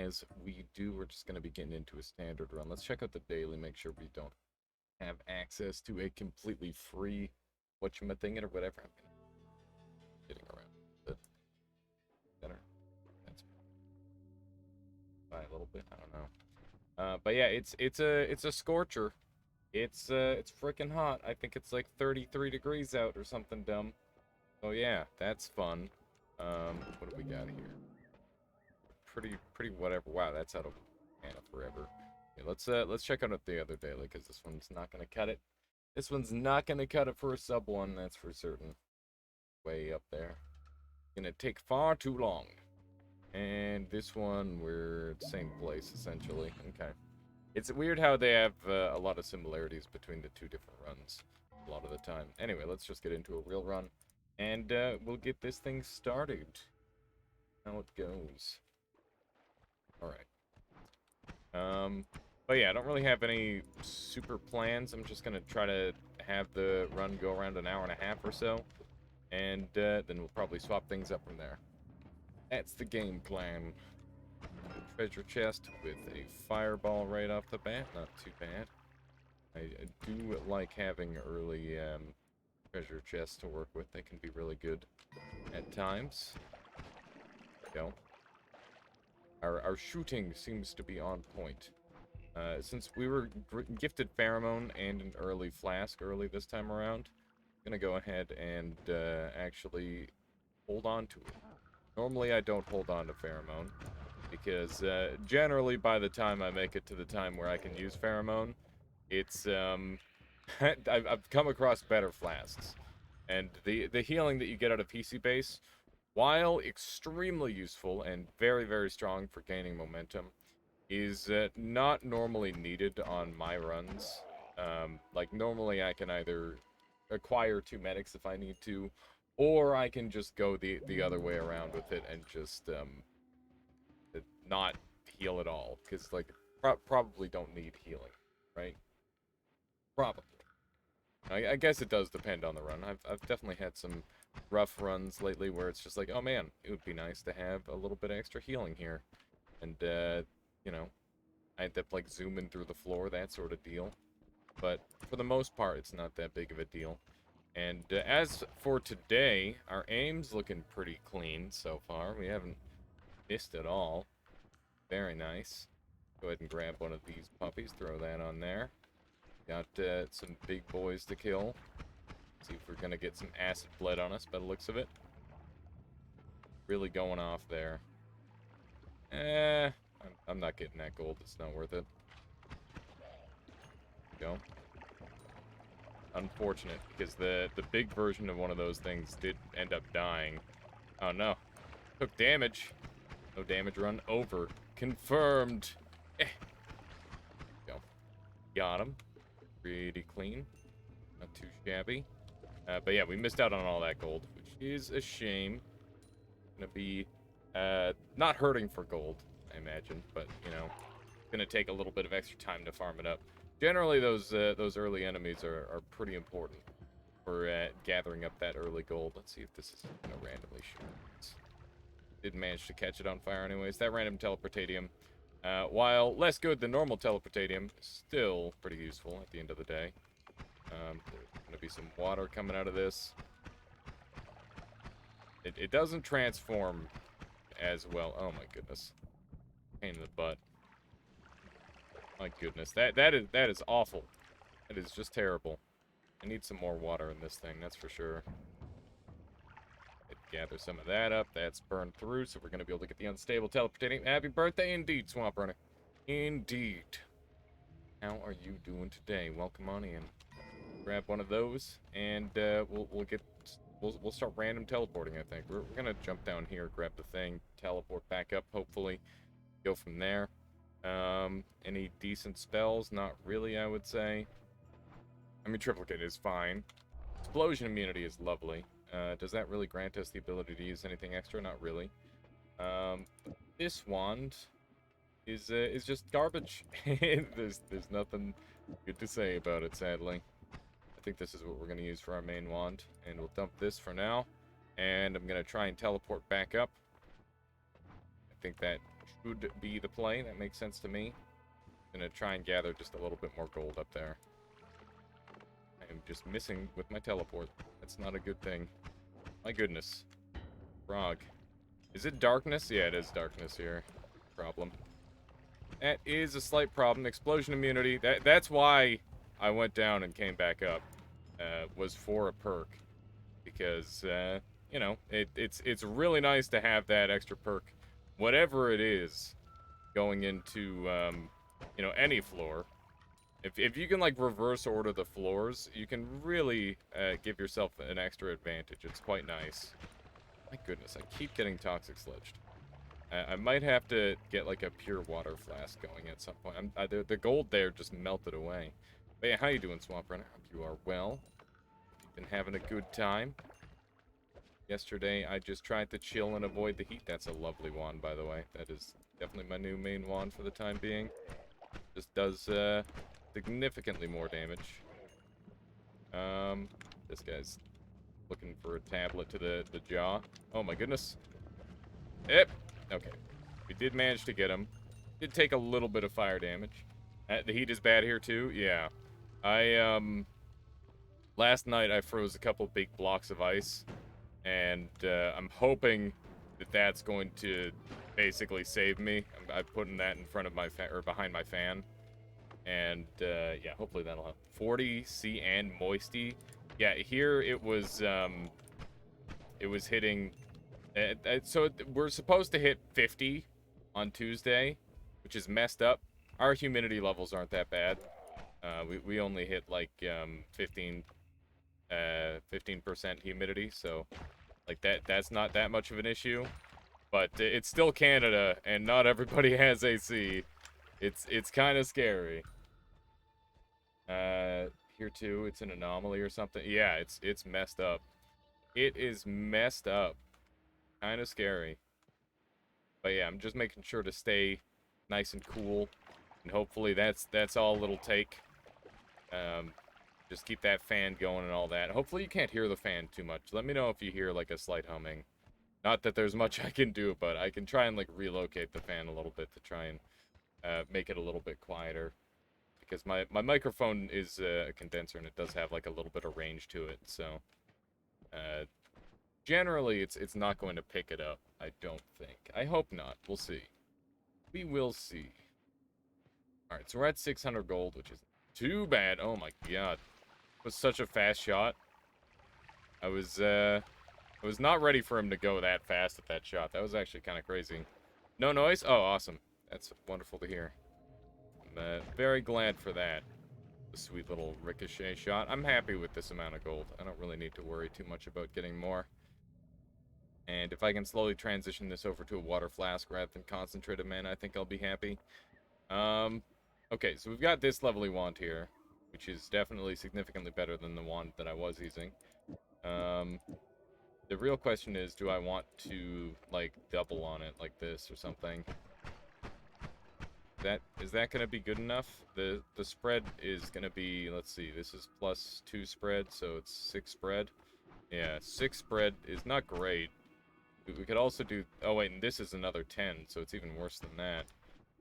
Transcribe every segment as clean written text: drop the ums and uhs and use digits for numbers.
as we do, we're just going to be getting into a standard run. Let's check out the daily, make sure we don't have access to a completely free whatchamacallit or whatever. I'm getting around the center. That's by a little bit. I don't know. But yeah, it's a scorcher. It's freaking hot. I think it's like 33 degrees out or something dumb. Oh yeah, that's fun. What do we got here? Pretty whatever. Wow, that's out of mana forever. Okay, let's check out the other daily, because this one's not gonna cut it. This one's not gonna cut it for a sub one, that's for certain. Way up there. Gonna take far too long. And this one, we're at the same place, essentially. Okay. It's weird how they have a lot of similarities between the two different runs a lot of the time. Anyway, let's just get into a real run. And we'll get this thing started. How it goes. Alright. But yeah, I don't really have any super plans. I'm just gonna try to have the run go around an hour and a half or so. And then we'll probably swap things up from there. That's the game plan. A treasure chest with a fireball right off the bat. Not too bad. I do like having early treasure chests to work with. They can be really good at times. Go. Our shooting seems to be on point. Since we were gifted pheromone and an early flask early this time around, I'm gonna go ahead and actually hold on to it. Normally I don't hold on to pheromone, because generally by the time I make it to the time where I can use pheromone, it's I've come across better flasks. And the healing that you get out of PC base, while extremely useful and very, very strong for gaining momentum, is not normally needed on my runs. Like, normally I can either acquire 2 medics if I need to, or I can just go the other way around with it and just not heal at all, because, like, probably don't need healing, right? Probably. I guess it does depend on the run. I've definitely had some rough runs lately where it's just like, oh man, it would be nice to have a little bit of extra healing here. And, you know, I end up, like, zooming through the floor, that sort of deal. But for the most part, it's not that big of a deal. And as for today, our aim's looking pretty clean so far. We haven't missed at all. Very nice. Go ahead and grab one of these puppies, throw that on there. Got some big boys to kill. See if we're gonna get some acid blood on us by the looks of it. Really going off there. I'm not getting that gold. It's not worth it. Go. Unfortunate, because the big version of one of those things did end up dying. Oh no. Took damage. No damage run over. Confirmed. Go. Got him. Pretty clean. Not too shabby. But yeah, we missed out on all that gold, which is a shame. Gonna be not hurting for gold, I imagine, but you know, gonna take a little bit of extra time to farm it up. Generally, those early enemies are pretty important for gathering up that early gold. Let's see if this is gonna randomly shoot. Didn't manage to catch it on fire anyways. That random teleportatium, while less good than normal teleportatium, still pretty useful at the end of the day. There's gonna be some water coming out of this. It doesn't transform as well. Oh my goodness. Pain in the butt. My goodness. That is awful. That is just terrible. I need some more water in this thing, that's for sure. Gather some of that up. That's burned through, so we're going to be able to get the unstable teleportating. Happy birthday indeed, Swamp Runner. Indeed. How are you doing today? Welcome on in. Grab one of those, and we'll start random teleporting, I think. We're going to jump down here, grab the thing, teleport back up, hopefully. Go from there. Any decent spells? Not really, I would say. I mean, triplicate is fine. Explosion immunity is lovely. Does that really grant us the ability to use anything extra? Not really. This wand is just garbage. There's nothing good to say about it, sadly. I think this is what we're going to use for our main wand. And we'll dump this for now. And I'm going to try and teleport back up. I think that should be the play. That makes sense to me. Gonna try and gather just a little bit more gold up there. I am just missing with my teleport. That's not a good thing. My goodness. Frog. Is it darkness? Yeah, it is darkness here. Problem. That is a slight problem. Explosion immunity. That's why I went down and came back up. Was for a perk. Because, you know, it's really nice to have that extra perk. Whatever it is, going into, you know, any floor. If you can, like, reverse order the floors, you can really give yourself an extra advantage. It's quite nice. My goodness, I keep getting toxic sledged. I might have to get, like, a pure water flask going at some point. The gold there just melted away. But yeah, how you doing, Swamp Runner? Hope you are well. You've been having a good time. Yesterday, I just tried to chill and avoid the heat. That's a lovely wand, by the way. That is definitely my new main wand for the time being. Just does significantly more damage. This guy's looking for a tablet to the jaw. Oh my goodness. Yep. Okay. We did manage to get him. Did take a little bit of fire damage. The heat is bad here too. Yeah. Last night I froze a couple big blocks of ice. And I'm hoping that that's going to basically save me. I'm putting that in front of my fan, or behind my fan. And yeah, hopefully that'll help. 40 C and moisty. Yeah, here it was hitting. So we're supposed to hit 50 on Tuesday, which is messed up. Our humidity levels aren't that bad. We only hit like 15% humidity, so like that's not that much of an issue. But it's still Canada, and not everybody has AC. It's kind of scary. Here too, it's an anomaly or something. Yeah, it's messed up. It is messed up. Kind of scary. But yeah, I'm just making sure to stay nice and cool, and hopefully that's all it'll take. Just keep that fan going and all that. Hopefully you can't hear the fan too much. Let me know if you hear like a slight humming. Not that there's much I can do, but I can try and like relocate the fan a little bit to try and make it a little bit quieter. Because my microphone is a condenser and it does have like a little bit of range to it, so generally it's not going to pick it up, I don't think. I hope not. We'll see. We will see. Alright, so we're at 600 gold, which is too bad. Oh my god. It was such a fast shot. I was not ready for him to go that fast at that shot. That was actually kind of crazy. No noise? Oh, awesome. That's wonderful to hear. I'm very glad for that. A sweet little ricochet shot. I'm happy with this amount of gold. I don't really need to worry too much about getting more. And if I can slowly transition this over to a water flask rather than concentrated mana, I think I'll be happy. Okay, so we've got this lovely wand here, which is definitely significantly better than the wand that I was using. The real question is, do I want to, like, double on it like this or something? Is that going to be good enough? The spread is going to be, let's see, this is +2 spread, so it's 6 spread. Yeah, 6 spread is not great. We could also do, oh wait, and this is another 10, so it's even worse than that.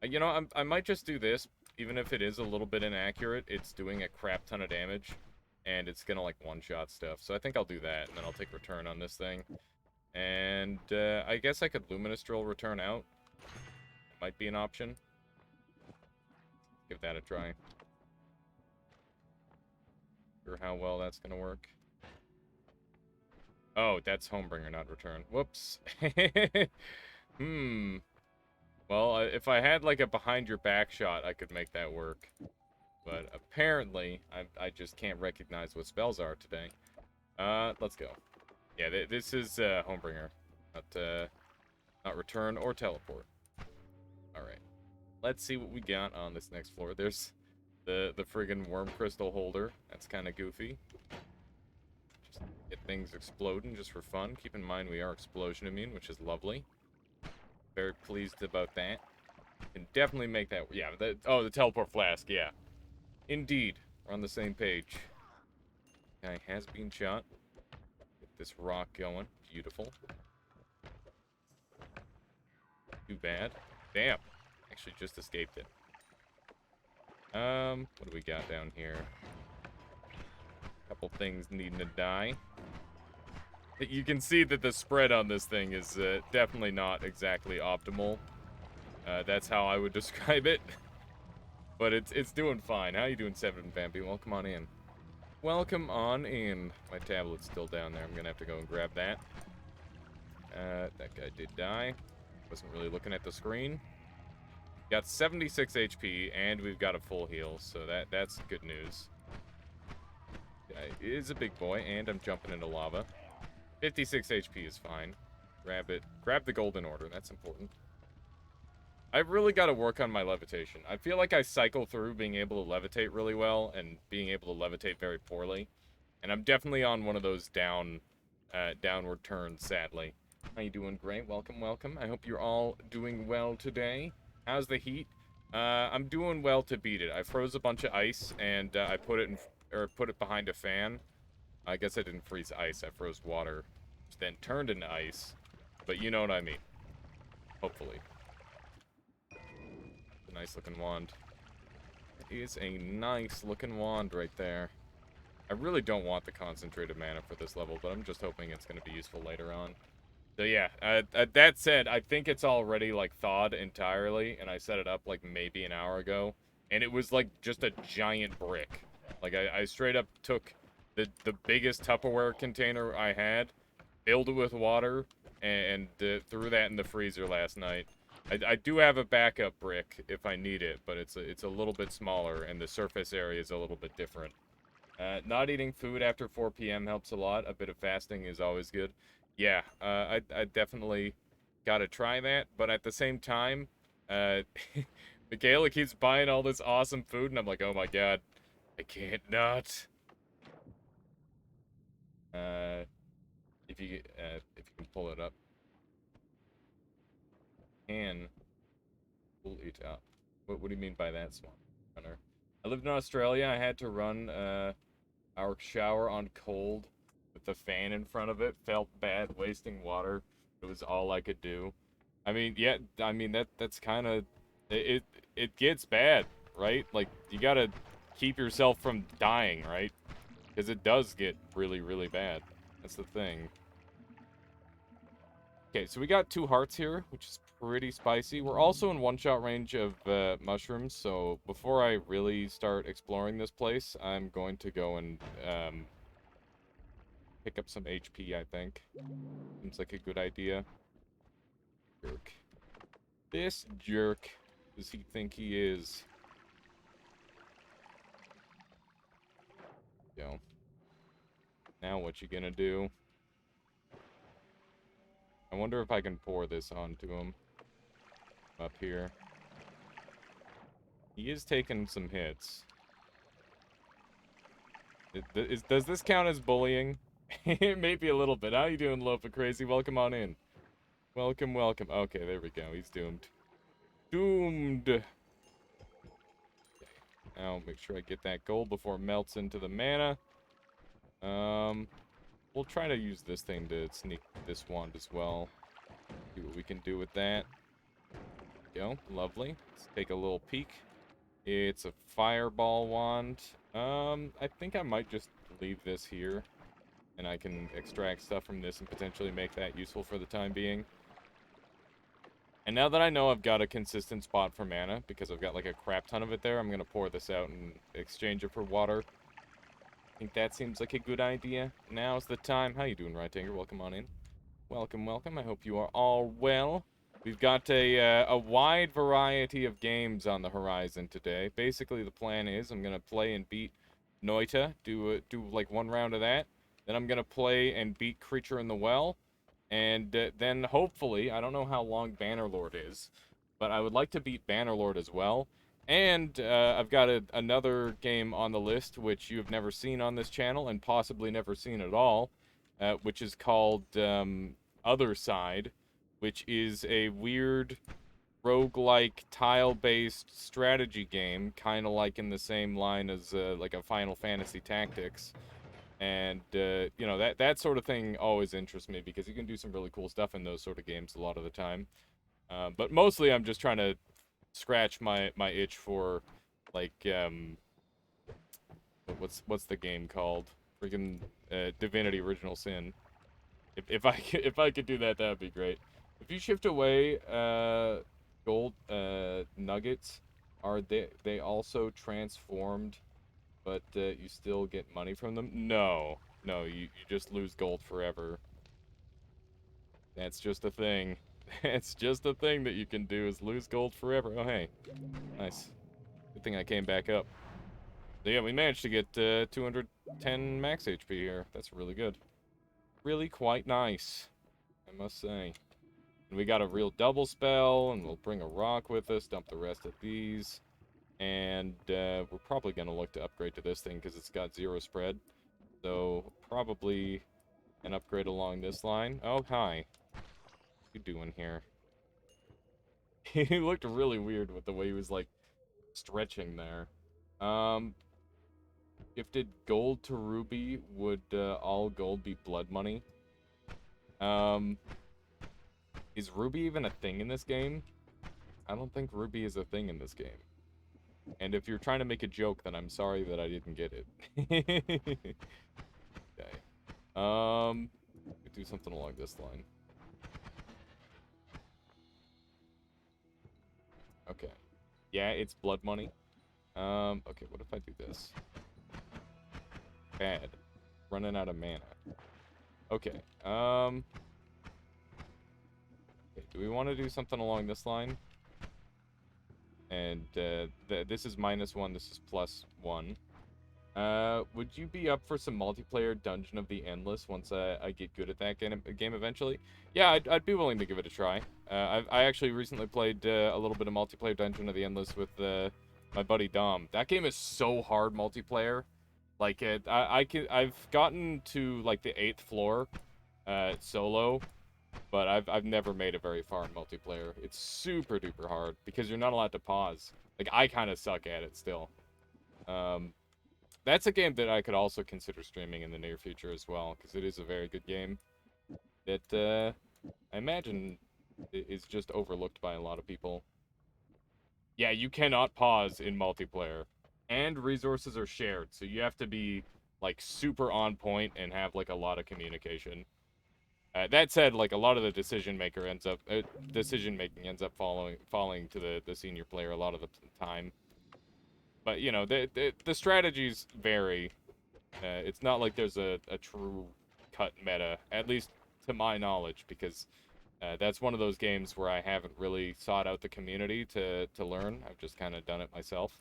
You know, I might just do this, even if it is a little bit inaccurate. It's doing a crap ton of damage, and it's gonna, like, one-shot stuff. So I think I'll do that, and then I'll take return on this thing. And, I guess I could Luminous Drill return out. It might be an option. Give that a try. Sure how well that's gonna work. Oh, that's Homebringer, not return. Whoops. Well, if I had, like, a behind-your-back shot, I could make that work. But apparently, I just can't recognize what spells are today. Let's go. Yeah, this is Homebringer. Not return or teleport. Alright. Let's see what we got on this next floor. There's the friggin' worm crystal holder. That's kind of goofy. Just get things exploding just for fun. Keep in mind we are explosion immune, which is lovely. Very pleased about that. Can definitely make that. Yeah, the teleport flask, yeah. Indeed. We're on the same page. Guy has been shot. Get this rock going. Beautiful. Too bad. Damn. Actually just escaped it. What do we got down here? Couple things needing to die. You can see that the spread on this thing is definitely not exactly optimal. That's how I would describe it. But it's doing fine. How you doing, Seven Vampy? Welcome on in. Welcome on in. My tablet's still down there. I'm gonna have to go and grab that. That guy did die. Wasn't really looking at the screen. Got 76 HP, and we've got a full heal, so that's good news. Guy is a big boy, and I'm jumping into lava. 56 HP is fine. Grab it. Grab the golden order. That's important. I've really got to work on my levitation. I feel like I cycle through being able to levitate really well and being able to levitate very poorly. And I'm definitely on one of those downward turns, sadly. How you doing? Great. Welcome, welcome. I hope you're all doing well today. How's the heat? I'm doing well to beat it. I froze a bunch of ice and I put it behind a fan. I guess I didn't freeze ice. I froze water, which then turned into ice. But you know what I mean. Hopefully. A nice looking wand. It is a nice looking wand right there. I really don't want the concentrated mana for this level, but I'm just hoping it's going to be useful later on. So yeah, that said, I think it's already like thawed entirely, and I set it up like maybe an hour ago, and it was like just a giant brick. Like I straight up took the biggest Tupperware container I had, filled it with water, and threw that in the freezer last night. I do have a backup brick if I need it, but it's a little bit smaller, and the surface area is a little bit different. Not eating food after 4 p.m. helps a lot. A bit of fasting is always good. Yeah, I definitely gotta try that, but at the same time, Michaela keeps buying all this awesome food, and I'm like, oh my god, I can't not. If you can pull it up, and pull it up. What do you mean by that, Swamp Runner? I lived in Australia. I had to run our shower on cold with the fan in front of it. Felt bad wasting water. It was all I could do. I mean, yeah, I mean that's kind of it gets bad, right? Like you got to keep yourself from dying, right? Cuz it does get really really bad. That's the thing. Okay, so we got 2 hearts here, which is pretty spicy. We're also in one-shot range of mushrooms, so before I really start exploring this place, I'm going to go and pick up some HP, I think. Seems like a good idea. Jerk. This jerk. Does he think he is? Yo. Now what you gonna do? I wonder if I can pour this onto him. Up here. He is taking some hits. Does this count as bullying? It may be a little bit. How you doing, Lofa Crazy? Welcome on in. Welcome, welcome. Okay, there we go. He's doomed. Doomed! Now, make sure I get that gold before it melts into the mana. We'll try to use this thing to sneak this wand as well. See what we can do with that. There we go. Lovely. Let's take a little peek. It's a fireball wand. I think I might just leave this here. And I can extract stuff from this and potentially make that useful for the time being. And now that I know I've got a consistent spot for mana, because I've got like a crap ton of it there, I'm going to pour this out and exchange it for water. I think that seems like a good idea. Now's the time. How you doing, Right-Tanger? Welcome on in. Welcome, welcome. I hope you are all well. We've got a wide variety of games on the horizon today. Basically, the plan is I'm going to play and beat Noita, do like 1 round of that. Then I'm going to play and beat Creature in the Well. And then hopefully, I don't know how long Bannerlord is, but I would like to beat Bannerlord as well. And I've got another game on the list, which you have never seen on this channel, and possibly never seen at all, which is called Other Side, which is a weird roguelike tile-based strategy game, kind of like in the same line as like a Final Fantasy Tactics. And, you know, that sort of thing always interests me because you can do some really cool stuff in those sort of games a lot of the time. But mostly I'm just trying to scratch my itch for, like, what's the game called? Freaking Divinity Original Sin. If I could do that, that would be great. If you shift away gold nuggets, are they also transformed, but you still get money from them? No, no, you just lose gold forever. That's just a thing. It's just a thing that you can do, is lose gold forever. Oh hey, nice. Good thing I came back up. So yeah, we managed to get 210 max HP here. That's really good. Really quite nice, I must say. And we got a real double spell, and we'll bring a rock with us, dump the rest of these. And we're probably going to look to upgrade to this thing because it's got 0 spread. So probably an upgrade along this line. Oh, hi. What you doing here? He looked really weird with the way he was, like, stretching there. Gifted gold to Ruby. Would all gold be blood money? Is Ruby even a thing in this game? I don't think Ruby is a thing in this game. And if you're trying to make a joke, then I'm sorry that I didn't get it. Okay. Do something along this line. Okay. Yeah, it's blood money. Okay, what if I do this? Bad. Running out of mana. Okay. Okay, do we want to do something along this line? And, this is -1, this is +1. Would you be up for some multiplayer Dungeon of the Endless once I get good at that game eventually? Yeah, I'd be willing to give it a try. I actually recently played a little bit of multiplayer Dungeon of the Endless with my buddy Dom. That game is so hard multiplayer. Like, I've gotten to, like, the 8th floor solo, but I've never made it very far in multiplayer. It's super duper hard because you're not allowed to pause. Like, I kind of suck at it still. That's a game that I could also consider streaming in the near future as well, because it is a very good game that I imagine is just overlooked by a lot of people. Yeah, you cannot pause in multiplayer, and resources are shared, so you have to be, like, super on point and have, like, a lot of communication. That said, like, a lot of the decision making ends up falling to the senior player a lot of the time. But, you know, the strategies vary. It's not like there's a true cut meta, at least to my knowledge, because that's one of those games where I haven't really sought out the community to learn. I've just kind of done it myself.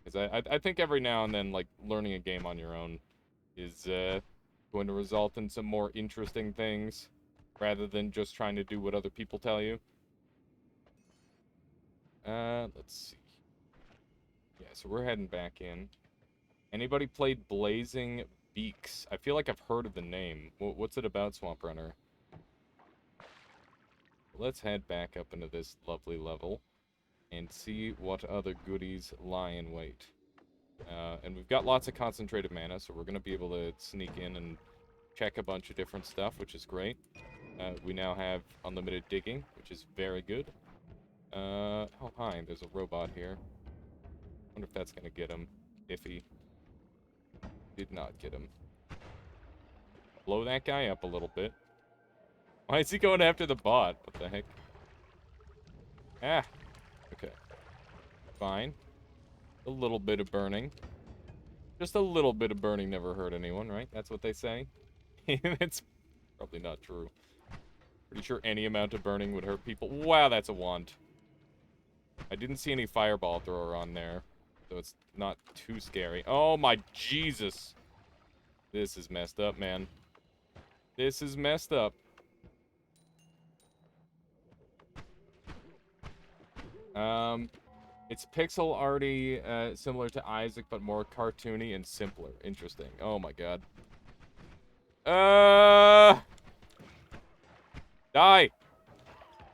Because I think every now and then, like, learning a game on your own is going to result in some more interesting things, rather than just trying to do what other people tell you. Let's see. Yeah, so we're heading back in. Anybody played Blazing Beaks? I feel like I've heard of the name. What's it about, Swamp Runner? Let's head back up into this lovely level and see what other goodies lie in wait. And we've got lots of concentrated mana, so we're going to be able to sneak in and check a bunch of different stuff, which is great. We now have unlimited digging, which is very good. Oh, hi, there's a robot here. Wonder if that's going to get him. Iffy. Did not get him. Blow that guy up a little bit. Why is he going after the bot? What the heck? Ah. Okay. Fine. A little bit of burning. Just a little bit of burning never hurt anyone, right? That's what they say. It's probably not true. Pretty sure any amount of burning would hurt people. Wow, that's a wand. I didn't see any fireball thrower on there, so it's not too scary. Oh my Jesus. This is messed up, man. This is messed up. It's pixel arty, similar to Isaac, but more cartoony and simpler. Interesting. Oh my god. Die!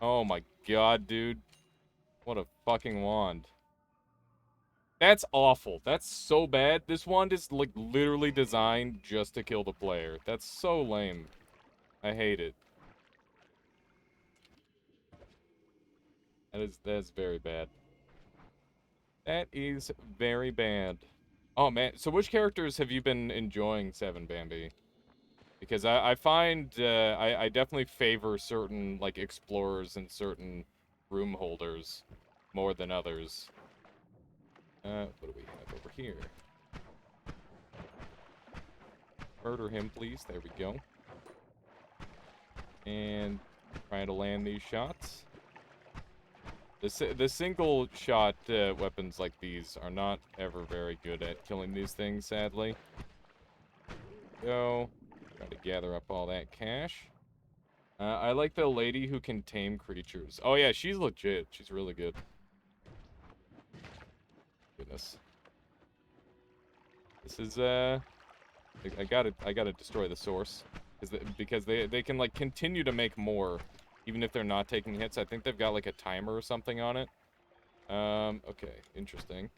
Oh my god, dude. What a fucking wand. That's awful. That's so bad. This wand is, like, literally designed just to kill the player. That's so lame. I hate it. That's very bad. That is very bad. Oh man, so which characters have you been enjoying, Seven Bambi? Because I find I definitely favor certain like explorers and certain room holders more than others. What do we have over here? Murder him, please. There we go. And try to land these shots. The single shot weapons like these are not ever very good at killing these things, sadly. Go. Try to gather up all that cash. I like the lady who can tame creatures. Oh yeah, she's legit. She's really good. Goodness. This is I gotta destroy the source because they can like continue to make more even if they're not taking hits. I think they've got like a timer or something on it. Okay, interesting.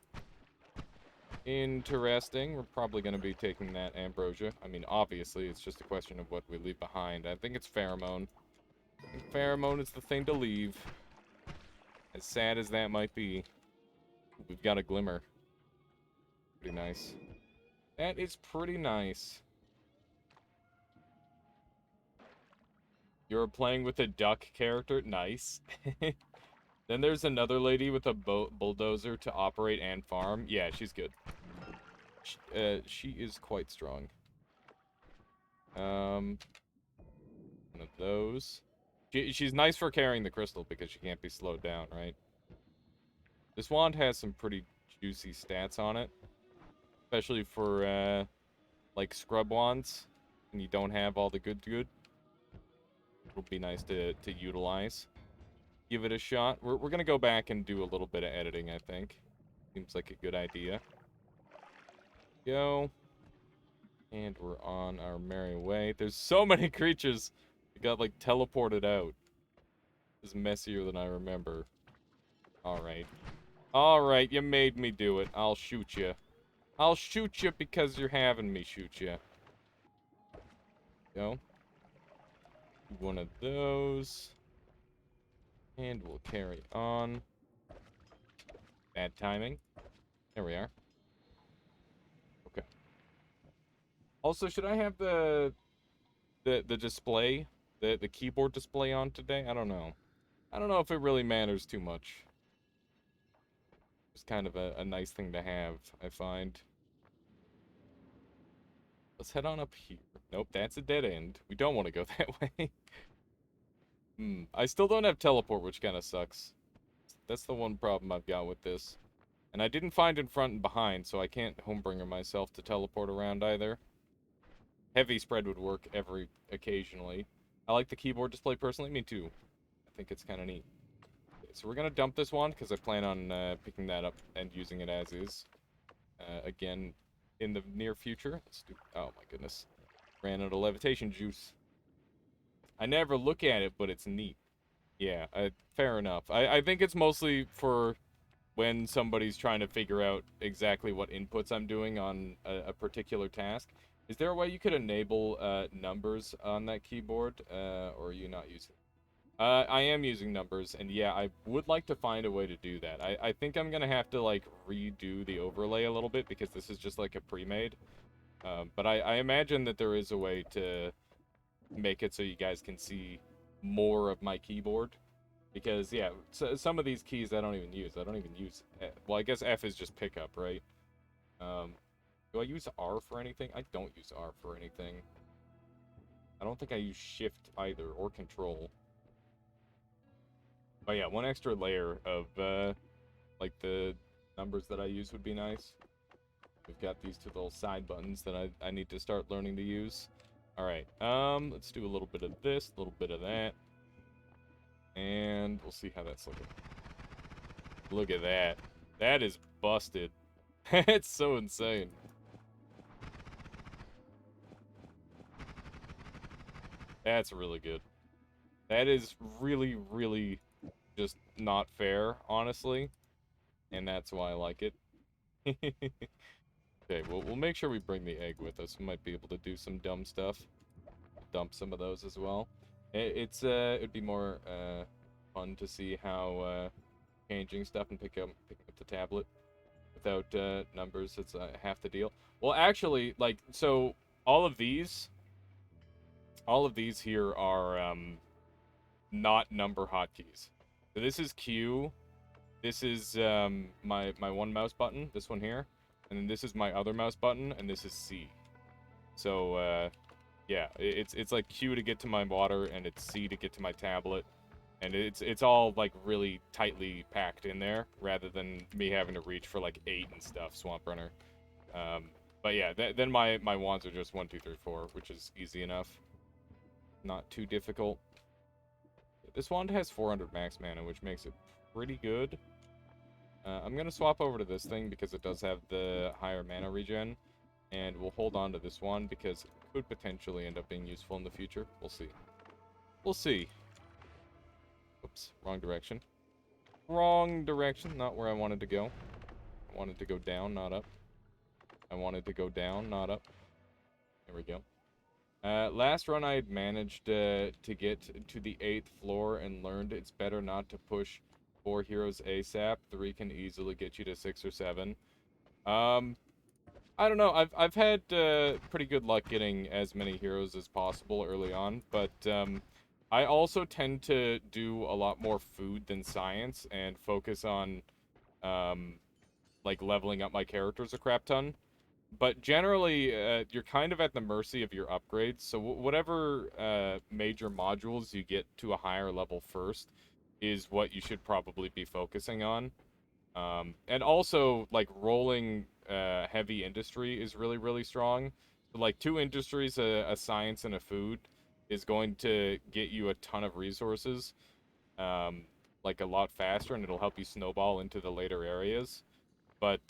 Interesting. We're probably gonna be taking that ambrosia. I mean, obviously, it's just a question of what we leave behind. I think it's pheromone. I think pheromone is the thing to leave. As sad as that might be. We've got a glimmer. Pretty nice. That is pretty nice. You're playing with a duck character? Nice. Then there's another lady with a bulldozer to operate and farm. Yeah, she's good. She is quite strong. One of those. She's nice for carrying the crystal because she can't be slowed down, right? This wand has some pretty juicy stats on it. Especially for, like, scrub wands. And you don't have all the good. It'll be nice to utilize. Give it a shot. We're gonna go back and do a little bit of editing, I think. Seems like a good idea. Go. And we're on our merry way. There's so many creatures that got, like, teleported out. This is messier than I remember. Alright. Alright, you made me do it. I'll shoot you. I'll shoot you because you're having me shoot you. Go. One of those. And we'll carry on. Bad timing. There we are. Okay. Also, should I have the display, the keyboard display on today? I don't know. I don't know if it really matters too much. It's kind of a nice thing to have, I find. Let's head on up here. Nope, that's a dead end. We don't want to go that way. I still don't have teleport, which kind of sucks. That's the one problem I've got with this. And I didn't find in front and behind, so I can't homebringer myself to teleport around either. Heavy spread would work occasionally. I like the keyboard display personally. Me too. I think it's kind of neat. Okay, so we're going to dump this one because I plan on picking that up and using it as is. Again, in the near future. Let's do... Oh my goodness. Ran out of levitation juice. I never look at it, but it's neat. Yeah, fair enough. I think it's mostly for when somebody's trying to figure out exactly what inputs I'm doing on a particular task. Is there a way you could enable numbers on that keyboard, or are you not using it? I am using numbers, and yeah, I would like to find a way to do that. I think I'm gonna have to, like, redo the overlay a little bit, because this is just, like, a pre-made. But I imagine that there is a way to make it so you guys can see more of my keyboard. Because, yeah, so some of these keys I don't even use. I don't even use... Well, I guess F is just pickup, right? Do I use R for anything? I don't use R for anything. I don't think I use Shift either, or Control. Oh yeah, one extra layer of, like, the numbers that I use would be nice. We've got these two little side buttons that I need to start learning to use. Alright, let's do a little bit of this, a little bit of that. And we'll see how that's looking. Look at that. That is busted. It's so insane. That's really good. That is really, really just not fair, honestly. And that's why I like it. Okay, well, we'll make sure we bring the egg with us. We might be able to do some dumb stuff. Dump some of those as well. It'd be more fun to see how changing stuff and picking up the tablet without numbers. It's half the deal. Well, actually, like, so all of these here are not number hotkeys. So this is Q. This is my one mouse button. This one here, and then this is my other mouse button, and this is C. So yeah, it's like Q to get to my water, and it's C to get to my tablet. And it's all like really tightly packed in there, rather than me having to reach for like 8 and stuff, Swamp Runner. But yeah, then my wands are just 1, 2, 3, 4, which is easy enough. Not too difficult. This wand has 400 max mana, which makes it pretty good. I'm gonna swap over to this thing because it does have the higher mana regen, and we'll hold on to this one because it could potentially end up being useful in the future. We'll see. We'll see. Oops, wrong direction. Wrong direction, not where I wanted to go. I wanted to go down, not up. I wanted to go down, not up. There we go. Last run I had managed to get to the 8th floor and learned it's better not to push 4 heroes ASAP. 3 can easily get you to 6 or 7. I don't know. I've had pretty good luck getting as many heroes as possible early on, but I also tend to do a lot more food than science and focus on like leveling up my characters a crap ton. But generally, you're kind of at the mercy of your upgrades. So whatever major modules you get to a higher level first is what you should probably be focusing on. And also, like, rolling heavy industry is really, really strong. So, like, 2 industries, a science and a food, is going to get you a ton of resources, like, a lot faster, and it'll help you snowball into the later areas. But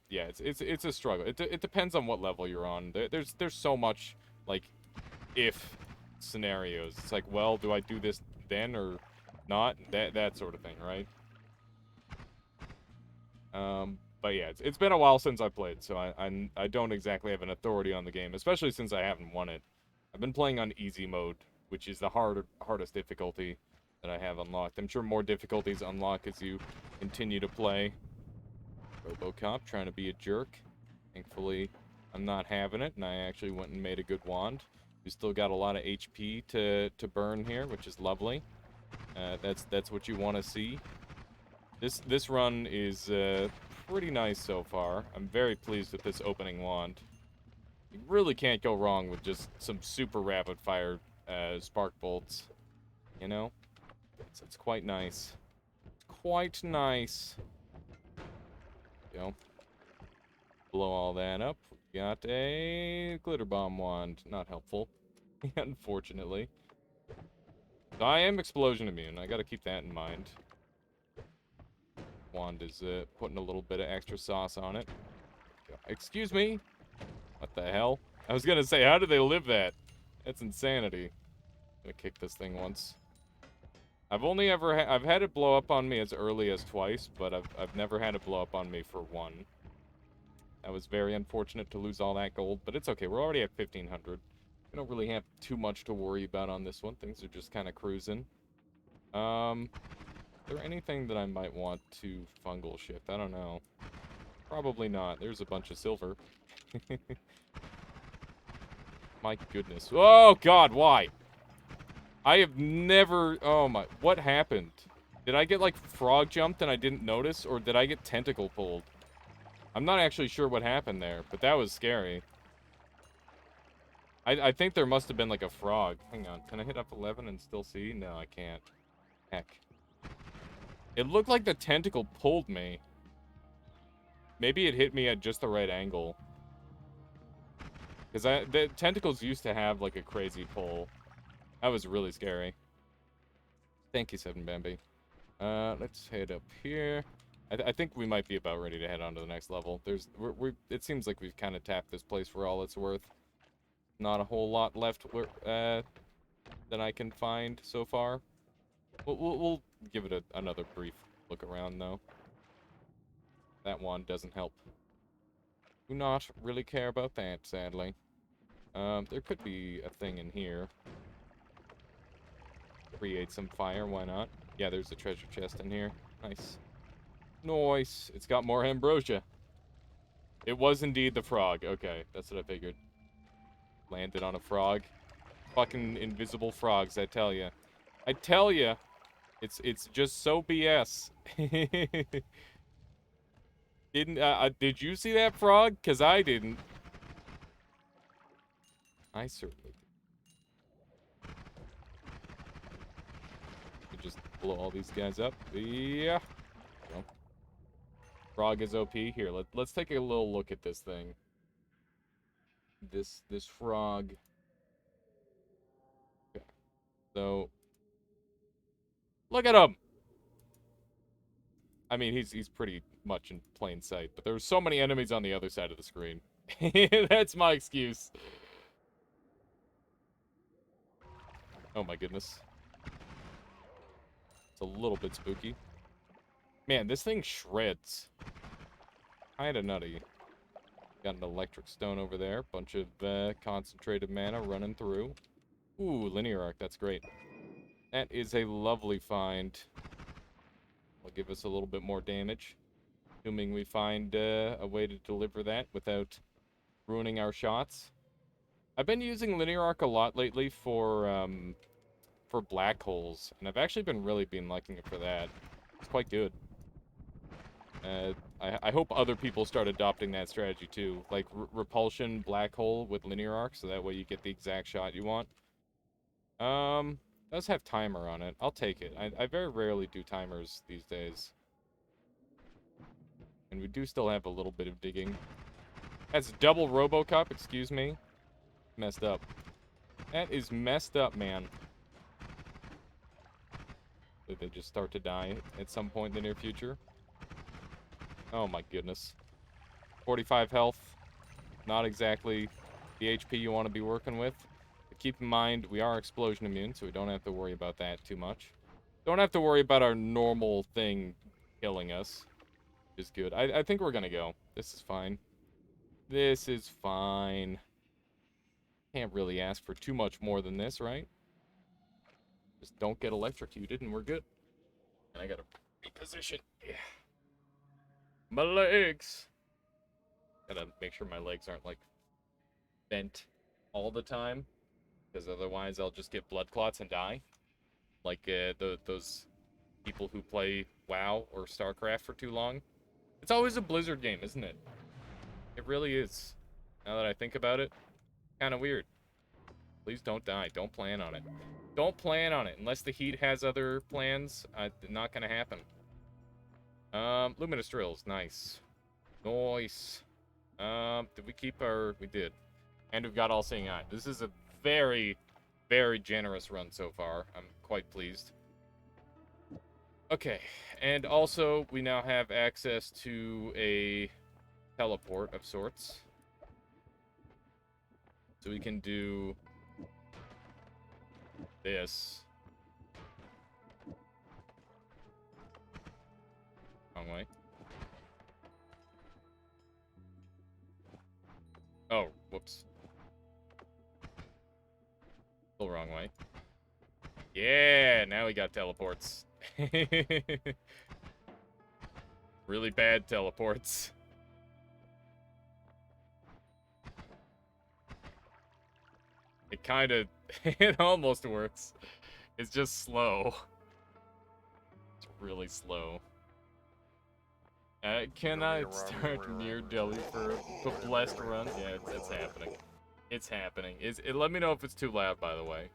yeah, it's a struggle. It depends on what level you're on. There's so much like if scenarios. It's like, well, do I do this then or not? That sort of thing, right? But yeah, it's been a while since I played, so I don't exactly have an authority on the game, especially since I haven't won it. I've been playing on easy mode, which is the hardest difficulty that I have unlocked. I'm sure more difficulties unlock as you continue to play. RoboCop trying to be a jerk. Thankfully, I'm not having it, and I actually went and made a good wand. We still got a lot of HP to burn here, which is lovely. That's what you want to see. This run is pretty nice so far. I'm very pleased with this opening wand. You really can't go wrong with just some super rapid fire spark bolts. You know, it's quite nice. It's quite nice. Go. Blow all that up. Got a glitter bomb wand. Not helpful, unfortunately. So I am explosion immune. I gotta keep that in mind. Wand is putting a little bit of extra sauce on it. Excuse me? What the hell? I was gonna say, how do they live that? That's insanity. I'm gonna kick this thing once. I've only ever I've had it blow up on me as early as twice, but I've never had it blow up on me for 1. That was very unfortunate to lose all that gold, but it's okay. We're already at 1,500. We don't really have too much to worry about on this one. Things are just kind of cruising. Is there anything that I might want to fungal shift? I don't know. Probably not. There's a bunch of silver. My goodness. Oh, God, why? I have never... Oh, my... What happened? Did I get, like, frog jumped and I didn't notice? Or did I get tentacle pulled? I'm not actually sure what happened there, but that was scary. I think there must have been, like, a frog. Hang on. Can I hit up 11 and still see? No, I can't. Heck. It looked like the tentacle pulled me. Maybe it hit me at just the right angle. Because the tentacles used to have, like, a crazy pull. That was really scary. Thank you, 7 Bambi. Let's head up here. I think we might be about ready to head on to the next level. It seems like we've kind of tapped this place for all it's worth. Not a whole lot left that I can find so far. We'll give it another brief look around, though. That wand doesn't help. Do not really care about that, sadly. There could be a thing in here. Create some fire, why not? Yeah, there's a treasure chest in here. Nice. Nice. It's got more ambrosia. It was indeed the frog. Okay, that's what I figured. Landed on a frog. Fucking invisible frogs, I tell ya. I tell ya. It's just so BS. Did you see that frog? Because I didn't. I certainly did. Just blow all these guys up. Yeah. Well, frog is OP. Here, let's take a little look at this thing. This frog. Okay. So, look at him. I mean, he's pretty much in plain sight, but there's so many enemies on the other side of the screen. That's my excuse. Oh my goodness. It's a little bit spooky. Man, this thing shreds. Kinda nutty. Got an electric stone over there. Bunch of concentrated mana running through. Ooh, linear arc. That's great. That is a lovely find. Will give us a little bit more damage. Assuming we find a way to deliver that without ruining our shots. I've been using linear arc a lot lately for black holes, and I've actually been liking it for that. It's quite good. I hope other people start adopting that strategy too, like repulsion black hole with linear arc, so that way you get the exact shot you want. Does have timer on it. I'll take it. I very rarely do timers these days. And we do still have a little bit of digging. That's double RoboCop, excuse me. Messed up. That is messed up, man. Did they just start to die at some point in the near future? Oh my goodness. 45 health. Not exactly the HP you want to be working with. But keep in mind, we are explosion immune, so we don't have to worry about that too much. Don't have to worry about our normal thing killing us. Which is good. I think we're gonna go. This is fine. This is fine. Can't really ask for too much more than this, right? Just don't get electrocuted and we're good. And I gotta reposition. Yeah. My legs. Gotta make sure my legs aren't like bent all the time, because otherwise I'll just get blood clots and die. Like those people who play WoW or StarCraft for too long. It's always a Blizzard game, isn't it? It really is. Now that I think about it, kind of weird. Please don't die. Don't plan on it. Don't plan on it. Unless the Heat has other plans, not gonna happen. Luminous Drills. Nice. Nice. Did we keep our... We did. And we've got All-Seeing Eye. This is a very, very generous run so far. I'm quite pleased. Okay. And also, we now have access to a teleport of sorts. So we can do this. Wrong way. Oh, whoops. Still wrong way. Yeah, now we got teleports. Really bad teleports. It kind of... It almost works. It's just slow. It's really slow. Can I start near Jelly for a blessed run? Yeah, it's happening. It's happening. Let me know if it's too loud, by the way.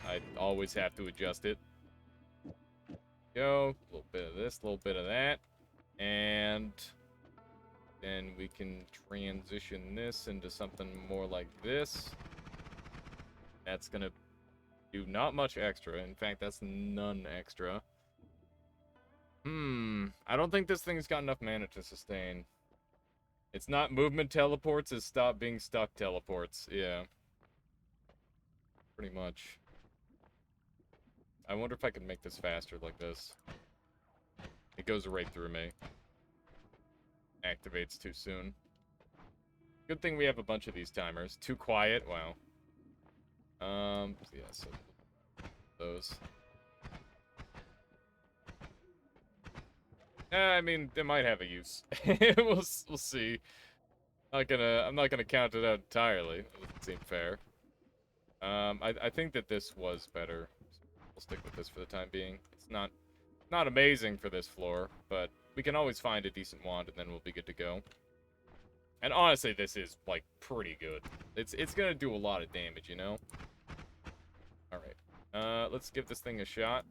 I always have to adjust it. Go. A little bit of this, a little bit of that. And then we can transition this into something more like this. That's gonna do not much extra. In fact, that's none extra. I don't think this thing's got enough mana to sustain. It's not movement teleports, it's stop being stuck teleports. Yeah. Pretty much. I wonder if I can make this faster like this. It goes right through me. Activates too soon. Good thing we have a bunch of these timers. Too quiet, wow. Yeah, so those. I mean, it might have a use. We'll see. I'm not gonna count it out entirely. It doesn't seem fair. I think that this was better. We'll stick with this for the time being. It's not amazing for this floor, but we can always find a decent wand and then we'll be good to go. And honestly, this is, like, pretty good. It's gonna do a lot of damage, you know? Alright. Let's give this thing a shot.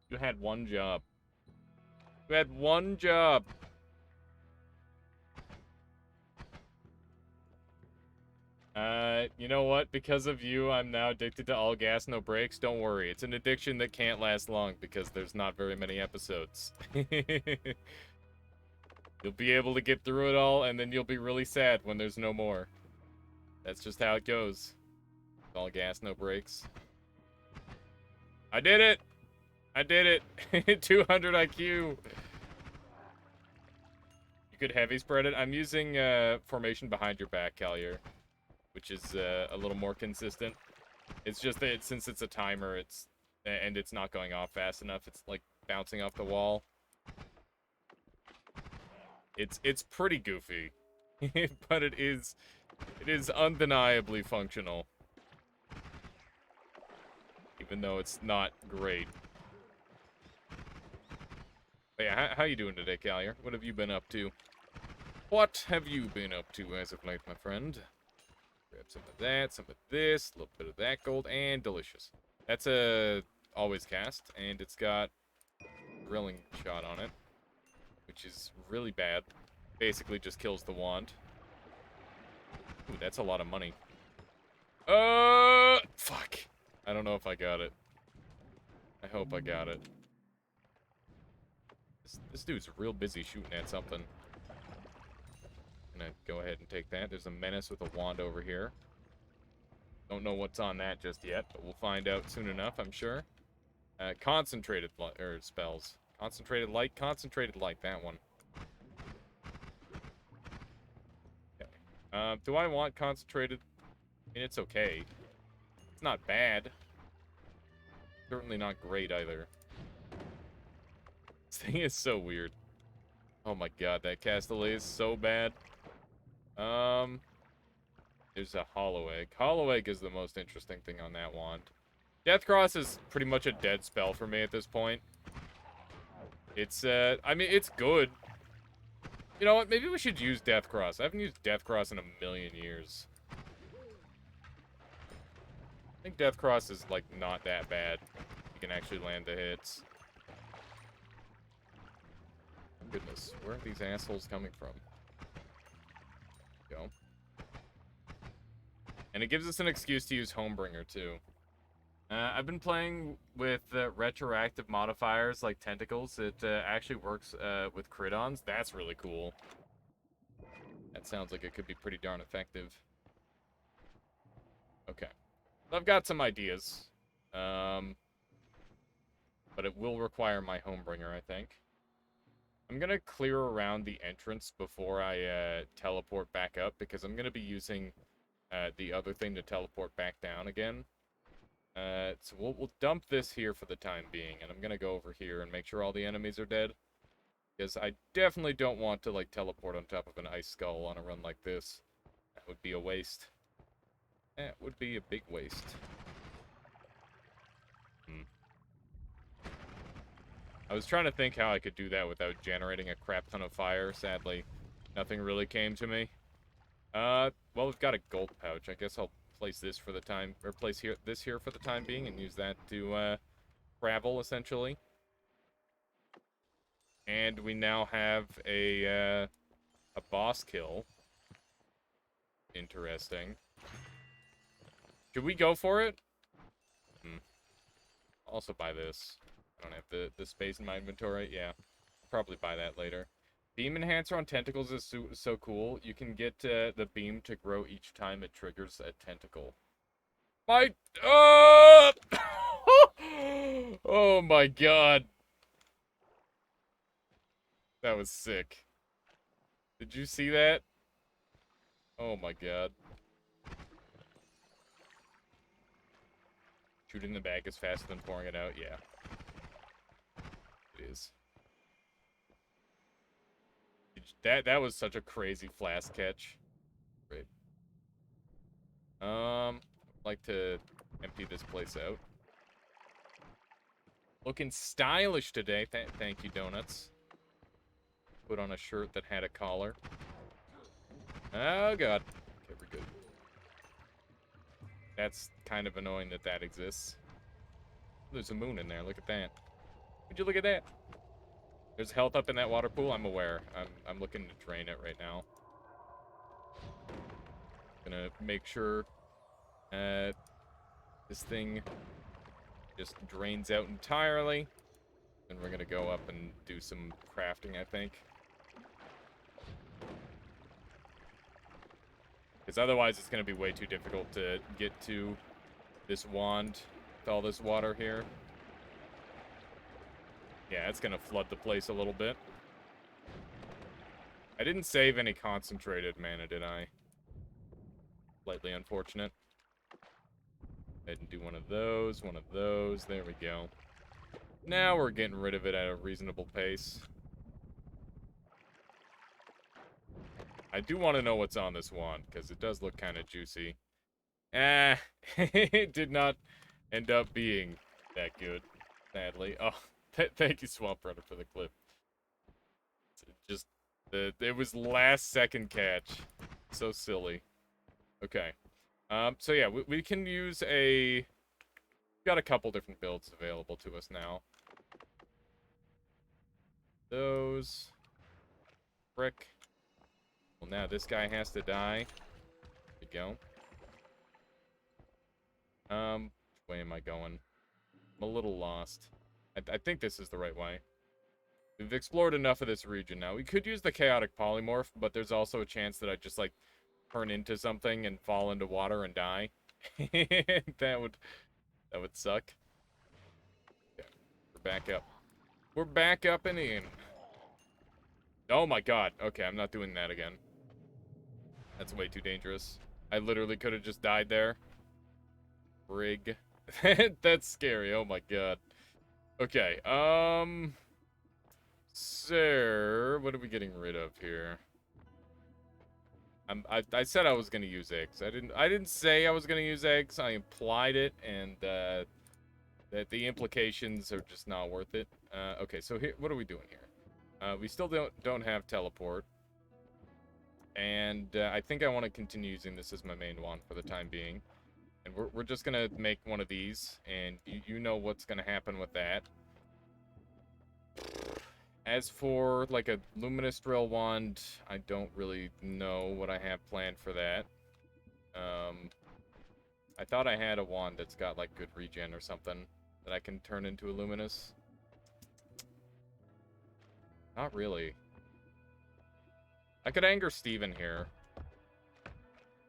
You had one job. You had one job. You know what? Because of you, I'm now addicted to all gas, no brakes. Don't worry. It's an addiction that can't last long because there's not very many episodes. You'll be able to get through it all, and then you'll be really sad when there's no more. That's just how it goes. All gas, no brakes. I did it! I did it! 200 IQ! You could heavy spread it. I'm using formation behind your back, Collier, which is a little more consistent. It's just that since it's a timer, and it's not going off fast enough, it's like bouncing off the wall. It's pretty goofy, but it is undeniably functional, even though it's not great. But yeah, how you doing today, Collier? What have you been up to? What have you been up to as of late, my friend? Grab some of that, some of this, a little bit of that gold, and delicious. That's a always cast, and it's got grilling shot on it, which is really bad. Basically just kills the wand. Ooh, that's a lot of money. Fuck. I don't know if I got it. I hope I got it. This dude's real busy shooting at something. Gonna go ahead and take that. There's a menace with a wand over here. Don't know what's on that just yet, but we'll find out soon enough, I'm sure. Concentrated spells. Concentrated light, that one. Okay. Do I want concentrated? I mean, it's okay. It's not bad. Certainly not great either. This thing is so weird. Oh my god, that Castellet is so bad. There's a hollow egg. Hollow egg is the most interesting thing on that wand. Deathcross is pretty much a dead spell for me at this point. It's, I mean, it's good. You know what? Maybe we should use Deathcross. I haven't used Deathcross in a million years. I think Deathcross is, like, not that bad. You can actually land the hits. Goodness, where are these assholes coming from? Go. And it gives us an excuse to use Homebringer, too. I've been playing with retroactive modifiers like Tentacles. It actually works with crit-ons. That's really cool. That sounds like it could be pretty darn effective. Okay. I've got some ideas. But it will require my Homebringer, I think. I'm gonna clear around the entrance before I teleport back up, because I'm gonna be using the other thing to teleport back down again. So we'll dump this here for the time being, and I'm gonna go over here and make sure all the enemies are dead. Because I definitely don't want to, like, teleport on top of an ice skull on a run like this. That would be a waste. That would be a big waste. I was trying to think how I could do that without generating a crap ton of fire. Sadly, nothing really came to me. Well, we've got a gold pouch. I guess I'll place this for the time, or place this here for the time being, and use that to travel, essentially. And we now have a boss kill. Interesting. Should we go for it? I'll also buy this. I don't have the space in my inventory. Yeah, I'll probably buy that later. Beam Enhancer on Tentacles is so cool. You can get the beam to grow each time it triggers a tentacle. Oh my god. That was sick. Did you see that? Oh my god. Shooting the bag is faster than pouring it out? Yeah. It is. That was such a crazy flask catch. Great. I'd like to empty this place out. Looking stylish today. Thank you, Donuts. Put on a shirt that had a collar. Oh, God. Okay, we're good. That's kind of annoying that that exists. There's a moon in there. Look at that. Would you look at that? There's health up in that water pool. I'm aware. I'm looking to drain it right now. Gonna make sure this thing just drains out entirely. And we're gonna go up and do some crafting, I think. Because otherwise it's gonna be way too difficult to get to this wand with all this water here. Yeah, it's gonna flood the place a little bit. I didn't save any concentrated mana, did I? Slightly unfortunate. I didn't do one of those, one of those. There we go. Now we're getting rid of it at a reasonable pace. I do want to know what's on this wand, because it does look kind of juicy. It did not end up being that good, sadly. Oh, thank you, Swamp Runner, for the clip. Just, it was last second catch. So silly. Okay. So yeah, we can use a... We've got a couple different builds available to us now. Those. Brick. Well, now this guy has to die. There we go. Which way am I going? I'm a little lost. I think this is the right way. We've explored enough of this region now. We could use the chaotic polymorph, but there's also a chance that I just, like, turn into something and fall into water and die. That would suck. Okay, we're back up. We're back up and in. Oh my god. Okay, I'm not doing that again. That's way too dangerous. I literally could have just died there. Brig. That's scary. Oh my god. Okay, sir, what are we getting rid of here? I said I was gonna use eggs. I didn't say I was gonna use eggs. I implied it, and that the implications are just not worth it. Okay, so here, what are we doing here? We still don't have teleport, and I think I want to continue using this as my main wand for the time being. And we're just gonna make one of these, and you know what's gonna happen with that. As for, like, a luminous drill wand, I don't really know what I have planned for that. I thought I had a wand that's got, like, good regen or something that I can turn into a luminous. Not really. I could anger Steven here.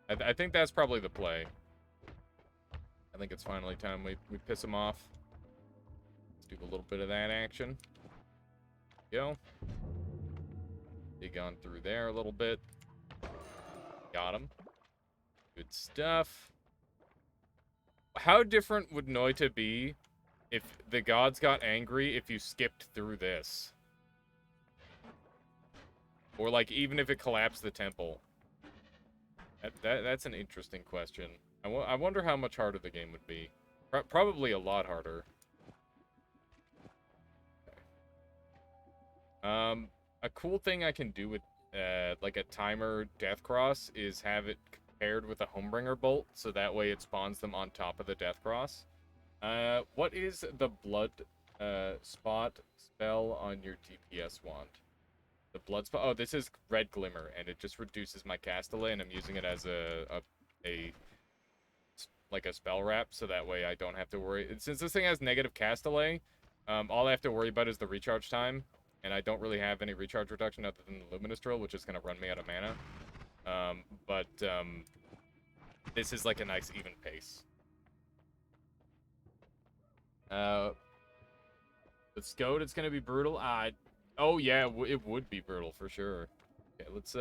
I think that's probably the play. I think it's finally time we piss him off. Let's do a little bit of that action. Go. Dig on through there a little bit. Got him. Good stuff. How different would Noita be if the gods got angry if you skipped through this? Or, like, even if it collapsed the temple? That's an interesting question. I wonder how much harder the game would be. Probably a lot harder. A cool thing I can do with, like, a timer Death Cross is have it paired with a Homebringer Bolt, so that way it spawns them on top of the Death Cross. What is the blood, spot spell on your DPS wand? The blood spot? Oh, this is Red Glimmer, and it just reduces my cast delay, and I'm using it as like a spell wrap, so that way I don't have to worry. Since this thing has negative cast delay, all I have to worry about is the recharge time, and I don't really have any recharge reduction other than the Luminous Drill, which is going to run me out of mana. This is like a nice even pace. The Scode, it's going to be brutal. Oh yeah, it would be brutal for sure. Okay, let's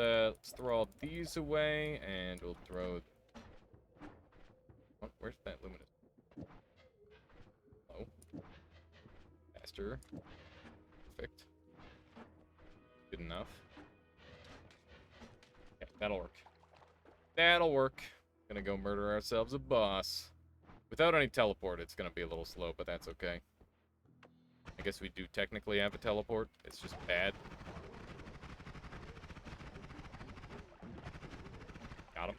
throw all these away, and we'll throw... Oh, where's that luminous? Oh. Faster. Perfect. Good enough. Okay, that'll work. That'll work. Gonna go murder ourselves a boss. Without any teleport, it's gonna be a little slow, but that's okay. I guess we do technically have a teleport. It's just bad. Got him.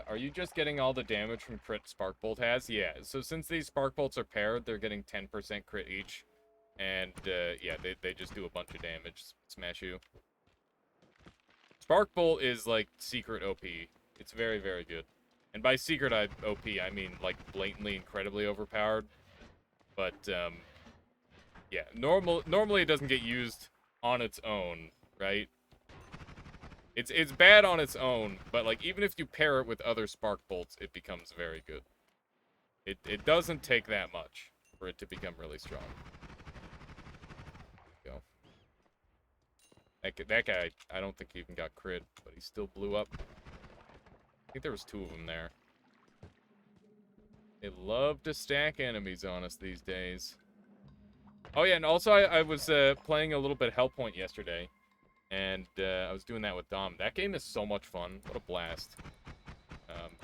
Are you just getting all the damage from crit Sparkbolt has? Yeah, so since these Sparkbolts are paired, they're getting 10% crit each. And, yeah, they just do a bunch of damage. Smash you. Sparkbolt is, like, secret OP. It's very, very good. And by secret OP, I mean, like, blatantly incredibly overpowered. But, yeah, normally it doesn't get used on its own, right? It's bad on its own, but, like, even if you pair it with other Sparkbolts, it becomes very good. It doesn't take that much for it to become really strong. Go. That guy, I don't think he even got crit, but he still blew up. I think there was 2 of them there. They love to stack enemies on us these days. Oh yeah, and also I was playing a little bit Hellpoint yesterday, and I was doing that with Dom. That game is so much fun. What a blast.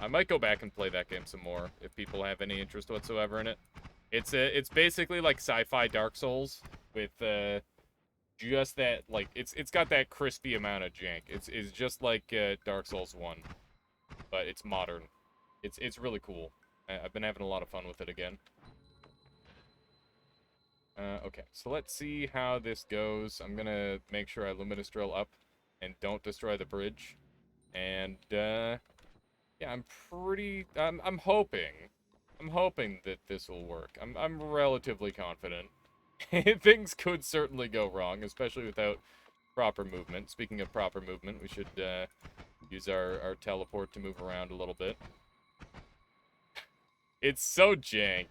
I might go back and play that game some more if people have any interest whatsoever in it. It's basically like sci-fi Dark Souls with just that, like, it's got that crispy amount of jank. It's just like Dark Souls 1, but it's modern. It's really cool. I've been having a lot of fun with it again. Okay, so let's see how this goes. I'm gonna make sure I Luminous Drill up and don't destroy the bridge. And, yeah, I'm hoping that this will work. I'm relatively confident. Things could certainly go wrong, especially without proper movement. Speaking of proper movement, we should, use our teleport to move around a little bit. It's so jank.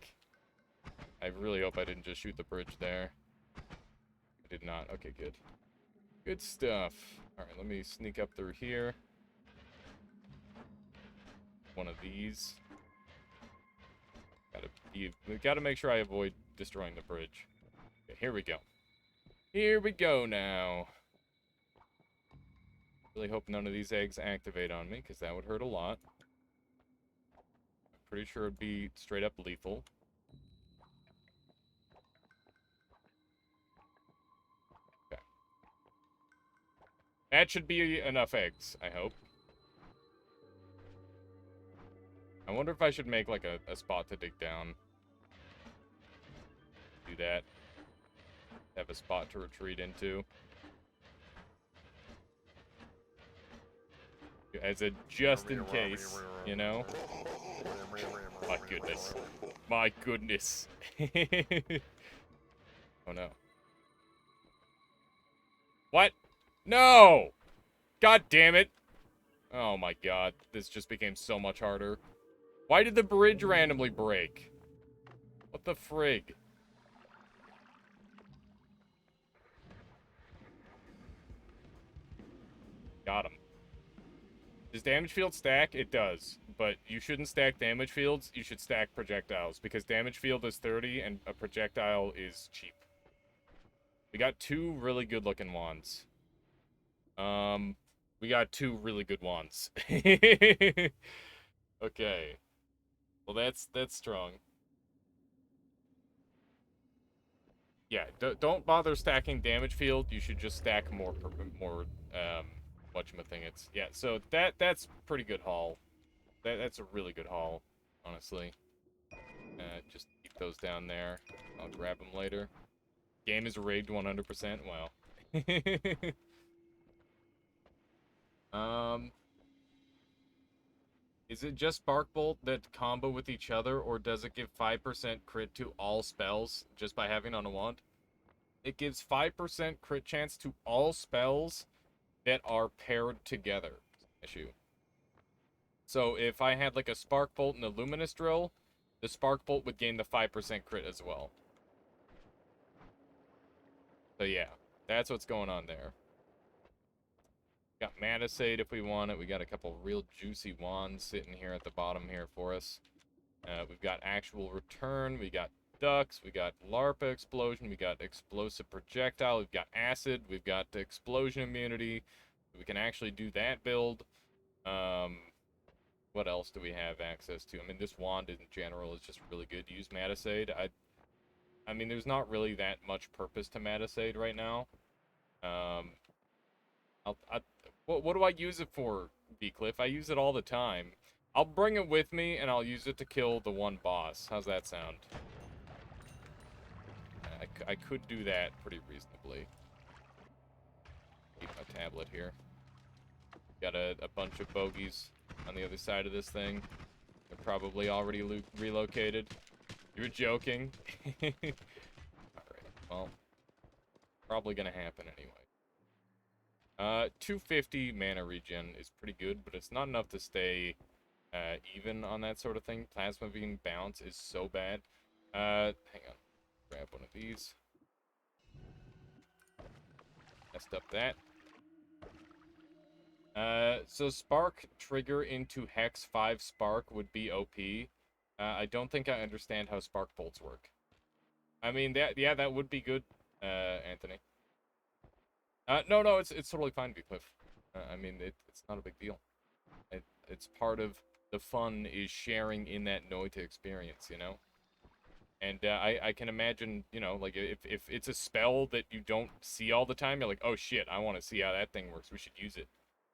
I really hope I didn't just shoot the bridge there. I did not. Okay, good. Good stuff. Alright, let me sneak up through here. One of these. Gotta make sure I avoid destroying the bridge. Okay, here we go. Here we go now. Really hope none of these eggs activate on me, because that would hurt a lot. I'm pretty sure it'd be straight up lethal. Okay. That should be enough eggs, I hope. I wonder if I should make, like, a spot to dig down. Do that. Have a spot to retreat into. As a just in case, you know? My goodness. My goodness. Oh no. What? No! God damn it. Oh my god. This just became so much harder. Why did the bridge randomly break? What the frig? Got him. Does damage field stack? It does. But you shouldn't stack damage fields. You should stack projectiles. Because damage field is 30 and a projectile is cheap. We got 2 really good looking wands. We got 2 really good wands. Okay. Well, that's strong. Yeah, don't bother stacking damage field. You should just stack more whatchamacallits. Yeah, so that's pretty good haul. That's a really good haul, honestly. Just keep those down there. I'll grab them later. Game is rigged 100%. Wow. Is it just Sparkbolt that combo with each other, or does it give 5% crit to all spells just by having on a wand? It gives 5% crit chance to all spells that are paired together. Issue. So if I had like a Sparkbolt and a Luminous Drill, the Sparkbolt would gain the 5% crit as well. So yeah. That's what's going on there. Got Matisade if we want it. We got a couple real juicy wands sitting here at the bottom here for us. We've got actual return. We got ducks. We got LARPA explosion. We got explosive projectile. We've got acid. We've got explosion immunity. We can actually do that build. What else do we have access to? I mean, this wand in general is just really good to use Matisade. I mean, there's not really that much purpose to Matisade right now. What do I use it for, B-Cliff? I use it all the time. I'll bring it with me, and I'll use it to kill the one boss. How's that sound? I could do that pretty reasonably. Keep my tablet here. Got a bunch of bogeys on the other side of this thing. They're probably already relocated. You were joking. Alright, well, probably gonna happen anyway. 250 mana regen is pretty good, but it's not enough to stay even on that sort of thing. Plasma beam bounce is so bad. Hang on. Grab one of these. Messed up that. So Spark trigger into Hex 5 Spark would be OP. I don't think I understand how Spark bolts work. I mean, that would be good, Anthony. No, it's totally fine, B-Cliff. I mean, it's not a big deal. It's part of the fun is sharing in that noita experience, you know? And I can imagine, you know, like, if it's a spell that you don't see all the time, you're like, oh shit, I want to see how that thing works, we should use it.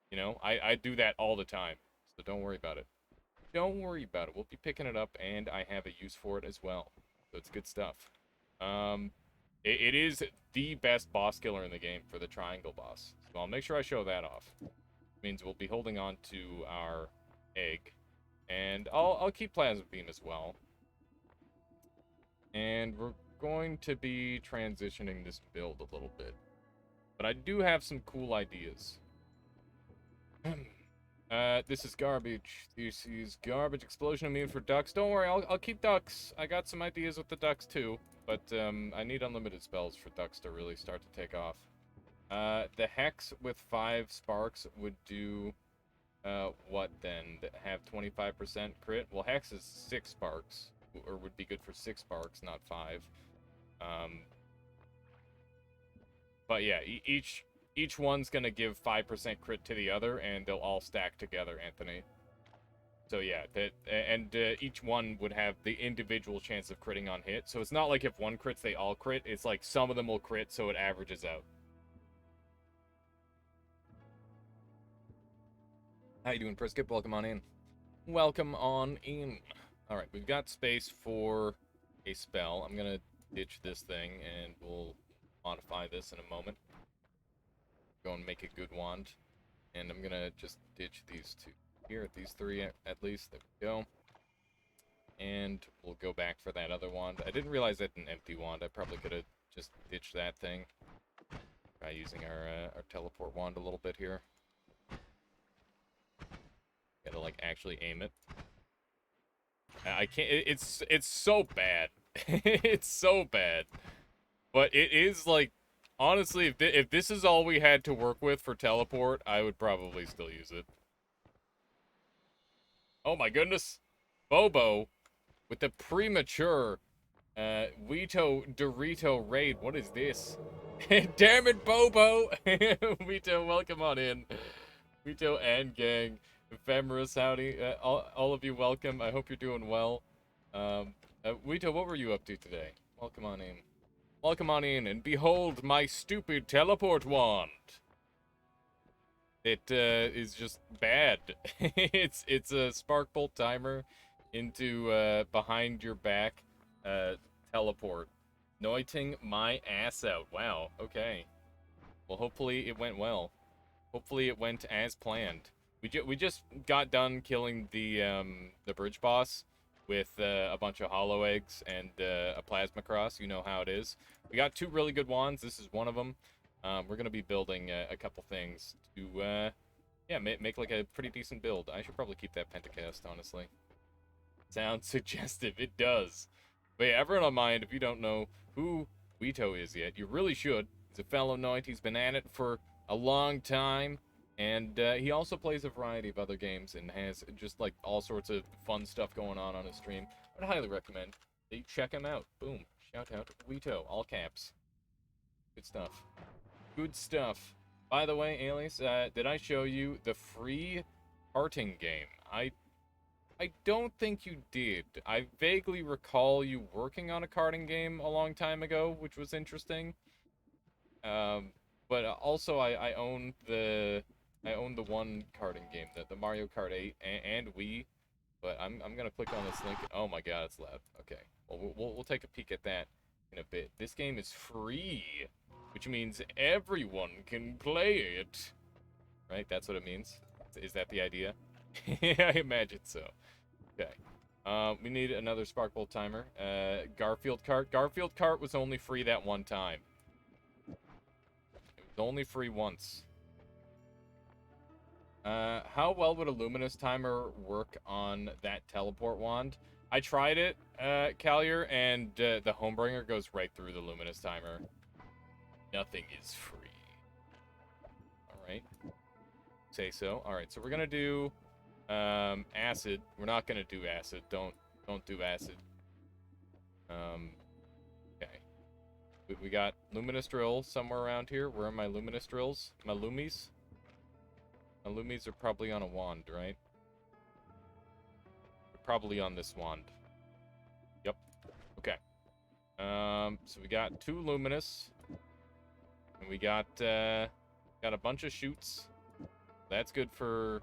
You know, I do that all the time, so don't worry about it. Don't worry about it, we'll be picking it up, and I have a use for it as well. So it's good stuff. It is the best boss killer in the game for the triangle boss. So I'll make sure I show that off. Means we'll be holding on to our egg. And I'll keep Plasma Beam as well. And we're going to be transitioning this build a little bit. But I do have some cool ideas. This is garbage. This is garbage. Explosion immune for ducks. Don't worry, I'll keep ducks. I got some ideas with the ducks too. But I need unlimited spells for ducks to really start to take off. The Hex with 5 sparks would do, what then? Have 25% crit? Well, Hex is 6 sparks, or would be good for 6 sparks, not 5. But yeah, each one's gonna give 5% crit to the other, and they'll all stack together, Anthony. So yeah, each one would have the individual chance of critting on hit. So it's not like if one crits, they all crit. It's like some of them will crit, so it averages out. How you doing, Priskip? Welcome on in. Welcome on in. Alright, we've got space for a spell. I'm gonna ditch this thing, and we'll modify this in a moment. Go and make a good wand. And I'm gonna just ditch these two here, these 3 at least. There we go. And we'll go back for that other wand. I didn't realize that an empty wand. I probably could have just ditched that thing. Try using our teleport wand a little bit here. Gotta, like, actually aim it. I can't... It's so bad. It's so bad. But it is, like... Honestly, if this is all we had to work with for teleport, I would probably still use it. Oh my goodness. Bobo with the premature Wito Dorito raid. What is this? Damn it, Bobo! Wito, welcome on in. Wito and gang. Ephemeris, howdy. All of you, welcome. I hope you're doing well. Wito, what were you up to today? Welcome on in. Welcome on in, and behold my stupid teleport wand. It is just bad. it's a spark bolt timer into behind your back teleport. Noiting my ass out. Wow, okay. Well, hopefully it went well. Hopefully it went as planned. We just got done killing the bridge boss with a bunch of hollow eggs and a plasma cross. You know how it is. We got 2 really good wands. This is one of them. We're gonna be building a couple things to yeah, make like a pretty decent build. I should probably keep that pentacast, honestly. Sounds suggestive. It does. But yeah, everyone on mind, if you don't know who Wito is yet, you really should. He's a fellow noita. He's been at it for a long time. And he also plays a variety of other games and has just like all sorts of fun stuff going on his stream. I'd highly recommend that you check him out. Boom. Shout out Weeto, all caps. Good stuff. Good stuff. By the way, Alias, did I show you the free karting game? I don't think you did. I vaguely recall you working on a karting game a long time ago, which was interesting. But also I own the one karting game, the Mario Kart 8 and Wii. But I'm gonna click on this link. Oh my god, it's loud. Okay, well we'll take a peek at that in a bit. This game is free, which means everyone can play it. Right? That's what it means. Is that the idea? I imagine so. Okay. We need another Sparkbolt timer. Garfield Kart. Garfield Kart was only free that one time. It was only free once. How well would a luminous timer work on that teleport wand? I tried it, Callier, and the Homebringer goes right through the luminous timer. Nothing is free. Alright. Say so. Alright, so we're gonna do acid. We're not gonna do acid. Don't do acid. Okay. We got luminous drill somewhere around here. Where are my luminous drills? My lumies? My lumies are probably on a wand, right? They're probably on this wand. Yep. Okay. So we got 2 luminous. And we got a bunch of shoots. That's good for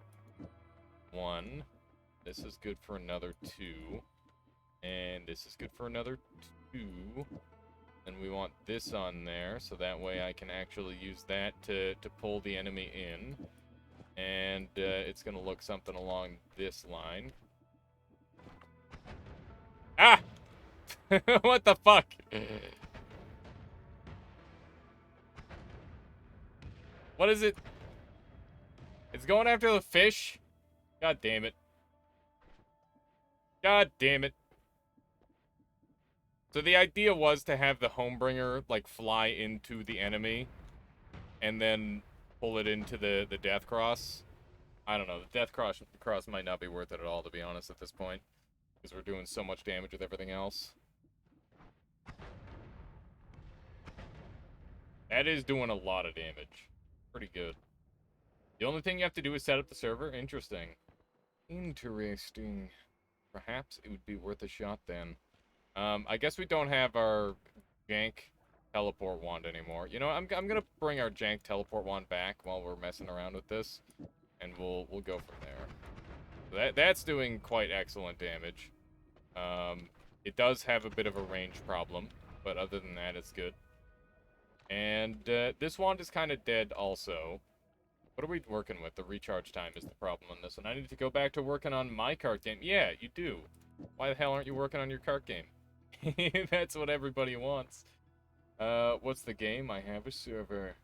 1. This is good for another 2. And this is good for another 2. And we want this on there, so that way I can actually use that to pull the enemy in. And it's gonna look something along this line. Ah! What the fuck? What is it? It's going after the fish? God damn it. God damn it. So the idea was to have the Homebringer, like, fly into the enemy. And then pull it into the Death Cross. I don't know. The Death Cross might not be worth it at all, to be honest, at this point. Because we're doing so much damage with everything else. That is doing a lot of damage. Pretty good. The only thing you have to do is set up the server? Interesting. Interesting. Perhaps it would be worth a shot then. I guess we don't have our jank teleport wand anymore. You know, I'm gonna bring our jank teleport wand back while we're messing around with this, and we'll go from there. That's doing quite excellent damage. It does have a bit of a range problem, but other than that, it's good. And this wand is kind of dead also. What are we working with? The recharge time is the problem on this one. I need to go back to working on my kart game. Yeah, you do. Why the hell aren't you working on your kart game? That's what everybody wants. What's the game? I have a server.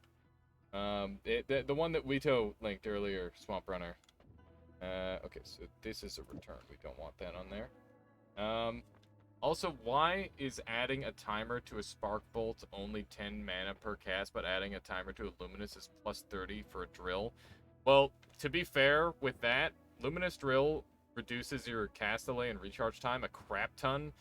The one that Weeto linked earlier, Swamp Runner. Okay, so this is a return. We don't want that on there. Also, why is adding a timer to a Spark Bolt only 10 mana per cast, but adding a timer to a Luminous is plus 30 for a drill? Well, to be fair with that, Luminous Drill reduces your cast delay and recharge time a crap ton,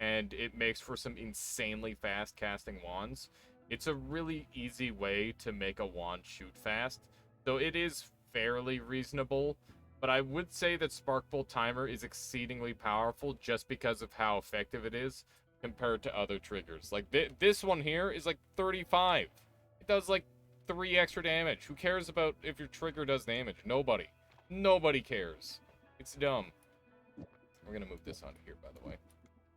and it makes for some insanely fast casting wands. It's a really easy way to make a wand shoot fast, so it is fairly reasonable. But I would say that Sparkbolt Timer is exceedingly powerful just because of how effective it is compared to other triggers. Like, this one here is like 35. It does like 3 extra damage. Who cares about if your trigger does damage? Nobody. Nobody cares. It's dumb. We're going to move this on here, by the way.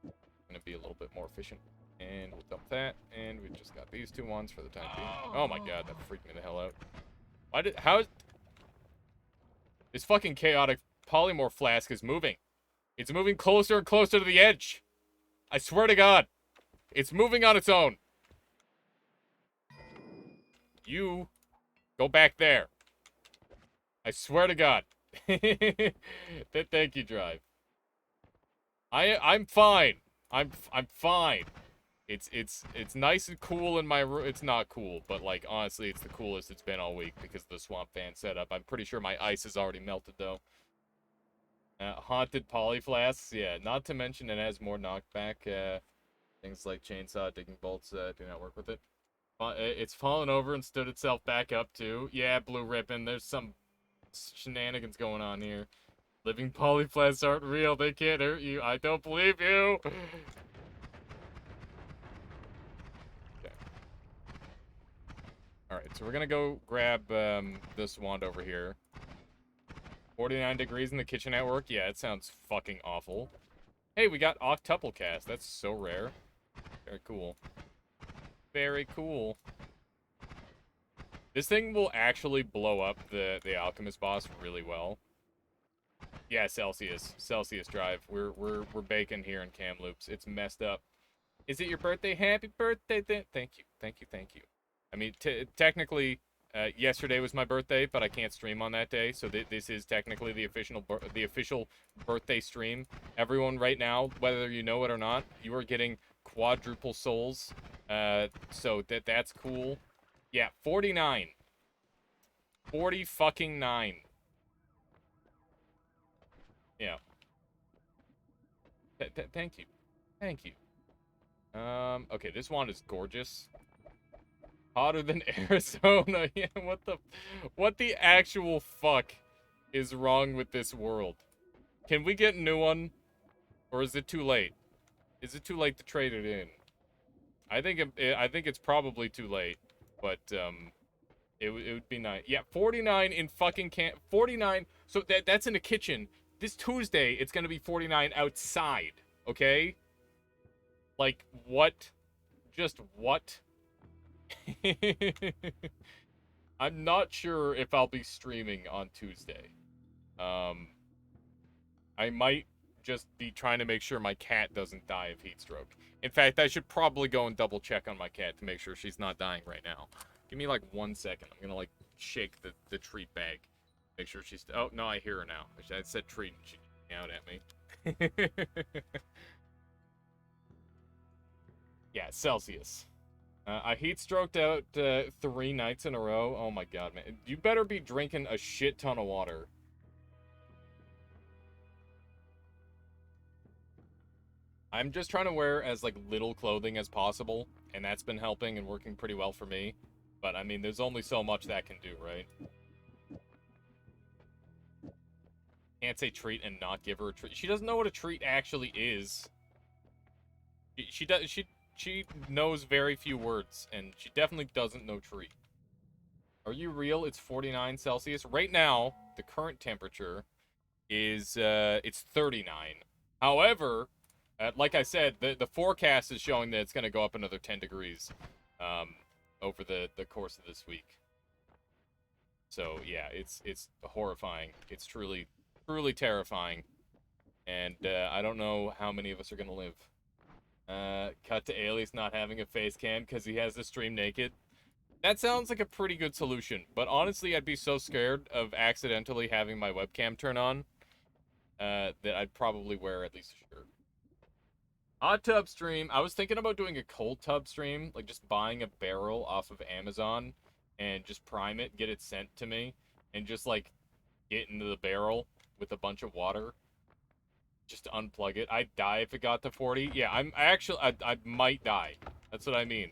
Going to be a little bit more efficient. And we'll dump that. And we've just got these 2 ones for the time being. Oh my god, that freaked me the hell out. How... This fucking chaotic polymorph flask is moving. It's moving closer and closer to the edge. I swear to God. It's moving on its own. You go back there. I swear to God. Thank you, Drive. I'm fine. I'm fine. It's nice and cool in my room. It's not cool, but like honestly, it's the coolest it's been all week because of the swamp fan setup. I'm pretty sure my ice is already melted though. Haunted polyflasks, yeah. Not to mention it has more knockback. Things like chainsaw, digging bolts do not work with it. It's fallen over and stood itself back up too. Yeah, blue ribbon. There's some shenanigans going on here. Living polyflasks aren't real. They can't hurt you. I don't believe you. Alright, so we're gonna go grab this wand over here. 49 degrees in the kitchen at work? Yeah, it sounds fucking awful. Hey, we got octuple cast. That's so rare. Very cool. Very cool. This thing will actually blow up the alchemist boss really well. Yeah, Celsius. Celsius drive. We're baking here in Kamloops. It's messed up. Is it your birthday? Happy birthday! Thank you. Thank you. Thank you. I mean, technically, yesterday was my birthday, but I can't stream on that day, so this is technically the official birthday stream. Everyone right now, whether you know it or not, you are getting quadruple souls. So that's cool. Yeah, 49. 40 fucking 9. Yeah. Thank you. Thank you. Okay, this wand is gorgeous. Hotter than Arizona. Yeah, what the actual fuck is wrong with this world? Can we get a new one? Or is it too late? Is it too late to trade it in? I think it's probably too late, but it would be nice. Yeah, 49 in fucking 49. So that's in the kitchen. This Tuesday it's going to be 49 outside, okay? Like what? Just what? I'm not sure if I'll be streaming on Tuesday. I might just be trying to make sure my cat doesn't die of heat stroke. In fact, I should probably go and double check on my cat to make sure she's not dying right now. Give me like 1 second. I'm gonna like shake the treat bag. Make sure she's... Oh, no, I hear her now. I said treat and she out at me. Yeah, Celsius. I heat stroked out 3 nights in a row. Oh my god, man. You better be drinking a shit ton of water. I'm just trying to wear as like little clothing as possible, and that's been helping and working pretty well for me. But I mean, there's only so much that can do, right? Can't say treat and not give her a treat. She doesn't know what a treat actually is. She knows very few words, and she definitely doesn't know treat. Are you real? It's 49 Celsius. Right now, the current temperature is, it's 39. However, like I said, the forecast is showing that it's going to go up another 10 degrees over the course of this week. So, yeah, it's horrifying. It's truly terrifying. And I don't know how many of us are going to live. Cut to Alias not having a face cam because he has to stream naked. That sounds like a pretty good solution, but honestly, I'd be so scared of accidentally having my webcam turn on that I'd probably wear at least a shirt. Hot tub stream. I was thinking about doing a cold tub stream, like just buying a barrel off of Amazon and just prime it, get it sent to me, and just like get into the barrel with a bunch of water. Just to unplug it. I'd die if it got to 40. Yeah, I might die. That's what I mean.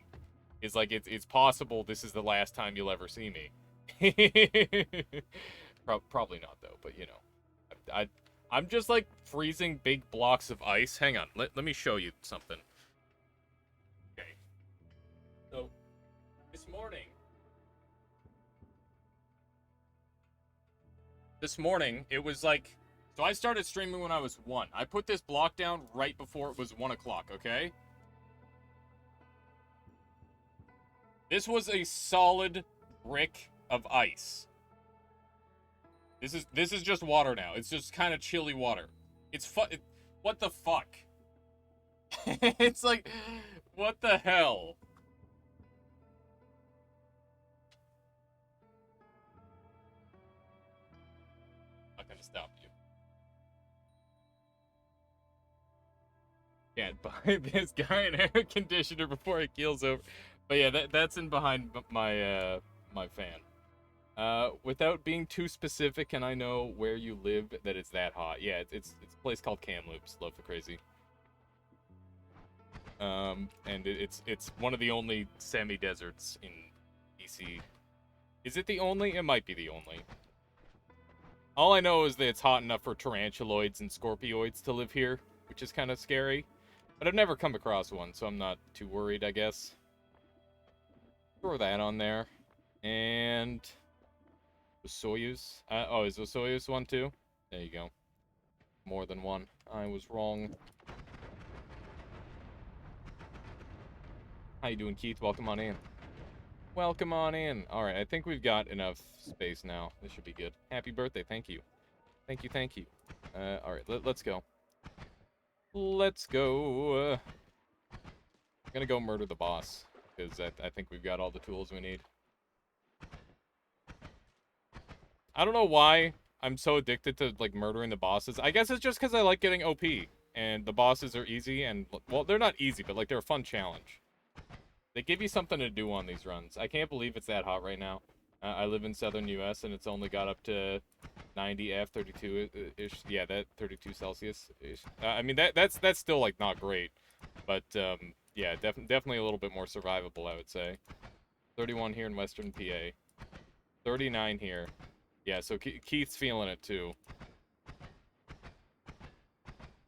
It's like, it's possible this is the last time you'll ever see me. Probably not, though, but, you know. I'm just, like, freezing big blocks of ice. Hang on, let me show you something. Okay. So, this morning, it was, like... So I started streaming when I was 1. I put this block down right before it was 1 o'clock, okay? This was a solid brick of ice. This is just water now. It's just kind of chilly water. What the fuck? It's like, what the hell? I'm not gonna stop you. Yeah, buy this guy an air conditioner before it keels over. But yeah, that's in behind my my fan. Without being too specific, and I know where you live, that it's that hot. Yeah, it's a place called Kamloops. Love for crazy. And it's one of the only semi-deserts in BC. Is it the only? It might be the only. All I know is that it's hot enough for tarantuloids and scorpioids to live here, which is kind of scary. But I've never come across one, so I'm not too worried, I guess. Throw that on there. And the Soyuz. Oh, is the Soyuz one too? There you go. More than one. I was wrong. How you doing, Keith? Welcome on in. Welcome on in. All right, I think we've got enough space now. This should be good. Happy birthday. Thank you. Thank you, thank you. All right, let's go. Let's go. I'm gonna go murder the boss, because I think we've got all the tools we need. I don't know why I'm so addicted to, like, murdering the bosses. I guess it's just because I like getting OP, and the bosses are easy, and, well, they're not easy, but, like, they're a fun challenge. They give you something to do on these runs. I can't believe it's that hot right now. I live in southern U.S., and it's only got up to 90 F, 32-ish. Yeah, that 32 Celsius-ish. I mean, that's still, like, not great. But, yeah, definitely a little bit more survivable, I would say. 31 here in western PA. 39 here. Yeah, so Keith's feeling it, too.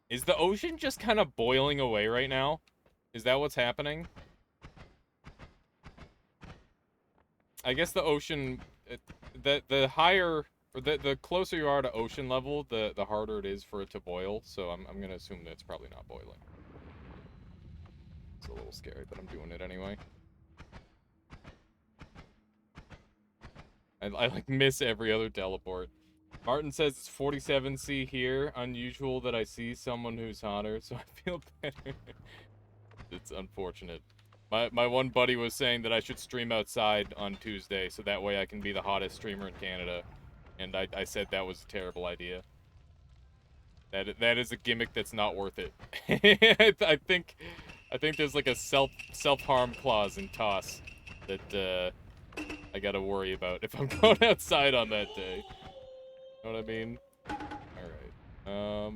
Is the ocean just kind of boiling away right now? Is that what's happening? I guess the ocean, the higher, or the closer you are to ocean level, the harder it is for it to boil. So I'm gonna assume that it's probably not boiling. It's a little scary, but I'm doing it anyway. I like miss every other teleport. Martin says it's 47C here. Unusual that I see someone who's hotter, so I feel better. It's unfortunate. My one buddy was saying that I should stream outside on Tuesday, so that way I can be the hottest streamer in Canada. And I said that was a terrible idea. That is a gimmick that's not worth it. I think there's like a self-harm clause in TOS that I gotta worry about if I'm going outside on that day. Know what I mean? All right.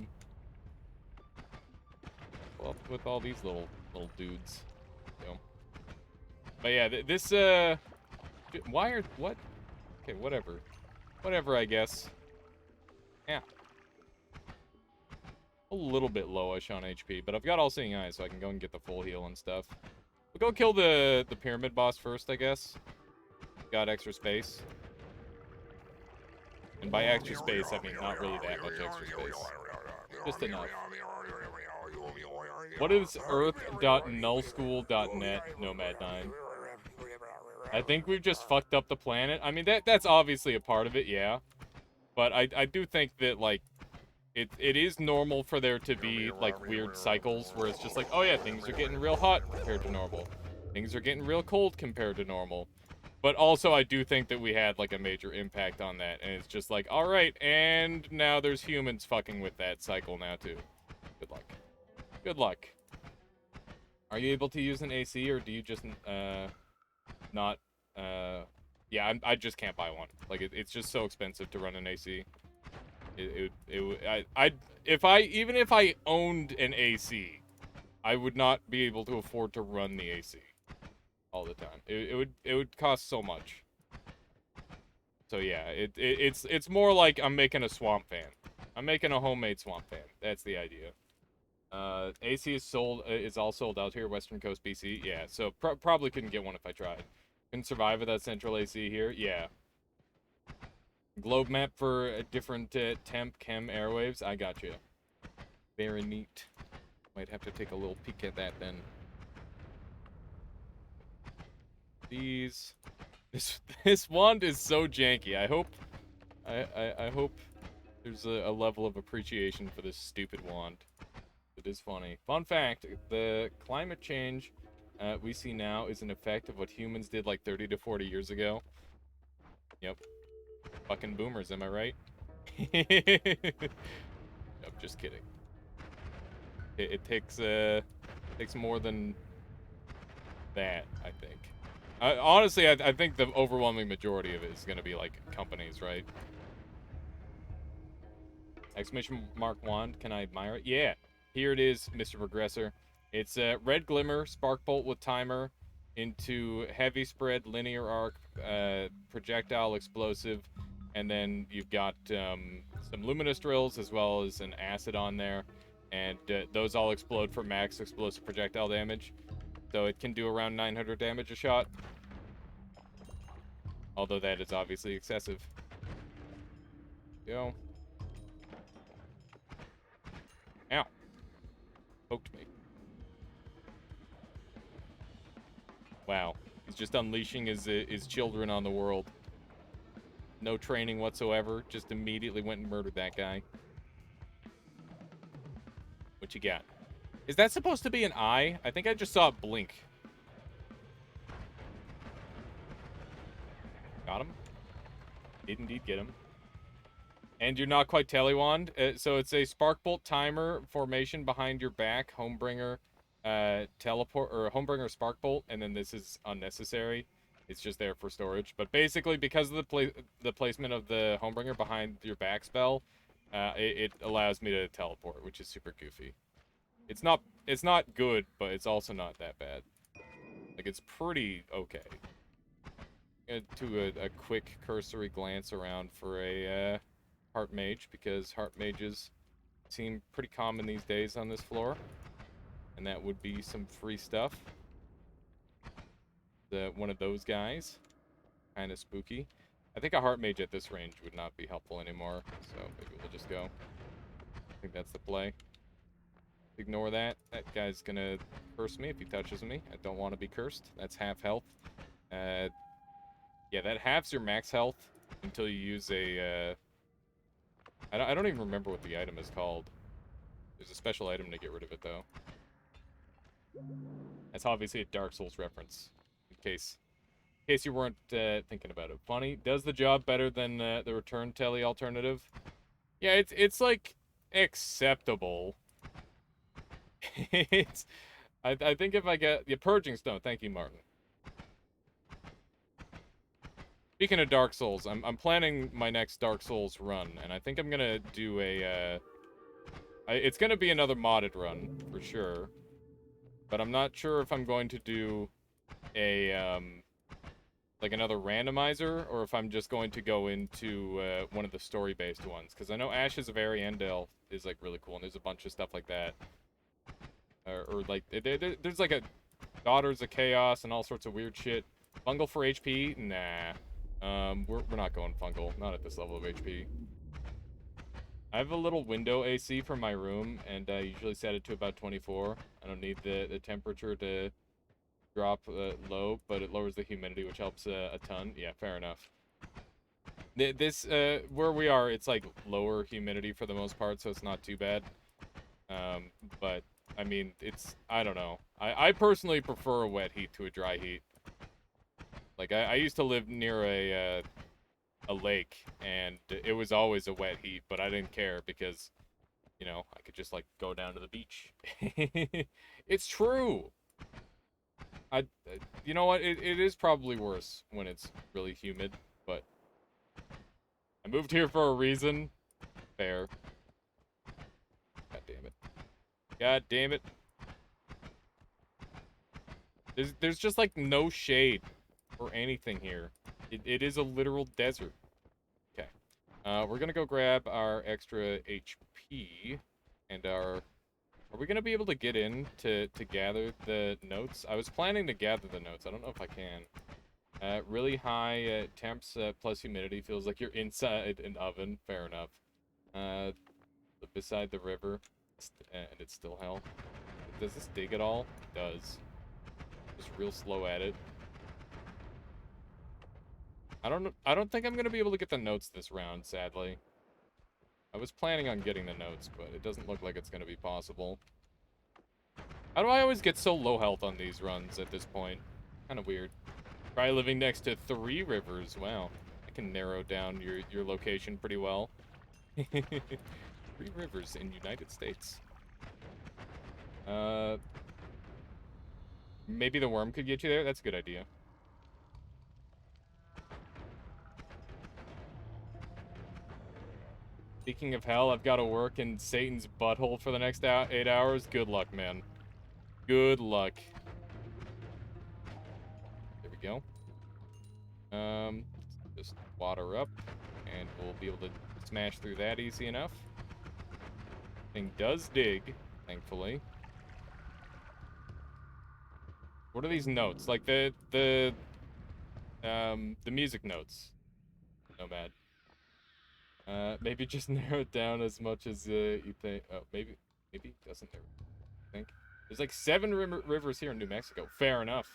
Well, with all these little dudes, you know. But yeah, this why what? Okay, whatever. I guess. Yeah. A little bit lowish on HP, but I've got all-seeing eyes, so I can go and get the full heal and stuff. We'll go kill the pyramid boss first, I guess. Got extra space. And by extra space, I mean not really that much extra space. Just enough. What is earth.nullschool.net, Nomad9? I think we've just fucked up the planet. I mean, that's obviously a part of it, yeah. But I do think that, like, it is normal for there to be, like, weird cycles where it's just like, oh yeah, things are getting real hot compared to normal. Things are getting real cold compared to normal. But also, I do think that we had, like, a major impact on that. And it's just like, alright, and now there's humans fucking with that cycle now, too. Good luck. Good luck. Are you able to use an AC, or do you just, not, yeah, I just can't buy one. Like, it's just so expensive to run an AC. Even if I owned an AC, I would not be able to afford to run the AC all the time. It would cost so much. So yeah, it's more like I'm making a swamp fan. I'm making a homemade swamp fan. That's the idea. AC is all sold out here, Western Coast BC. Yeah, so probably couldn't get one if I tried. Couldn't survive without central AC here. Yeah. Globe map for different temp chem airwaves. I got you. Very neat. Might have to take a little peek at that then. This wand is so janky. I hope there's a level of appreciation for this stupid wand. It is funny. Fun fact, the climate change we see now is an effect of what humans did like 30 to 40 years ago. Yep. Fucking boomers, am I right? Yep, just kidding. It takes more than that, I think. Honestly, I think the overwhelming majority of it is going to be like companies, right? Exclamation mark wand. Can I admire it? Yeah. Here it is, Mr. Progressor. It's red glimmer, spark bolt with timer, into heavy spread, linear arc, projectile explosive, and then you've got some luminous drills as well as an acid on there, and those all explode for max explosive projectile damage. So it can do around 900 damage a shot. Although that is obviously excessive. Go. Ow. Poked me. Wow. He's just unleashing his children on the world. No training whatsoever. Just immediately went and murdered that guy. What you got? Is that supposed to be an eye? I think I just saw it blink. Got him. Did indeed get him. And you're not quite Telewand. So it's a spark bolt timer formation behind your back. Homebringer teleport, or Homebringer spark bolt. And then this is unnecessary. It's just there for storage. But basically, because of the placement of the Homebringer behind your back spell, it allows me to teleport, which is super goofy. It's not good, but it's also not that bad. Like, it's pretty okay. Do a quick cursory glance around for a Heart Mage, because Heart Mages seem pretty common these days on this floor. And that would be some free stuff. One of those guys. Kind of spooky. I think a Heart Mage at this range would not be helpful anymore, so maybe we'll just go. I think that's the play. Ignore that. That guy's gonna curse me if he touches me. I don't want to be cursed. That's half health. Yeah, that halves your max health until you use a... I don't even remember what the item is called. There's a special item to get rid of it, though. That's obviously a Dark Souls reference, in case you weren't thinking about it. Funny, does the job better than the Return Tele alternative? Yeah, it's like acceptable. I think if I get the Purging Stone, thank you, Martin. Speaking of Dark Souls, I'm planning my next Dark Souls run, and I think I'm gonna do a it's gonna be another modded run for sure, but I'm not sure if I'm going to do a like another randomizer, or if I'm just going to go into one of the story-based ones, because I know Ashes of Ariandel is like really cool, and there's a bunch of stuff like that. Or like, there's like a Daughters of Chaos and all sorts of weird shit. Fungal for HP? Nah. We're not going fungal. Not at this level of HP. I have a little window AC for my room, and I usually set it to about 24. I don't need the temperature to drop low, but it lowers the humidity, which helps a ton. Yeah, fair enough. This, where we are, it's like lower humidity for the most part, so it's not too bad. But... I mean, I don't know. I personally prefer a wet heat to a dry heat. Like, I used to live near a lake, and it was always a wet heat, but I didn't care because, you know, I could just, like, go down to the beach. It's true! You know what? It is probably worse when it's really humid, but I moved here for a reason. Fair. God damn it. God damn it. There's just like no shade or anything here. It is a literal desert. Okay. We're gonna go grab our extra HP and our... Are we gonna be able to get in to gather the notes? I was planning to gather the notes. I don't know if I can. Really high temps plus humidity. Feels like you're inside an oven. Fair enough. Beside the river. And it's still hell. Does this dig at all? It does. Just real slow at it. I don't think I'm gonna be able to get the notes this round, sadly. I was planning on getting the notes, but it doesn't look like it's gonna be possible. How do I always get so low health on these runs at this point? Kind of weird. Try living next to 3 rivers. Wow. I can narrow down your location pretty well. 3 rivers in United States. Uh, maybe the worm could get you there. That's a good idea. Speaking of hell, I've got to work in Satan's butthole for the next 8 hours. Good luck, man. Good luck. There we go. Just water up, and we'll be able to smash through that easy enough. Thing does dig, thankfully. What are these notes? Like the music notes. Nomad. Maybe just narrow it down as much as you think. Oh, maybe it doesn't narrow. I think there's like 7 rivers here in New Mexico. Fair enough.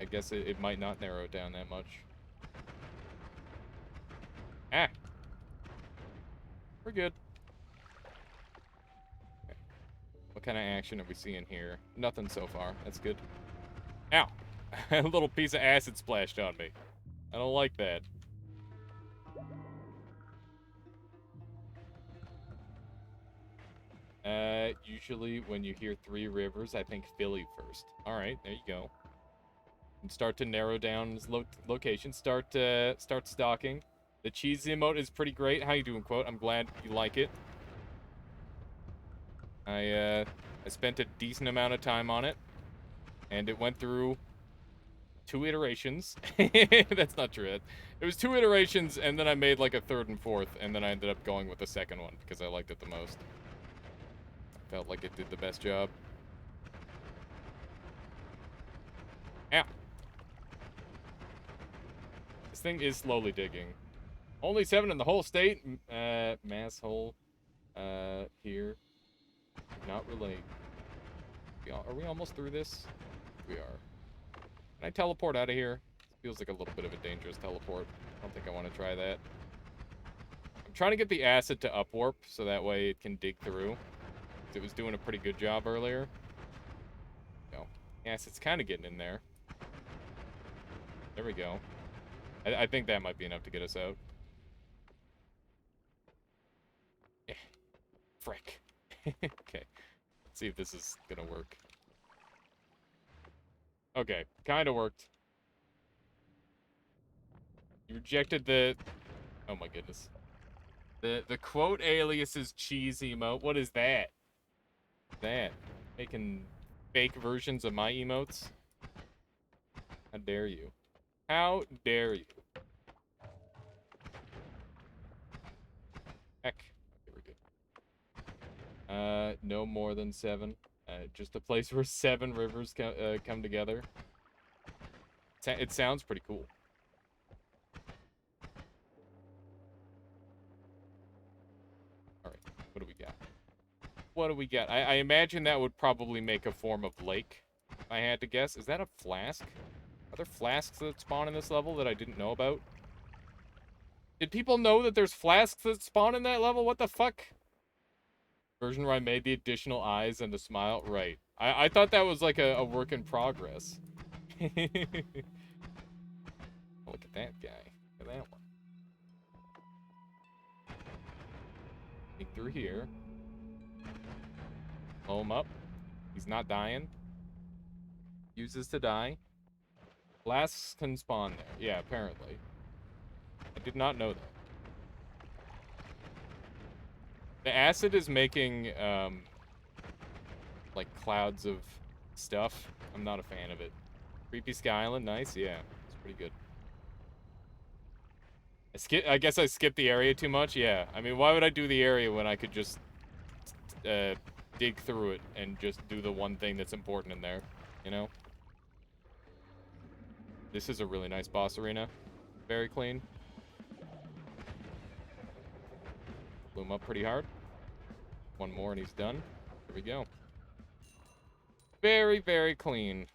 I guess it might not narrow it down that much. Ah, we're good. Okay. What kind of action are we seeing here? Nothing so far. That's good. Ow! A little piece of acid splashed on me. I don't like that. Usually when you hear 3 rivers, I think Philly first. All right, there you go. And start to narrow down his location. Start stalking. The cheese emote is pretty great. How you doing, Quote? I'm glad you like it. I spent a decent amount of time on it, and it went through 2 iterations. That's not true. It was 2 iterations, and then I made like a 3rd and 4th, and then I ended up going with the 2nd one because I liked it the most. Felt like it did the best job. Ow. This thing is slowly digging. Only 7 in the whole state. Mass hole. Here. Not relate. Are we almost through this? We are. Can I teleport out of here? Feels like a little bit of a dangerous teleport. I don't think I want to try that. I'm trying to get the acid to upwarp so that way it can dig through. It was doing a pretty good job earlier. No. Yes, it's kind of getting in there. There we go. I think that might be enough to get us out. Yeah. Frick. Okay. Let's see if this is gonna work. Okay. Kind of worked. You rejected the... Oh my goodness. The quote alias is cheese emote. What is that? That? Making fake versions of my emotes? How dare you? How dare you? Heck. Okay, we're good. No more than 7. Just a place where 7 rivers come together. It sounds pretty cool. Alright, what do we got? What do we got? I imagine that would probably make a form of lake, if I had to guess. Is that a flask? Are there flasks that spawn in this level that I didn't know about? Did people know that there's flasks that spawn in that level? What the fuck? Version where I made the additional eyes and the smile? Right. I thought that was like a work in progress. Look at that guy. Look at that one. Sneak through here. Blow him up. He's not dying. Uses to die. Flasks can spawn there. Yeah, apparently. I did not know that. The acid is making, like, clouds of stuff. I'm not a fan of it. Creepy Sky Island, nice. Yeah, it's pretty good. I guess I skipped the area too much. Yeah, I mean, why would I do the area when I could just dig through it and just do the one thing that's important in there, you know? This is a really nice boss arena. Very clean. Blew him up pretty hard. One more and he's done. Here we go. Very, very clean.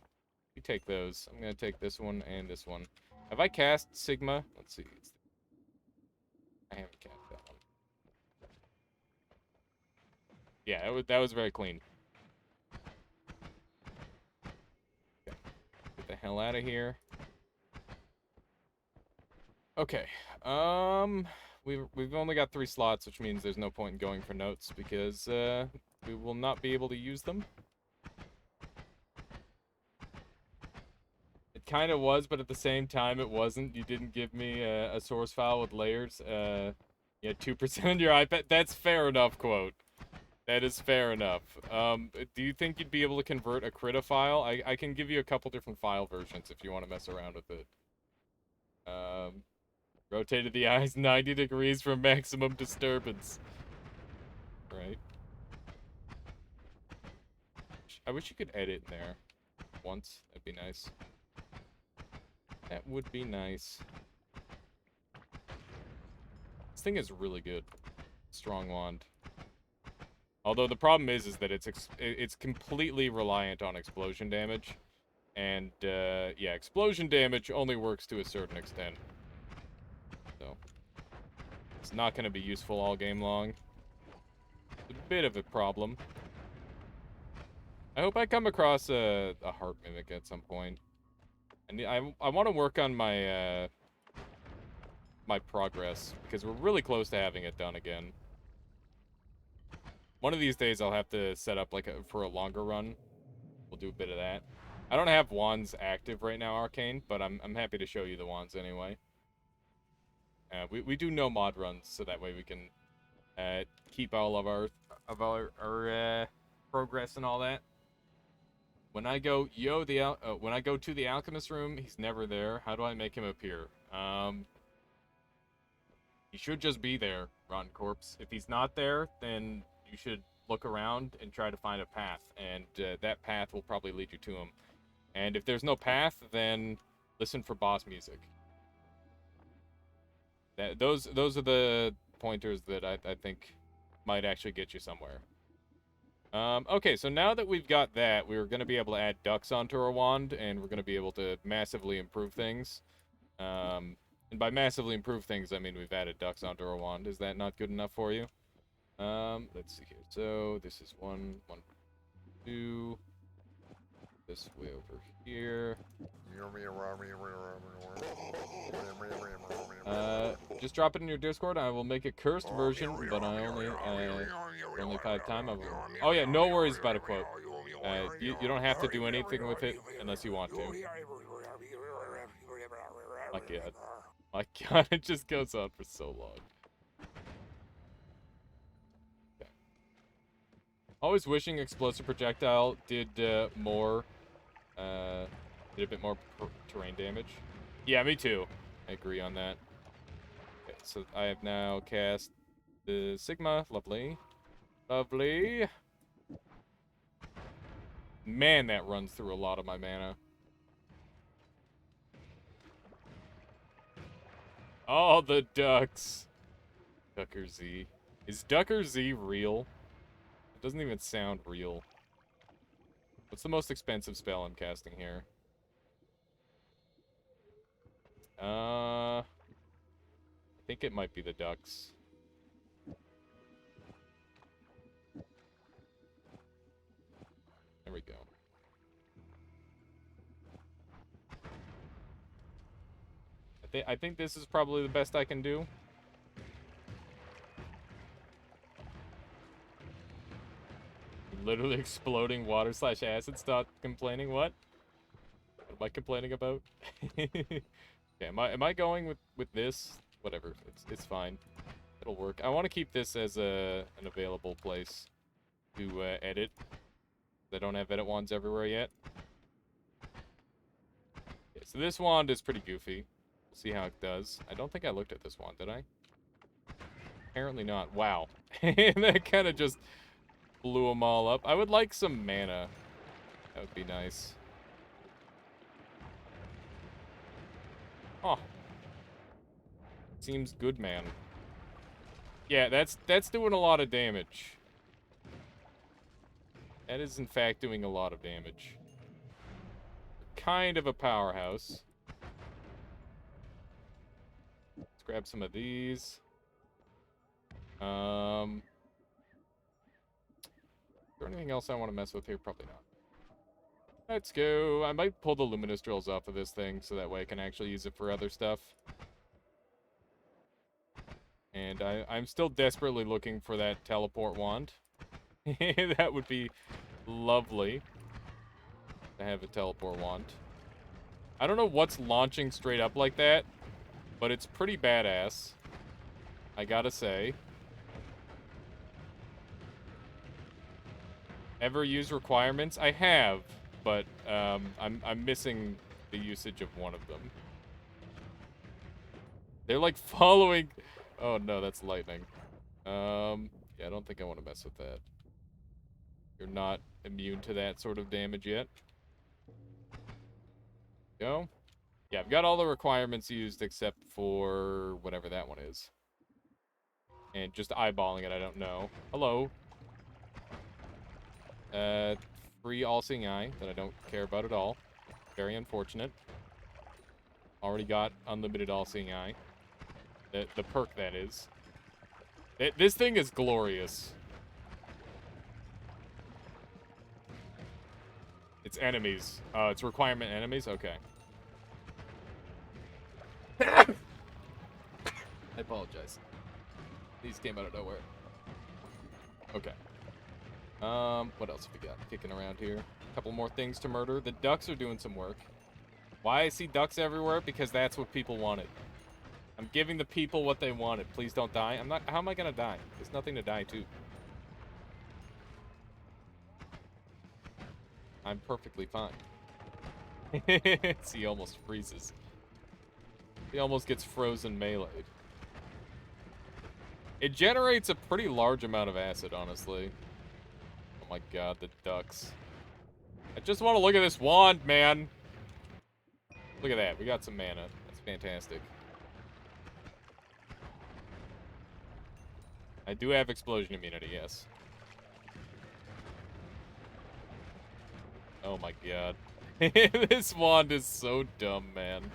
You take those. I'm gonna take this one and this one. Have I cast Sigma? Let's see. I haven't cast that one. Yeah, that was very clean. Okay. Get the hell out of here. Okay. We've only got 3 slots, which means there's no point in going for notes because we will not be able to use them. It kind of was, but at the same time, it wasn't. You didn't give me a source file with layers. Yeah, 2% on your iPad. That's fair enough, quote. That is fair enough. Do you think you'd be able to convert a Krita file? I can give you a couple different file versions if you want to mess around with it. Rotated the eyes 90 degrees for maximum disturbance. Right. I wish you could edit in there once. That'd be nice. That would be nice. This thing is really good. Strong wand. Although the problem is that it's completely reliant on explosion damage. And, yeah, explosion damage only works to a certain extent. So, it's not going to be useful all game long. It's a bit of a problem. I hope I come across a heart mimic at some point. I want to work on my, my progress, because we're really close to having it done again. One of these days I'll have to set up, like, for a longer run. We'll do a bit of that. I don't have wands active right now, Arcane, but I'm happy to show you the wands anyway. We do no mod runs, so that way we can keep all of our progress and all that. When I go when I go to the alchemist room, he's never there. How do I make him appear? He should just be there, Rotten Corpse. If he's not there, then you should look around and try to find a path, and that path will probably lead you to him. And if there's no path, then listen for boss music. Those are the pointers that I think might actually get you somewhere. Okay, so now that we've got that, we're going to be able to add ducks onto our wand, and we're going to be able to massively improve things. And by massively improve things, I mean we've added ducks onto our wand. Is that not good enough for you? Let's see here. So this is 1, 2. This way over here. Just drop it in your Discord. I will make a cursed version, but I only 5 time. Oh yeah, no worries about a quote. You don't have to do anything with it unless you want to. My God, it just goes on for so long. Okay. Always wishing explosive projectile did more. Did a bit more terrain damage. Yeah, me too. I agree on that. Okay, so I have now cast the Sigma. Lovely. Lovely. Man, that runs through a lot of my mana. Oh, the ducks. Ducker Z. Is Ducker Z real? It doesn't even sound real. What's the most expensive spell I'm casting here? I think it might be the ducks. There we go. I think this is probably the best I can do. Literally exploding water / acid. Stop complaining. What? What am I complaining about? Okay, am I going with this? Whatever. It's fine. It'll work. I want to keep this as an available place to edit. I don't have edit wands everywhere yet. Okay, so this wand is pretty goofy. We'll see how it does. I don't think I looked at this wand, did I? Apparently not. Wow. That kind of just blew them all up. I would like some mana. That would be nice. Oh. Seems good, man. Yeah, that's doing a lot of damage. That is, in fact, doing a lot of damage. Kind of a powerhouse. Let's grab some of these. Is there anything else I want to mess with here? Probably not. Let's go. I might pull the luminous drills off of this thing so that way I can actually use it for other stuff. And I'm still desperately looking for that teleport wand. That would be lovely to have a teleport wand. I don't know what's launching straight up like that, but it's pretty badass, I gotta say. Ever use requirements? I have, but I'm missing the usage of one of them. They're like following. Oh no, that's lightning. Yeah, I don't think I want to mess with that. You're not immune to that sort of damage yet. Go. Yeah, I've got all the requirements used except for whatever that one is. And just eyeballing it, I don't know. Hello. Free all-seeing eye that I don't care about at all. Very unfortunate. Already got unlimited all-seeing eye. The perk, that is. This thing is glorious. It's enemies. It's requirement enemies? Okay. I apologize. These came out of nowhere. Okay. What else have we got kicking around here? A couple more things to murder. The ducks are doing some work. Why I see ducks everywhere? Because that's what people wanted. I'm giving the people what they wanted. Please don't die. I'm not. How am I gonna die? There's nothing to die to. I'm perfectly fine. See, he almost freezes. He almost gets frozen meleeed. It generates a pretty large amount of acid, honestly. Oh my god, the ducks. I just want to look at this wand, man. Look at that. We got some mana. That's fantastic. I do have explosion immunity, yes. Oh my god. This wand is so dumb, man.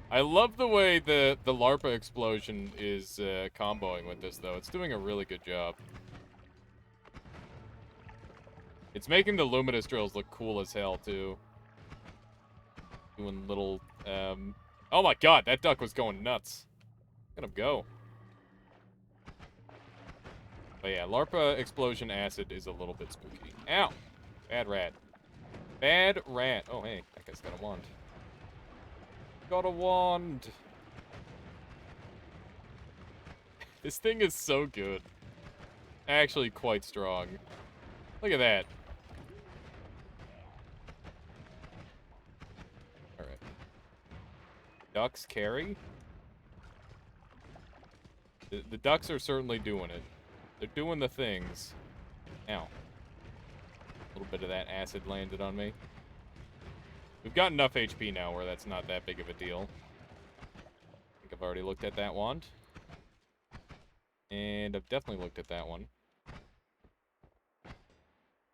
I love the way the LARPA explosion is comboing with this, though. It's doing a really good job. It's making the luminous drills look cool as hell, too. Doing little, Oh my god, that duck was going nuts. Let him go. But yeah, LARPA explosion acid is a little bit spooky. Ow! Bad rat. Bad rat. Oh, hey, that guy's got a wand. Got a wand. This thing is so good. Actually quite strong. Look at that. Alright. Ducks carry? The ducks are certainly doing it. They're doing the things. Ow. A little bit of that acid landed on me. We've got enough HP now where that's not that big of a deal. I think I've already looked at that wand. And I've definitely looked at that one.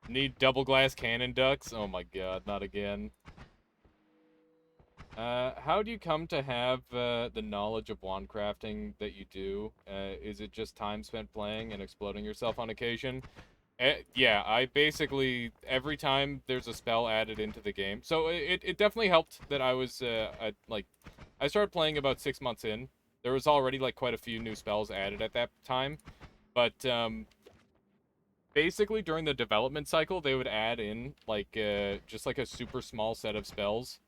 Need double glass cannon ducks? Oh my god, not again. How do you come to have the knowledge of wand crafting that you do? Is it just time spent playing and exploding yourself on occasion? Yeah, I basically, every time there's a spell added into the game. So it definitely helped that I was, I started playing about 6 months in. There was already, like, quite a few new spells added at that time. But, basically, during the development cycle, they would add in, like, just, like, a super small set of spells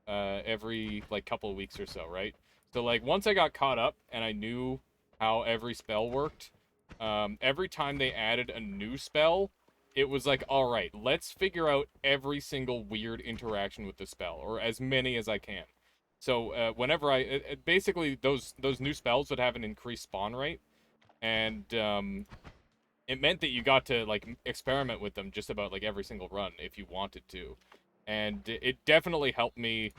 every, like, couple of weeks or so, right? So, like, once I got caught up and I knew how every spell worked, every time they added a new spell, it was like, all right, let's figure out every single weird interaction with the spell, or as many as I can. So whenever basically those new spells would have an increased spawn rate, and it meant that you got to like experiment with them just about like every single run if you wanted to, and it definitely helped me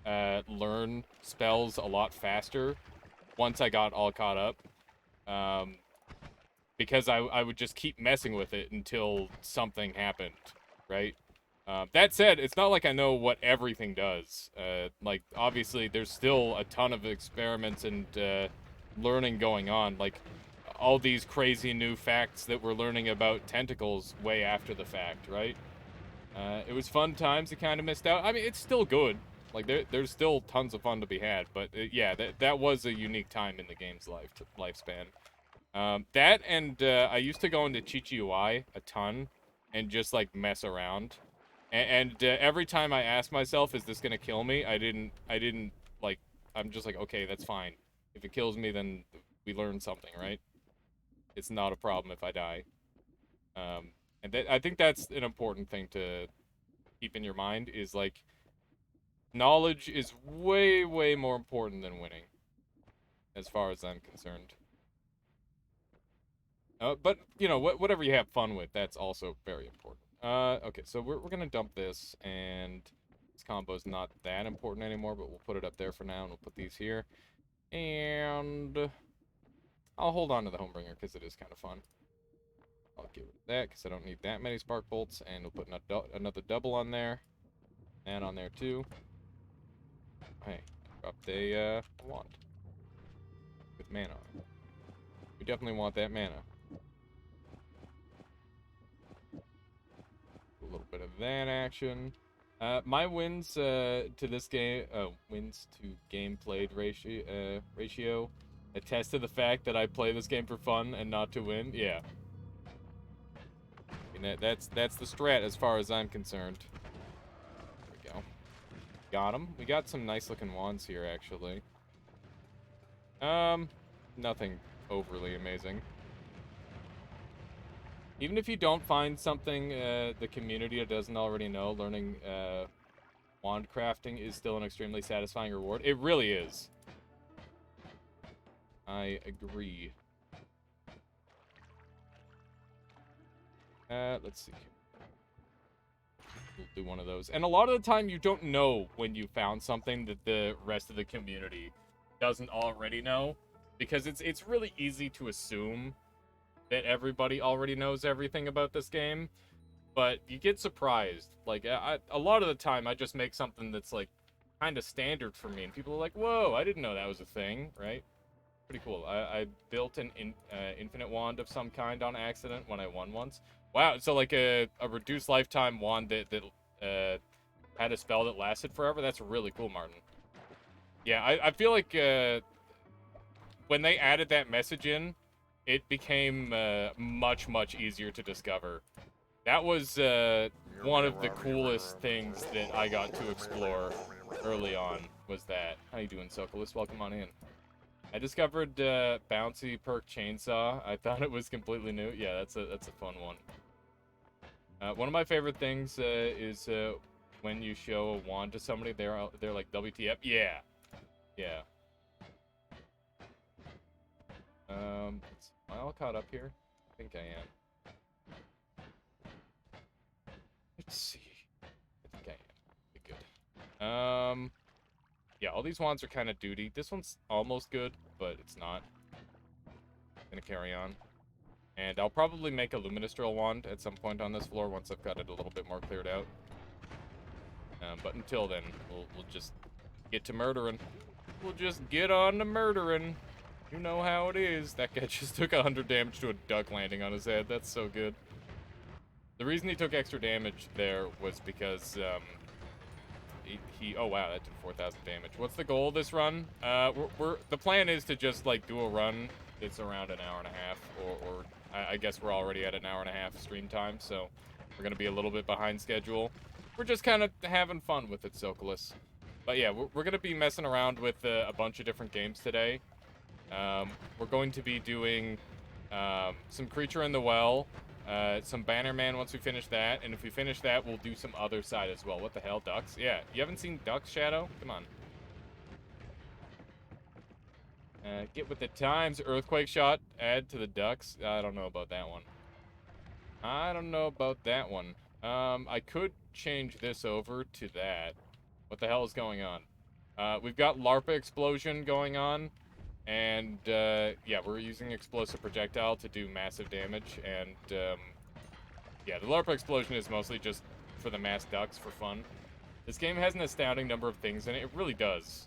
learn spells a lot faster once I got all caught up. Because I would just keep messing with it until something happened, right? That said, it's not like I know what everything does. Like, obviously, there's still a ton of experiments and learning going on. Like, all these crazy new facts that we're learning about tentacles way after the fact, right? It was fun times. You kind of missed out. I mean, it's still good. Like, there's still tons of fun to be had. But, yeah, that was a unique time in the game's lifespan. That and I used to go into Chichi-UI a ton and just like mess around. And every time I asked myself, is this gonna kill me? I didn't like, I'm just like, okay, that's fine. If it kills me, then we learn something, right? It's not a problem if I die. And I think that's an important thing to keep in your mind is like, knowledge is way, way more important than winning, as far as I'm concerned. But, you know, whatever you have fun with, that's also very important. Okay, so we're gonna dump this, and this combo's not that important anymore, but we'll put it up there for now, and we'll put these here. And I'll hold on to the Homebringer, because it is kind of fun. I'll get rid of that, because I don't need that many Spark Bolts, and we'll put another double on there. And on there, too. Hey, dropped a wand. With mana on it. We definitely want that mana. A little bit of that action. My wins to this game, wins to game played ratio attest to the fact that I play this game for fun and not to win. Yeah. I mean, that's the strat as far as I'm concerned. There we go. Got him. We got some nice looking wands here, actually. Nothing overly amazing. Even if you don't find something the community doesn't already know, learning wand crafting is still an extremely satisfying reward. It really is. I agree. Let's see. We'll do one of those. And a lot of the time, you don't know when you found something that the rest of the community doesn't already know. Because it's really easy to assume that everybody already knows everything about this game, but you get surprised. Like, a lot of the time, I just make something that's, like, kind of standard for me, and people are like, whoa, I didn't know that was a thing, right? Pretty cool. I built an infinite wand of some kind on accident when I won once. Wow, so, like, a reduced lifetime wand that had a spell that lasted forever? That's really cool, Martin. Yeah, I feel like, when they added that message in, it became much, much easier to discover. That was one of the coolest things that I got to explore early on, was that. How you doing, Sokolis? Welcome on in. I discovered Bouncy Perk Chainsaw. I thought it was completely new. Yeah, that's a fun one. One of my favorite things is when you show a wand to somebody, they're like, WTF? Yeah. Yeah. Am I all caught up here? I think I am. Let's see. I think I am. Be good. Yeah, all these wands are kind of duty. This one's almost good, but it's not. Gonna carry on. And I'll probably make a Luminous Drill wand at some point on this floor once I've got it a little bit more cleared out. But until then, we'll just get to murdering. We'll just get on to murdering. You know how it is. That guy just took 100 damage to a duck landing on his head. That's so good. The reason he took extra damage there was because, oh wow, that did 4,000 damage. What's the goal of this run? The plan is to just, like, do a run that's around an hour and a half, or I guess we're already at an hour and a half stream time, so we're gonna be a little bit behind schedule. We're just kind of having fun with it, Sokolis. But yeah, we're gonna be messing around with a bunch of different games today. We're going to be doing some Creature in the Well, some Bannerman once we finish that, and if we finish that, we'll do some other side as well. What the hell, ducks? Yeah, you haven't seen ducks, Shadow? Come on. Get with the times. Earthquake shot, add to the ducks. I don't know about that one. I don't know about that one. I could change this over to that. What the hell is going on? We've got LARPA explosion going on. And, yeah, we're using explosive projectile to do massive damage, and, yeah, the LARPA explosion is mostly just for the mass ducks for fun. This game has an astounding number of things in it. It really does.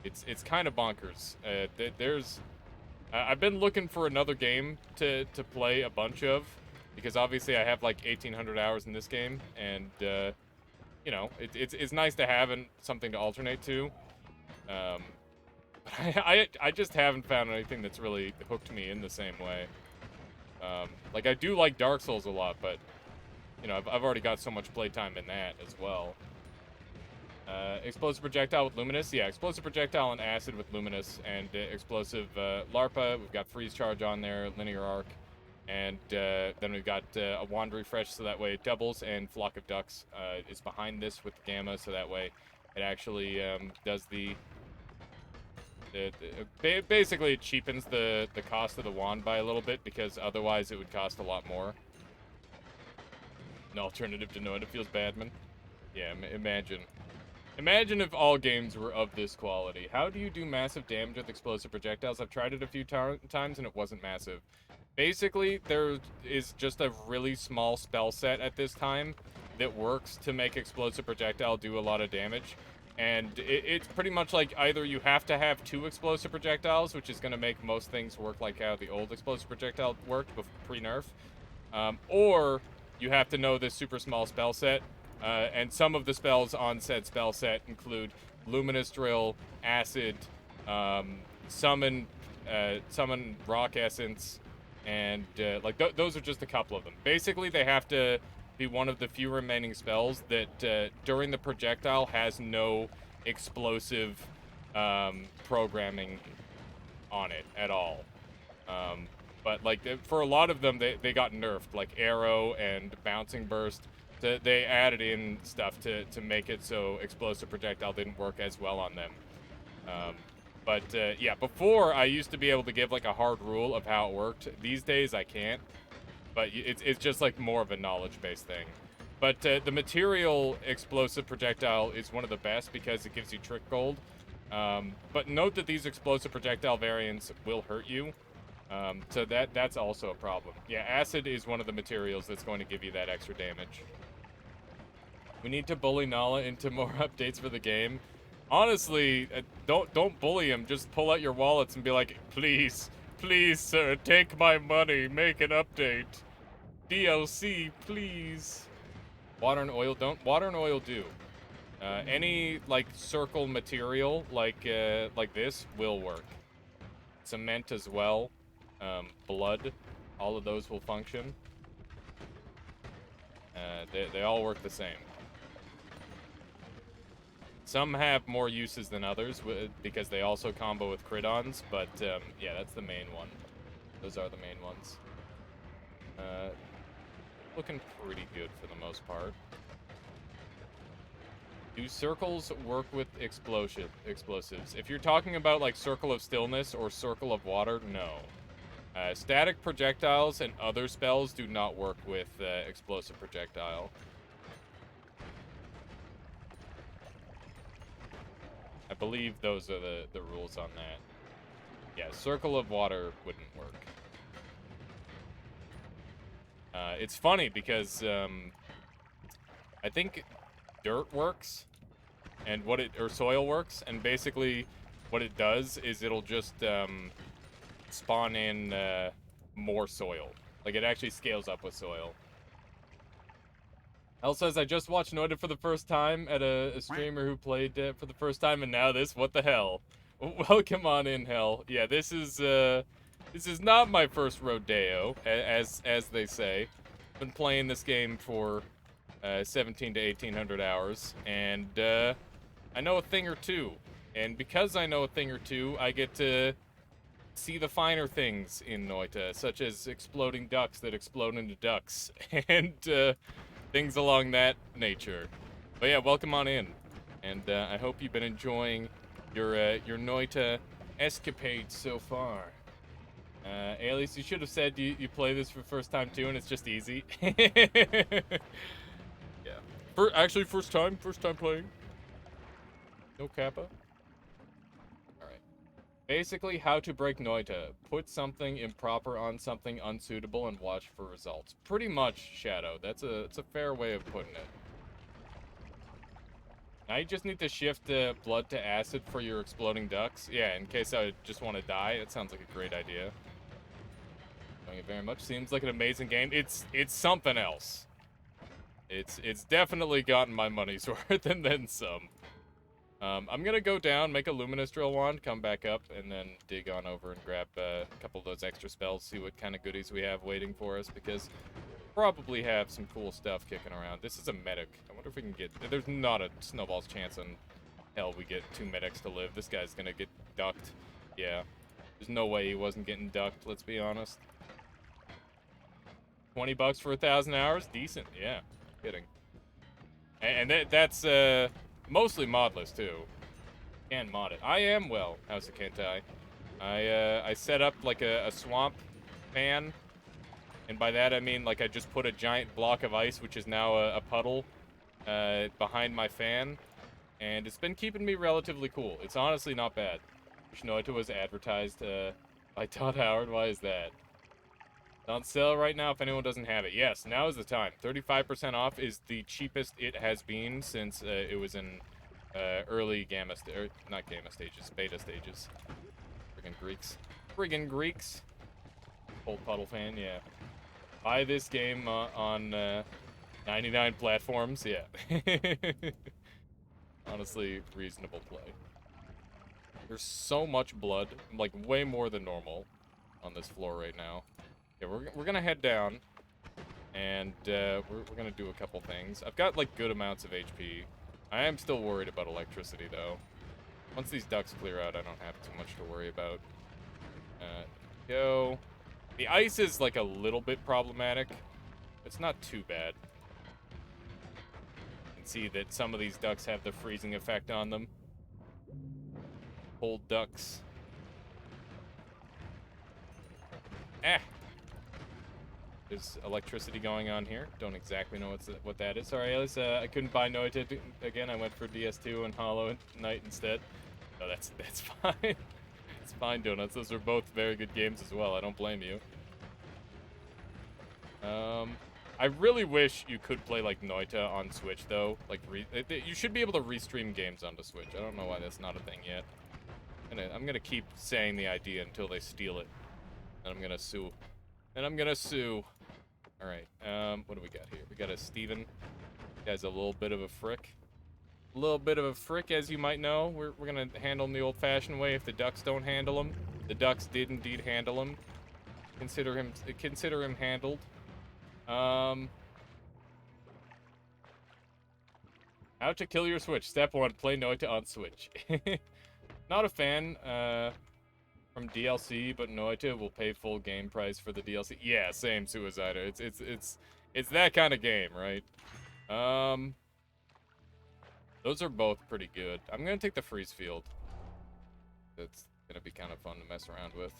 It's kind of bonkers. I've been looking for another game to play a bunch of, because obviously I have, like, 1,800 hours in this game, and, you know, it's nice to have something to alternate to. I just haven't found anything that's really hooked me in the same way. Like, I do like Dark Souls a lot, but, you know, I've already got so much playtime in that as well. Explosive projectile with luminous. Yeah, explosive projectile and acid with luminous, and explosive larpa. We've got freeze charge on there, linear arc, and then we've got a wand refresh, so that way it doubles, and flock of ducks is behind this with the gamma, so that way it actually does basically it cheapens the cost of the wand by a little bit, because otherwise it would cost a lot more. An alternative to noita feels bad, man. Yeah, imagine. Imagine if all games were of this quality. How do you do massive damage with explosive projectiles? I've tried it a few times and it wasn't massive. Basically, there is just a really small spell set at this time that works to make explosive projectile do a lot of damage. And it's pretty much like either you have to have 2 explosive projectiles, which is going to make most things work like how the old explosive projectile worked pre-nerf, or you have to know this super small spell set. And some of the spells on said spell set include Luminous Drill, Acid, Summon Rock Essence, and those are just a couple of them. Basically, they have to be one of the few remaining spells that during the projectile has no explosive programming on it at all. But like for a lot of them, they got nerfed, like Arrow and Bouncing Burst. They added in stuff to make it so explosive projectile didn't work as well on them. But yeah, before I used to be able to give like a hard rule of how it worked. These days I can't. But it's just like more of a knowledge-based thing. But the material explosive projectile is one of the best because it gives you trick gold. But note that these explosive projectile variants will hurt you. So that's also a problem. Yeah, acid is one of the materials that's going to give you that extra damage. We need to bully Nala into more updates for the game. Honestly, don't bully him. Just pull out your wallets and be like, please, sir, take my money, make an update. DLC, please. Water and oil don't. Water and oil do. Any like circle material like this will work. Cement as well. Blood, all of those will function. They all work the same. Some have more uses than others because they also combo with crit-ons, but yeah, that's the main one. Those are the main ones. Looking pretty good for the most part. Do circles work with explosives? If you're talking about like Circle of Stillness or Circle of Water, no. Static projectiles and other spells do not work with explosive projectile. I believe those are the rules on that. Yeah, Circle of Water wouldn't work. It's funny because I think dirt works, and or soil works, and basically what it does is it'll just spawn in more soil. Like it actually scales up with soil. Elle says, I just watched noita for the first time at a streamer who played for the first time, and now this. What the hell? Welcome on in, Hell. Yeah, this is not my first rodeo, as they say. Been playing this game for 17 to 1800 hours, and I know a thing or two. And because I know a thing or two, I get to see the finer things in noita, such as exploding ducks that explode into ducks, and things along that nature. But yeah, welcome on in, and I hope you've been enjoying your noita escapades so far. Alias, you should have said you play this for the first time too, and it's just easy. Yeah. Actually, first time playing. No kappa. Alright. Basically, how to break noita. Put something improper on something unsuitable and watch for results. Pretty much, Shadow. It's a fair way of putting it. Now you just need to shift blood to acid for your exploding ducks. Yeah, in case I just want to die. That sounds like a great idea. Thank you very much. Seems like an amazing game. It's something else. It's definitely gotten my money's worth and then some. I'm gonna go down, make a luminous drill wand, come back up, and then dig on over and grab a couple of those extra spells, see what kind of goodies we have waiting for us, because probably have some cool stuff kicking around. This is a medic. I wonder if we can get... There's not a snowball's chance in hell we get 2 medics to live. This guy's gonna get ducked. Yeah. There's no way he wasn't getting ducked, let's be honest. 20 bucks for 1,000 hours? Decent, yeah. Kidding. And that's mostly modless, too. Can mod it. I am well, House of Kentai. I set up like a swamp fan. And by that I mean like I just put a giant block of ice, which is now a puddle, behind my fan. And it's been keeping me relatively cool. It's honestly not bad. Noita was advertised by Todd Howard. Why is that? It's on sale right now if anyone doesn't have it. Yes, now is the time. 35% off is the cheapest it has been since it was in early not gamma stages, beta stages. Friggin' Greeks. Friggin' Greeks. Cold puddle fan, yeah. Buy this game on 99 platforms, yeah. Honestly, reasonable play. There's so much blood, like way more than normal on this floor right now. Yeah, we're gonna head down, and we're gonna do a couple things. I've got like good amounts of HP. I am still worried about electricity though. Once these ducks clear out, I don't have too much to worry about. Go. The ice is like a little bit problematic. It's not too bad. You can see that some of these ducks have the freezing effect on them. Cold ducks. There's electricity going on here. Don't exactly know what that is. Sorry, Alice. I couldn't buy Noita again. I went for DS2 and Hollow Knight instead. No, that's fine. It's fine, Donuts. Those are both very good games as well. I don't blame you. I really wish you could play like Noita on Switch though. Like you should be able to restream games onto Switch. I don't know why that's not a thing yet. I'm gonna keep saying the idea until they steal it. And I'm gonna sue. All right. What do we got here? We got a Steven. Guy's a little bit of a frick. A little bit of a frick, as you might know. We're gonna handle him the old-fashioned way if the ducks don't handle him. The ducks did indeed handle him. Consider him handled. How to kill your Switch. Step 1, play Noita on Switch. Not a fan from DLC, but Noita will pay full game price for the DLC. Yeah, same, Suicida. It's that kind of game, right? Those are both pretty good. I'm gonna take the freeze field. That's gonna be kind of fun to mess around with.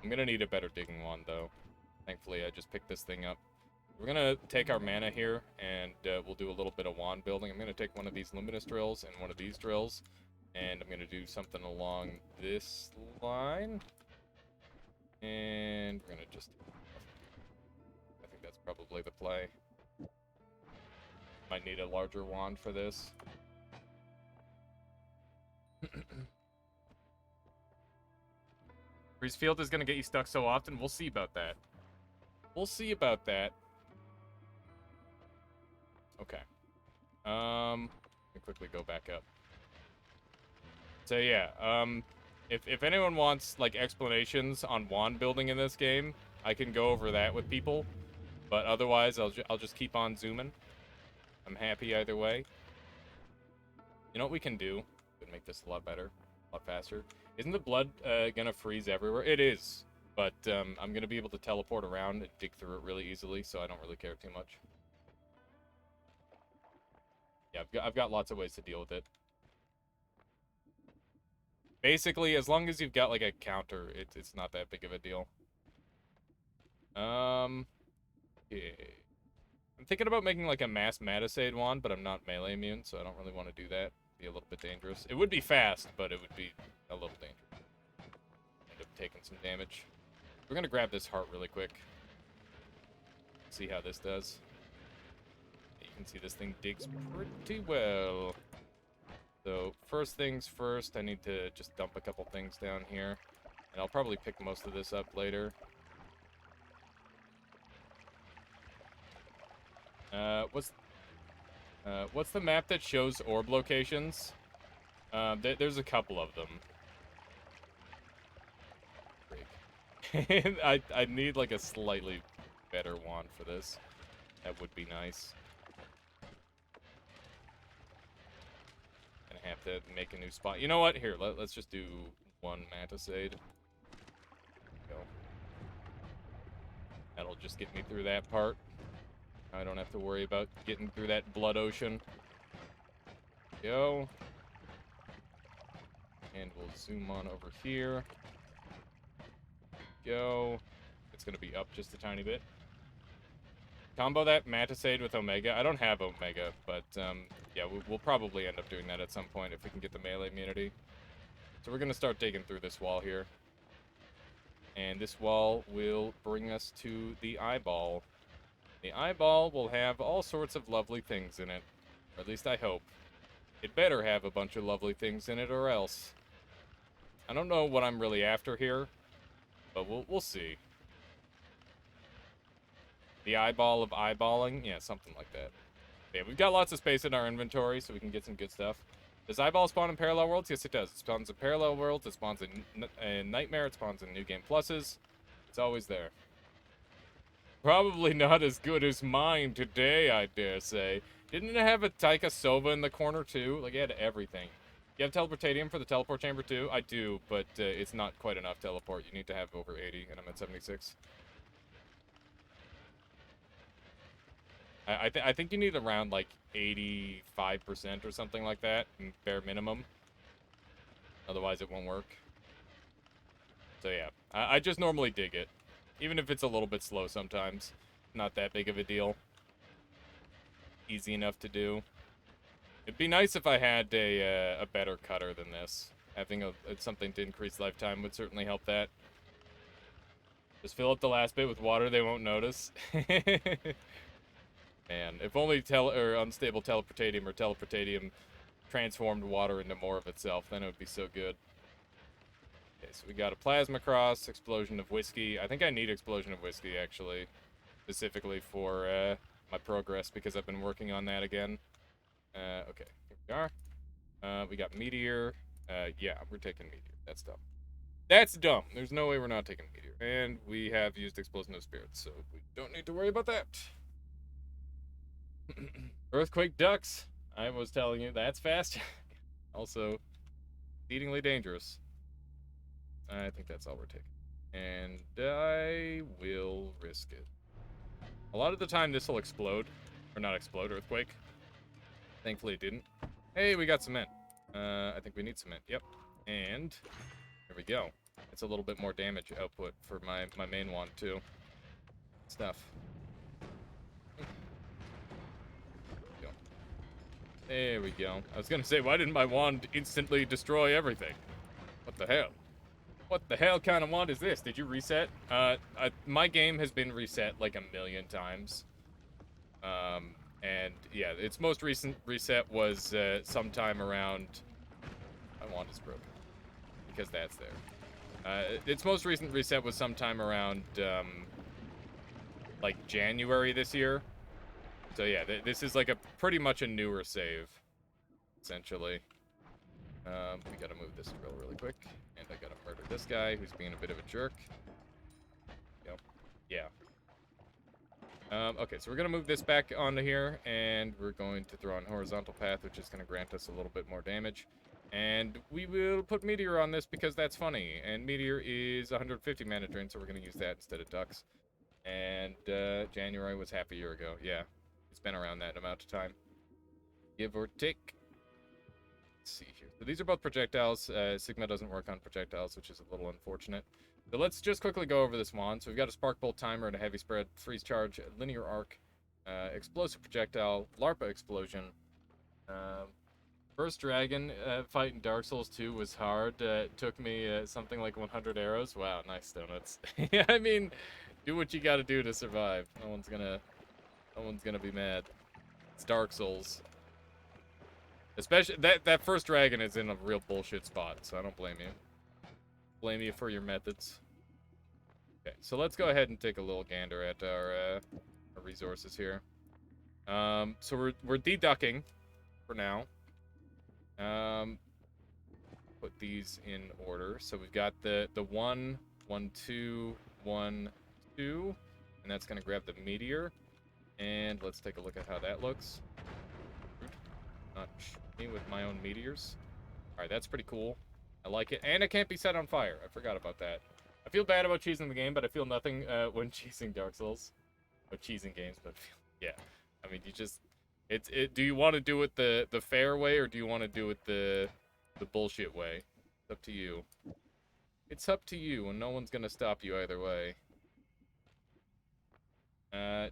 I'm gonna need a better digging wand though. Thankfully, I just picked this thing up. We're gonna take our mana here, and we'll do a little bit of wand building. I'm gonna take one of these luminous drills and one of these drills, and I'm gonna do something along this line. And we're gonna just... I think that's probably the play. Might need a larger wand for this. Freeze field is gonna get you stuck so often. We'll see about that. We'll see about that. Okay. Let me quickly go back up. So yeah, if anyone wants like explanations on wand building in this game, I can go over that with people. But otherwise, I'll just keep on zooming. I'm happy either way. You know what we can do? We can make this a lot better, a lot faster. Isn't the blood gonna freeze everywhere? It is, but I'm gonna be able to teleport around and dig through it really easily, so I don't really care too much. Yeah, I've got lots of ways to deal with it. Basically, as long as you've got like a counter, it's not that big of a deal. Yeah. I'm thinking about making like a mass Matisade wand, but I'm not melee immune, so I don't really want to do that. It'd be a little bit dangerous. It would be fast, but it would be a little dangerous. End up taking some damage. We're gonna grab this heart really quick. See how this does. You can see this thing digs pretty well. So first things first, I need to just dump a couple things down here. And I'll probably pick most of this up later. What's the map that shows orb locations? There's a couple of them. I need like a slightly better wand for this. That would be nice. Gonna have to make a new spot. You know what? Here, let's just do one mantisade. Go. That'll just get me through that part. I don't have to worry about getting through that blood ocean. Go. And we'll zoom on over here. Go. It's gonna be up just a tiny bit. Combo that Mantisade with Omega. I don't have Omega, but yeah, we'll probably end up doing that at some point if we can get the melee immunity. So we're gonna start digging through this wall here. And this wall will bring us to the eyeball. The eyeball will have all sorts of lovely things in it. Or at least I hope. It better have a bunch of lovely things in it or else. I don't know what I'm really after here, but we'll see. The eyeball of eyeballing? Yeah, something like that. Yeah, we've got lots of space in our inventory, so we can get some good stuff. Does eyeball spawn in parallel worlds? Yes, it does. It spawns in parallel worlds. It spawns in Nightmare. It spawns in New Game Pluses. It's always there. Probably not as good as mine today, I dare say. Didn't it have a Taika Sova in the corner, too? Like, it had everything. You have Teleportatium for the teleport chamber, too? I do, but it's not quite enough teleport. You need to have over 80, and I'm at 76. I think you need around, like, 85% or something like that, bare minimum. Otherwise, it won't work. So, yeah. I just normally dig it. Even if it's a little bit slow sometimes. Not that big of a deal. Easy enough to do. It'd be nice if I had a better cutter than this. Having something to increase lifetime would certainly help that. Just fill up the last bit with water, they won't notice. Man, if only unstable teleportatium or teleportatium transformed water into more of itself, then it would be so good. Okay, so we got a plasma cross, explosion of whiskey. I think I need explosion of whiskey, actually. Specifically for my progress, because I've been working on that again. Okay, here we are. We got meteor. Yeah, we're taking meteor. That's dumb. That's dumb. There's no way we're not taking meteor. And we have used explosion of spirits, so we don't need to worry about that. Earthquake ducks. I was telling you, that's fast. Also, exceedingly dangerous. I think that's all we're taking. And I will risk it. A lot of the time, this will explode. Or not explode, earthquake. Thankfully, it didn't. Hey, we got cement. I think we need cement. Yep. And here we go. It's a little bit more damage output for my main wand, too. Stuff. There we go. I was gonna say, why didn't my wand instantly destroy everything? What the hell? What the hell kind of wand is this? Did you reset? My game has been reset like a million times. And yeah, its most recent reset was sometime around... My wand is broken. Because that's there. Its most recent reset was sometime around, like January this year. So yeah, this is like pretty much a newer save, essentially. We gotta move this drill really quick, and I gotta murder this guy who's being a bit of a jerk. Yep. Yeah. Okay, so we're gonna move this back onto here, and we're going to throw on horizontal path, which is gonna grant us a little bit more damage. And we will put meteor on this because that's funny, and meteor is 150 mana drain, so we're gonna use that instead of ducks. And January was half a year ago. Yeah. It's been around that amount of time. Give or take. Let's see here. So these are both projectiles. Sigma doesn't work on projectiles, which is a little unfortunate. So let's just quickly go over this wand. So we've got a spark bolt timer and a heavy spread, freeze charge, linear arc, explosive projectile, LARPA explosion. First dragon fight in Dark Souls 2 was hard. It took me something like 100 arrows. Wow, nice donuts. Yeah, I mean, do what you gotta do to survive. No one's gonna be mad. It's Dark Souls. Especially that first dragon is in a real bullshit spot, so I don't blame you. Blame you for your methods. Okay, so let's go ahead and take a little gander at our resources here. So we're deducking for now. put these in order. So we've got the 1, 1, 2, 1, 2, and that's gonna grab the meteor. And let's take a look at how that looks. Not me with my own meteors. All right, that's pretty cool. I like it, and it can't be set on fire. I forgot about that. I feel bad about cheesing the game, but I feel nothing when cheesing Dark Souls. Or cheesing games, but yeah. I mean, you just do you want to do it the fair way, or do you want to do it the bullshit way? It's up to you. It's up to you, and no one's gonna stop you either way.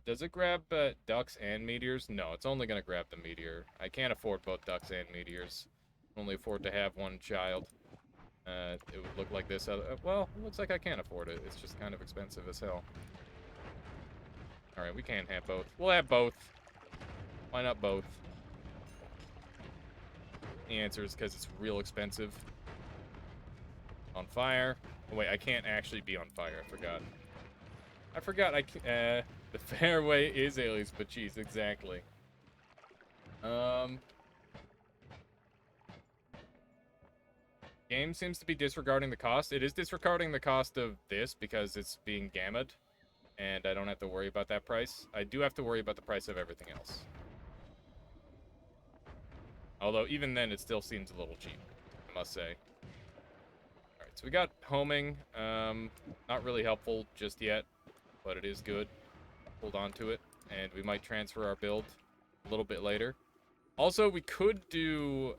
Does it grab ducks and meteors? No, it's only gonna grab the meteor. I can't afford both ducks and meteors. Only afford to have one child. It would look like this. Well, it looks like I can't afford it. It's just kind of expensive as hell. Alright, we can't have both. We'll have both. Why not both? The answer is because it's real expensive. On fire. Oh, wait, I can't actually be on fire. I forgot I can't. The fair way is aliens, but cheese, exactly. Game seems to be disregarding the cost. It is disregarding the cost of this because it's being gammaed, and I don't have to worry about that price. I do have to worry about the price of everything else. Although, even then, it still seems a little cheap, I must say. Alright, so we got homing. Not really helpful just yet, but it is good. Hold on to it, and we might transfer our build a little bit later. Also, we could do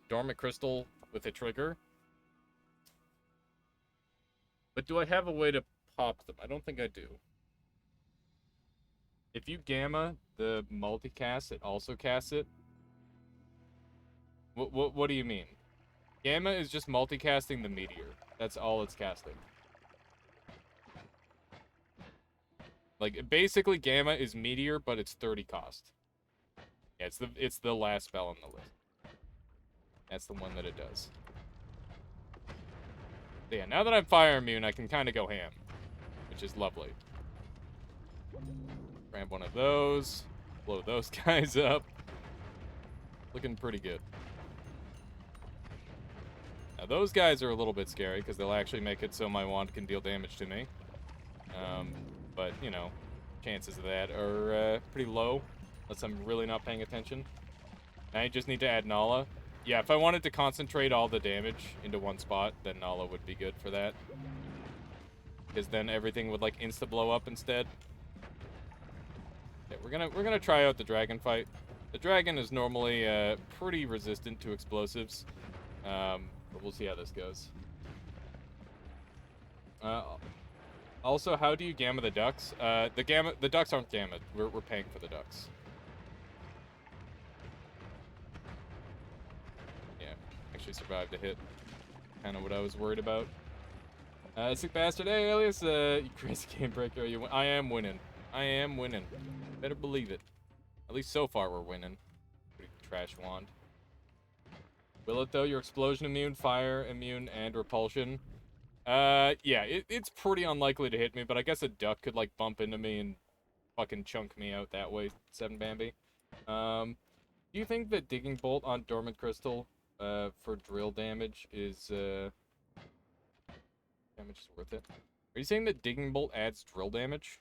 Dormant Crystal with a trigger. But do I have a way to pop them? I don't think I do. If you gamma the multicast, it also casts it. What do you mean? Gamma is just multicasting the meteor. That's all it's casting. Like, basically, Gamma is Meteor, but it's 30 cost. Yeah, it's the last spell on the list. That's the one that it does. But yeah, now that I'm fire immune, I can kind of go ham, which is lovely. Grab one of those, blow those guys up. Looking pretty good. Now, those guys are a little bit scary, because they'll actually make it so my wand can deal damage to me. But, you know, chances of that are pretty low, unless I'm really not paying attention. Now I just need to add Nala. Yeah, if I wanted to concentrate all the damage into one spot, then Nala would be good for that. Because then everything would, like, insta-blow up instead. Yeah, we're gonna try out the dragon fight. The dragon is normally pretty resistant to explosives. But we'll see how this goes. Also, how do you gamma the ducks? The ducks aren't gammaed. We're paying for the ducks. Yeah, actually survived a hit. Kind of what I was worried about. Sick bastard. Hey, Alias, you crazy game breaker. I am winning. I am winning. Better believe it. At least so far we're winning. Pretty trash wand. Will it though? Your explosion immune, fire immune, and repulsion. Yeah, it's pretty unlikely to hit me, but I guess a duck could, like, bump into me and fucking chunk me out that way, 7 Bambi. Do you think that Digging Bolt on Dormant Crystal, for drill damage is, damage is worth it? Are you saying that Digging Bolt adds drill damage?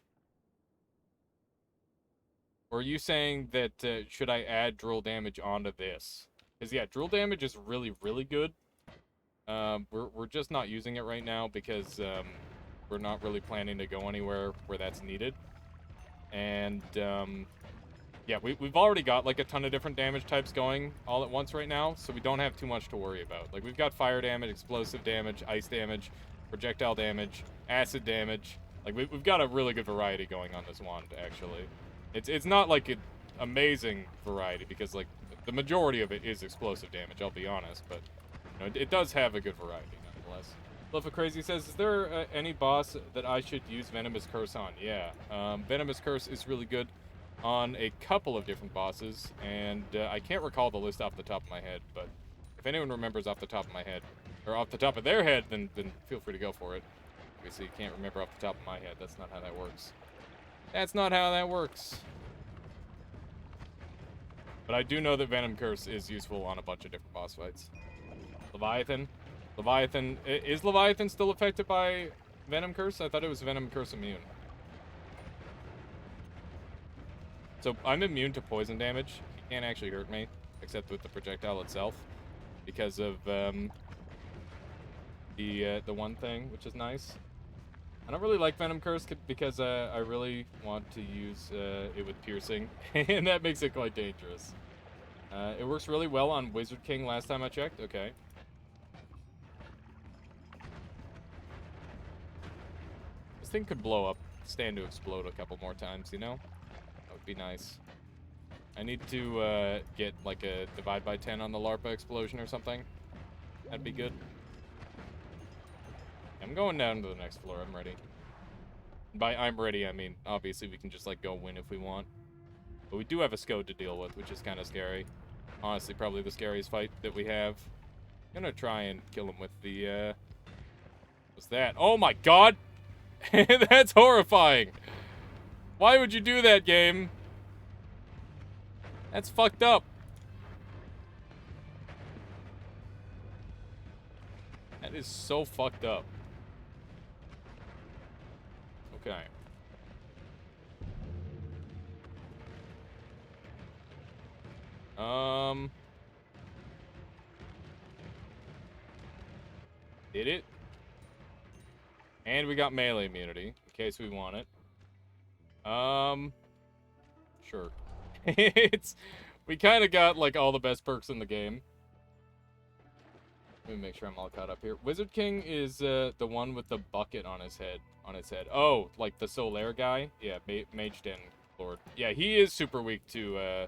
Or are you saying that, should I add drill damage onto this? Because, yeah, drill damage is really, really good. We're just not using it right now because we're not really planning to go anywhere where that's needed. And yeah, we've already got like a ton of different damage types going all at once right now, so we don't have too much to worry about. Like, we've got fire damage, explosive damage, ice damage, projectile damage, acid damage. Like, we've got a really good variety going on this wand, actually. It's not like an amazing variety because, like, the majority of it is explosive damage, I'll be honest, but you know, it does have a good variety, nonetheless. Love Crazy says, is there any boss that I should use Venomous Curse on? Yeah, Venomous Curse is really good on a couple of different bosses, and I can't recall the list off the top of my head, but if anyone remembers off the top of my head, or off the top of their head, then feel free to go for it. Obviously, you can't remember off the top of my head. That's not how that works. That's not how that works. But I do know that Venom Curse is useful on a bunch of different boss fights. Leviathan. Leviathan. Is Leviathan still affected by Venom Curse? I thought it was Venom Curse immune. So I'm immune to poison damage. He can't actually hurt me, except with the projectile itself, because of the one thing, which is nice. I don't really like Venom Curse because I really want to use it with piercing, and that makes it quite dangerous. It works really well on Wizard King last time I checked. Okay. This thing could blow up, stand to explode a couple more times, you know? That would be nice. I need to get like a divide by 10 on the LARPA explosion or something. That'd be good. I'm going down to the next floor. I'm ready. By I'm ready, I mean, obviously we can just like go win if we want. But we do have a Scode to deal with, which is kind of scary. Honestly, probably the scariest fight that we have. I'm gonna try and kill him with the, what's that? Oh my god! That's horrifying! Why would you do that, game? That's fucked up. That is so fucked up. Okay. Did it? And we got melee immunity, in case we want it. Sure. We kind of got, like, all the best perks in the game. Let me make sure I'm all caught up here. Wizard King is, the one with the bucket on his head. Oh, like the Solaire guy? Yeah, Mage Den Lord. Yeah, he is super weak to,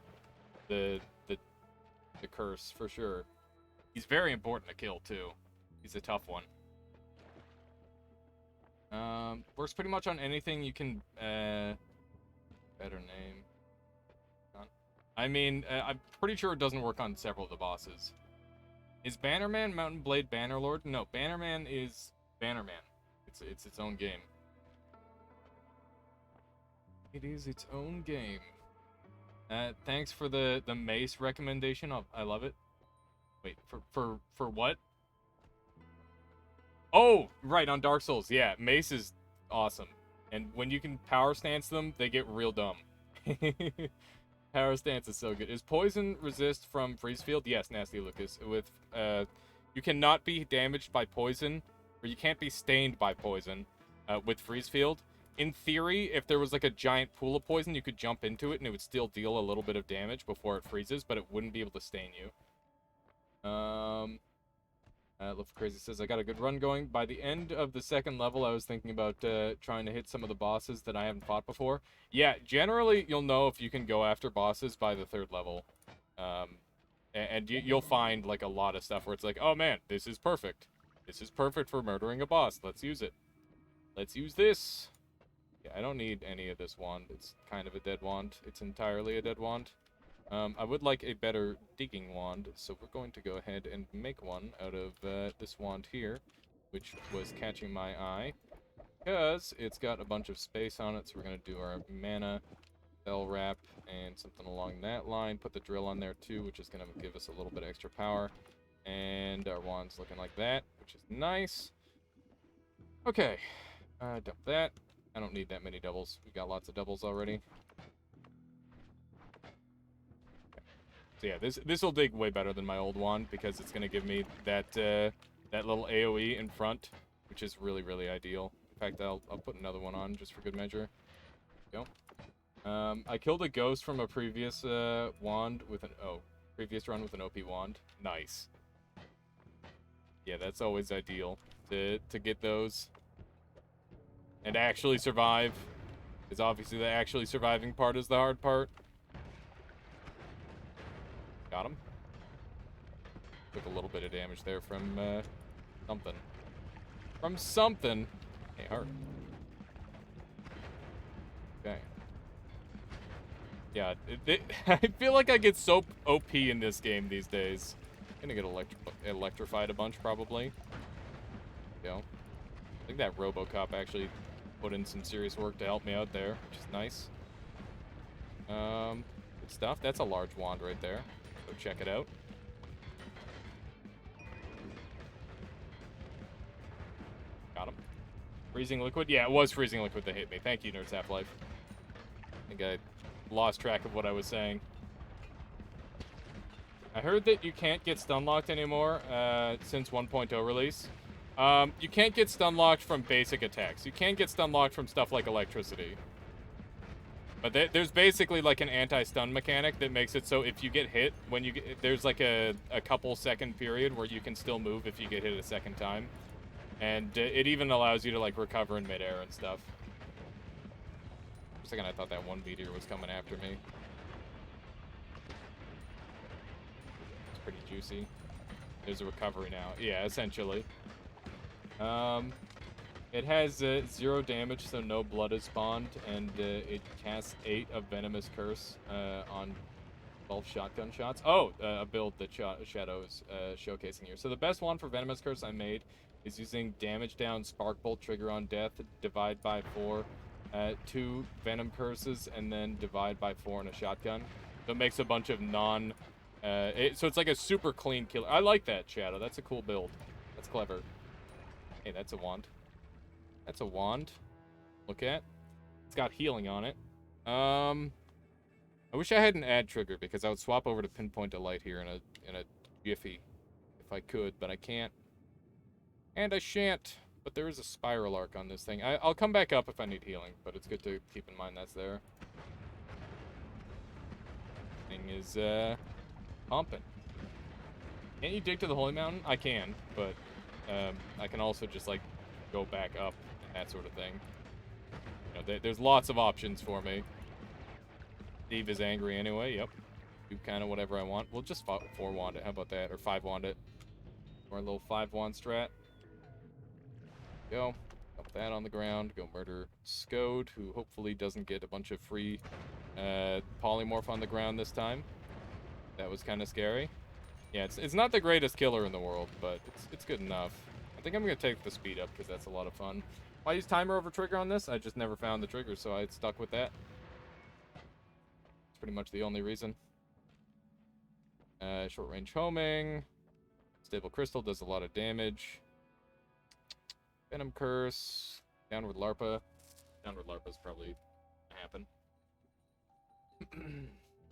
the curse, for sure. He's very important to kill, too. He's a tough one. Works pretty much on anything you can, better name. I mean, I'm pretty sure it doesn't work on several of the bosses. Is Bannerman Mountain Blade Bannerlord? No, Bannerman is Bannerman. It's its own game. It is its own game. Thanks for the mace recommendation. I love it. Wait, for what? Oh, right, on Dark Souls. Yeah, mace is awesome. And when you can power stance them, they get real dumb. Power stance is so good. Is poison resist from freeze field? Yes, Nasty Lucas. With you cannot be damaged by poison, or you can't be stained by poison with freeze field. In theory, if there was like a giant pool of poison, you could jump into it and it would still deal a little bit of damage before it freezes, but it wouldn't be able to stain you. Love Crazy says, I got a good run going. By the end of the second level, I was thinking about trying to hit some of the bosses that I haven't fought before. Yeah, generally, you'll know if you can go after bosses by the third level. And you'll find, like, a lot of stuff where it's like, oh, man, this is perfect. This is perfect for murdering a boss. Let's use it. Let's use this. Yeah, I don't need any of this wand. It's kind of a dead wand. It's entirely a dead wand. I would like a better digging wand, so we're going to go ahead and make one out of this wand here, which was catching my eye, because it's got a bunch of space on it, so we're going to do our mana, spell wrap, and something along that line. Put the drill on there too, which is going to give us a little bit extra power, and our wand's looking like that, which is nice. Okay, dump that. I don't need that many doubles. We got lots of doubles already. So yeah, this will dig way better than my old wand because it's gonna give me that that little AOE in front, which is really, really ideal. In fact, I'll put another one on just for good measure. Go. I killed a ghost from a previous wand with an previous run with an OP wand. Nice. Yeah, that's always ideal to get those and actually survive. Because obviously the actually surviving part is the hard part. Got him. Took a little bit of damage there from something. From something. Hey, heart. Okay. Yeah, I feel like I get so OP in this game these days. I'm gonna get electrified a bunch, probably. You know, I think that RoboCop actually put in some serious work to help me out there, which is nice. Good stuff. That's a large wand right there. Go check it out. Freezing liquid? Yeah, it was freezing liquid that hit me. Thank you, Nerds Half-Life. I think I lost track of what I was saying. I heard that you can't get stun locked anymore since 1.0 release. You can't get stun locked from basic attacks. You can get stun locked from stuff like electricity. But there's basically like an anti-stun mechanic that makes it so if you get hit, there's like a couple second period where you can still move if you get hit a second time. And it even allows you to like recover in midair and stuff. For a second I thought that one meteor was coming after me. It's pretty juicy. There's a recovery now. Yeah, essentially. It has 0 damage, so no blood is spawned, and it casts 8 of Venomous Curse on 12 shotgun shots. Oh, a build that Shadow is showcasing here. So the best one for Venomous Curse I made is using damage down, Spark Bolt, trigger on death, divide by 4, 2 Venom Curses, and then divide by 4 in a shotgun. So it makes a bunch of so it's like a super clean killer. I like that, Shadow. That's a cool build. That's clever. Hey, that's a wand. That's a wand. Look at. It's got healing on it. I wish I had an add trigger because I would swap over to Pinpoint Delight here in a jiffy if I could, but I can't. And I shan't. But there is a spiral arc on this thing. I'll come back up if I need healing, but it's good to keep in mind that's there. Thing is pumping. Can't you dig to the Holy Mountain? I can, but I can also just like go back up and that sort of thing. You know, there's lots of options for me. Steve is angry anyway. Yep. Do kind of whatever I want. We'll just 4 wand it. How about that? Or 5 wand it. Or a little 5 wand strat. Go. Dump that on the ground. Go murder Scode, who hopefully doesn't get a bunch of free polymorph on the ground this time. That was kind of scary. Yeah, it's not the greatest killer in the world, but it's good enough. I think I'm going to take the speed up because that's a lot of fun. Why use timer over trigger on this? I just never found the trigger, so I stuck with that. It's pretty much the only reason. Short range homing. Stable crystal does a lot of damage. Venom curse. Downward larpa. Downward larpa's probably gonna happen.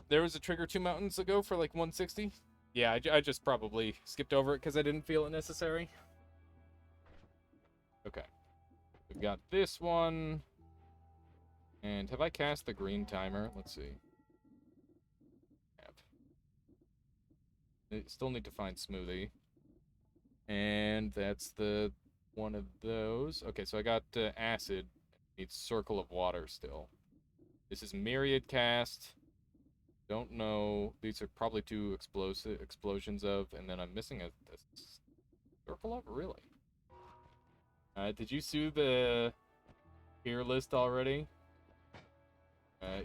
There was a trigger 2 mountains ago for like 160. Yeah, I just probably skipped over it because I didn't feel it necessary. Okay. We've got this one. And have I cast the green timer? Let's see. I still need to find Smoothie. And that's the one of those. Okay, so I got Acid. Needs Circle of Water still. This is Myriad cast. Don't know. These are probably 2 explosions of, and then I'm missing a Circle of? Really? Did you sue the tier list already?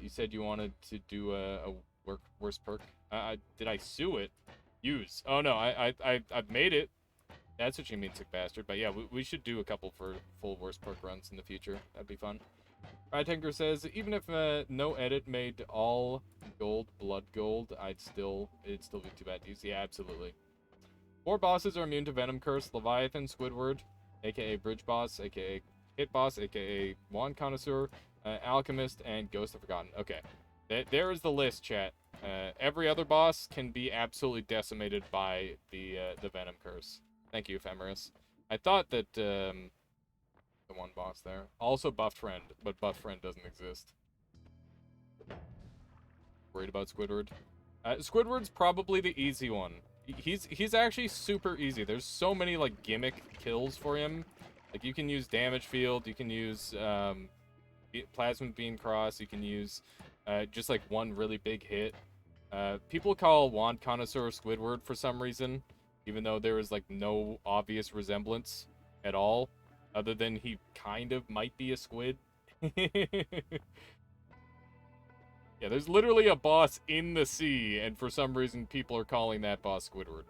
You said you wanted to do a worst perk. Did I sue it? Use. Oh no, I've made it. That's what you mean, sick bastard. But yeah, we should do a couple for full worst perk runs in the future. That'd be fun. Tanker says, even if no edit made all gold, blood gold, it'd still be too bad to use. Yeah, absolutely. 4 bosses are immune to Venom Curse: Leviathan, Squidward, aka Bridge Boss, aka Hit Boss, aka Wand Connoisseur, Alchemist, and Ghost of Forgotten. Okay, there is the list, chat. Every other boss can be absolutely decimated by the Venom Curse. Thank you, Ephemerus. I thought that the one boss there. Also Buffed Friend, but Buffed Friend doesn't exist. Worried about Squidward? Squidward's probably the easy one. He's actually super easy. There's so many like gimmick kills for him. Like you can use Damage Field, you can use Plasma Beam Cross, you can use just like one really big hit. People call Wand Connoisseur Squidward for some reason, even though there is like no obvious resemblance at all, other than he kind of might be a squid. Yeah, there's literally a boss in the sea, and for some reason people are calling that boss Squidward.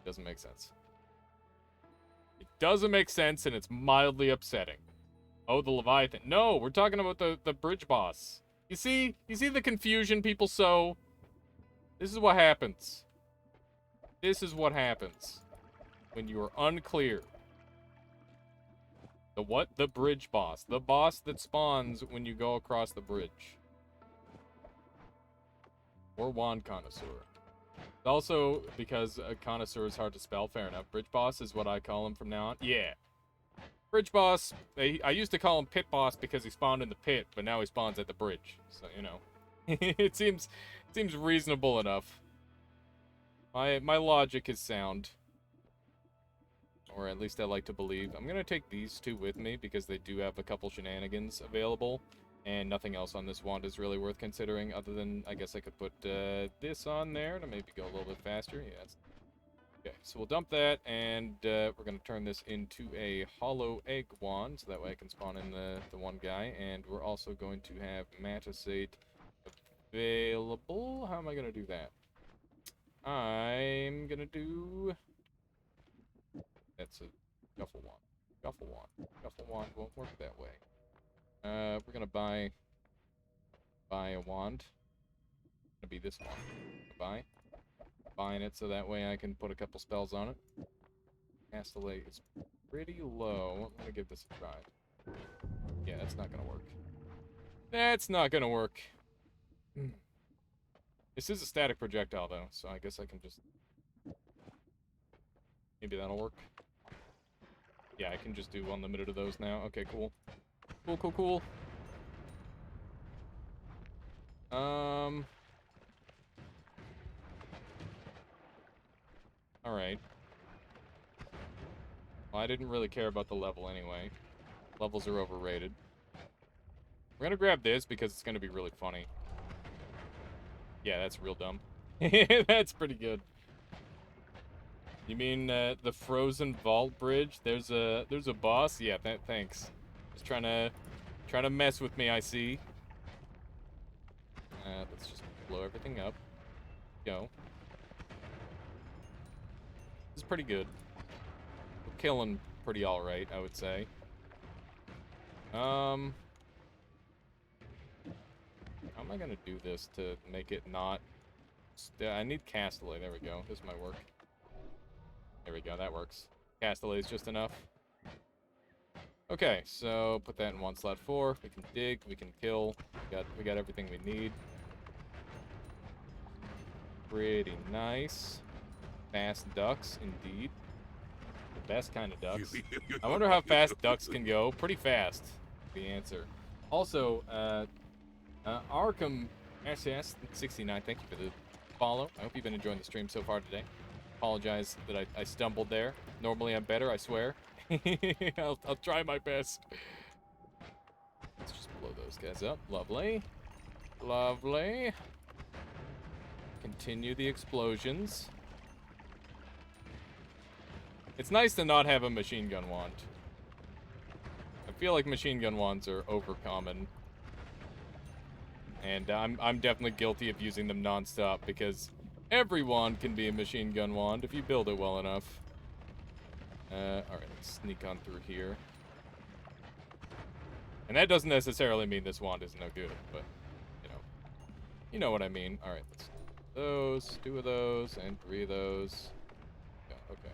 Doesn't make sense. It doesn't make sense, and it's mildly upsetting. Oh, the Leviathan. No, we're talking about the bridge boss. You see the confusion people sow? This is what happens. This is what happens when you are unclear. The what? The bridge boss. The boss that spawns when you go across the bridge. Or wand connoisseur. Also, because a connoisseur is hard to spell, fair enough. Bridge boss is what I call him from now on. Yeah. Bridge boss. I used to call him pit boss because he spawned in the pit, but now he spawns at the bridge. So, you know. it seems reasonable enough. My logic is sound. Or at least I like to believe. I'm going to take these two with me because they do have a couple shenanigans available. And nothing else on this wand is really worth considering other than, I guess I could put this on there to maybe go a little bit faster. Yeah. Okay, so we'll dump that, and we're going to turn this into a hollow egg wand, so that way I can spawn in the one guy. And we're also going to have Matisate available. How am I going to do that? I'm going to do... That's a Guffle wand. Guffle wand. Guffle wand won't work that way. We're gonna buy a wand. Gonna be this one. Buying it so that way I can put a couple spells on it. Castellate is pretty low. I'm gonna give this a try. Yeah, that's not gonna work. That's not gonna work. This is a static projectile though, so I guess I can just... Maybe that'll work. Yeah, I can just do unlimited of those now. Okay, cool. Cool. Alright. Well, I didn't really care about the level anyway. Levels are overrated. We're gonna grab this because it's gonna be really funny. Yeah, that's real dumb. That's pretty good. You mean the frozen vault bridge? There's a boss? Yeah, thanks. Just trying to mess with me, I see. Let's just blow everything up. Go. This is pretty good. We're killing pretty alright, I would say. How am I gonna do this to make it not... I need Castellate. There we go. This might work. There we go. That works. Castellate is just enough. Okay, so put that in 1 slot 4. We can dig. We can kill. We got everything we need. Pretty nice. Fast ducks, indeed. The best kind of ducks. I wonder how fast ducks can go. Pretty fast, the answer. Also, Arkham SS69, thank you for the follow. I hope you've been enjoying the stream so far today. Apologize that I stumbled there. Normally I'm better, I swear. I'll try my best. Let's just blow those guys up. Lovely. Lovely. Continue the explosions. It's nice to not have a machine gun wand. I feel like machine gun wands are overcommon. And I'm definitely guilty of using them non-stop because every wand can be a machine gun wand if you build it well enough. Alright, let's sneak on through here. And that doesn't necessarily mean this wand is no good, but, you know what I mean. Alright, let's do those, 2 of those, and 3 of those. Yeah, okay.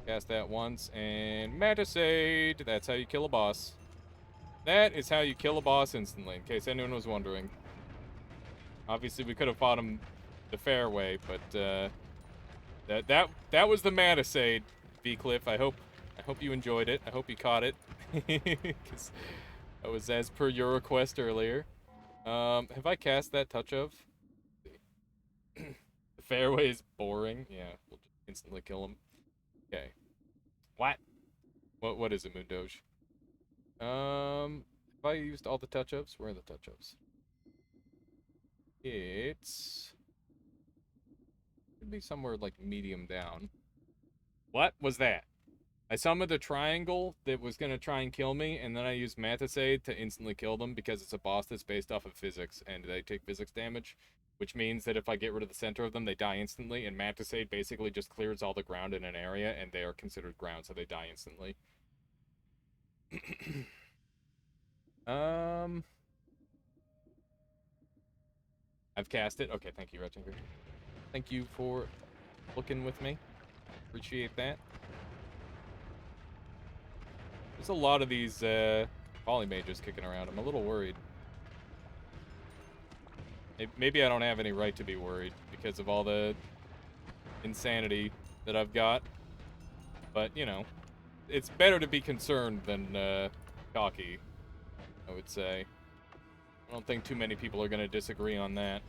Cast that once, and Matisade! That's how you kill a boss. That is how you kill a boss instantly, in case anyone was wondering. Obviously, we could have fought him the fair way, but, that was the Matisade, V-Cliff. I hope you enjoyed it. I hope you caught it. Because that was as per your request earlier. Have I cast that touch of? The fairway is boring. Yeah, we'll just instantly kill him. Okay. What is it, Moondoge? Have I used all the touch-ups? Where are the touch-ups? It's... should be somewhere, like, medium down. What was that? I summoned a triangle that was gonna try and kill me, and then I used Matisade to instantly kill them because it's a boss that's based off of physics, and they take physics damage, which means that if I get rid of the center of them, they die instantly, and Matisade basically just clears all the ground in an area, and they are considered ground, so they die instantly. I've cast it. Okay, thank you, Rettinger. Thank you for looking with me. Appreciate that. There's a lot of these poly mages kicking around. I'm a little worried. Maybe I don't have any right to be worried because of all the insanity that I've got. But, you know, it's better to be concerned than cocky, I would say. I don't think too many people are going to disagree on that.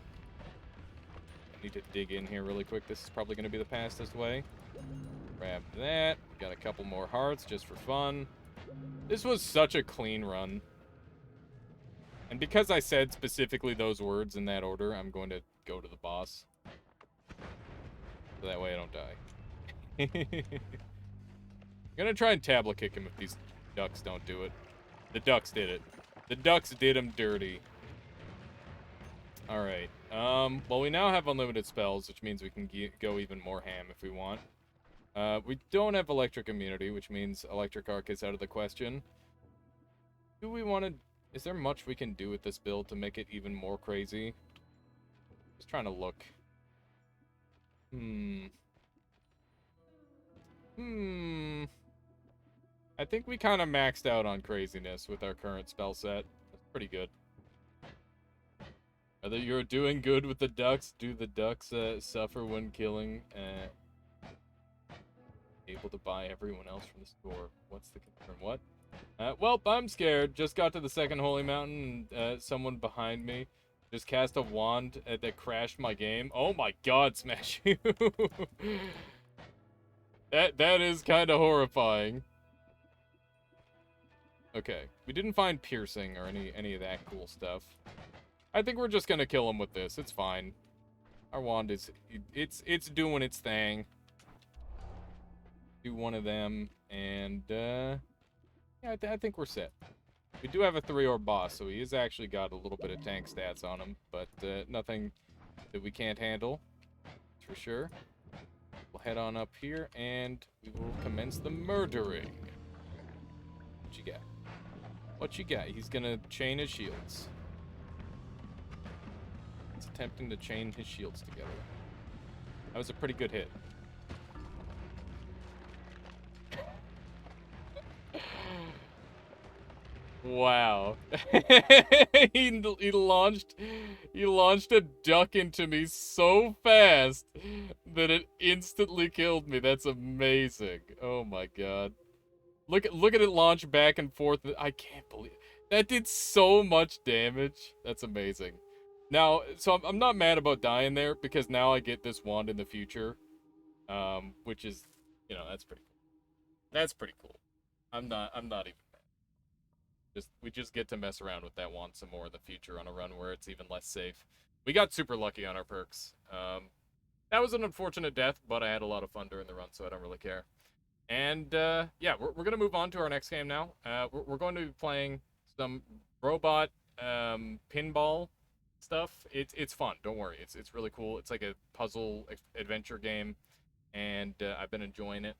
I need to dig in here really quick. This is probably going to be the fastest way. Grab that. Got a couple more hearts just for fun. This was such a clean run. And because I said specifically those words in that order, I'm going to go to the boss. So that way I don't die. I'm going to try and tablet kick him if these ducks don't do it. The ducks did it. The ducks did him dirty. Alright. Well, we now have unlimited spells, which means we can go even more ham if we want. We don't have electric immunity, which means electric arc is out of the question. Do we want to... Is there much we can do with this build to make it even more crazy? Just trying to look. I think we kind of maxed out on craziness with our current spell set. That's pretty good. Whether you're doing good with the ducks, do the ducks suffer when killing? Able to buy everyone else from the store. What's the concern? What? Well, I'm scared. Just got to the second holy mountain, and someone behind me just cast a wand that crashed my game. Oh my god, Smash You! That is kind of horrifying. Okay, we didn't find piercing or any of that cool stuff. I think we're just gonna kill him with this. It's fine. Our wand is it's doing its thing. Do one of them, and yeah, I think we're set. We do have a 3-orb boss, so he has actually got a little bit of tank stats on him, but nothing that we can't handle, for sure. We'll head on up here, and we will commence the murdering. What you got? What you got? He's gonna chain his shields. He's attempting to chain his shields together. That was a pretty good hit. Wow. he launched a duck into me so fast that it instantly killed me. That's amazing. Oh my god. Look at it launch back and forth. I can't believe that did so much damage. That's amazing. Now, so I'm not mad about dying there because now I get this wand in the future. Which is, you know, that's pretty cool. That's pretty cool. I'm not even mad. We just get to mess around with that wand some more in the future on a run where it's even less safe. We got super lucky on our perks. That was an unfortunate death, but I had a lot of fun during the run, so I don't really care. And yeah, we're going to move on to our next game now. We're going to be playing some robot pinball stuff. It's fun, don't worry. It's really cool. It's like a puzzle adventure game, and I've been enjoying it.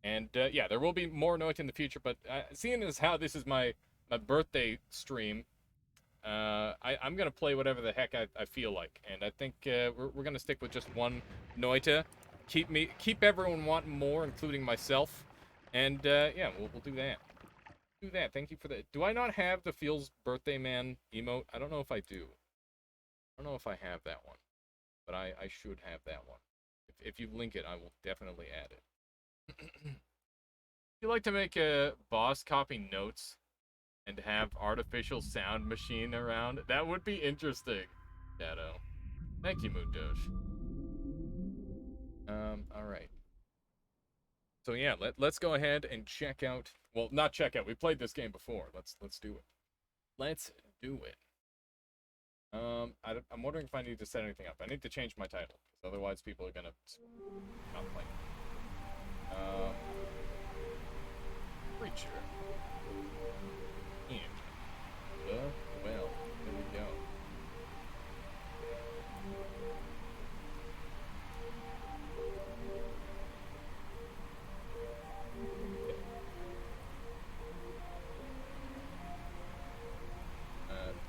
And yeah, there will be more noita in the future, but seeing as how this is my birthday stream, I'm gonna play whatever the heck I feel like, and I think we're gonna stick with just one noita. Keep everyone wanting more, including myself, and yeah, we'll do that. Do that. Thank you for that. Do I not have the Feels Birthday Man emote? I don't know if I do. I don't know if I have that one, but I should have that one. If you link it, I will definitely add it. If you like to make a boss copy notes and have artificial sound machine around, that would be interesting. Shadow. Thank you, Moon Doge. Alright. So yeah, let's go ahead and check out, well, not check out, we played this game before. Let's do it. Let's do it. I'm wondering if I need to set anything up. I need to change my title, because otherwise people are gonna not play. Preacher. And well, there we go.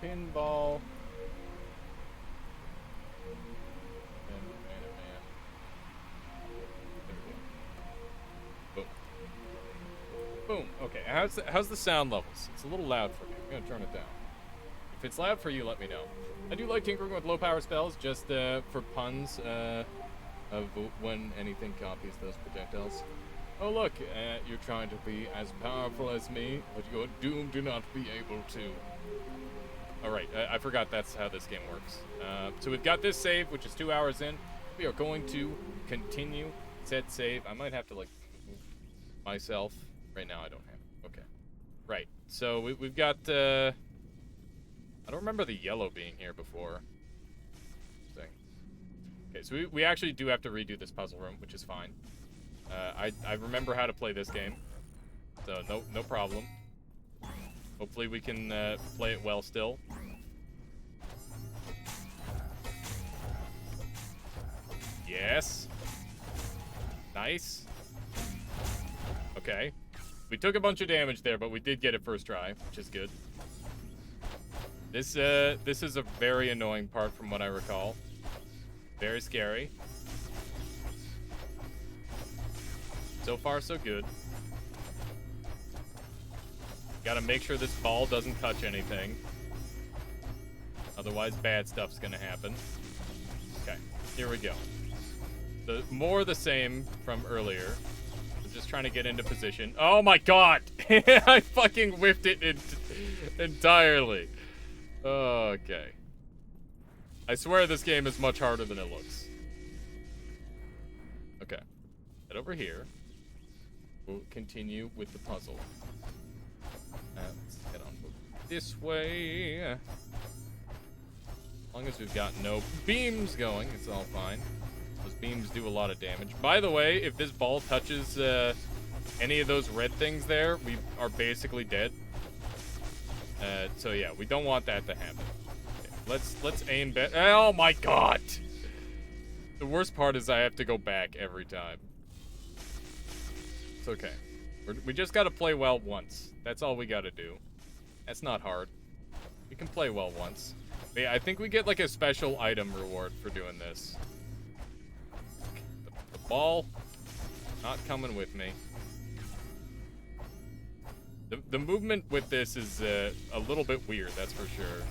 Pinball. Boom. Okay, how's the sound levels? It's a little loud for me. I'm gonna turn it down. If it's loud for you, let me know. I do like tinkering with low power spells, just for puns of when anything copies those projectiles. Oh look, you're trying to be as powerful as me, but you're doomed to not be able to. Alright, I forgot that's how this game works. So we've got this save, which is 2 hours in. We are going to continue. Set save. I might have to, like, move myself. Right now I don't have it. Okay. Right, so we've got, I don't remember the yellow being here before. Okay, so we actually do have to redo this puzzle room, which is fine. I remember how to play this game, so no problem. Hopefully we can play it well still. Yes. Nice. Okay. We took a bunch of damage there, but we did get it first try, which is good. This is a very annoying part from what I recall. Very scary. So far, so good. Gotta make sure this ball doesn't touch anything. Otherwise, bad stuff's gonna happen. Okay, here we go. More the same from earlier. We're just trying to get into position. Oh my god! I fucking whiffed it entirely. Okay. I swear this game is much harder than it looks. Okay. Head over here. We'll continue with the puzzle. Let's head on this way. As long as we've got no beams going, it's all fine. Those beams do a lot of damage. By the way, if this ball touches any of those red things there, we are basically dead. So yeah, we don't want that to happen. Okay, let's aim better. Oh my god! The worst part is I have to go back every time. It's okay. We just gotta play well once. That's all we gotta do. That's not hard. We can play well once. But yeah, I think we get like a special item reward for doing this. The ball, not coming with me. The movement with this is a little bit weird, that's for sure.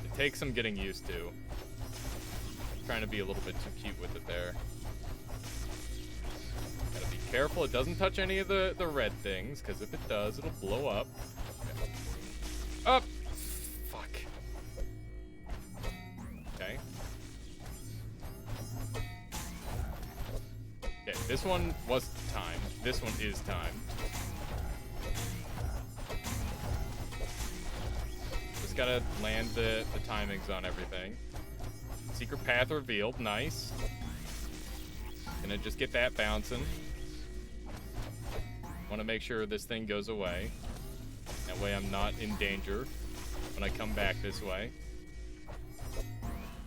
It takes some getting used to. I'm trying to be a little bit too cute with it there. Gotta be careful it doesn't touch any of the red things, because if it does, it'll blow up. Okay. Up! Fuck. Okay. Okay, this one was timed. This one is timed. Just gotta land the timings on everything. Secret path revealed. Nice. Gonna just get that bouncing. Want to make sure this thing goes away. That way I'm not in danger when I come back this way.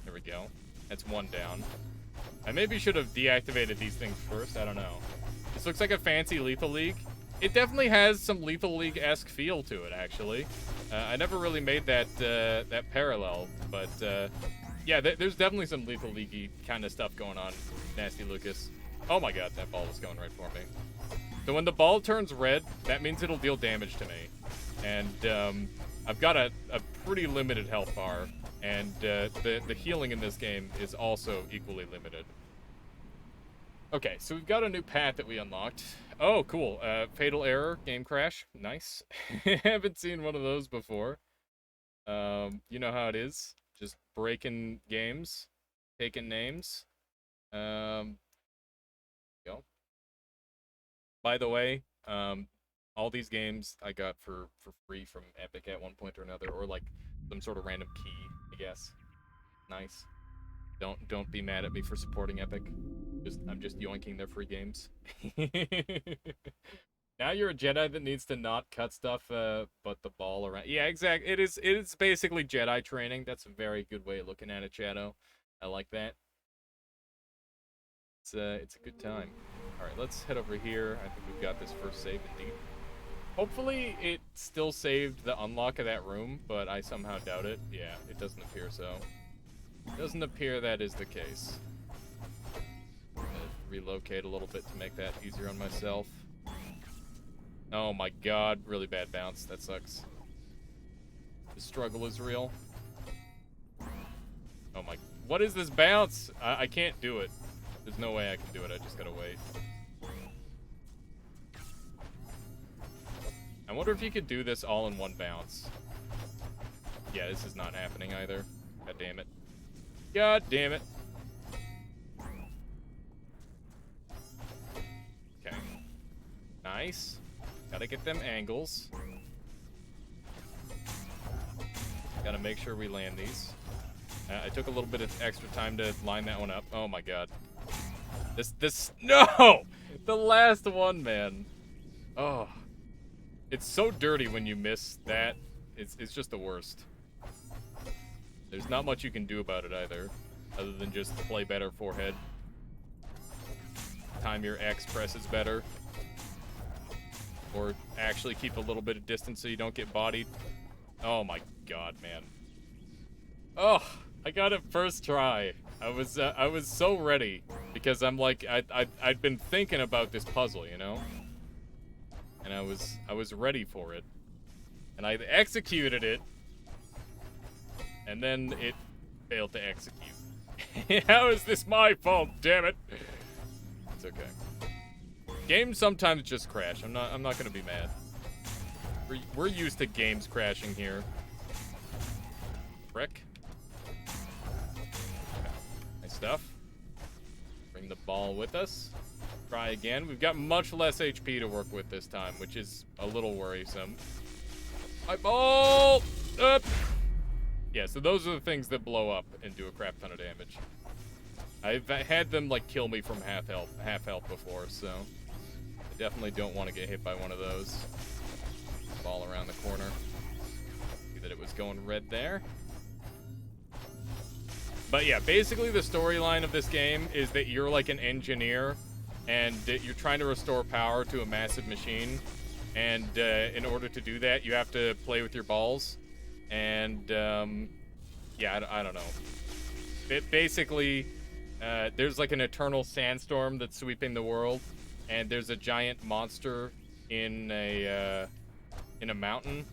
There we go. That's one down. I maybe should have deactivated these things first. I don't know. This looks like a fancy Lethal League. It definitely has some Lethal League-esque feel to it, actually. I never really made that that parallel, but yeah, there's definitely some Lethal League-y kind of stuff going on. Nasty Lucas. Oh my god, that ball was going right for me. So when the ball turns red, that means it'll deal damage to me. And I've got a pretty limited health bar, and the healing in this game is also equally limited. Okay, so we've got a new path that we unlocked. Oh, cool. Fatal error, game crash. Nice. Haven't seen one of those before. You know how it is. Just breaking games, taking names. Go. By the way, all these games I got for free from Epic at one point or another, or like some sort of random key, I guess. Nice. Don't be mad at me for supporting Epic. I'm just yoinking their free games. Now you're a Jedi that needs to not cut stuff, but the ball around. Yeah, exactly. It is basically Jedi training. That's a very good way of looking at it, Shadow. I like that. It's a good time. All right, let's head over here. I think we've got this first save indeed. Hopefully it still saved the unlock of that room, but I somehow doubt it. Yeah, it doesn't appear so. It doesn't appear that is the case. Relocate a little bit to make that easier on myself. Oh my god, really bad bounce. That sucks. The struggle is real. Oh my... What is this bounce? I can't do it. There's no way I can do it. I just gotta wait. I wonder if you could do this all in one bounce. Yeah, this is not happening either. God damn it. God damn it. Okay. Nice. Gotta get them angles. Gotta make sure we land these. I took a little bit of extra time to line that one up. Oh my god. No! The last one, man. Oh. It's so dirty when you miss that. It's just the worst. There's not much you can do about it either, other than just play better forehead. Time your X presses better. Or actually keep a little bit of distance so you don't get bodied. Oh my god, man. Oh, I got it first try. I was so ready because I'm like I'd been thinking about this puzzle, you know? And I was ready for it. And I executed it. And then it failed to execute. How is this my fault, damn it? It's okay. Games sometimes just crash. I'm not gonna be mad. We're used to games crashing here. Frick. Okay. Nice stuff. Bring the ball with us. Try again. We've got much less HP to work with this time, which is a little worrisome. My ball! Up! Yeah, so those are the things that blow up and do a crap ton of damage. I've had them, like, kill me from half health before, so I definitely don't want to get hit by one of those. Ball around the corner. See that it was going red there. But yeah, basically the storyline of this game is that you're like an engineer and you're trying to restore power to a massive machine. And in order to do that, you have to play with your balls. And yeah, I don't know. Basically, there's like an eternal sandstorm that's sweeping the world. And there's a giant monster in a mountain.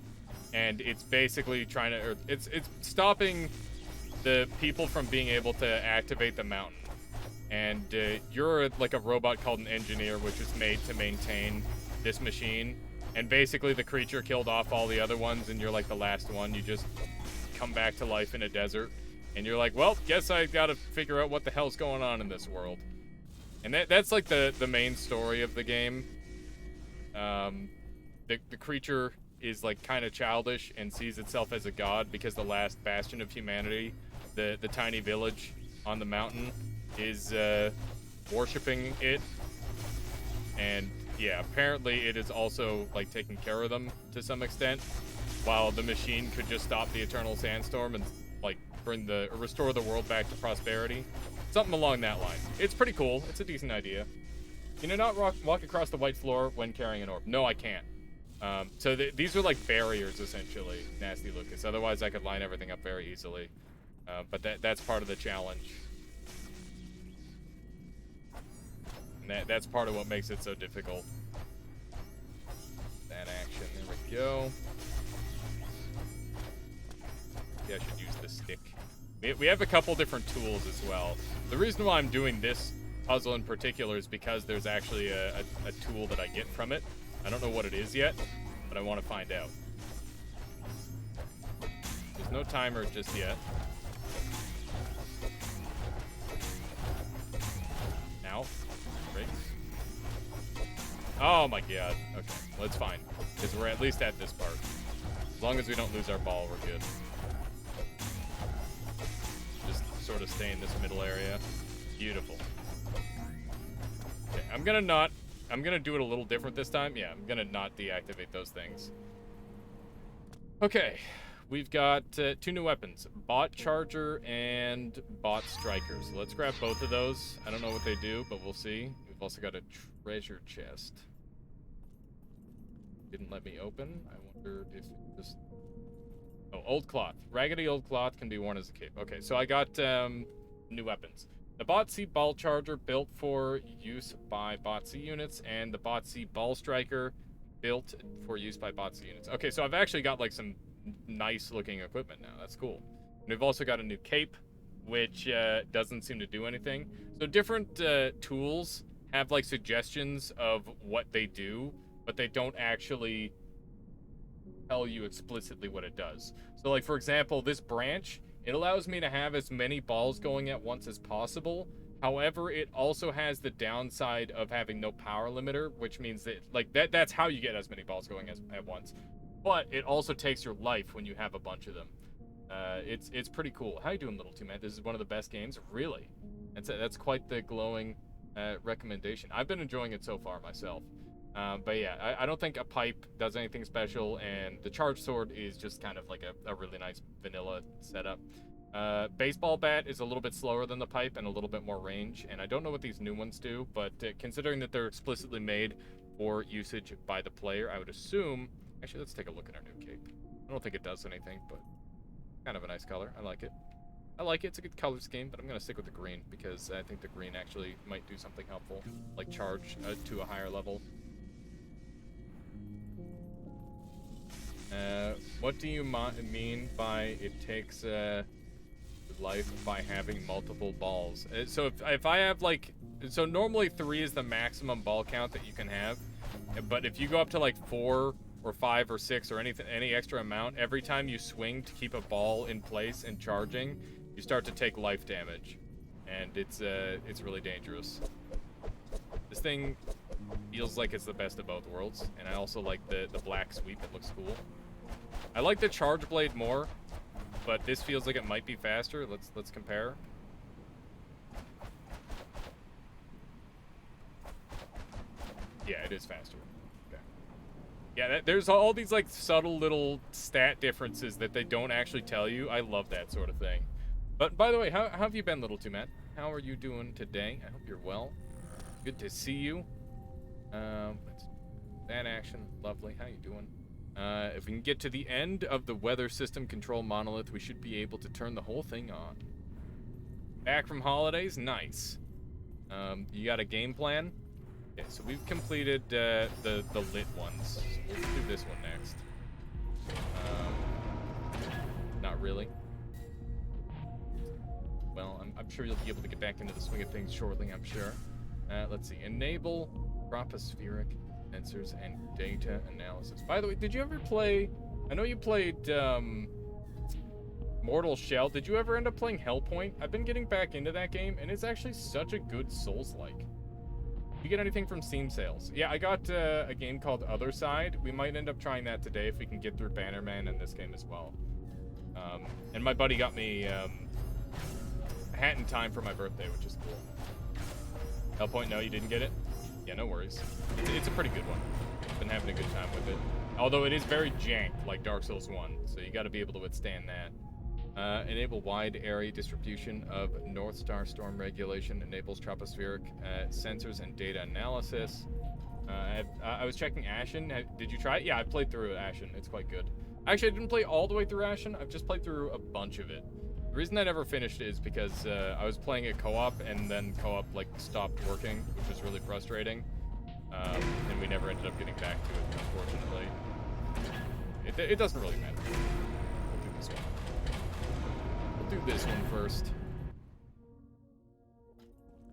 And it's basically trying to, or it's stopping the people from being able to activate the mountain. And you're like a robot called an engineer, which is made to maintain this machine. And basically the creature killed off all the other ones, and you're like the last one. You just come back to life in a desert. And you're like, well, guess I gotta figure out what the hell's going on in this world. And that's like the main story of the game. The creature is like kind of childish and sees itself as a god because the last bastion of humanity, the tiny village on the mountain, is worshipping it. And yeah, apparently it is also like taking care of them to some extent, while the machine could just stop the eternal sandstorm and like restore the world back to prosperity. Something along that line. It's pretty cool. It's a decent idea. Can you not walk across the white floor when carrying an orb? No, I can't. So these are like barriers, essentially, Nasty Lucas. Otherwise, I could line everything up very easily. But that's part of the challenge. And that's part of what makes it so difficult. That action. There we go. Yeah, I should use the stick. We have a couple different tools as well. The reason why I'm doing this puzzle in particular is because there's actually a tool that I get from it. I don't know what it is yet, but I want to find out. There's no timer just yet. Now. Great. Oh my god. Okay, well, it's fine. Because we're at least at this part. As long as we don't lose our ball, we're good. Just sort of stay in this middle area. Beautiful. Okay, I'm gonna do it a little different this time. Yeah, I'm gonna not deactivate those things. Okay, we've got 2 new weapons. Bot Charger and Bot Striker. So let's grab both of those. I don't know what they do, but we'll see. We've also got a treasure chest. Didn't let me open. I wonder if it just... Oh, old cloth. Raggedy old cloth can be worn as a cape. Okay, so I got new weapons. The Botsy Ball Charger, built for use by Botsy units, and the Botsy Ball Striker, built for use by bots and units. Okay, so I've actually got like some nice looking equipment now. That's cool. And we've also got a new cape, which doesn't seem to do anything. So different tools have like suggestions of what they do, but they don't actually tell you explicitly what it does. So like, for example, this branch, it allows me to have as many balls going at once as possible. However, it also has the downside of having no power limiter, which means that like that's how you get as many balls going at once. But it also takes your life when you have a bunch of them. It's pretty cool. How you doing, little two man? This is one of the best games, really. That's quite the glowing recommendation. I've been enjoying it so far myself. But yeah, I don't think a pipe does anything special, and the charge sword is just kind of like a really nice vanilla setup. Baseball bat is a little bit slower than the pipe and a little bit more range, and I don't know what these new ones do, but considering that they're explicitly made for usage by the player, I would assume... Actually, let's take a look at our new cape. I don't think it does anything, but kind of a nice color. I like it. It's a good color scheme, but I'm going to stick with the green because I think the green actually might do something helpful, like charge to a higher level. What do you mean by it takes life by having multiple balls? So if I have like... So normally 3 is the maximum ball count that you can have, but if you go up to like 4 or 5 or 6 or any extra amount, every time you swing to keep a ball in place and charging, you start to take life damage, and it's really dangerous. This thing feels like it's the best of both worlds, and I also like the black sweep. It looks cool. I like the charge blade more, but this feels like it might be faster. Let's compare. Yeah, it is faster. Okay. Yeah, there's all these like subtle little stat differences that they don't actually tell you. I love that sort of thing. But by the way, how have you been, little two Matt? How are you doing today? I hope you're well. Good to see you. That action, lovely. How you doing? If we can get to the end of the weather system control monolith, we should be able to turn the whole thing on. Back from holidays, nice. You got a game plan? Okay, so we've completed the lit ones. So we'll do this one next. Not really. Well, I'm sure you'll be able to get back into the swing of things shortly, I'm sure. Let's see. Enable tropospheric sensors and data analysis. By the way, did you ever play... I know you played Mortal Shell. Did you ever end up playing Hellpoint? I've been getting back into that game, and it's actually such a good Souls-like. You get anything from Steam sales? Yeah, I got a game called Other Side. We might end up trying that today if we can get through Bannerman in this game as well. And my buddy got me a hat in time for my birthday, which is cool. Hellpoint, no, you didn't get it? Yeah, no worries. It's a pretty good one. Been having a good time with it. Although it is very jank, like Dark Souls 1, so you got to be able to withstand that. Enable wide area distribution of North Star storm regulation. Enables tropospheric sensors and data analysis. I was checking Ashen. Did you try it? Yeah, I played through Ashen. It's quite good. Actually, I didn't play all the way through Ashen. I've just played through a bunch of it. The reason I never finished it is because I was playing it co-op, and then co-op like stopped working, which was really frustrating. And we never ended up getting back to it, unfortunately. It doesn't really matter. We'll do this one. We'll do this one first.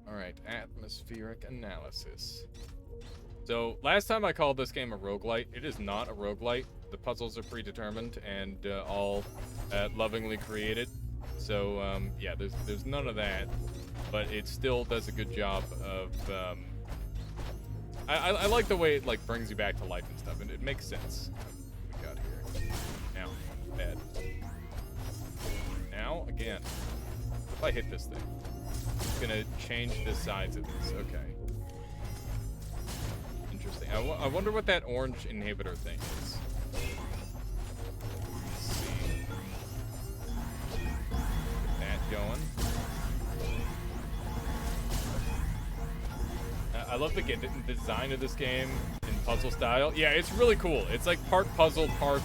Alright, atmospheric analysis. So, last time I called this game a roguelite. It is not a roguelite. The puzzles are predetermined and all lovingly created. So, yeah, there's none of that. But it still does a good job of... I like the way it like brings you back to life and stuff, and it makes sense. What we got here? Now, bad. Now, again. If I hit this thing, it's gonna change the size of this. Okay. Interesting. I wonder what that orange inhibitor thing is. Let's see. Get that going. I love the design of this game in puzzle style. Yeah, it's really cool. It's like part puzzle, part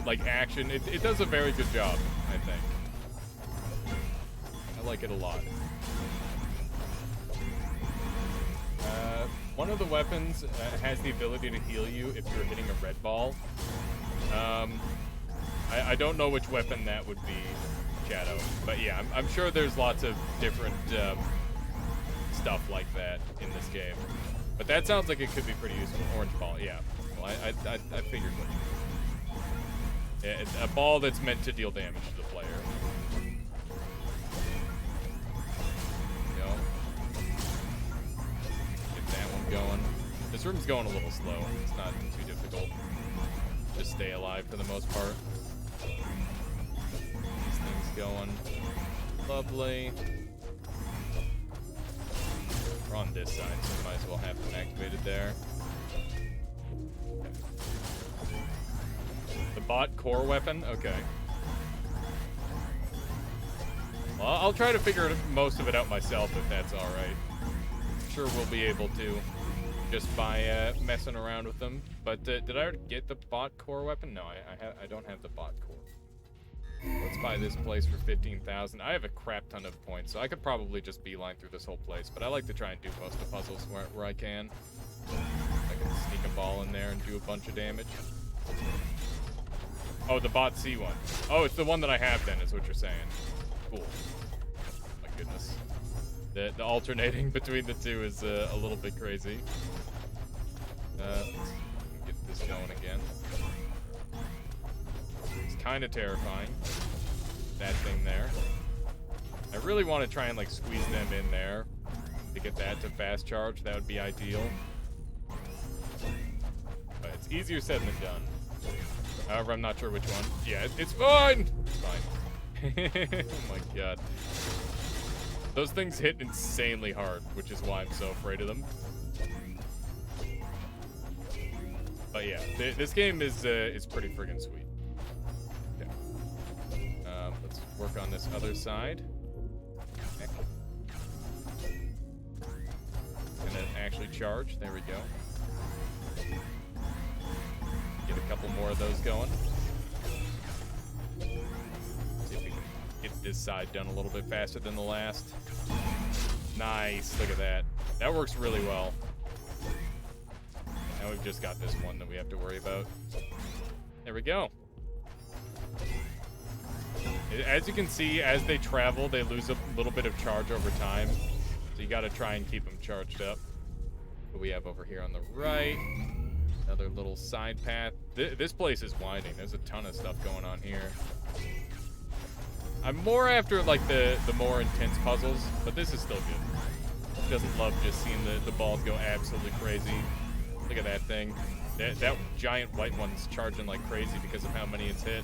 like action. It does a very good job, I think. I like it a lot. One of the weapons has the ability to heal you if you're hitting a red ball. I don't know which weapon that would be, Shadow. But yeah, I'm sure there's lots of different stuff like that in this game. But that sounds like it could be pretty useful. Orange ball, yeah. Well, I figured what you mean. It's a ball that's meant to deal damage to the player. Go. Get that one going. This room's going a little slow. It's not too difficult. Just stay alive for the most part. These things going. Lovely. We're on this side, so we might as well have them activated there. Okay. The bot core weapon? Okay. Well, I'll try to figure most of it out myself if that's alright. I'm sure we'll be able to just by messing around with them. But did I already get the bot core weapon? No, I don't have the bot core. Let's buy this place for 15,000. I have a crap ton of points, so I could probably just beeline through this whole place. But I like to try and do most of the puzzles where I can. I can sneak a ball in there and do a bunch of damage. Oh, the bot C one. Oh, it's the one that I have then, is what you're saying. Cool. My goodness. The alternating between the two is a little bit crazy. Let's get this going again. It's kind of terrifying. That thing there. I really want to try and like squeeze them in there to get that to fast charge. That would be ideal. But it's easier said than done. However, I'm not sure which one. Yeah, it's fine! It's fine. Oh my god. Those things hit insanely hard, which is why I'm so afraid of them. But yeah, this game is pretty friggin' sweet. Okay. Let's work on this other side. And then actually charge. There we go. Get a couple more of those going. See if we can get this side done a little bit faster than the last. Nice, look at that. That works really well. Now we've just got this one that we have to worry about. There we go. As you can see, as they travel, they lose a little bit of charge over time. So you gotta try and keep them charged up. What we have over here on the right. Another little side path. This place is winding. There's a ton of stuff going on here. I'm more after like the more intense puzzles, but this is still good. Doesn't love just seeing the balls go absolutely crazy. Look at that thing. That giant white one's charging like crazy because of how many it's hit.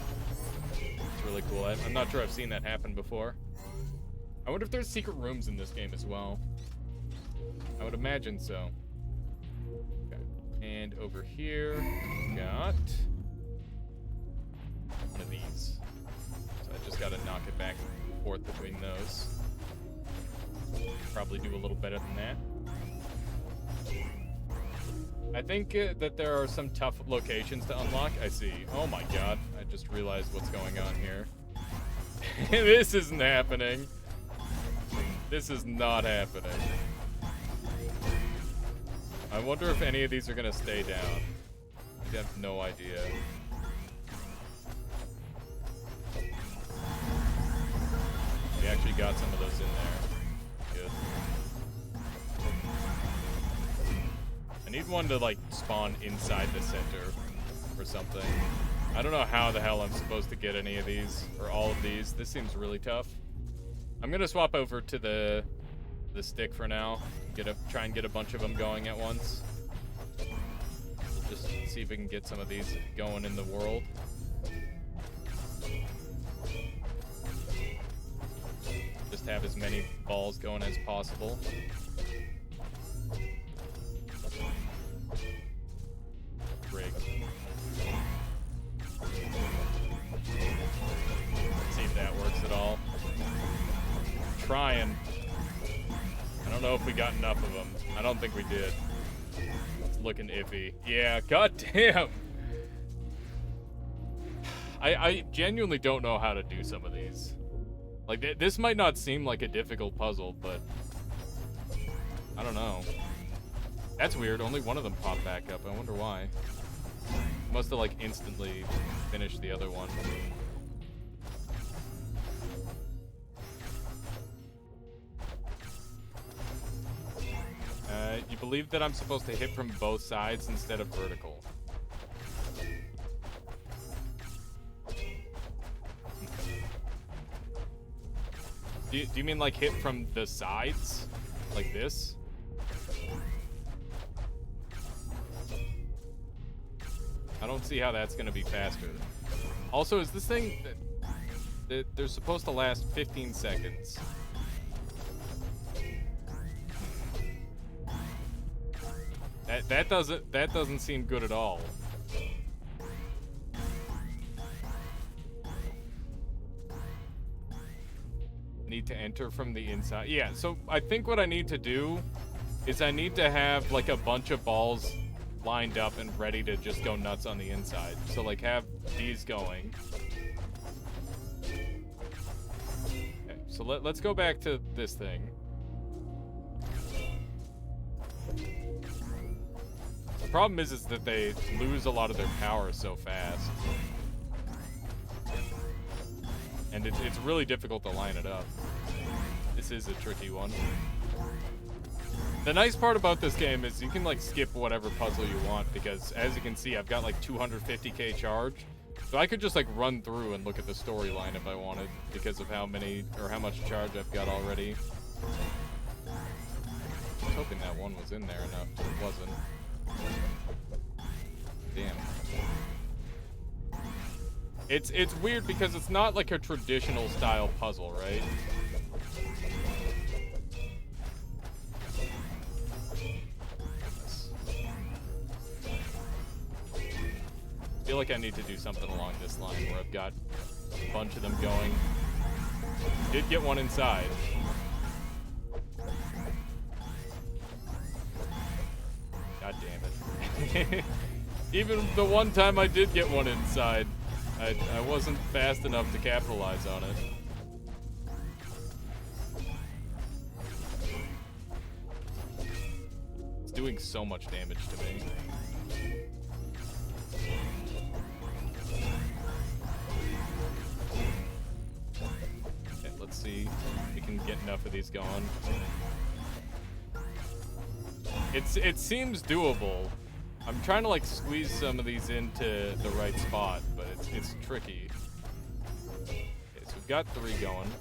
It's really cool. I'm not sure I've seen that happen before. I wonder if there's secret rooms in this game as well. I would imagine so. And over here, we've got one of these. So I just gotta knock it back and forth between those. Probably do a little better than that. I think that there are some tough locations to unlock. I see. Oh my god. I just realized what's going on here. This isn't happening. This is not happening. I wonder if any of these are gonna stay down. I have no idea. We actually got some of those in there. Good. I need one to like spawn inside the center or something. I don't know how the hell I'm supposed to get any of these or all of these. This seems really tough. I'm gonna swap over to the stick for now. Try and get a bunch of them going at once. Just see if we can get some of these going in the world. Just have as many balls going as possible. Rig. Let's see if that works at all. I'm trying. I don't know if we got enough of them. I don't think we did. It's looking iffy. Yeah, goddamn. I genuinely don't know how to do some of these. Like, this might not seem like a difficult puzzle, but I don't know. That's weird. Only one of them popped back up. I wonder why. Must have, like, instantly finished the other one. You believe that I'm supposed to hit from both sides instead of vertical. Do you mean, like, hit from the sides? Like this? I don't see how that's going to be faster. Also, is this thing... They're supposed to last 15 seconds. That doesn't seem good at all. Need to enter from the inside. Yeah, so I think what I need to do is I need to have like a bunch of balls lined up and ready to just go nuts on the inside. So like have these going. Okay, so let's go back to this thing. The problem is that they lose a lot of their power so fast. And it's really difficult to line it up. This is a tricky one. The nice part about this game is you can like skip whatever puzzle you want because as you can see, I've got like 250k charge. So I could just like run through and look at the storyline if I wanted because of how many or how much charge I've got already. I was hoping that one was in there enough, but it wasn't. Damn. It's weird because it's not like a traditional style puzzle, right? I feel like I need to do something along this line where I've got a bunch of them going. Did get one inside. God damn it. Even the one time I did get one inside, I wasn't fast enough to capitalize on it. It's doing so much damage to me. Okay, let's see if we can get enough of these going. It seems doable. I'm trying to like squeeze some of these into the right spot, but it's tricky. Okay, so we've got 3 going.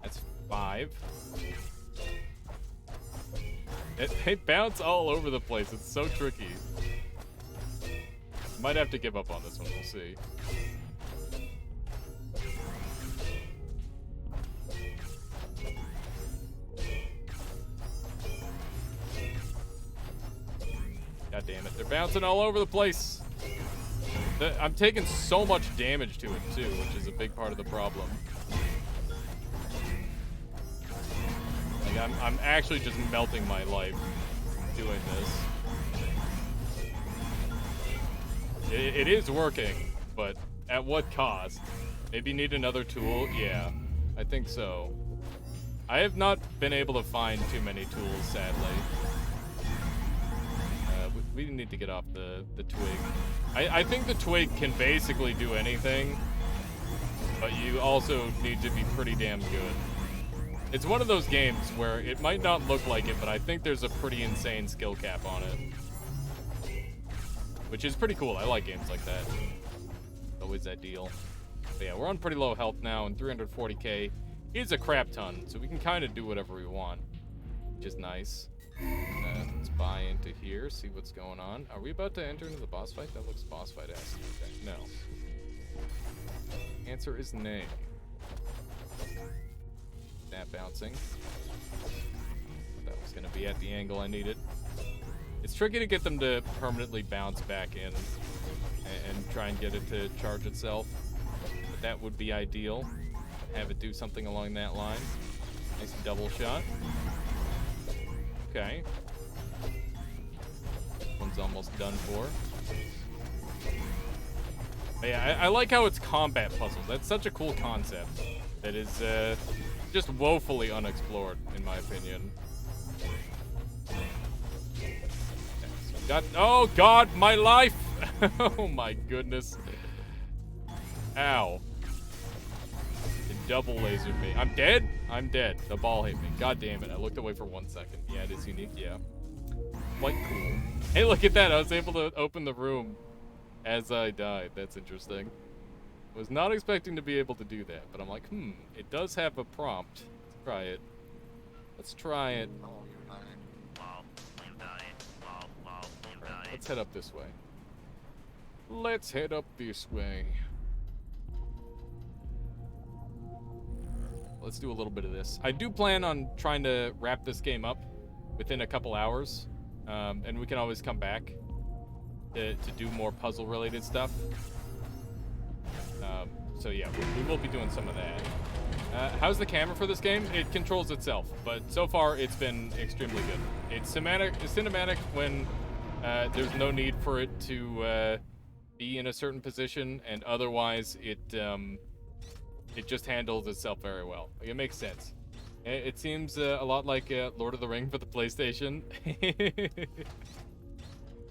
That's 5. They bounce all over the place. It's so tricky. Might have to give up on this one. We'll see. God damn it. They're bouncing all over the place. I'm taking so much damage to it, too, which is a big part of the problem. Like, I'm actually just melting my life doing this. It is working, but at what cost? Maybe need another tool? Yeah, I think so. I have not been able to find too many tools, sadly. We need to get off the twig. I think the twig can basically do anything, but you also need to be pretty damn good. It's one of those games where it might not look like it, but I think there's a pretty insane skill cap on it. Which is pretty cool. I like games like that. Always ideal. But yeah, we're on pretty low health now, and 340k is a crap ton, so we can kind of do whatever we want, which is nice. Let's buy into here, see what's going on. Are we about to enter into the boss fight? That looks boss fight-esque. Okay, no. Answer is nay. That bouncing. That was going to be at the angle I needed. It's tricky to get them to permanently bounce back in and try and get it to charge itself. But that would be ideal. Have it do something along that line. Nice double shot. Okay. One's almost done for. But yeah, I like how it's combat puzzles. That's such a cool concept that is just woefully unexplored, in my opinion. Oh God, my life! Oh my goodness. Ow. It double lasered me. I'm dead? I'm dead. The ball hit me. God damn it. I looked away for 1 second. Yeah, it is unique. Yeah. Quite cool. Hey, look at that. I was able to open the room as I died. That's interesting. Was not expecting to be able to do that, but I'm like, it does have a prompt. Let's try it. Let's try it. Let's head up this way. Let's head up this way. Let's do a little bit of this. I do plan on trying to wrap this game up within a couple hours. And we can always come back to do more puzzle-related stuff. So yeah, we will be doing some of that. How's the camera for this game? It controls itself, but so far it's been extremely good. It's cinematic when there's no need for it to be in a certain position, and otherwise it just handles itself very well. Like, it makes sense. It seems a lot like Lord of the Ring for the PlayStation.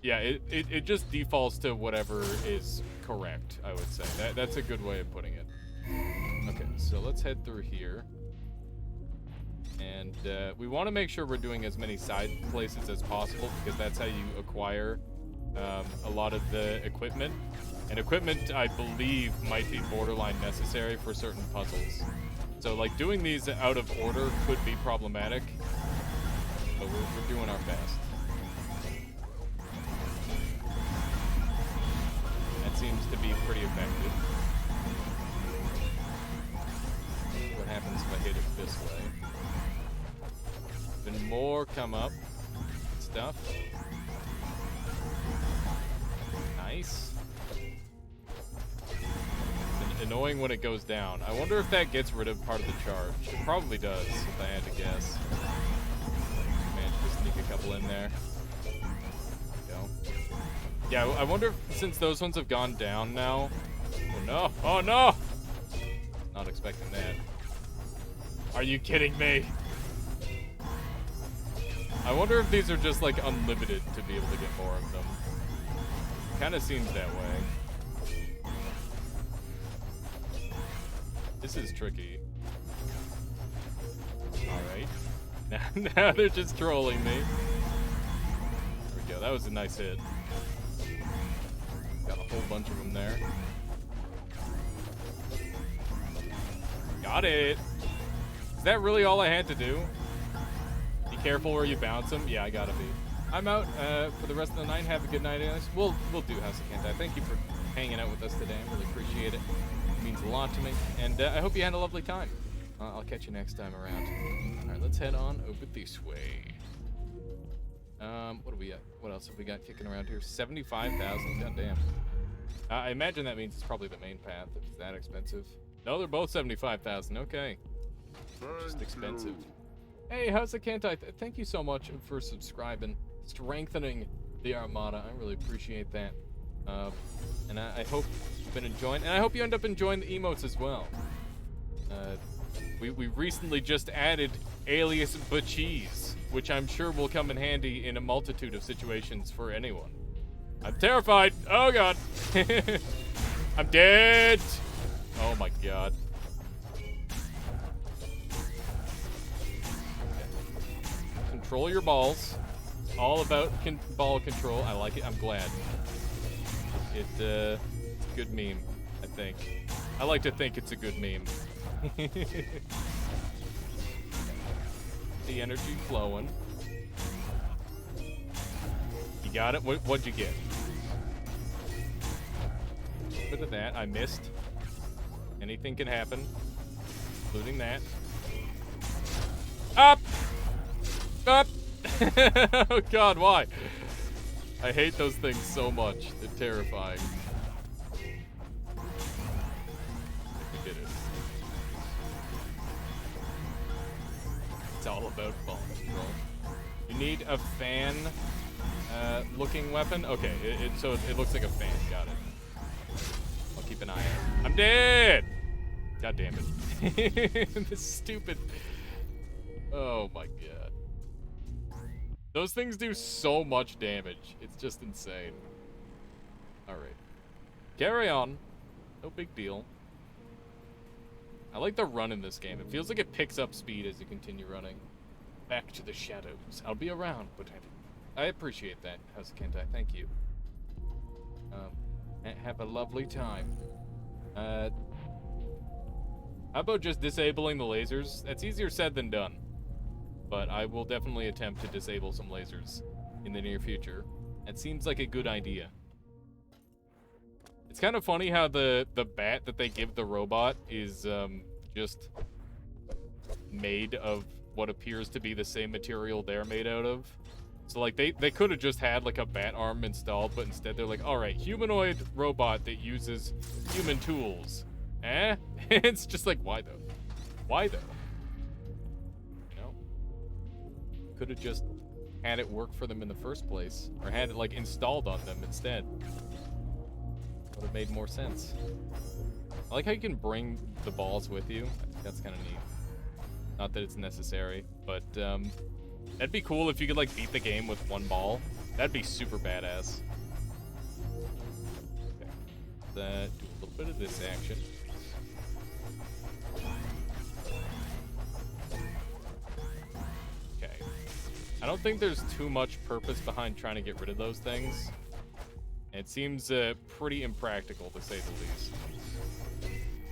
Yeah, it just defaults to whatever is correct, I would say. That's a good way of putting it. Okay, so let's head through here. And we want to make sure we're doing as many side places as possible, because that's how you acquire a lot of the equipment. And equipment, I believe, might be borderline necessary for certain puzzles. So, like, doing these out of order could be problematic, but we're doing our best. That seems to be pretty effective. What happens if I hit it this way? Even more come up. Stuff. Nice. Annoying when it goes down. I wonder if that gets rid of part of the charge. It probably does, if I had to guess. Managed to sneak a couple in there. Go. Yeah, I wonder if, since those ones have gone down now. Oh no! Oh no! Not expecting that. Are you kidding me? I wonder if these are just like unlimited to be able to get more of them. Kind of seems that way. This is tricky. Alright. Now they're just trolling me. There we go. That was a nice hit. Got a whole bunch of them there. Got it. Is that really all I had to do? Be careful where you bounce them. Yeah, I gotta be. I'm out for the rest of the night. Have a good night, guys. We'll do House of Kantai. Thank you for hanging out with us today. I really appreciate it. It means a lot to me, and I hope you had a lovely time. I'll catch you next time around. All right, let's head on over this way. What do we got? What else have we got kicking around here? 75,000. Goddamn. I imagine that means it's probably the main path if it's that expensive. No, they're both 75,000. Okay. Just expensive. Hey, how's the Kantai? Thank you so much for subscribing, strengthening the Armada. I really appreciate that. And I hope you've been enjoying, and I hope you end up enjoying the emotes as well. We recently just added alias Bacheese, which I'm sure will come in handy in a multitude of situations for anyone. I'm terrified. Oh god. I'm dead. Oh my god. Control your balls. It's all about ball control. I like it. I'm glad. It's a good meme, I think. I like to think it's a good meme. The energy flowing. You got it? What'd you get? Look at that. I missed. Anything can happen, including that. Up! Up! Oh god, why? I hate those things so much. They're terrifying. We did it. It's all about ball control. You need a fan looking weapon? Okay, so it looks like a fan. Got it. I'll keep an eye on it. I'm dead! God damn it. This stupid... Oh my god. Those things do so much damage. It's just insane. Alright. Carry on. No big deal. I like the run in this game. It feels like it picks up speed as you continue running. Back to the shadows. I'll be around, but I appreciate that, Hazukentai. Thank you. Have a lovely time. How about just disabling the lasers? That's easier said than done. But I will definitely attempt to disable some lasers in the near future. That seems like a good idea. It's kind of funny how the bat that they give the robot is just made of what appears to be the same material they're made out of. So like they could have just had like a bat arm installed, but instead they're like, all right, humanoid robot that uses human tools. It's just like, why though? Why though? You know? Could have just had it work for them in the first place, or had it like installed on them instead. Would have made more sense. I like how you can bring the balls with you. I think that's kind of neat. Not that it's necessary, but that'd be cool if you could like beat the game with one ball. That'd be super badass. Okay. Do a little bit of this action. Okay. I don't think there's too much purpose behind trying to get rid of those things. It seems pretty impractical, to say the least.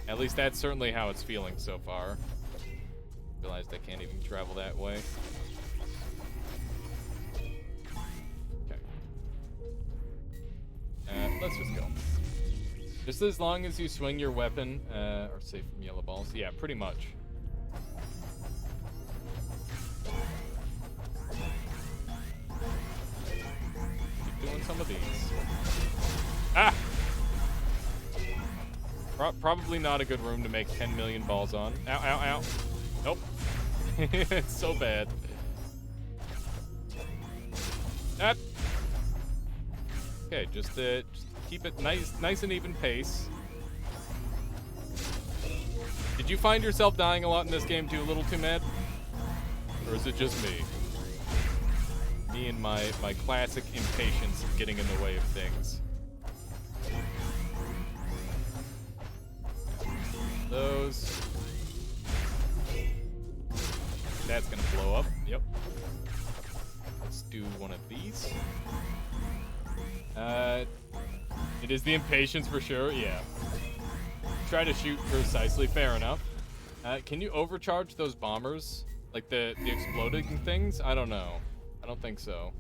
At least that's certainly how it's feeling so far. Realized I can't even travel that way. Okay. Let's just go. Just as long as you swing your weapon, or safe from yellow balls. Yeah, pretty much. Keep doing some of these. Ah! Probably not a good room to make 10 million balls on. Ow, ow, ow. Nope. It's so bad. Ah. Okay, just keep it nice and even pace. Did you find yourself dying a lot in this game too, a little too mad? Or is it just me? Me and my classic impatience of getting in the way of things. Those. That's gonna blow up. Yep. Let's do one of these. It is the impatience for sure. Yeah. Try to shoot precisely. Fair enough. Can you overcharge those bombers? Like the exploding things? I don't know. I don't think so.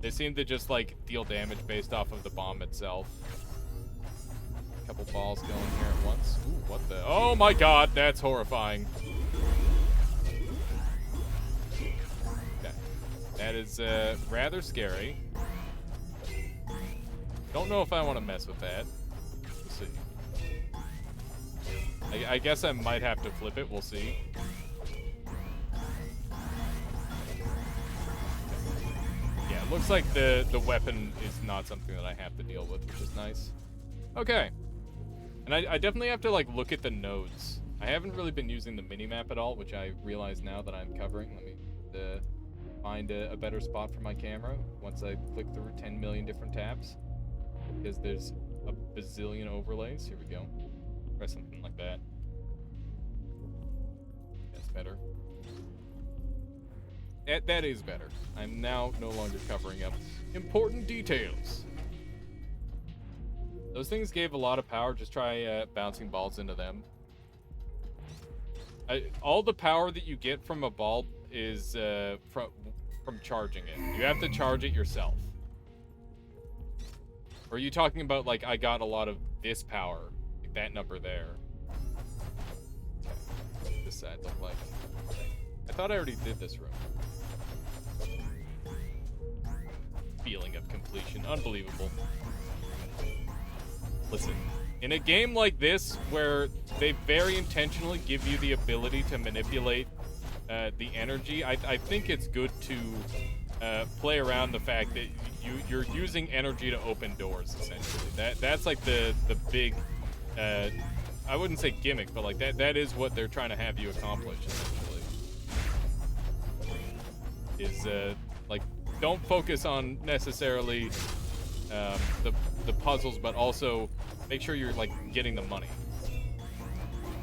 They seem to just like deal damage based off of the bomb itself. Couple balls going here at once. Ooh, what the? Oh my god, that's horrifying. Okay. That is rather scary. Don't know if I want to mess with that. We'll see. I guess I might have to flip it. We'll see. Yeah, it looks like the weapon is not something that I have to deal with, which is nice. Okay. And I definitely have to, like, look at the nodes. I haven't really been using the mini-map at all, which I realize now that I'm covering. Let me find a better spot for my camera once I click through 10 million different tabs. Because there's a bazillion overlays. Here we go. Press something like that. That's better. That is better. I'm now no longer covering up important details. Those things gave a lot of power. Just try bouncing balls into them. All the power that you get from a ball is from charging it. You have to charge it yourself. Or are you talking about, like, I got a lot of this power? Like that number there. Okay. This side looked like. I thought I already did this room. Feeling of completion. Unbelievable. Listen, in a game like this, where they very intentionally give you the ability to manipulate the energy, I think it's good to play around the fact that you're using energy to open doors, essentially. That's like the big, I wouldn't say gimmick, but like that is what they're trying to have you accomplish, essentially. Is Like, don't focus on necessarily the puzzles, but also make sure you're like getting the money,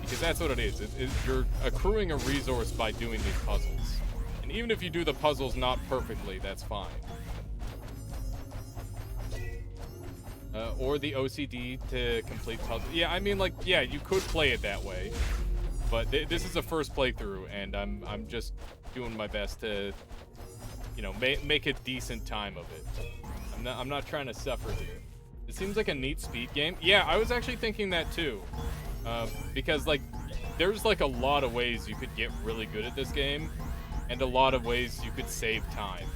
because that's what it is. You're accruing a resource by doing these puzzles, and even if you do the puzzles not perfectly, that's fine. Or the OCD to complete puzzles. Yeah, I mean, like, yeah, you could play it that way, but this is a first playthrough, and I'm just doing my best to, you know, make a decent time of it. I'm not trying to suffer here. It seems like a neat speed game. Yeah, I was actually thinking that too, because like there's like a lot of ways you could get really good at this game, and a lot of ways you could save time.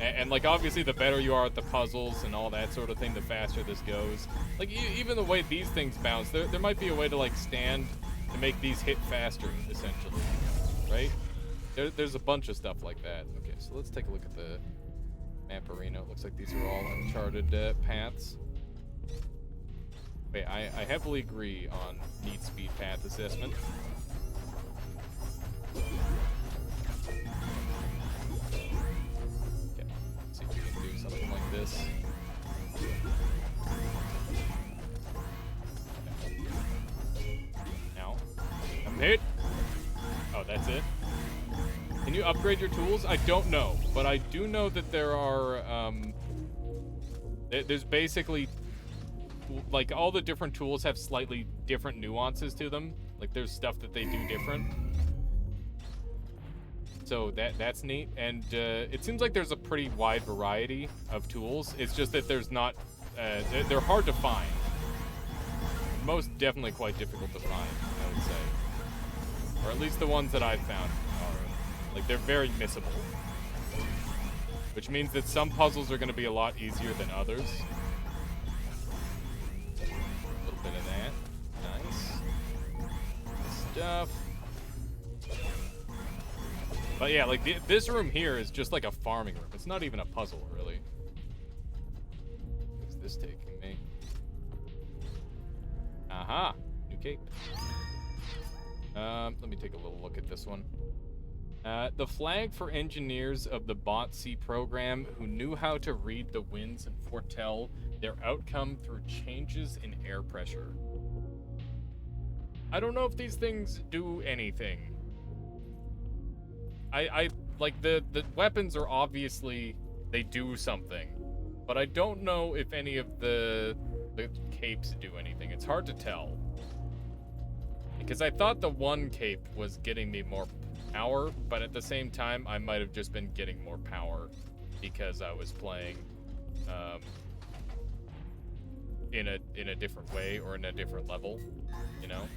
And like obviously the better you are at the puzzles and all that sort of thing, the faster this goes. Like even the way these things bounce, there might be a way to like stand to make these hit faster, essentially, right? There's a bunch of stuff like that. Okay, so let's take a look at the map arena. It looks like these are all uncharted paths. Wait, I heavily agree on neat speed path assessment. Okay, let's see if we can do something like this. Now, I'm hit. Oh, that's it. Can you upgrade your tools? I don't know, but I do know that there are, there's basically, like, all the different tools have slightly different nuances to them. Like, there's stuff that they do different. So that's neat, and it seems like there's a pretty wide variety of tools. It's just that there's not, they're hard to find. Most definitely quite difficult to find, I would say. Or at least the ones that I've found are. Like, they're very missable. Which means that some puzzles are going to be a lot easier than others. A little bit of that. Nice. Good stuff. But yeah, like, this room here is just like a farming room. It's not even a puzzle, really. Where's this taking me? Aha! New cape. Let me take a little look at this one. The flag for engineers of the BOTC program who knew how to read the winds and foretell their outcome through changes in air pressure. I don't know if these things do anything. I like the weapons are obviously, they do something, but I don't know if any of the capes do anything. It's hard to tell. Because I thought the one cape was getting me more power, but at the same time, I might have just been getting more power because I was playing in a different way or in a different level, you know?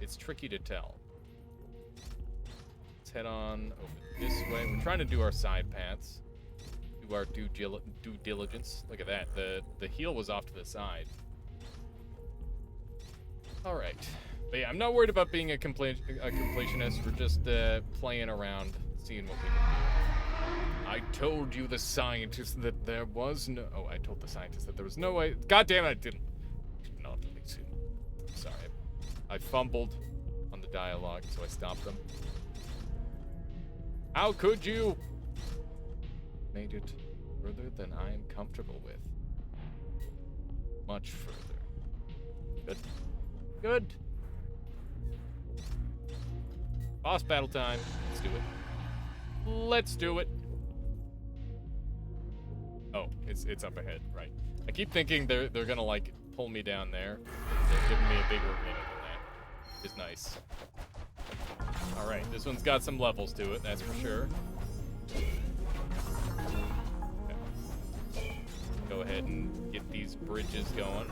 It's tricky to tell. Let's head on over this way. We're trying to do our side paths, do our due diligence. Look at that. The heel was off to the side. All right. But yeah, I'm not worried about being a completionist. We're just playing around, seeing what we can do. I told you, the scientist, that there was no... Oh, I told the scientist that there was no way... God damn it, I did not listen. Sorry. I fumbled on the dialogue, so I stopped them. How could you? Made it further than I am comfortable with. Much further. Good. Good. Boss battle time. Let's do it. Let's do it. Oh, it's up ahead, right. I keep thinking they're gonna, like, pull me down there. They're giving me a bigger arena than that. It's nice. Alright, this one's got some levels to it, that's for sure. Okay. Go ahead and get these bridges going.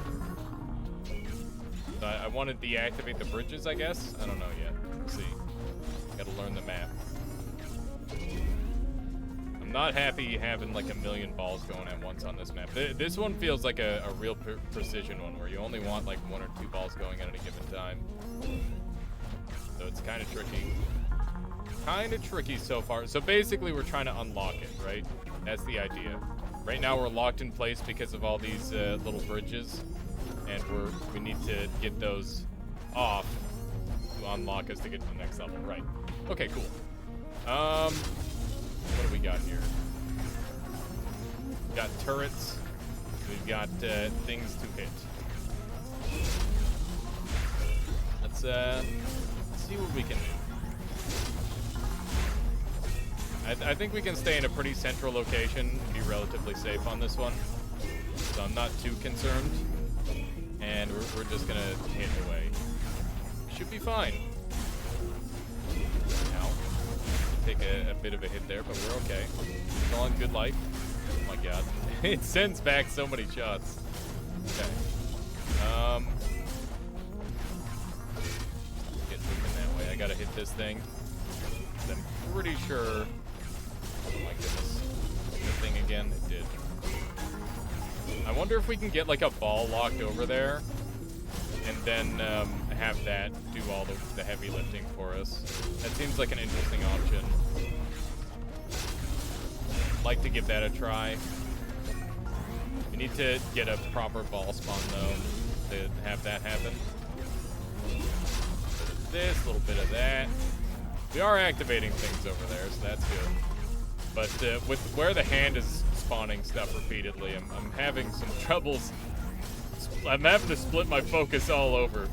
So I want to deactivate the bridges, I guess? I don't know yet. We'll see. Gotta learn the map. I'm not happy having like a million balls going at once on this map. This one feels like a real precision one, where you only want like 1 or 2 balls going at any given time. So it's kind of tricky. Kind of tricky so far. So basically we're trying to unlock it, right? That's the idea. Right now we're locked in place because of all these little bridges. And we need to get those off to unlock us to get to the next level. Right. Okay, cool. What do we got here? We've got turrets. We've got things to hit. Let's see what we can do. I think we can stay in a pretty central location and be relatively safe on this one. So I'm not too concerned. And we're just gonna hit away. Should be fine. Now, take a bit of a hit there, but we're okay. Still on good life. Oh my god. It sends back so many shots. Okay. Get moving that way. I gotta hit this thing. I'm pretty sure. Oh my goodness. The thing again? It did. I wonder if we can get like a ball locked over there and then have that do all the heavy lifting for us. That seems like an interesting option. Like to give that a try. We need to get a proper ball spawn though to have that happen. This, a little bit of that. We are activating things over there, so that's good. But with where the hand is spawning stuff repeatedly, I'm having some troubles. I'm having to split my focus all over.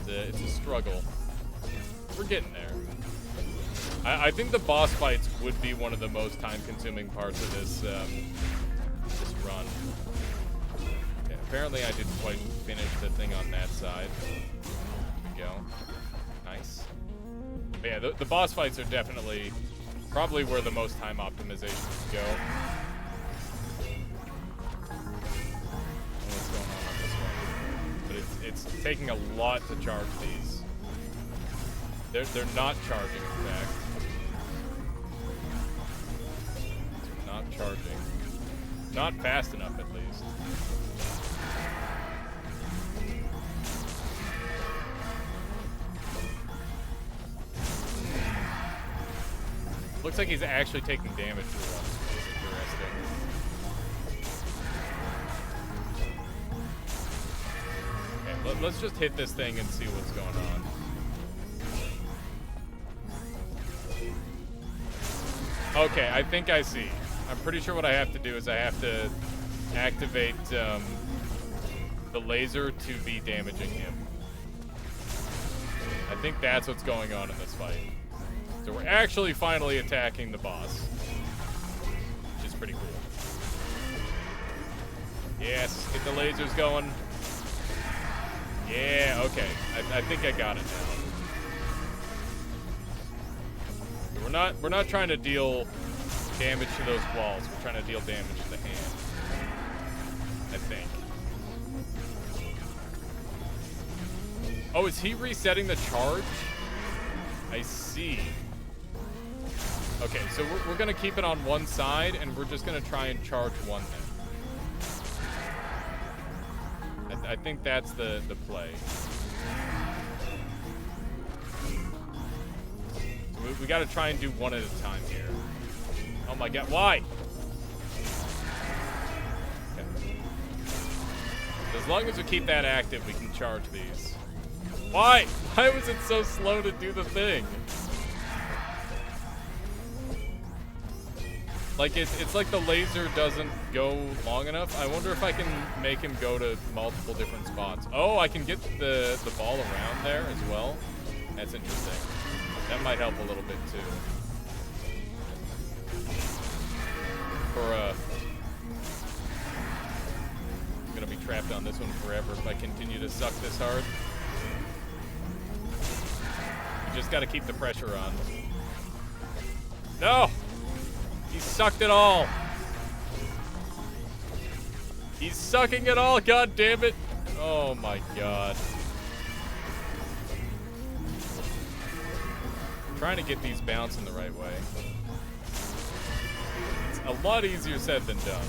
It's a struggle. We're getting there. I think the boss fights would be one of the most time-consuming parts of this this run. Okay, apparently I didn't quite finish the thing on that side. There we go. Nice. But yeah, the boss fights are definitely probably where the most time optimizations go. What's going on this one? But it's taking a lot to charge these. They're not charging, in fact. They're not charging. Not fast enough, at least. Looks like he's actually taking damage for once, which is interesting. Okay, let's just hit this thing and see what's going on. Okay, I think I see. I'm pretty sure what I have to do is I have to activate the laser to be damaging him. I think that's what's going on in this fight. So we're actually finally attacking the boss, which is pretty cool. Yes, get the lasers going. Yeah, okay. I think I got it now. We're not trying to deal damage to those walls. We're trying to deal damage to the hand. I think. Oh, is he resetting the charge? I see. Okay, so we're gonna keep it on one side, and we're just gonna try and charge one then. I think that's the play. So we gotta try and do one at a time here. Oh my god, why? Okay. As long as we keep that active, we can charge these. Why? Why was it so slow to do the thing? Like, it's like the laser doesn't go long enough. I wonder if I can make him go to multiple different spots. Oh, I can get the ball around there as well. That's interesting. That might help a little bit, too. I'm gonna be trapped on this one forever if I continue to suck this hard. You just gotta keep the pressure on. No! He sucked it all. He's sucking it all, god damn it. Oh my god. I'm trying to get these bouncing the right way. It's a lot easier said than done.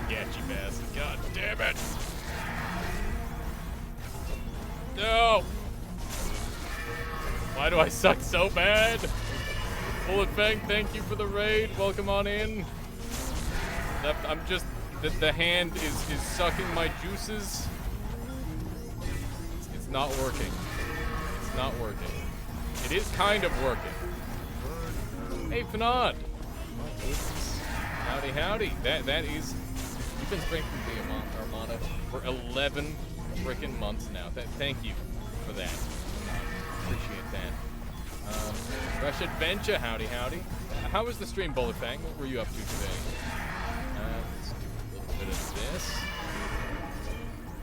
Get you bastard. God damn it. No. Why do I suck so bad? Bullet Fang, thank you for the raid. Welcome on in. I'm just... The hand is sucking my juices. It's not working. It's not working. It is kind of working. Hey, Fanad. Howdy, howdy. That is... You've been strengthening the Armada for 11 freaking months now. Thank you for that. Appreciate that. Rush Adventure, howdy, howdy. How was the stream, Bullet Fang? What were you up to today? Let's do a little bit of this.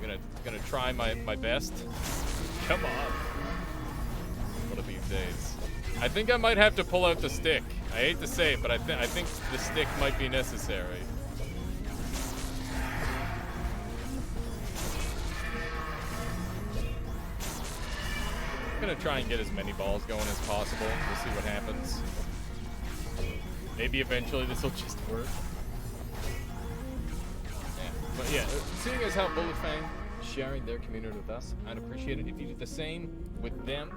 I'm gonna try my best. Come on. One of these days. I think I might have to pull out the stick. I hate to say it, but I think the stick might be necessary. I'm gonna try and get as many balls going as possible. We'll see what happens. Maybe eventually this will just work. Yeah. But yeah, seeing as how Bullet Fang sharing their community with us, I'd appreciate it if you did the same with them.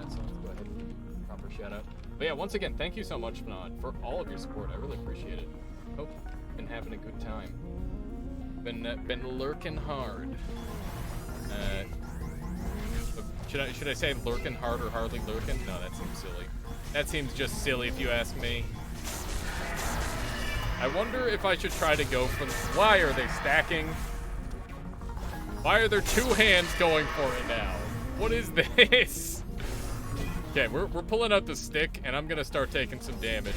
So let's go ahead and proper shout out. But yeah, once again, thank you so much, Fnod, for all of your support. I really appreciate it. Hope you've been having a good time. Been lurking hard. Should I say lurking hard or hardly lurking? No, that seems silly. That seems just silly if you ask me. I wonder if I should try to go for the... Why are they stacking? Why are there two hands going for it now? What is this? Okay, we're pulling out the stick, and I'm gonna start taking some damage.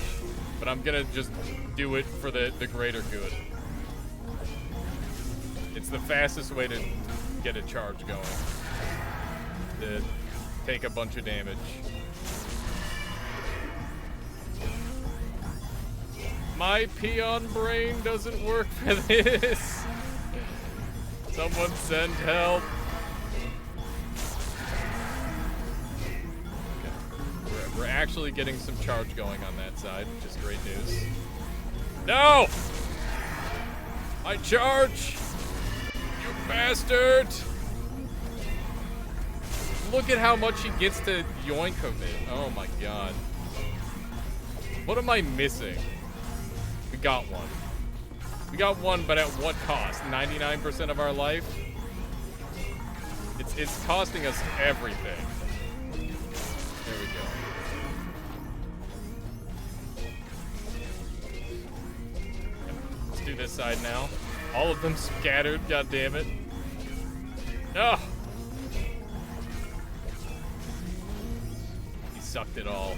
But I'm gonna just do it for the greater good. It's the fastest way to get a charge going. To take a bunch of damage. My peon brain doesn't work for this. Someone send help. Okay. We're actually getting some charge going on that side, which is great news. No! My charge! You bastard! Look at how much he gets to yoink of it. Oh my god. What am I missing? We got one. We got one, but at what cost? 99% of our life? It's costing us everything. There we go. Let's do this side now. All of them scattered, god damn it. No! He sucked it all.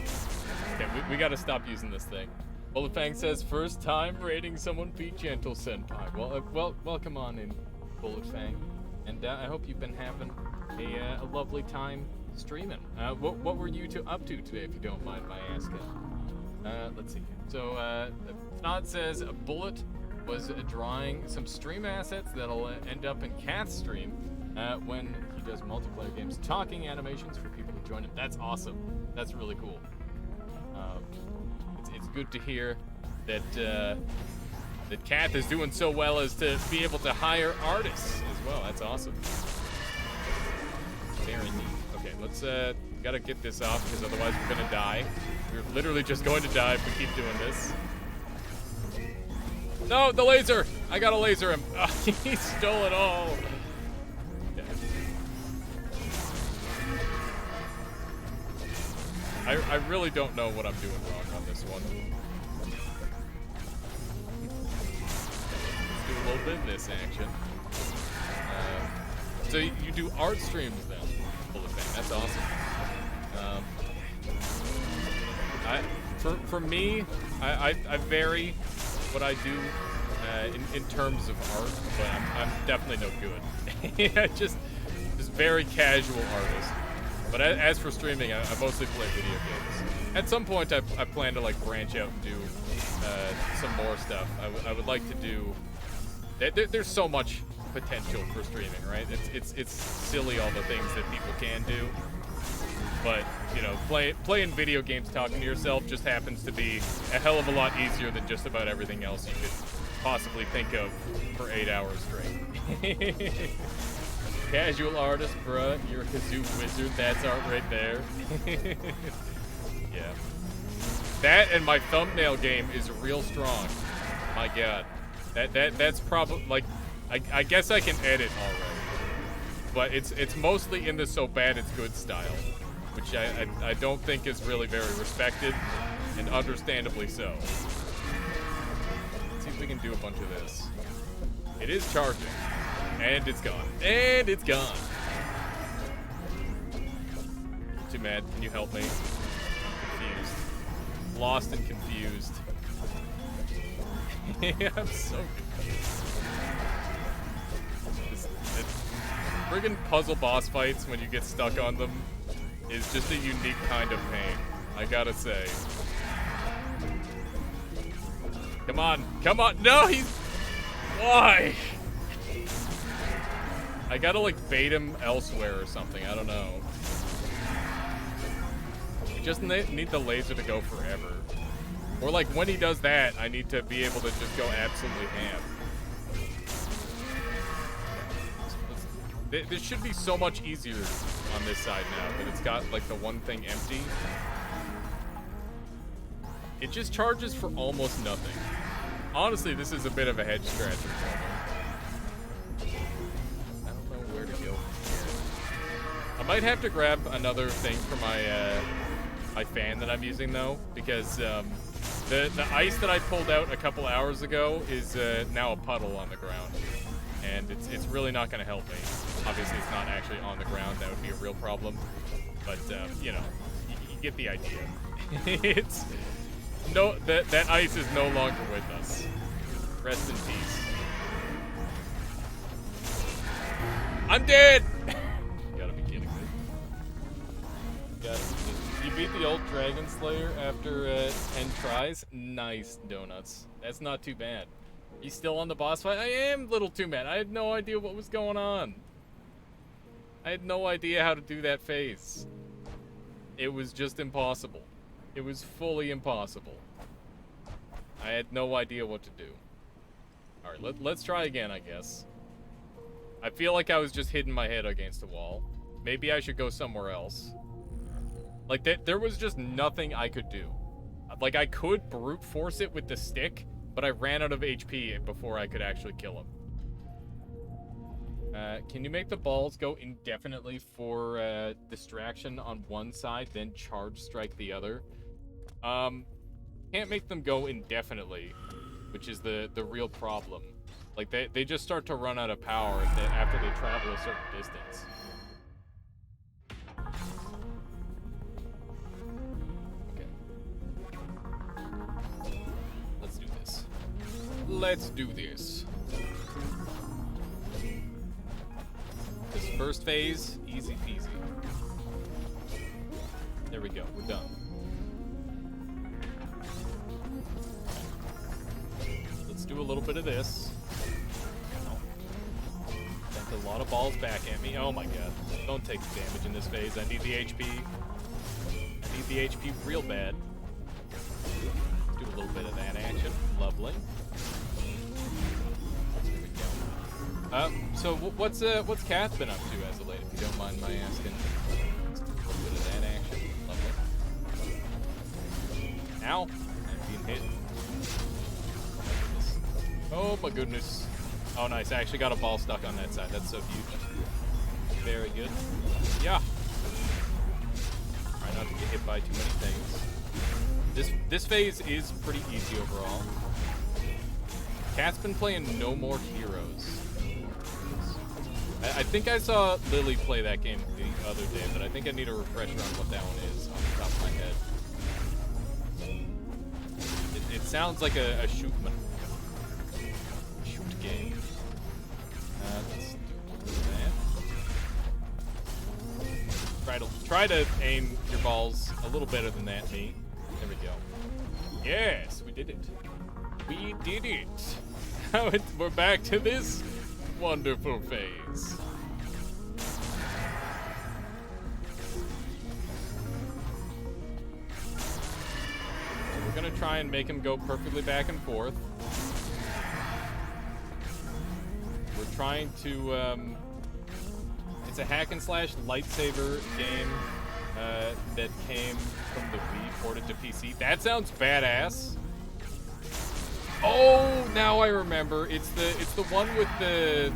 Okay, we gotta stop using this thing. Bullet Fang says, first time rating someone, be gentle, senpai. Well, welcome on in, Bullet Fang. And I hope you've been having a lovely time streaming. What were you up to today, if you don't mind my asking? Let's see. So, Fnod says, a Bullet was drawing some stream assets that'll end up in Kath's stream when he does multiplayer games, talking animations for people to join him. That's awesome. That's really cool. It's good to hear that that Kath is doing so well as to be able to hire artists as well. That's awesome. Very neat. Okay, let's gotta get this off because otherwise we're gonna die. We're literally just going to die if we keep doing this. No, the laser! I gotta laser him. Oh, he stole it all. Okay. I really don't know what I'm doing wrong on this one. Let's do a little bit of this action. So you do art streams then, Bullet Fang. That's awesome. For me, I vary what I do in terms of art, but I'm definitely no good. Yeah, just very casual artist. But as for streaming, I mostly play video games. At some point, I plan to like branch out and do some more stuff. I would like to do. There's so much potential for streaming, right? It's silly all the things that people can do. But you know, playing video games, talking to yourself, just happens to be a hell of a lot easier than just about everything else you could possibly think of for 8 hours straight. Casual artist, bruh. You're a kazoo wizard. That's art right there. Yeah. That and my thumbnail game is real strong. My god. That's probably like I guess I can edit already. but it's mostly in the so bad it's good style, which I don't think is really very respected, and understandably so. Let's see if we can do a bunch of this. It is charging, and it's gone, and it's gone. Too mad. Can you help me? Confused, lost and confused. I'm so confused. The friggin' puzzle boss fights when you get stuck on them is just a unique kind of pain, I gotta say. Come on, come on. No, he's... Why? I gotta, like, bait him elsewhere or something. I don't know. You just need the laser to go forever. Or, like, when he does that, I need to be able to just go absolutely ham. This should be so much easier on this side now that it's got, like, the one thing empty. It just charges for almost nothing. Honestly, this is a bit of a head scratcher for me. I don't know where to go from here. I might have to grab another thing for my fan that I'm using, though, because the ice that I pulled out a couple hours ago is now a puddle on the ground. And it's really not going to help me. Obviously, it's not actually on the ground. That would be a real problem. But, you know, you get the idea. It's... No, that ice is no longer with us. Rest in peace. I'm dead! You gotta be kidding me. You beat the old Dragon Slayer after 10 tries? Nice, Donuts. That's not too bad. You still on the boss fight? I am a little too mad. I had no idea what was going on. I had no idea how to do that phase. It was just impossible. It was fully impossible. I had no idea what to do. Alright, let's try again, I guess. I feel like I was just hitting my head against a wall. Maybe I should go somewhere else. Like, there was just nothing I could do. Like, I could brute force it with the stick, but I ran out of HP before I could actually kill him. Can you make the balls go indefinitely for distraction on one side, then charge strike the other? Can't make them go indefinitely, which is the real problem. Like, they just start to run out of power after they travel a certain distance. Okay. Let's do this. Let's do this. This first phase, easy peasy. There we go, we're done. Let's do a little bit of this. Sent a lot of balls back at me. Oh my god. Don't take the damage in this phase. I need the HP. I need the HP real bad. Let's do a little bit of that action. Lovely. So what's Kath been up to as of late, if you don't mind my asking? A little bit of that action. Lovely. Ow! I'm being hit. Oh my goodness. Oh nice, I actually got a ball stuck on that side. That's so huge. Very good. Yeah. Try not to get hit by too many things. This phase is pretty easy overall. Kath's been playing No More Heroes. I think I saw Lily play that game the other day, but I think I need a refresher on what that one is off the top of my head. It sounds like a shoot game. Let's do that. Try to aim your balls a little better than that, me. There we go. Yes, we did it. We did it. We're back to this wonderful phase. So we're gonna try and make him go perfectly back and forth. We're trying to, it's a hack and slash lightsaber game that came from the Wii, ported to PC. That sounds badass. Oh, now I remember. It's the one with the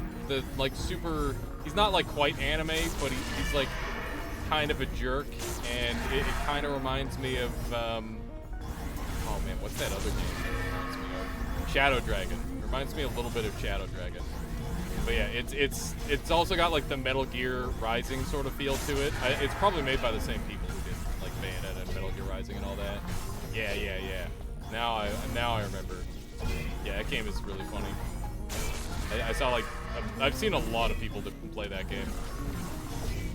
like super he's not like quite anime, but he's like kind of a jerk, and it kind of reminds me of oh man, what's that other game that it reminds me of? Shadow Dragon. It reminds me a little bit of Shadow Dragon. But yeah, it's also got like the Metal Gear Rising sort of feel to it. It's probably made by the same people who did like Bayonetta and Metal Gear Rising and all that. Yeah. Now I remember. Yeah, that game is really funny. I saw like I've seen a lot of people that play that game,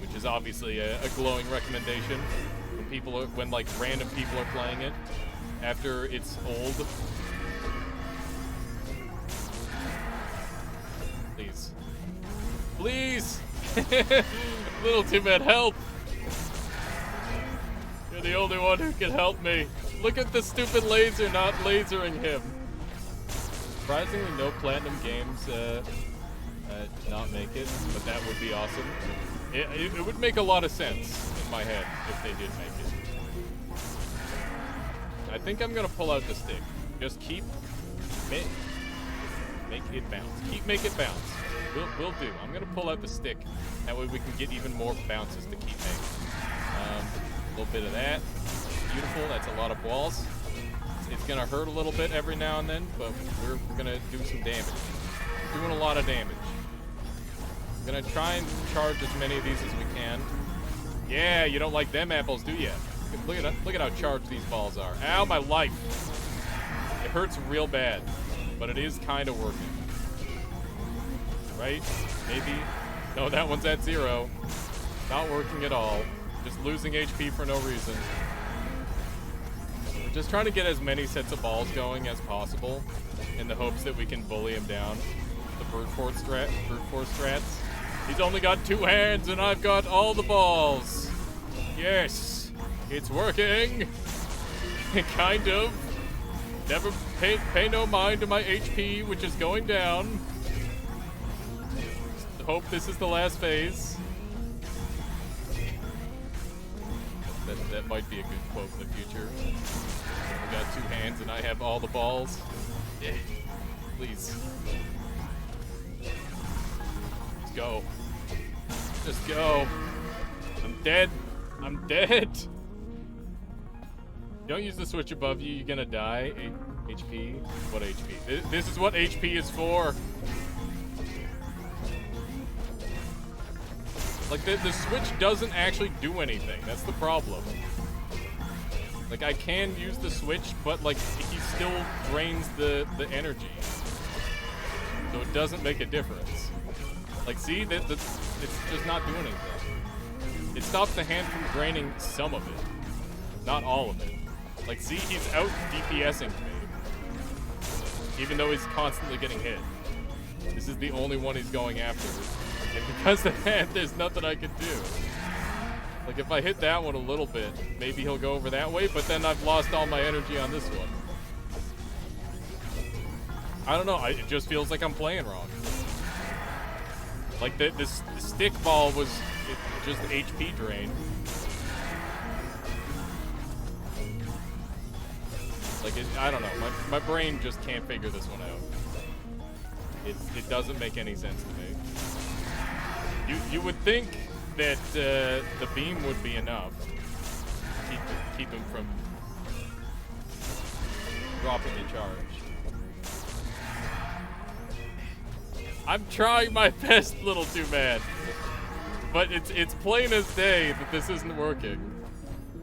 which is obviously a glowing recommendation when like random people are playing it after it's old. Please! Little Too Bad, help! You're the only one who can help me. Look at the stupid laser not lasering him. Surprisingly, no Platinum games did not make it, but that would be awesome. It would make a lot of sense in my head if they did make it. I think I'm gonna pull out the stick. Just keep make it bounce. Make it bounce. Will do. I'm gonna pull out the stick. That way we can get even more bounces to keep making. A little bit of that. Beautiful. That's a lot of balls. It's gonna hurt a little bit every now and then, but we're gonna do some damage. Doing a lot of damage. I'm gonna try and charge as many of these as we can. Yeah, you don't like them apples, do you? Look at how charged these balls are. Ow, my life. It hurts real bad, but it is kind of working. Right? Maybe. No, that one's at 0. Not working at all. Just losing HP for no reason. We're just trying to get as many sets of balls going as possible in the hopes that we can bully him down. The brute force strats. He's only got 2 hands and I've got all the balls. Yes, it's working. Kind of. Never pay no mind to my HP, which is going down. Hope this is the last phase. That might be a good quote in the future. I got 2 hands and I have all the balls. Yeah. Please. Let's go. Just go. I'm dead. I'm dead. Don't use the switch above you. You're gonna die. HP. What HP? This is what HP is for. Like, the switch doesn't actually do anything. That's the problem. Like, I can use the switch, but, like, he still drains the energy. So it doesn't make a difference. Like, see? It's just not doing anything. It stops the hand from draining some of it. Not all of it. Like, see? He's out DPSing me. Even though he's constantly getting hit. This is the only one he's going after. And because of that, there's nothing I can do. Like, if I hit that one a little bit, maybe he'll go over that way, but then I've lost all my energy on this one. I don't know, it just feels like I'm playing wrong. Like, the stick ball was just HP drain. Like, I don't know, my brain just can't figure this one out. It doesn't make any sense to me. You would think that the beam would be enough to keep him from dropping the charge. I'm trying my best, Little Too Bad, but it's plain as day that this isn't working,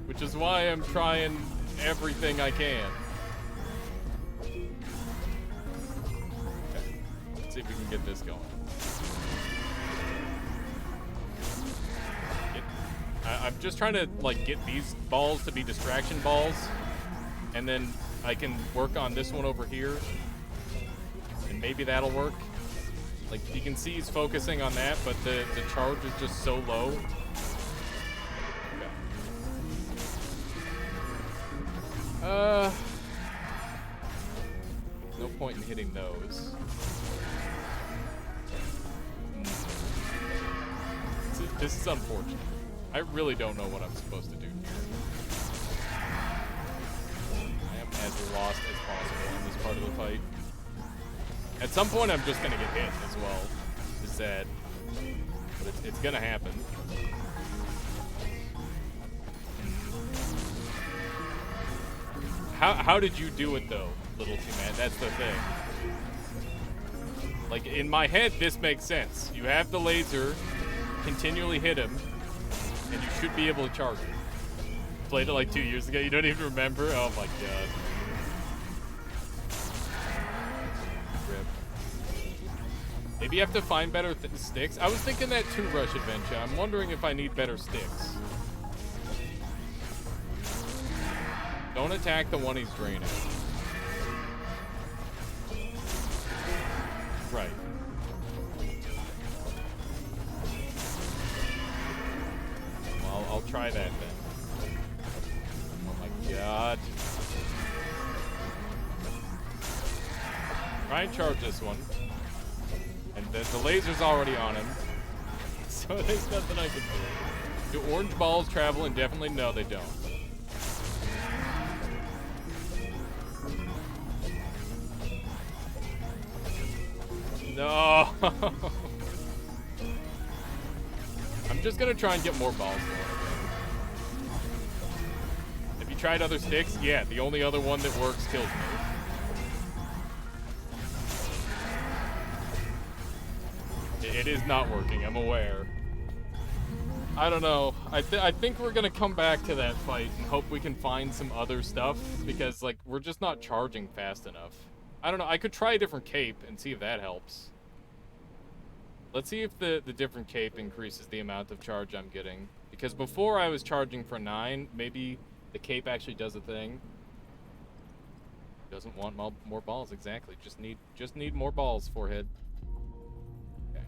which is why I'm trying everything I can. Okay, let's see if we can get this going. I'm just trying to, like, get these balls to be distraction balls, and then I can work on this one over here, and maybe that'll work. Like, you can see he's focusing on that, but the charge is just so low. Okay. No point in hitting those. This is unfortunate. I really don't know what I'm supposed to do here. I am as lost as possible in this part of the fight. At some point, I'm just gonna get hit as well. It's sad. But it's gonna happen. How did you do it though, Little T Man? That's the thing. Like in my head, this makes sense. You have the laser, continually hit him, and you should be able to charge it. Played it like 2 years ago. You don't even remember? Oh my god. Rip. Maybe you have to find better sticks. I was thinking that too, Rush Adventure. I'm wondering if I need better sticks. Don't attack the one he's draining. Right. Well, I'll try that then. Oh my god. Try and charge this one. And the laser's already on him. So there's nothing I can do. Do orange balls travel indefinitely? No, they don't. No. I'm just gonna try and get more balls. Have you tried other sticks? Yeah, the only other one that works kills me. It is not working, I'm aware. I don't know. I think we're gonna come back to that fight and hope we can find some other stuff, because like we're just not charging fast enough. I don't know. I could try a different cape and see if that helps. Let's see if the different cape increases the amount of charge I'm getting. Because before I was charging for 9, maybe the cape actually does a thing. Doesn't want more balls, exactly. Just need more balls, forehead. Okay.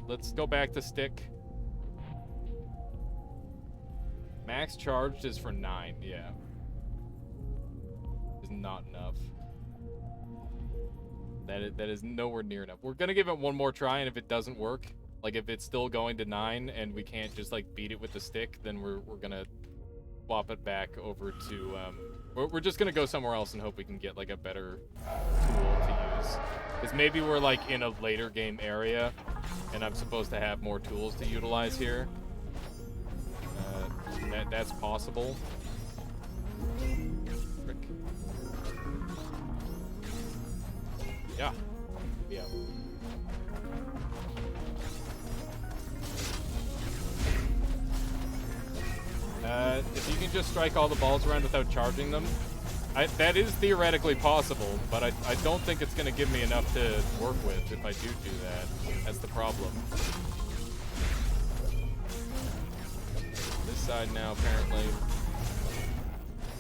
Let's go back to stick. Max charged is for 9, yeah. Is not enough. That is nowhere near enough. We're gonna give it one more try, and if it doesn't work, like if it's still going to 9 and we can't just like beat it with the stick, then we're gonna swap it back over to we're just gonna go somewhere else and hope we can get like a better tool to use. Because maybe we're like in a later game area, and I'm supposed to have more tools to utilize here. That's possible. Frick. Yeah. Yeah. If you can just strike all the balls around without charging them, that is theoretically possible, but I don't think it's going to give me enough to work with if I do that. That's the problem. This side now, apparently.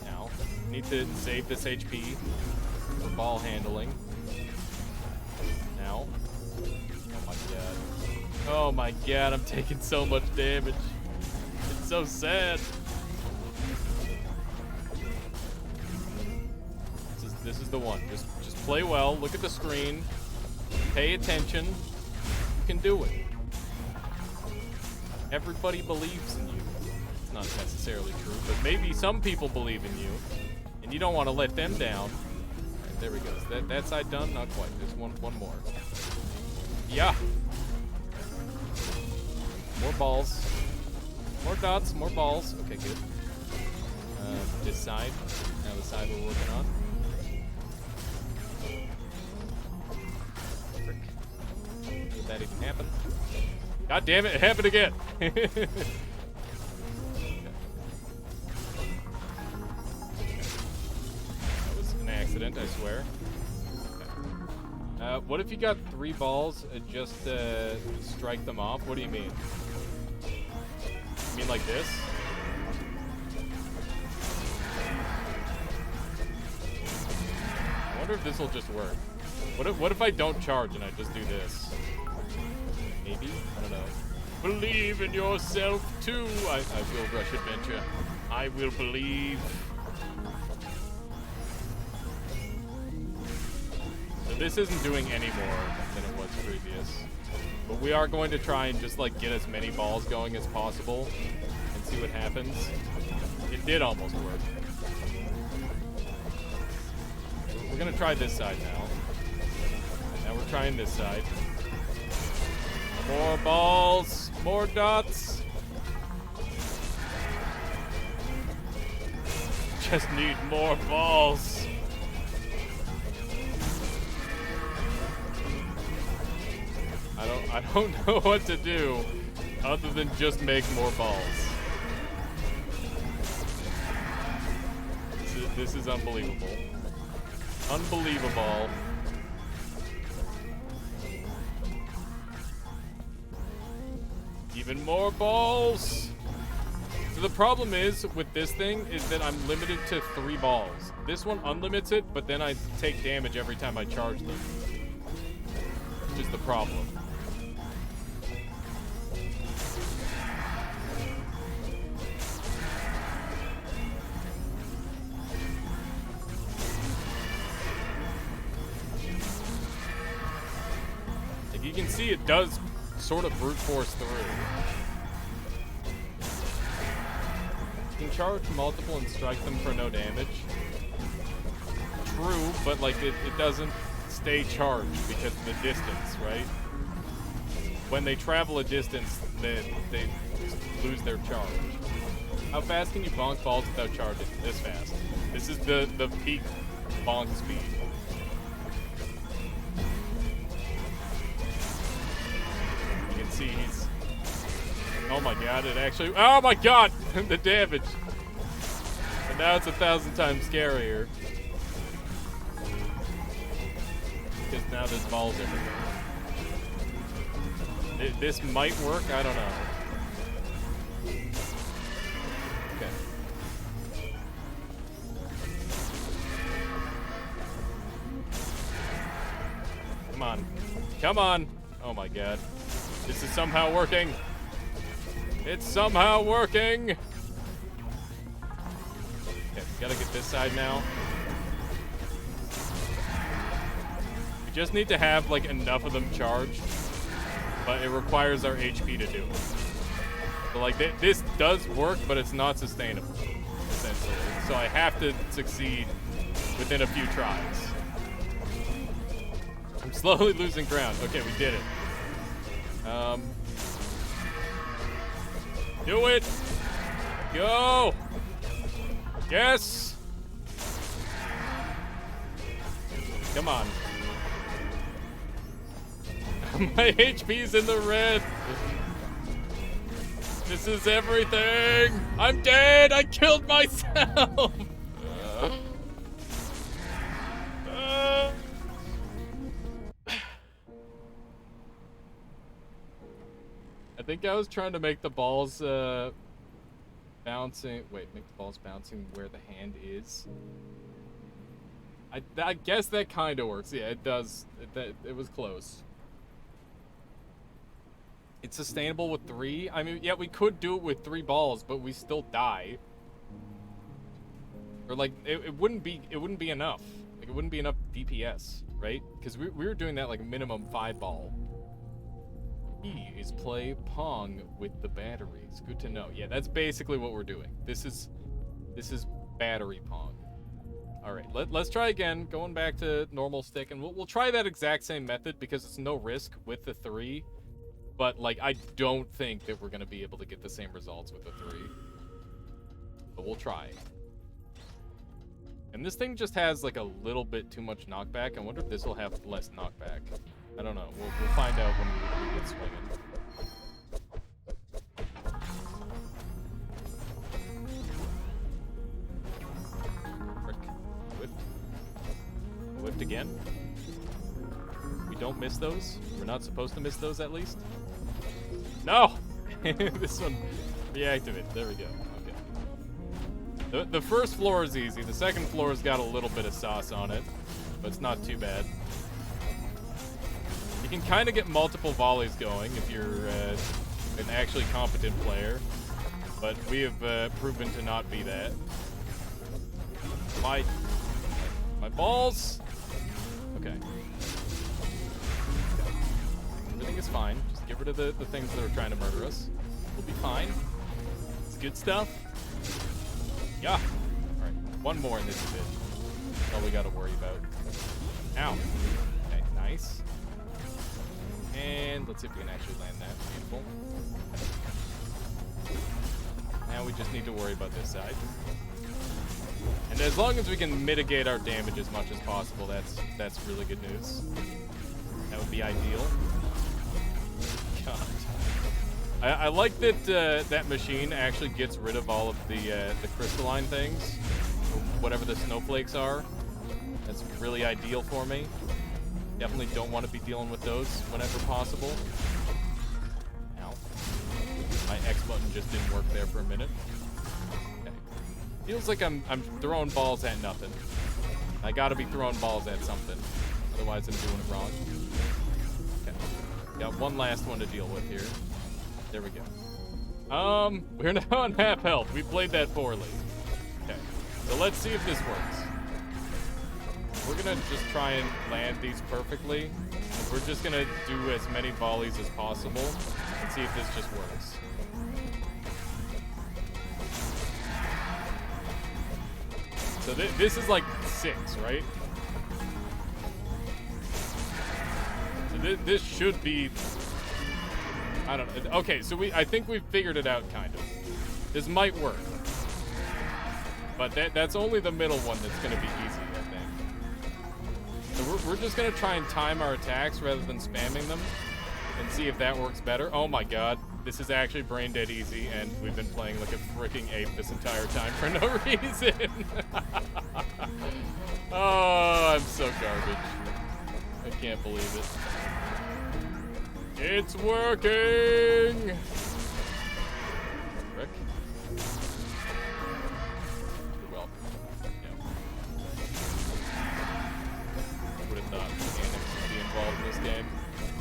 Now, need to save this HP for ball handling. Now. Oh my god. Oh my god, I'm taking so much damage. It's so sad. This is the one. Just play well. Look at the screen. Pay attention. You can do it. Everybody believes in you. It's not necessarily true, but maybe some people believe in you, and you don't want to let them down. Right, there we go. Is that side done? Not quite. There's one more. Yeah. More balls. More dots. More balls. Okay, good. This side. Now the side we're working on. Did that even happen? God damn it, it happened again. Okay. That was an accident, I swear. Okay. What if you got 3 balls and just strike them off? What do you mean? You mean like this? I wonder if this will just work. What if I don't charge and I just do this? Maybe? I don't know. Believe in yourself too. I will rush adventure. I will believe. So this isn't doing any more than it was previous. But we are going to try and just like get as many balls going as possible and see what happens. It did almost work. We're gonna try this side now. Now we're trying this side. More balls. More dots. Just need more balls. I don't know what to do other than just make more balls. This is unbelievable. Unbelievable. Even more balls. So the problem is with this thing is that I'm limited to 3 balls. This one unlimits it, but then I take damage every time I charge them. Which is the problem. Like you can see it does sort of brute force through. You can charge multiple and strike them for no damage. True, but like it doesn't stay charged because of the distance, right? When they travel a distance, they lose their charge. How fast can you bonk balls without charging? This fast. This is the peak bonk speed. You can see he's... Oh my god, it actually... Oh my god! The damage! And now it's 1,000 times scarier. Because now there's balls everywhere. This might work, I don't know. Okay. Come on. Come on! Oh my god. This is somehow working! It's somehow working! Okay, gotta get this side now. We just need to have, like, enough of them charged. But it requires our HP to do it. So, like, this does work, but it's not sustainable, essentially. So I have to succeed within a few tries. I'm slowly losing ground. Okay, we did it. Do it! Go! Yes! Come on. My HP's in the red. This is everything. I'm dead. I killed myself. I think I was trying to make the balls bouncing. Wait, make the balls bouncing where the hand is. I guess that kind of works. Yeah, it does. It was close. It's sustainable with 3. I mean, yeah, we could do it with 3 balls, but we still die. Or like, it wouldn't be enough. Like, it wouldn't be enough DPS, right? Because we were doing that like minimum 5 ball. E is play Pong with the batteries. Good to know. Yeah, that's basically what we're doing. This is battery Pong. All right, let's try again. Going back to normal stick, and we'll try that exact same method because it's no risk with the 3. But, like, I don't think that we're going to be able to get the same results with the 3. But we'll try. And this thing just has, like, a little bit too much knockback. I wonder if this will have less knockback. I don't know. We'll find out when we get swinging. Frick. Whipped. Whipped again. We don't miss those. We're not supposed to miss those, at least. No! This one reactivate. There we go. Okay. The first floor is easy. The second floor's got a little bit of sauce on it, but it's not too bad. You can kind of get multiple volleys going if you're an actually competent player, but we have proven to not be that. My balls! Okay. Everything is fine. Just get rid of the things that are trying to murder us. We'll be fine. It's good stuff. Yeah. Alright, one more in this bit. That's all we gotta worry about. Ow. Okay, nice. And let's see if we can actually land that. Beautiful. Now we just need to worry about this side. And as long as we can mitigate our damage as much as possible, that's really good news. That would be ideal. God. I like that that machine actually gets rid of all of the crystalline things, or whatever the snowflakes are. That's really ideal for me. Definitely don't want to be dealing with those whenever possible. Ow. My X button just didn't work there for a minute. Okay. Feels like I'm throwing balls at nothing. I gotta be throwing balls at something. Otherwise I'm doing it wrong. Okay. Got one last one to deal with here. There we go. We're now on half health. We played that poorly. Okay. So let's see if this works. We're gonna just try and land these perfectly. And we're just gonna do as many volleys as possible and see if this just works. So this is like 6, right? So this should be, I don't know. Okay, so I think we've figured it out kind of. This might work. But that's only the middle one that's gonna be easy, I think. So we're just gonna try and time our attacks rather than spamming them and see if that works better. Oh my god, this is actually brain dead easy, and we've been playing like a freaking ape this entire time for no reason. Oh, I'm so garbage. I can't believe it. It's working! Rick? You're welcome. Yeah. I would have thought mechanics would be involved in this game.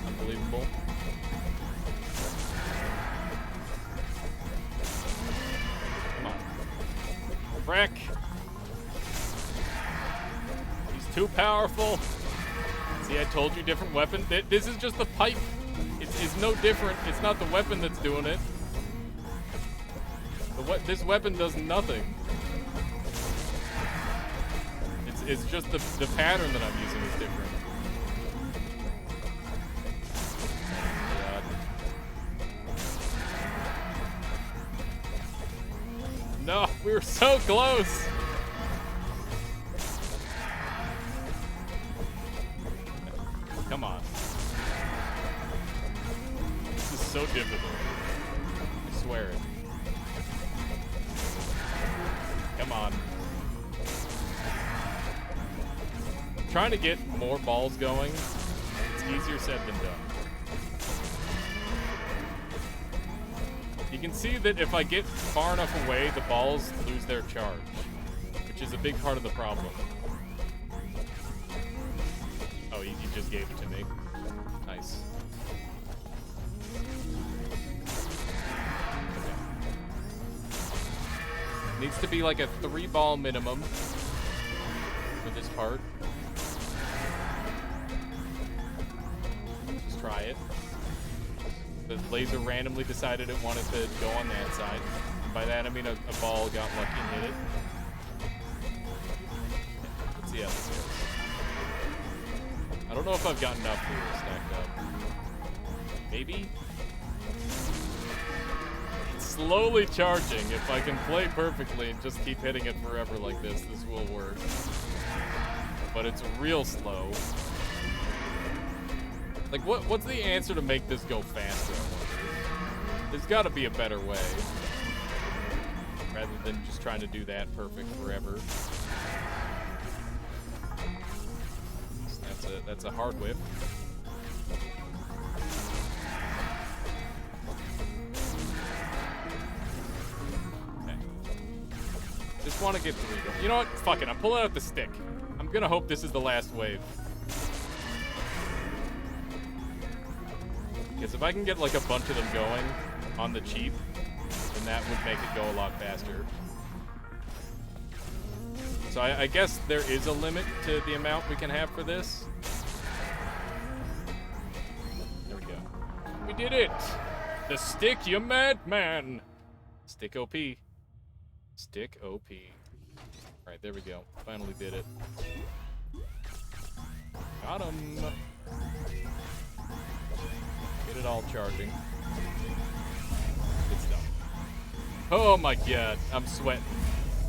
Unbelievable. Come on. Frick! He's too powerful. See, I told you different weapon. This is just the pipe. It's no different. It's not the weapon that's doing it. This weapon does nothing. It's just the pattern that I'm using is different. God. No, we were so close. Come on. This is so difficult. I swear it. Come on. I'm trying to get more balls going. It's easier said than done. You can see that if I get far enough away, the balls lose their charge, which is a big part of the problem. Oh, he just gave it to me. Nice. Needs to be like a 3-ball minimum for this part. Just try it. The laser randomly decided it wanted to go on that side. By that I mean a ball got lucky and hit it. Let's see how this goes. I don't know if I've got enough here stacked up. Maybe? It's slowly charging. If I can play perfectly and just keep hitting it forever like this will work. But it's real slow. Like, what's the answer to make this go faster? There's gotta be a better way. Rather than just trying to do that perfect forever. That's a hard whip. Okay. Just want to get 3 going. You know what? Fuck it. I'm pulling out the stick. I'm gonna hope this is the last wave. Because if I can get like a bunch of them going on the cheap, then that would make it go a lot faster. So I guess there is a limit to the amount we can have for this. There we go. We did it! The stick, you madman! Stick OP. Stick OP. Alright, there we go. Finally did it. Got him! Get it all charging. Good stuff. Oh my god, I'm sweating.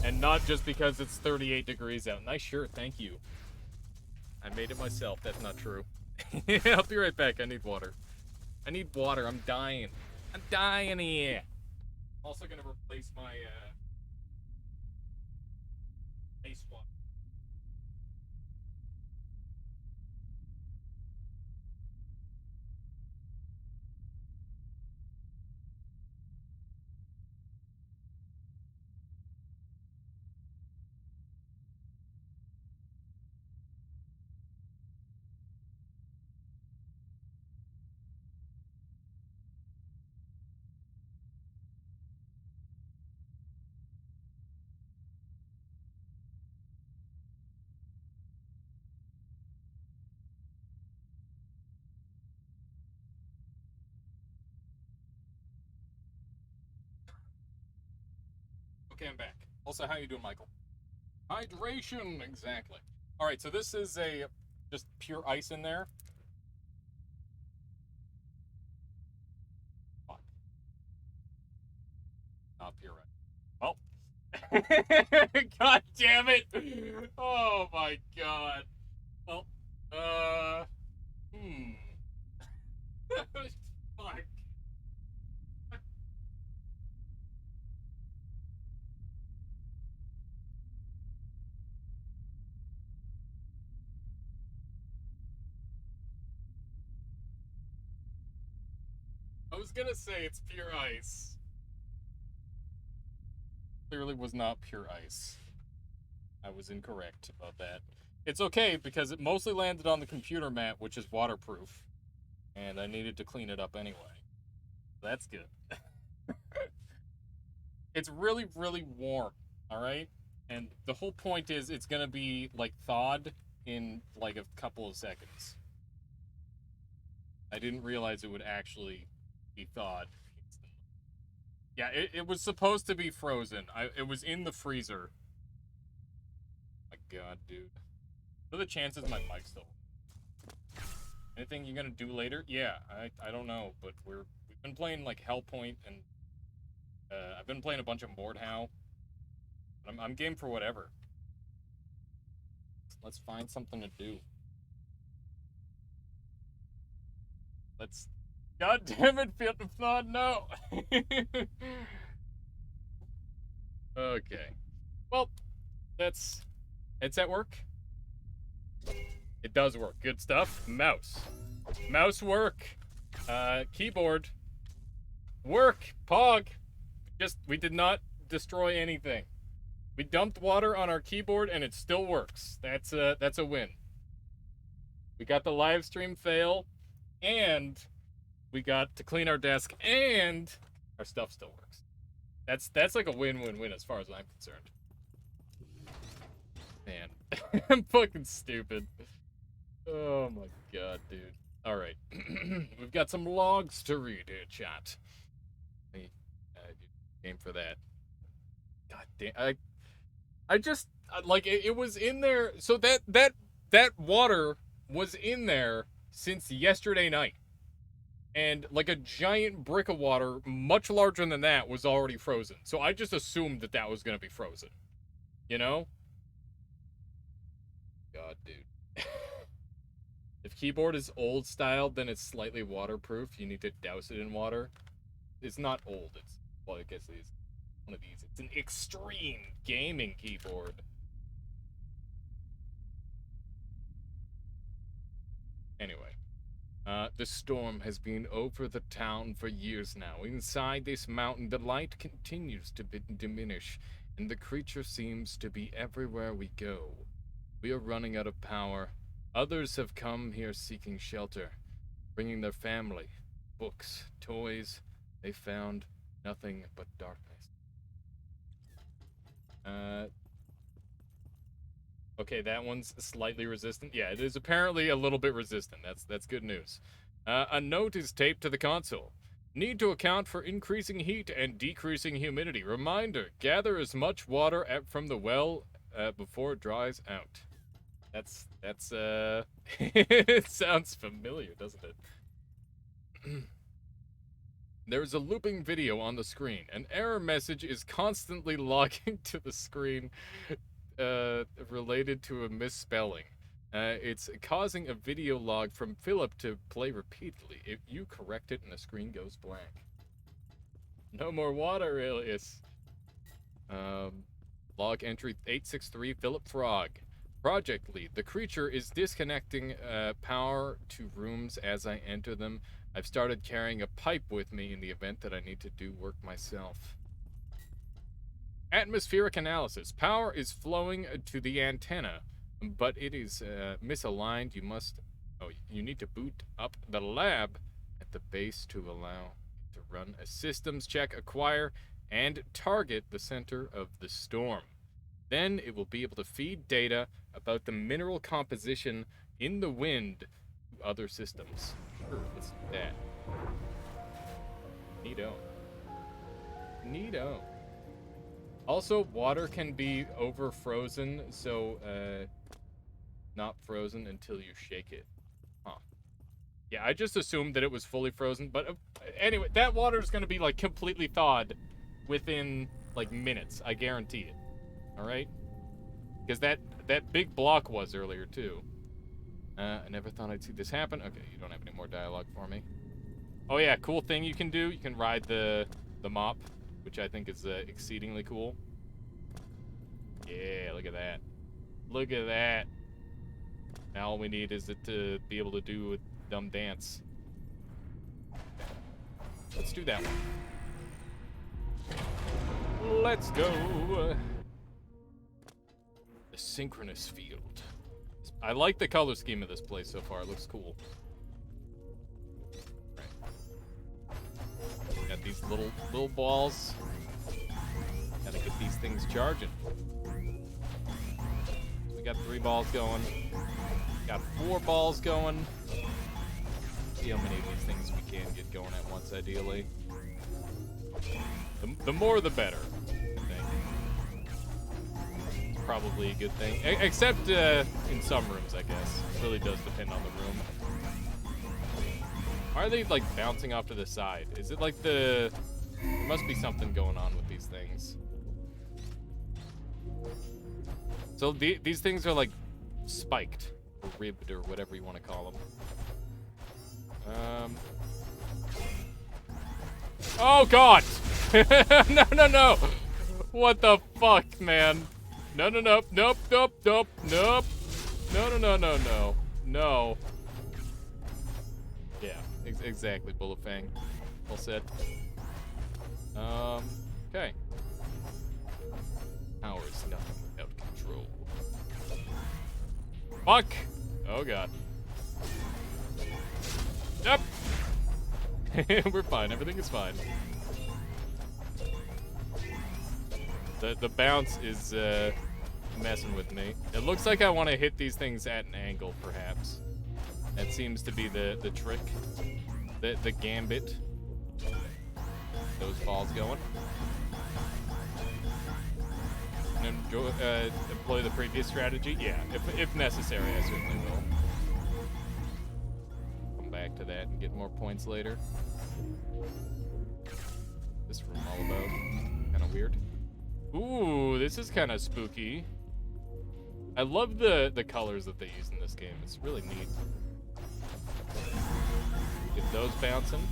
And not just because it's 38 degrees out. Nice shirt, thank you. I made it myself, that's not true. I'll be right back, I need water. I need water, I'm dying. I'm dying here. Also gonna replace my, ice water. Okay, I'm back. Also, how you doing, Michael? Hydration, exactly. All right, so this is a just pure ice in there. Fuck. Not pure ice. Oh. God damn it! Oh my god. Well, hmm. Fuck. I was gonna say it's pure ice. Clearly was not pure ice. I was incorrect about that. It's okay because it mostly landed on the computer mat, which is waterproof. And I needed to clean it up anyway. That's good. It's really, really warm, alright? And the whole point is it's gonna be, like, thawed in, like, a couple of seconds. I didn't realize it would actually be thawed instantly. Yeah, it was supposed to be frozen. It was in the freezer. My god, dude. What are the chances my mic's still... Anything you're gonna do later? Yeah, I don't know, but we've been playing, like, Hellpoint, and I've been playing a bunch of Mordhau. I'm game for whatever. Let's find something to do. Let's... God damn it, Field of Thought, no! Okay. Well, it's at work. It does work. Good stuff. Mouse. Mouse work. Keyboard. Work. Pog. We did not destroy anything. We dumped water on our keyboard and it still works. That's a win. We got the live stream fail, and we got to clean our desk, and our stuff still works. That's like a win-win-win as far as I'm concerned. Man, I'm fucking stupid. Oh my god, dude. Alright. We've got some logs to read here, chat. Game for that. God damn. I just, like, it was in there. So that water was in there since yesterday night. And, like, a giant brick of water, much larger than that, was already frozen. So I just assumed that was going to be frozen. You know? God, dude. If keyboard is old style, then it's slightly waterproof. You need to douse it in water. It's not old. It's, well, I guess it's one of these. It's an extreme gaming keyboard. Anyway. The storm has been over the town for years now. Inside this mountain, the light continues to diminish, and the creature seems to be everywhere we go. We are running out of power. Others have come here seeking shelter, bringing their family, books, toys. They found nothing but darkness. Okay, that one's slightly resistant. Yeah, it is apparently a little bit resistant. That's good news. A note is taped to the console. Need to account for increasing heat and decreasing humidity. Reminder, gather as much water from the well before it dries out. That's it sounds familiar, doesn't it? There is a looping video on the screen. An error message is constantly logging to the screen related to a misspelling. It's causing a video log from Philip to play repeatedly. If you correct it and the screen goes blank. No more water, alias. Log entry 863, Philip Frog. Project lead. The creature is disconnecting power to rooms as I enter them. I've started carrying a pipe with me in the event that I need to do work myself. Atmospheric analysis. Power is flowing to the antenna, but it is misaligned. You need to boot up the lab at the base to allow it to run a systems check, acquire, and target the center of the storm. Then it will be able to feed data about the mineral composition in the wind to other systems. Sure, let's do that. Neato. Neato. Also, water can be over frozen, so not frozen until you shake it. Huh. Yeah, I just assumed that it was fully frozen, but anyway, that water is going to be like completely thawed within like minutes. I guarantee it. All right? Because that big block was earlier too. I never thought I'd see this happen. Okay, you don't have any more dialogue for me. Oh yeah, cool thing you can do. You can ride the mop, which I think is exceedingly cool. Yeah, look at that. Look at that. Now all we need is it to be able to do a dumb dance. Let's do that one. Let's go. The synchronous field. I like the color scheme of this place so far. It looks cool. Right. Got these little balls. Gotta get these things charging. So we got 3 balls going. Got 4 balls going. See how many of these things we can get going at once, ideally. The more, the better. Probably a good thing, except in some rooms, I guess. It really does depend on the room. Why are they like bouncing off to the side? Is it like there must be something going on with these things. So these things are like spiked or ribbed or whatever you want to call them. Oh God! No! What the fuck, man? No. No. Yeah, exactly, Bullet Fang. Well said. Okay. Power is nothing without control. Fuck! Oh God. Yep. We're fine. Everything is fine. The bounce is messing with me. It looks like I want to hit these things at an angle, perhaps. That seems to be the trick, the gambit. Those balls going. And employ the previous strategy. Yeah, if necessary, I certainly will. Come back to that and get more points later. This room all about. Kind of weird. Ooh, this is kind of spooky. I love the colors that they use in this game. It's really neat. Get those bouncing.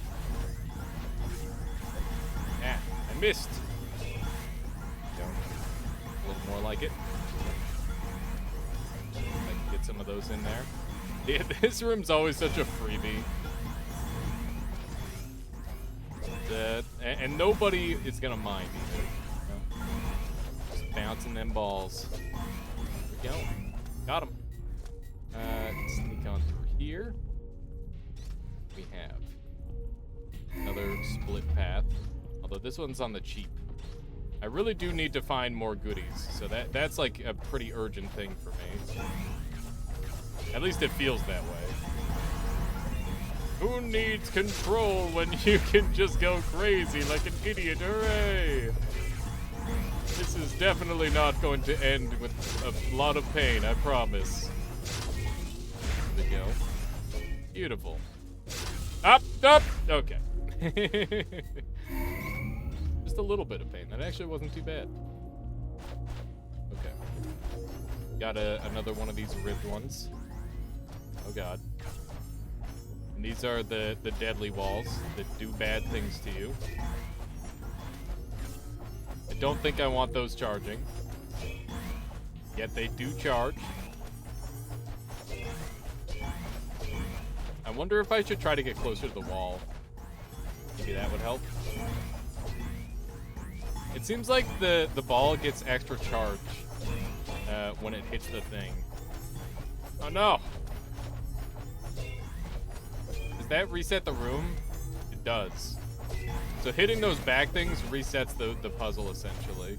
Ah, I missed. A little more like it. I can get some of those in there. Yeah, this room's always such a freebie. And nobody is gonna mind either. Bouncing them balls. There we go. Got him. Sneak on through here. We have another split path. Although this one's on the cheap. I really do need to find more goodies. So that's like a pretty urgent thing for me. At least it feels that way. Who needs control when you can just go crazy like an idiot? Hooray! This is definitely not going to end with a lot of pain, I promise. There we go. Beautiful. Up! Okay. Just a little bit of pain. That actually wasn't too bad. Okay. Got another one of these ribbed ones. Oh god. And these are the deadly walls that do bad things to you. I don't think I want those charging. Yet they do charge. I wonder if I should try to get closer to the wall. Maybe that would help. It seems like the ball gets extra charge when it hits the thing. Oh no! Does that reset the room? It does. So hitting those back things resets the puzzle essentially.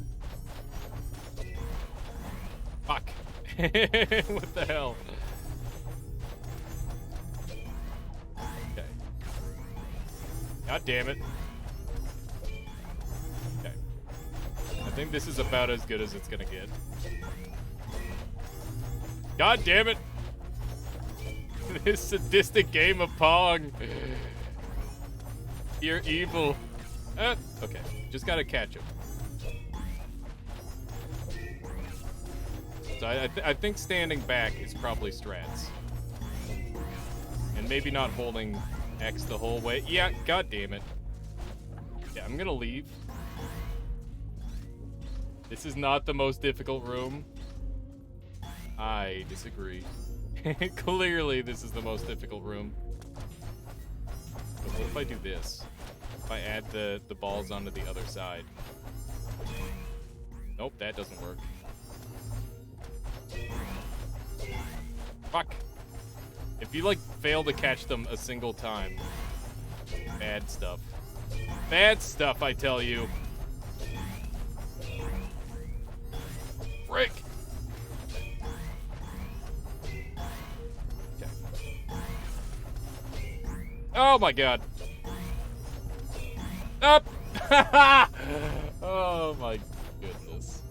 Fuck. What the hell? Okay. God damn it. Okay. I think this is about as good as it's gonna get. God damn it! This sadistic game of Pong. You're evil. Okay, just gotta catch him. So I think standing back is probably strats. And maybe not holding X the whole way. Yeah, god damn it. Yeah, I'm gonna leave. This is not the most difficult room. I disagree. Clearly, this is the most difficult room. But what if I do this? If I add the balls onto the other side? Nope, that doesn't work. Fuck. If you, like, fail to catch them a single time. Bad stuff. Bad stuff, I tell you. Frick! Okay. Oh my god. Up! Oh my goodness.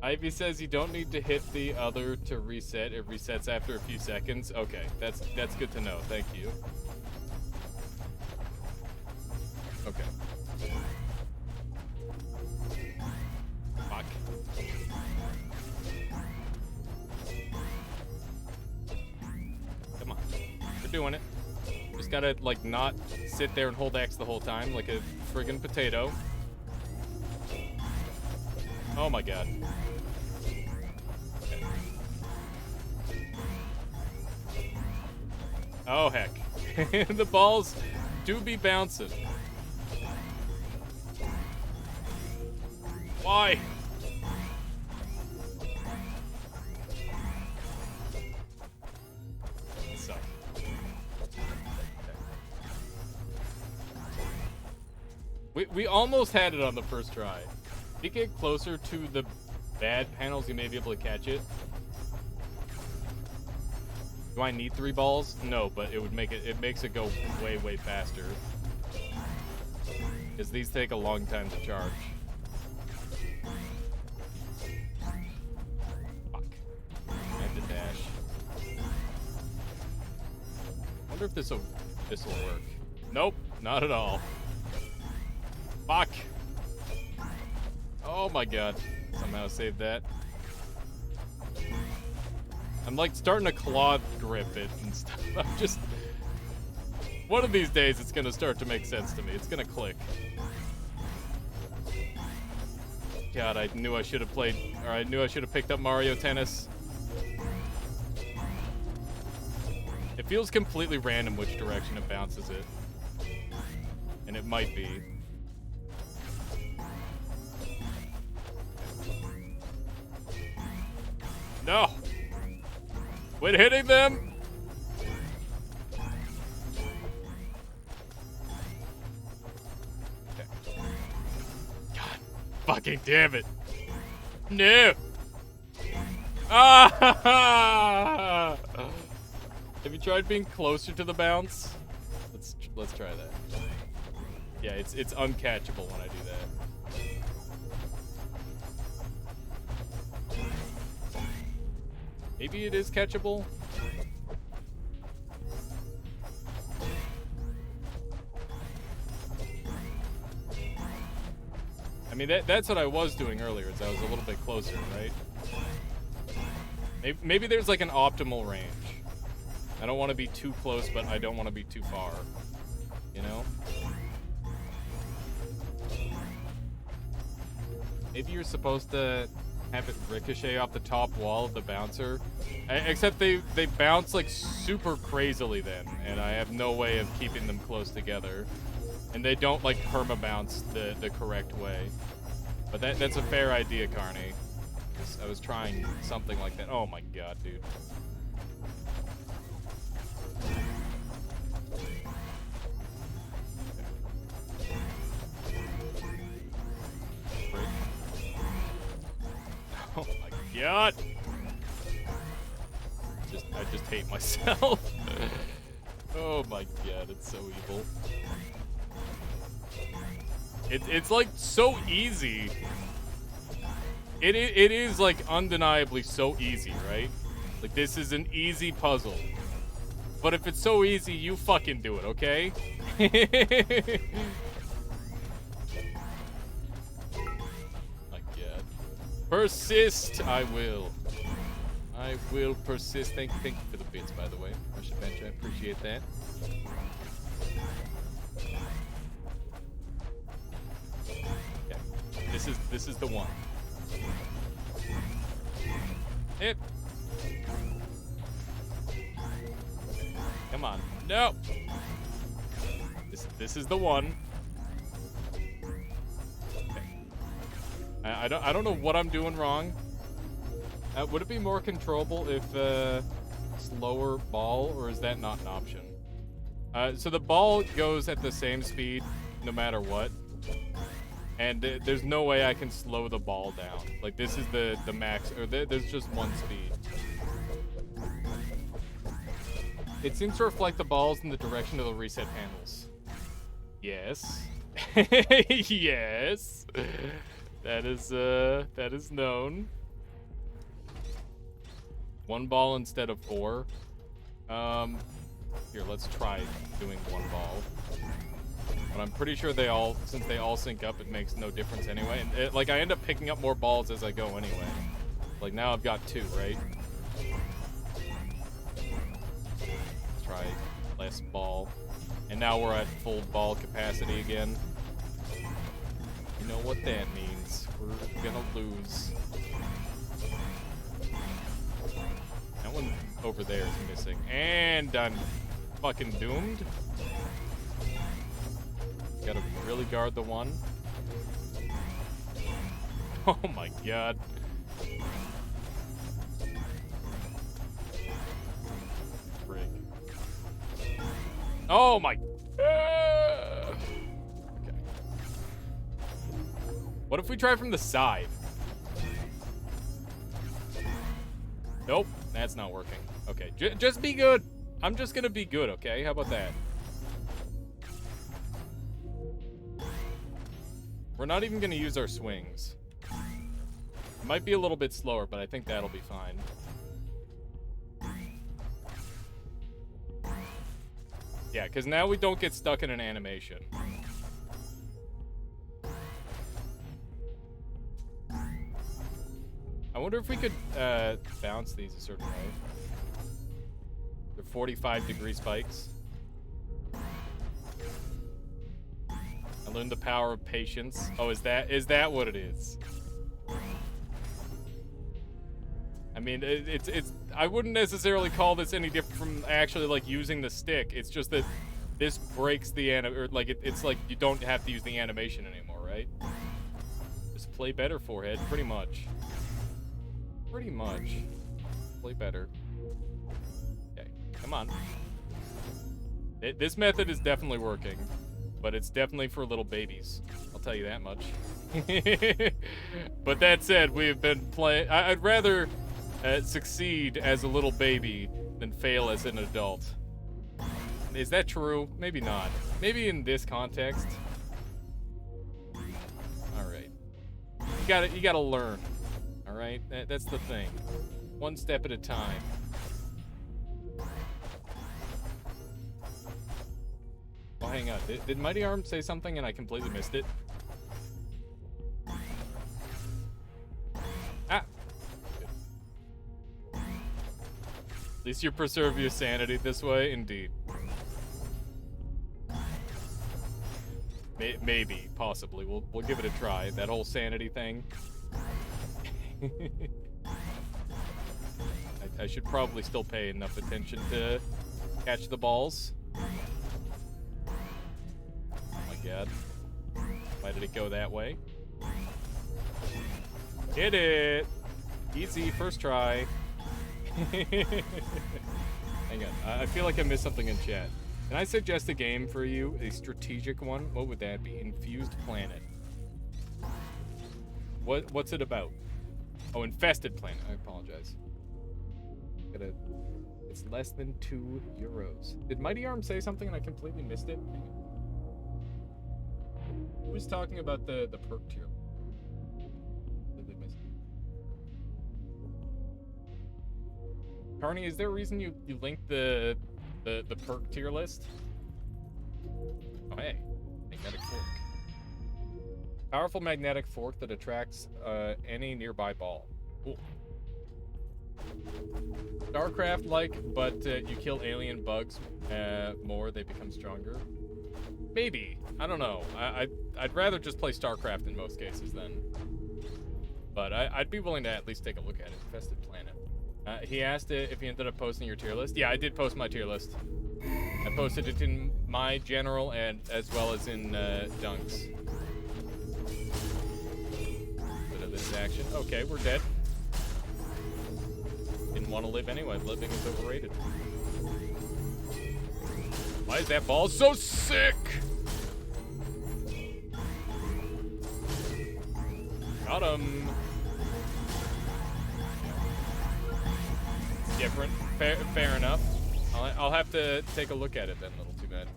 Ivy says you don't need to hit the other to reset. It resets after a few seconds. Okay, that's good to know. Thank you. Okay. Fuck. Come on. We're doing it. Just gotta, like, not sit there and hold X the whole time like a friggin' potato. Oh my god. Okay. Oh heck. The balls do be bouncing. Why? Suck. We almost had it on the first try. If you get closer to the bad panels, you may be able to catch it. Do I need 3 balls? No, but it would make it makes it go way, way faster. Because these take a long time to charge. Fuck. I have to dash. Wonder if this'll work. Nope, not at all. Fuck. Oh my god. Somehow saved that. I'm like starting to claw grip it and stuff. I'm just... One of these days it's gonna start to make sense to me. It's gonna click. God, I knew I should have played... Or I knew I should have picked up Mario Tennis. It feels completely random which direction it bounces it. And it might be. No! Quit hitting them! Okay. God fucking damn it! No! Ah! Have you tried being closer to the bounce? Let's try that. Yeah, it's uncatchable when I do that. Maybe it is catchable? mean, that's what I was doing earlier, is I was a little bit closer, right? Maybe there's like an optimal range. I don't want to be too close, but I don't want to be too far. You know? Maybe you're supposed to have it ricochet off the top wall of the bouncer. Except they bounce like super crazily then, and I have no way of keeping them close together. And they don't like perma-bounce the correct way. But that's a fair idea, Carney. I was trying something like that. Oh my god, dude. Oh my god! I just hate myself. Oh my god, it's so evil. It's like so easy. It is like undeniably so easy, right? Like this is an easy puzzle. But if it's so easy, you fucking do it, okay? My god. Persist, I will. I will persist. Thank you for the bits, by the way. Russian Bench, I appreciate that. Okay. This is the one. Hip. Come on. No. This is the one. Okay. I don't know what I'm doing wrong. Would it be more controllable if slower ball, or is that not an option? So the ball goes at the same speed no matter what. And there's no way I can slow the ball down. Like, this is the max, or there's just one speed. It seems to reflect the balls in the direction of the reset panels. Yes. Yes. That is known. One ball instead of 4. Here, let's try doing one ball. But I'm pretty sure since they all sync up, it makes no difference anyway. And like, I end up picking up more balls as I go anyway. Like, now I've got 2, right? Let's try less ball. And now we're at full ball capacity again. You know what that means. We're gonna lose. That one over there is missing. And I'm fucking doomed. Gotta really guard the one. Oh my god. Frig. Oh my. Okay. What if we try from the side? Nope, that's not working. Okay, just be good. I'm just gonna be good, okay? How about that? We're not even gonna use our swings. It might be a little bit slower, but I think that'll be fine. Yeah, because now we don't get stuck in an animation. I wonder if we could bounce these a certain way. They're 45-degree spikes. I learned the power of patience. Oh, is that what it is? I mean, it's I wouldn't necessarily call this any different from actually like using the stick. It's just that this breaks the it's like you don't have to use the animation anymore, right? Just play better, forehead, pretty much. Pretty much. Play better. Okay, come on. This method is definitely working. But it's definitely for little babies. I'll tell you that much. But that said, we've been playing. I'd rather succeed as a little baby than fail as an adult. Is that true? Maybe not. Maybe in this context. All right. You gotta learn. All right. That's the thing. One step at a time. Oh, hang on. Did Mighty Arm say something and I completely missed it? Increase your preserve your sanity this way, indeed. Maybe, possibly. We'll give it a try. That whole sanity thing. I should probably still pay enough attention to catch the balls. Oh my god. Why did it go that way? Did it! Easy, first try. Hang on, I feel like I missed something in chat. Can I suggest a game for you? A strategic one? What would that be? Infused Planet. What's it about? Oh, Infested Planet. I apologize. It's less than €2. Did Mighty Arm say something and I completely missed it? Who was talking about the perk tier? Did they miss it? Carney, is there a reason you linked the perk tier list? Oh, hey. Magnetic fork. Powerful magnetic fork that attracts any nearby ball. Cool. StarCraft-like, but you kill alien bugs more, they become stronger. Maybe. I don't know. I'd rather just play StarCraft in most cases then. But I'd be willing to at least take a look at it. Infested Planet. He asked if you ended up posting your tier list. Yeah, I did post my tier list. I posted it in my general and as well as in Dunks. Bit of this action. Okay, we're dead. Didn't want to live anyway. Living is overrated. Why is that ball so sick? Got him. Different. Fair enough. I'll have to take a look at it then, little too bad.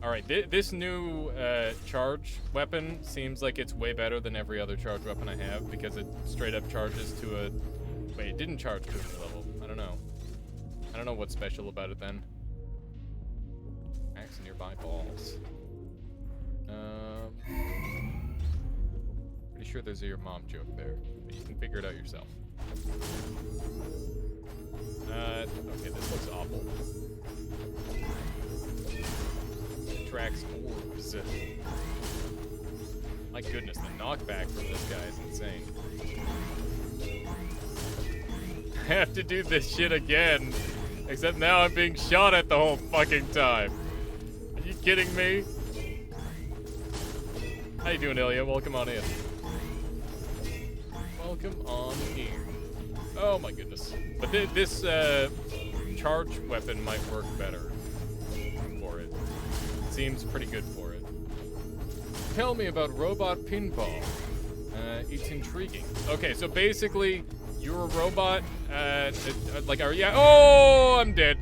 Alright, this new charge weapon seems like it's way better than every other charge weapon I have because it straight up charges to a... Wait, it didn't charge to a level. I don't know. I don't know what's special about it then. Axe nearby balls. Pretty sure there's a your mom joke there, but you can figure it out yourself. Okay, this looks awful. Tracks orbs. My goodness, the knockback from this guy is insane. I have to do this shit again. Except now I'm being shot at the whole fucking time. Are you kidding me? How you doing, Ilya? Welcome on in. Welcome on in. Oh my goodness. But this charge weapon might work better for it. Seems pretty good for it. Tell me about robot pinball. It's intriguing. Okay, so basically, you're a robot. Like, are you? Oh, I'm dead.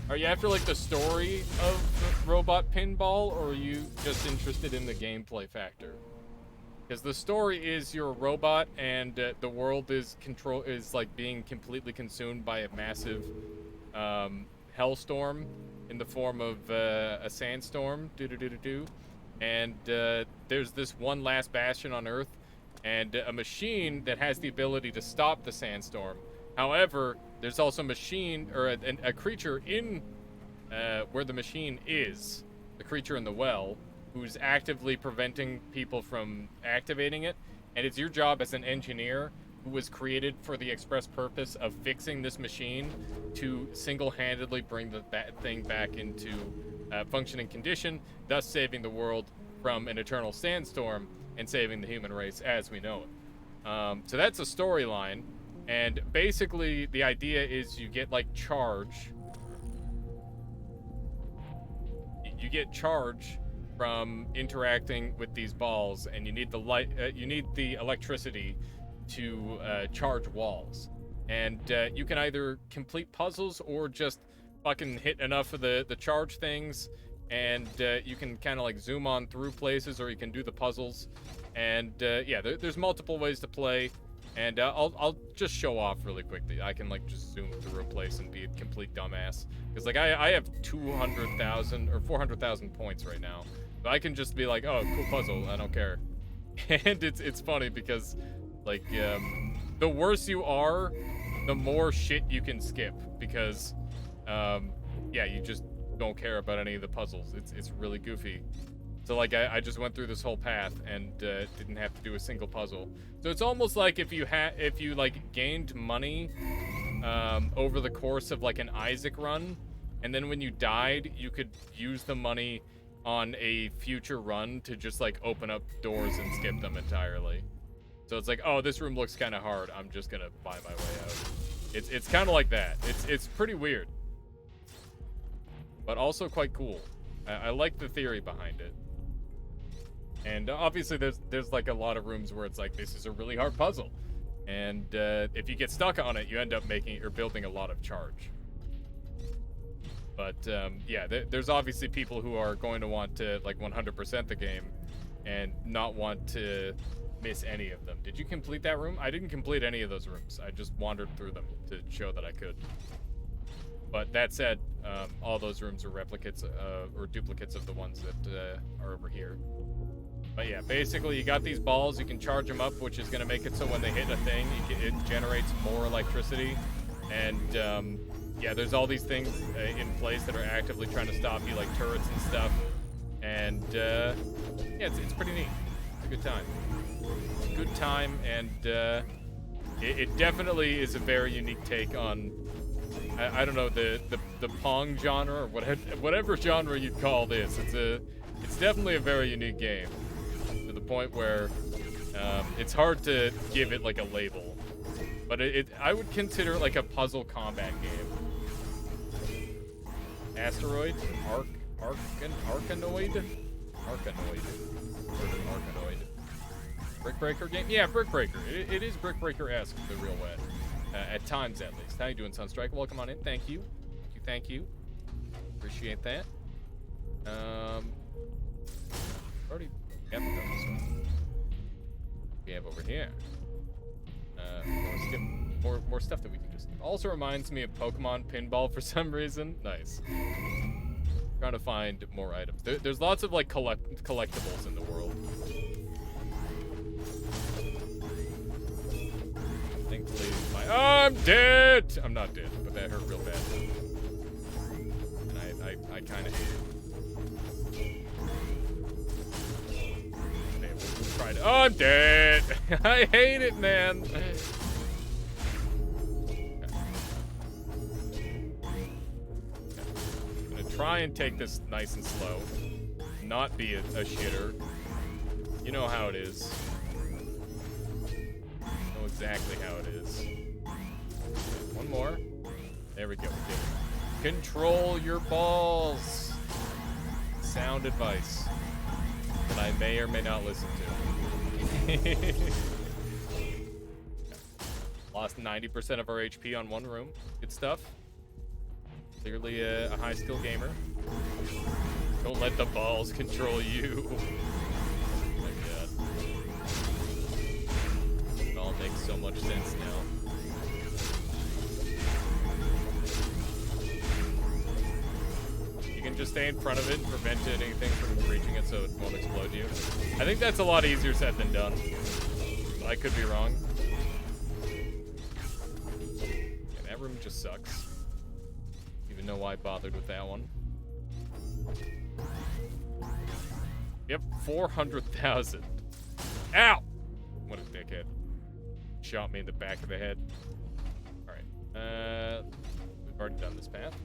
Are you after like the story of robot pinball, or are you just interested in the gameplay factor? Because the story is you're a robot, and the world is like being completely consumed by a massive hellstorm in the form of a sandstorm. And there's this one last bastion on Earth, and a machine that has the ability to stop the sandstorm. However, there's also a machine or a creature in where the machine is, the creature in the well, who's actively preventing people from activating it. And it's your job as an engineer who was created for the express purpose of fixing this machine to single-handedly bring the thing back into functioning condition, thus saving the world from an eternal sandstorm and saving the human race as we know it. So that's a storyline. And basically, the idea is you get, like, charge. You get charge from interacting with these balls, and you need the light. You need the electricity to charge walls. And you can either complete puzzles or just fucking hit enough of the charge things, and you can kind of like zoom on through places, or you can do the puzzles. And yeah, there's multiple ways to play. And I'll just show off really quickly. I can like just zoom through a place and be a complete dumbass. Because like I have 200,000 or 400,000 points right now. So I can just be like, oh, cool puzzle, I don't care. And it's funny because like the worse you are the more shit you can skip because, yeah, you just don't care about any of the puzzles. It's really goofy. So like I just went through this whole path and didn't have to do a single puzzle. So it's almost like if you like gained money over the course of like an Isaac run, and then when you died, you could use the money on a future run to just like open up doors and skip them entirely. So it's like, oh, this room looks kind of hard. I'm just gonna buy my way out. It's kind of like that. It's pretty weird, but also quite cool. I like the theory behind it. And obviously there's like a lot of rooms where it's like, this is a really hard puzzle. And if you get stuck on it, you end up making or building a lot of charge. But yeah, there's obviously people who are going to want to like 100% the game and not want to miss any of them. Did you complete that room? I didn't complete any of those rooms. I just wandered through them to show that I could. But that said, all those rooms are replicates or duplicates of the ones that are over here. But yeah, basically you got these balls, you can charge them up, which is going to make it so when they hit a thing, it generates more electricity. And yeah, there's all these things in place that are actively trying to stop you, like turrets and stuff. And yeah, it's pretty neat. It's a good time. Good time, and it definitely is a very unique take on, I don't know, the Pong genre, or whatever genre you'd call this. It's definitely a very unique game. To the point where it's hard to give it like a label, but I would consider it like a puzzle combat game. Asteroid, Arkanoid. Brick Breaker game? Yeah, Brick Breaker. It is Brick Breaker-esque the real way, at times at least. How you doing, Sunstrike? Welcome on in. Thank you. Thank you. Appreciate that. Already. Yep, done this one. We have over here. More stuff that we can just skip. Also reminds me of Pokemon Pinball for some reason. Nice. Trying to find more items. There's lots of like collectibles in the world. Thankfully, oh, I'm dead. I'm not dead, but that hurt real bad. And I kind of hate it. Oh, I'm dead. I hate it, man. I'm gonna try and take this nice and slow. Not be a shitter. You know how it is. You know exactly how it is. One more. There we go. Control your balls. Sound advice that I may or may not listen to. Lost 90% of our HP on one room. Good stuff. Clearly a high skill gamer. Don't let the balls control you. Oh my god. It all makes so much sense now. You can just stay in front of it and prevent anything from reaching it so it won't explode you. I think that's a lot easier said than done. But I could be wrong. And that room just sucks. Even know why I bothered with that one. Yep, 400,000. Ow! What a dickhead. Shot me in the back of the head. Alright. We've already done this path.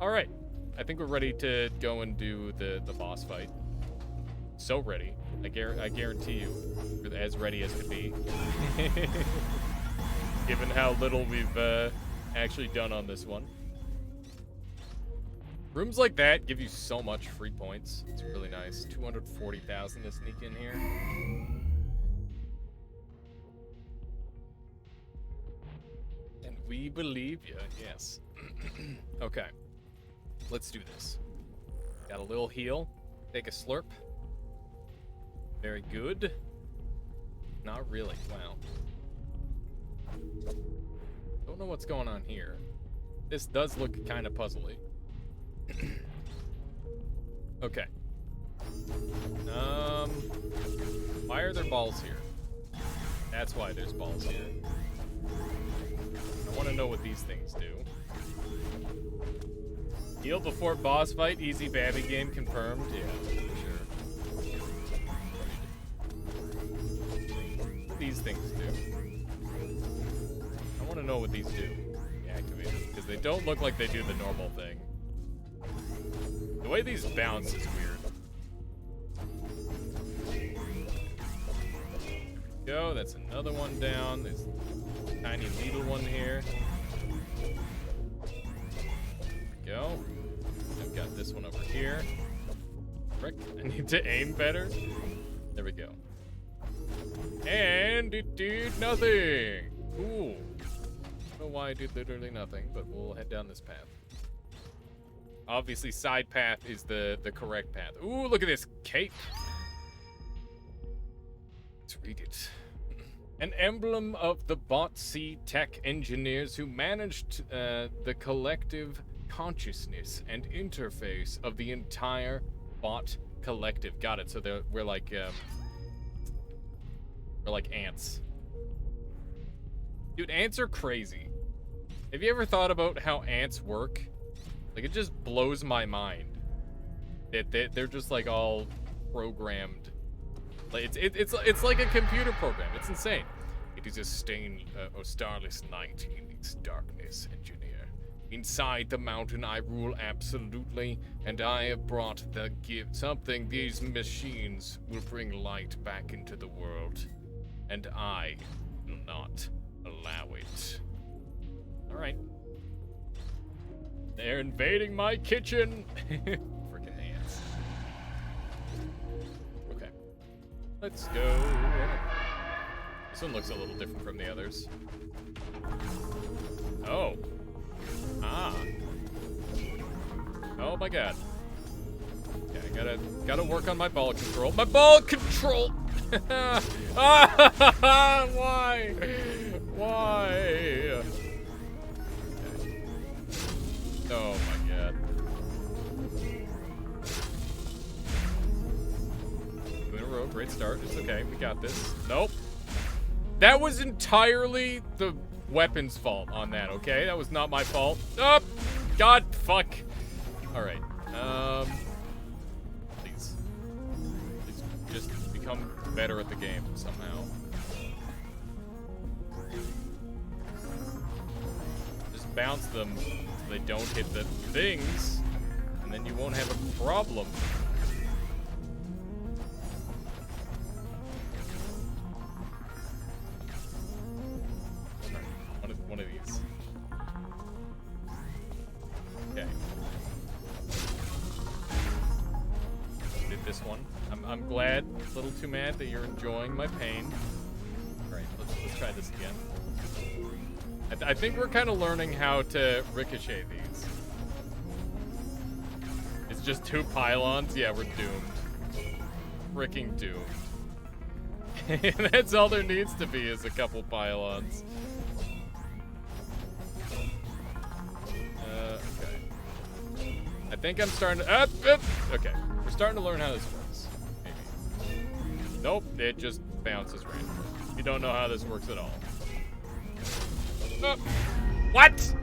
Alright. I think we're ready to go and do the boss fight. So ready. I guarantee you, you're as ready as could be. Given how little we've actually done on this one. Rooms like that give you so much free points. It's really nice. 240,000 to sneak in here. And we believe you, yes. Okay. Let's do this. Got a little heal. Take a slurp. Very good. Not really. Wow. Don't know what's going on here. This does look kind of puzzly. Okay. Why are there balls here? That's why there's balls here. I I want to know what these things do. Heal before boss fight, easy Babby game confirmed. Yeah, for sure. What do these things do? I want to know what these do. Activated, because they don't look like they do the normal thing. The way these bounce is weird. Go, that's another one down. There's a tiny needle one here. Go. I've got this one over here. Frick, I need to aim better. There we go. And it did nothing. Cool. I don't know why I did literally nothing, but we'll head down this path. Obviously, side path is the correct path. Ooh, look at this cape. Let's read it. An emblem of the Bot C tech engineers who managed the collective consciousness and interface of the entire bot collective. Got it. So we're like ants. Dude, ants are crazy. Have you ever thought about how ants work? Like, it just blows my mind that they're just like all programmed. Like it's like a computer program. It's insane. It is a starless night in its darkness, engineer. Inside the mountain I rule absolutely, and I have brought the gift. Something these machines will bring light back into the world, and I will not allow it. All right. They're invading my kitchen. Freaking ants. Okay. Let's go. This one looks a little different from the others. Oh. Ah. Oh my god. Okay, I gotta work on my ball control. My ball control! Ah, why? Why? Oh my god. In a row, great start. It's okay, we got this. Nope. That was entirely the weapon's fault on that, okay? That was not my fault. Oh, god, fuck. Alright, please just become better at the game somehow. Just bounce them so they don't hit the things, and then you won't have a problem. One of these. Okay. Did this one. I'm glad, a little too mad that you're enjoying my pain. Alright, let's try this again. I think we're kind of learning how to ricochet these. It's just 2 pylons? Yeah, we're doomed. Freaking doomed. That's all there needs to be is a couple pylons. Okay. I think I'm starting to... okay, we're starting to learn how this works. Maybe. Nope, it just bounces randomly. You don't know how this works at all. What?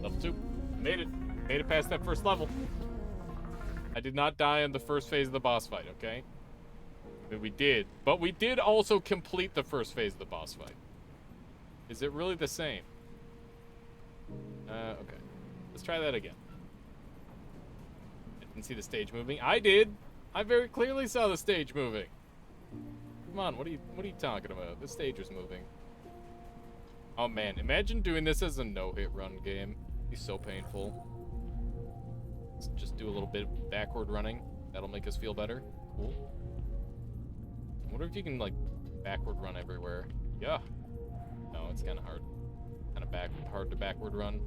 Level 2. Made it. Made it past that first level. I did not die in the first phase of the boss fight, okay? I mean, we did. But we did also complete the first phase of the boss fight. Is it really the same? Okay. Let's try that again. I didn't see the stage moving. I did. I very clearly saw the stage moving. Come on, what are you talking about? The stage was moving. Oh man, imagine doing this as a no-hit run game. It'd be so painful. Let's just do a little bit of backward running. That'll make us feel better. Cool. I wonder if you can like backward run everywhere. Yeah. No, it's kind of hard. Kind of hard to backward run.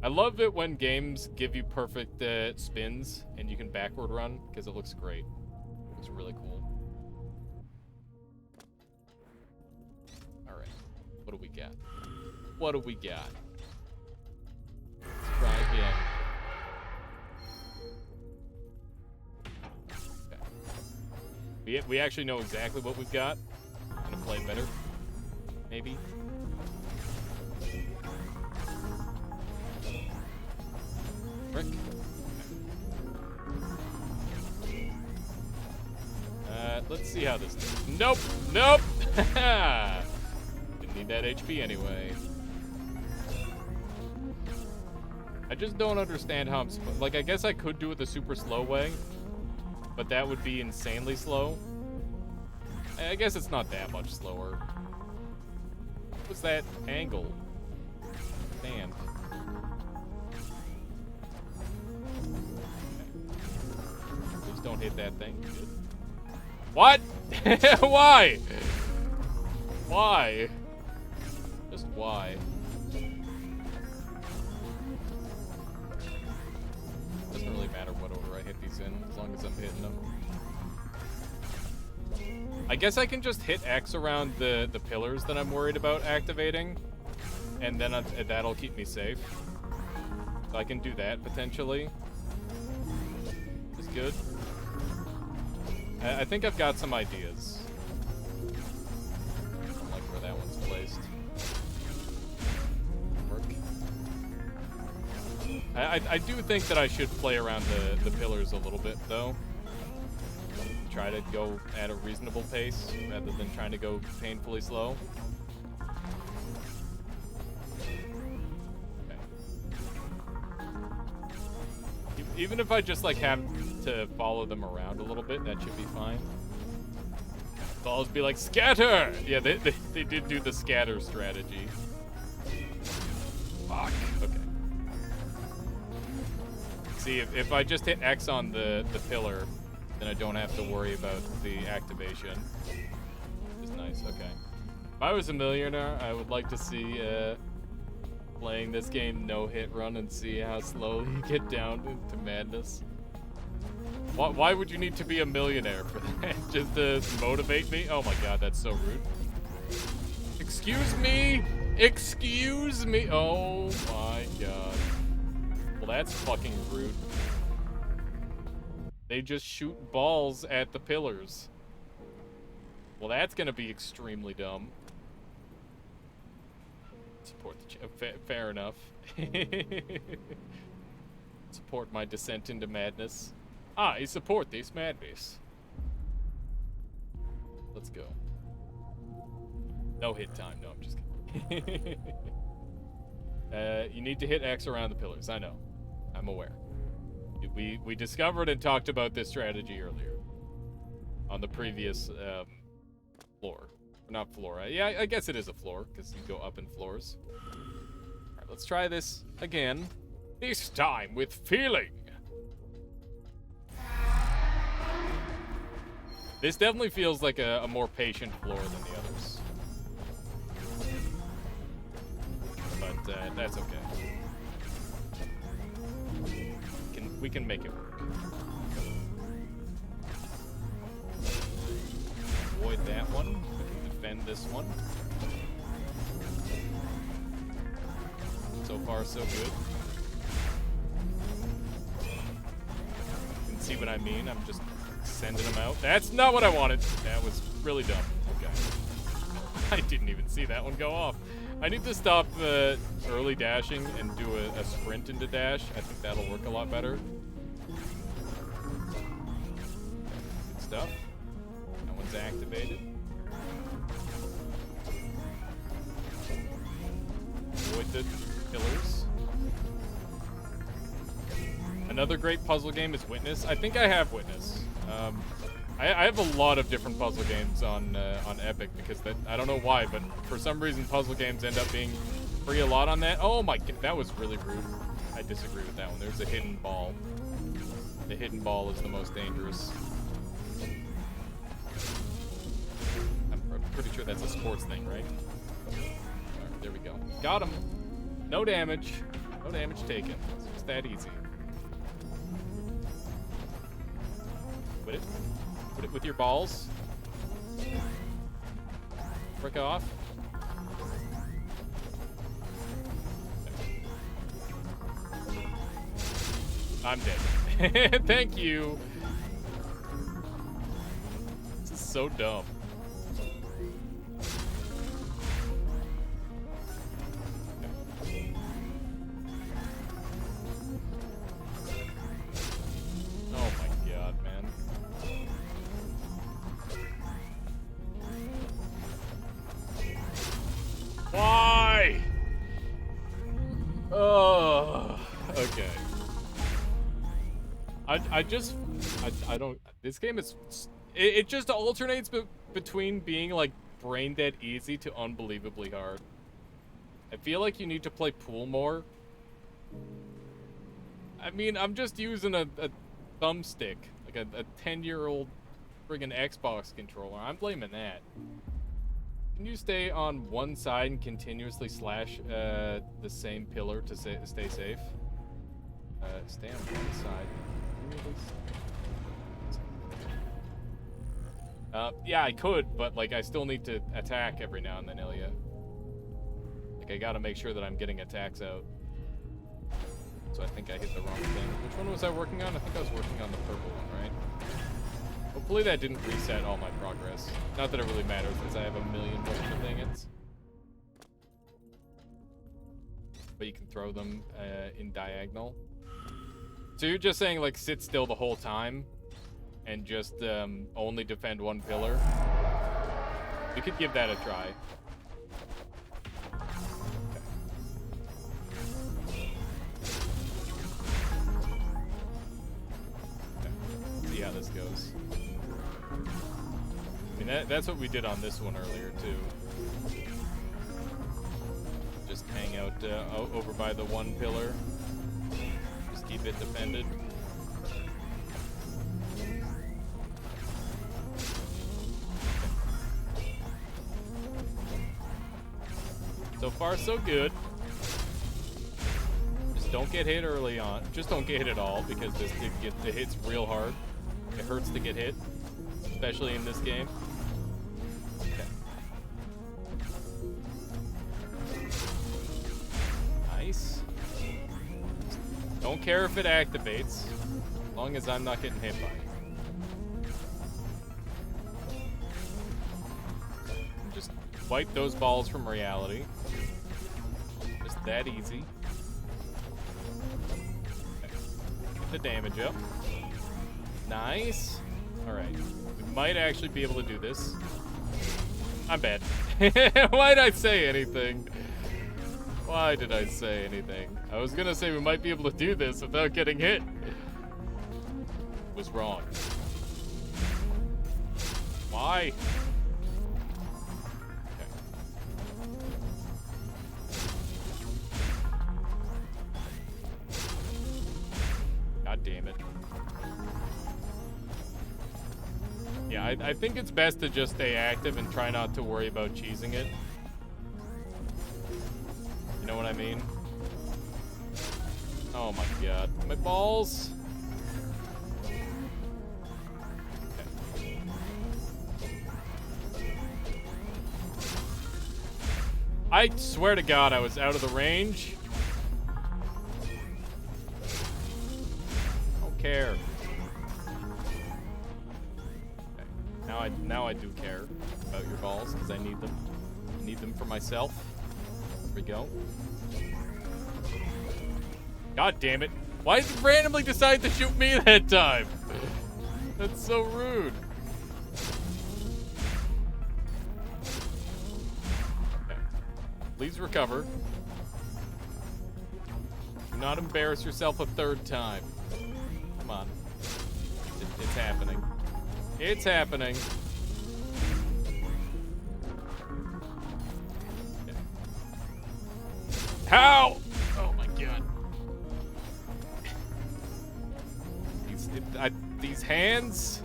I love it when games give you perfect spins and you can backward run because it looks great. It looks really cool. Alright. What do we got? What do we got? Let's try again. Okay. We actually know exactly what we've got. I'm gonna play better. maybe. Frick. Let's see how this does. Nope, nope. Didn't need that HP anyway. I just don't understand how I'm like, I guess I could do it the super slow way, but that would be insanely slow. I guess it's not that much slower. What was that angle? Man. Please don't hit that thing. Good. What? Why? Why? Just why? Doesn't really matter what order I hit these in, as long as I'm hitting them. I guess I can just hit X around the pillars that I'm worried about activating, and then that'll keep me safe. So I can do that, potentially. Is good. I think I've got some ideas. I don't like where that one's placed. Work. I do think that I should play around the pillars a little bit, though. Try to go at a reasonable pace, rather than trying to go painfully slow. Okay. Even if I just, like, have to follow them around a little bit, that should be fine. They'll always be like, scatter! Yeah, they did do the scatter strategy. Fuck. Okay. See, if I just hit X on the pillar, then I don't have to worry about the activation. Which is nice, okay. If I was a millionaire, I would like to see playing this game no-hit run and see how slowly you get down into madness. Why would you need to be a millionaire for that? Just to motivate me? Oh my god, that's so rude. Excuse me? Excuse me? Oh my god. Well, that's fucking rude. They just shoot balls at the pillars. Well, that's gonna be extremely dumb. Support the fair enough. Support my descent into madness. I support this madness. Let's go. No hit time. No, I'm just kidding. You need to hit X around the pillars. I know. I'm aware. We discovered and talked about this strategy earlier. On the previous floor. Not floor. Yeah, I guess it is a floor, because you go up in floors. Alright, let's try this again. This time with feeling. This definitely feels like a more patient floor than the others. But that's okay. We can make it work. Avoid that one. We can defend this one. So far, so good. You can see what I mean. I'm just sending them out. That's not what I wanted. That was really dumb. Okay. I didn't even see that one go off. I need to stop early dashing and do a sprint into dash. I think that'll work a lot better. Good stuff. That one's activated. Avoid the pillars. Another great puzzle game is Witness. I think I have Witness. I have a lot of different puzzle games on Epic because I don't know why, but for some reason puzzle games end up being free a lot on that. Oh my god, that was really rude. I disagree with that one. There's a hidden ball. The hidden ball is the most dangerous. I'm pretty sure that's a sports thing, right? Alright, there we go. Got him. No damage. No damage taken. It's just that easy. Put it. Put it with your balls. Frick off. I'm dead. Thank you. This is so dumb. Oh, okay. I don't. This game is. It just alternates between being like brain dead easy to unbelievably hard. I feel like you need to play pool more. I mean, I'm just using a thumbstick, like a 10-year-old friggin' Xbox controller. I'm blaming that. Can you stay on one side and continuously slash the same pillar to stay safe? Stay on one side. Yeah, I could, but like I still need to attack every now and then, Ilya. Like I gotta make sure that I'm getting attacks out. So I think I hit the wrong thing. Which one was I working on? I think I was working on the purple one, right? Hopefully that didn't reset all my progress. Not that it really matters, because I have a million different things. But you can throw them in diagonal. So you're just saying, like, sit still the whole time and just only defend one pillar? We could give that a try. Okay. See how this goes. I mean, that's what we did on this one earlier, too. Just hang out over by the one pillar. Just keep it defended. So far, so good. Just don't get hit early on. Just don't get hit at all, because it hits real hard. It hurts to get hit, especially in this game. Okay. Nice. Don't care if it activates, as long as I'm not getting hit by it. Just wipe those balls from reality. Just that easy. Okay. Get the damage up. Nice. Alright. We might actually be able to do this. I'm bad. Why'd I say anything? Why did I say anything? I was gonna say we might be able to do this without getting hit. Was wrong. Why? God damn it. Yeah, I think it's best to just stay active and try not to worry about cheesing it. You know what I mean? Oh my god. My balls! Okay. I swear to god I was out of the range. Don't care. Now I do care about your balls, because I need them. I need them for myself. There we go. God damn it. Why did it randomly decide to shoot me that time? That's so rude. Okay. Please recover. Do not embarrass yourself a third time. Come on. It's happening. It's happening. Okay. How? Oh my god. These hands?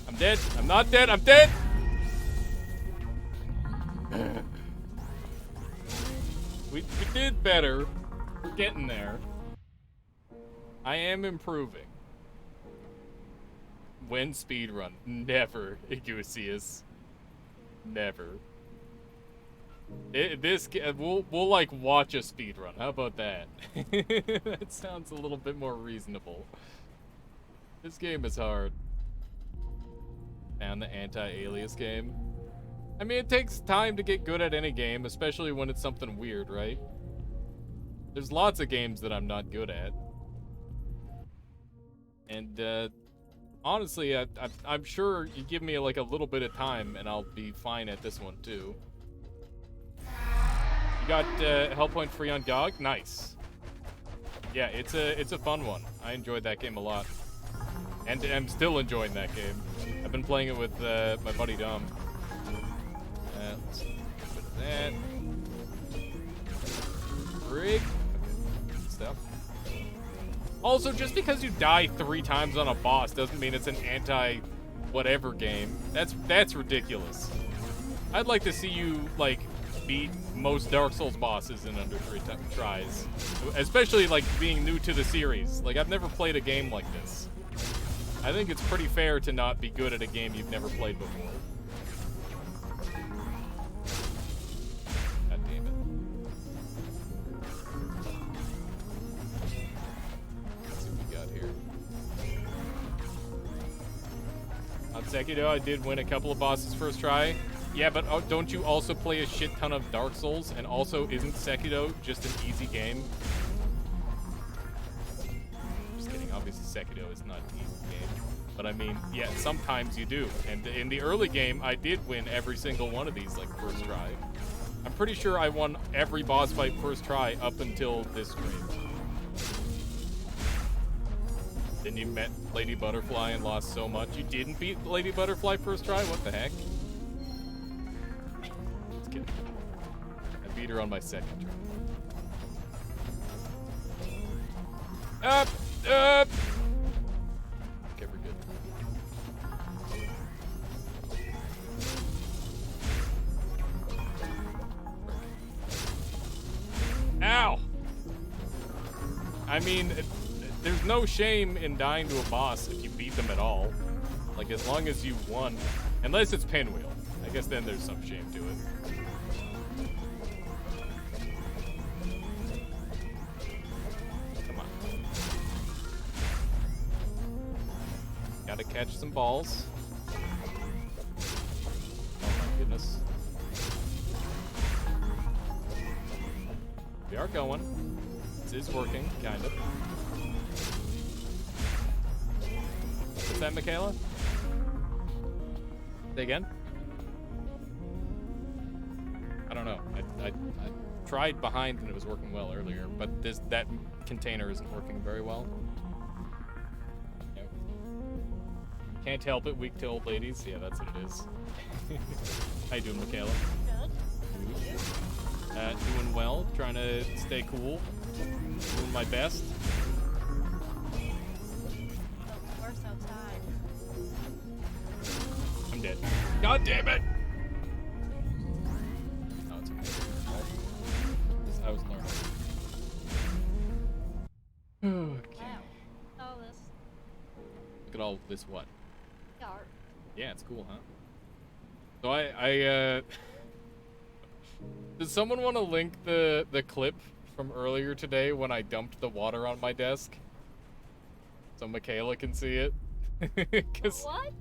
I'm dead. I'm not dead. I'm dead. We did better. We're getting there. I am improving. When speedrun? Never, Igusius. Never. We'll like watch a speedrun. How about that? That sounds a little bit more reasonable. This game is hard. And the anti-alias game. I mean, it takes time to get good at any game, especially when it's something weird, right? There's lots of games that I'm not good at. And, Honestly, I'm sure you give me like a little bit of time and I'll be fine at this one too. You got Hell Point free on GOG? Nice. Yeah, it's a fun one. I enjoyed that game a lot. And I'm still enjoying that game. I've been playing it with my buddy Dom. Let's put that. Rig. Stuff. Also, just because you die 3 times on a boss doesn't mean it's an anti-whatever game. That's ridiculous. I'd like to see you, like, beat most Dark Souls bosses in under 3 tries. Especially, like, being new to the series. Like, I've never played a game like this. I think it's pretty fair to not be good at a game you've never played before. God damn it. Let's see what we got here. On Sekiro, I did win a couple of bosses first try. Yeah, but don't you also play a shit ton of Dark Souls? And also, isn't Sekiro just an easy game? Just kidding. Obviously, Sekiro is not an easy game. But I mean, yeah, sometimes you do. And in the early game, I did win every single one of these, like, first try. I'm pretty sure I won every boss fight first try up until this stream. Then you met Lady Butterfly and lost so much. You didn't beat Lady Butterfly first try? What the heck? Just kidding. I beat her on my second try. Up! Up! Okay, we're good. Ow! I mean, there's no shame in dying to a boss if you beat them at all. Like, as long as you won. Unless it's Pinwheel. I guess then there's some shame to it. Come on. Gotta catch some balls. Oh my goodness. We are going. This is working, kind of. What's that, Michaela? Say again? I don't know. I tried behind and it was working well earlier, but that container isn't working very well. Yep. Can't help it, weak to old ladies. Yeah, that's what it is. How you doing, Michaela? Good. Doing well, trying to stay cool. Doing my best. Worse outside. I'm dead. God damn it! Oh, it's okay. I was learning. Okay. Wow. All this Look at all this what? art. Yeah, it's cool, huh? So does someone want to link the clip from earlier today when I dumped the water on my desk? So Michaela can see it? 'Cause What?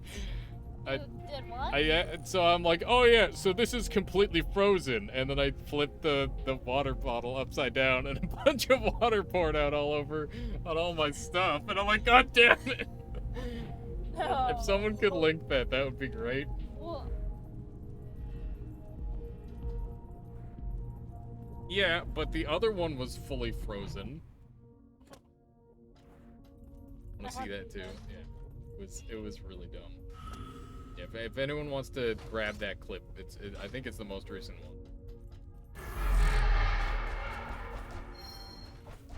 I- You did what? so I'm like, oh yeah, so this is completely frozen, and then I flipped the water bottle upside down, and a bunch of water poured out all over on all my stuff, and I'm like, god damn it! If someone could link that would be great. Well, Yeah, but the other one was fully frozen. I want to see that too. Yeah, it was really dumb. Yeah, if anyone wants to grab that clip, I think it's the most recent one.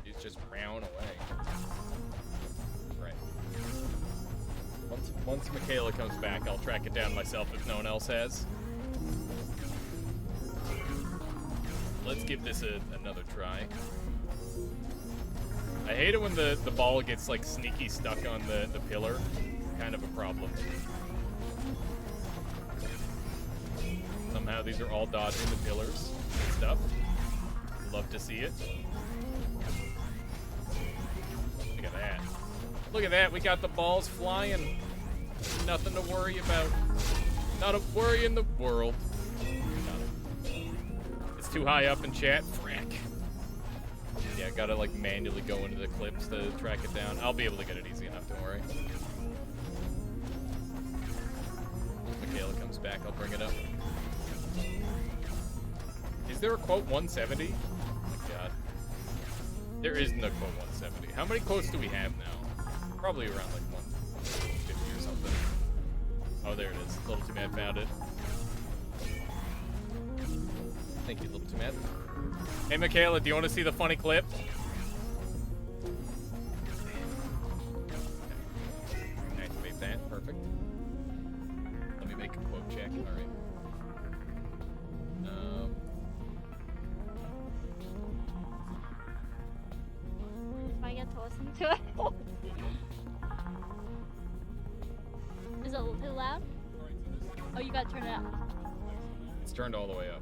It's just brown away. Right. Once Michaela comes back, I'll track it down myself if no one else has. Let's give this another try. I hate it when the ball gets like sneaky stuck on the pillar. Kind of a problem. Somehow these are all dodging the pillars and stuff. Love to see it. Look at that. Look at that, we got the balls flying. Nothing to worry about. Not a worry in the world. It's too high up in chat. Frack. Yeah, gotta like manually go into the clips to track it down. I'll be able to get it easy enough, don't worry. quote's back, I'll bring it up. Is there a quote 170? Oh my god. There isn't a quote 170. How many quotes do we have now? Probably around like 150 or something. Oh, there it is. Little Too Mad found it. Thank you, Little Too Mad. Hey, Michaela, do you want to see the funny clip? Activate that. Perfect. Let me make a quote check. All right. If I get to listen to it. Is it a little too loud? Oh, you gotta turn it up. It's turned all the way up.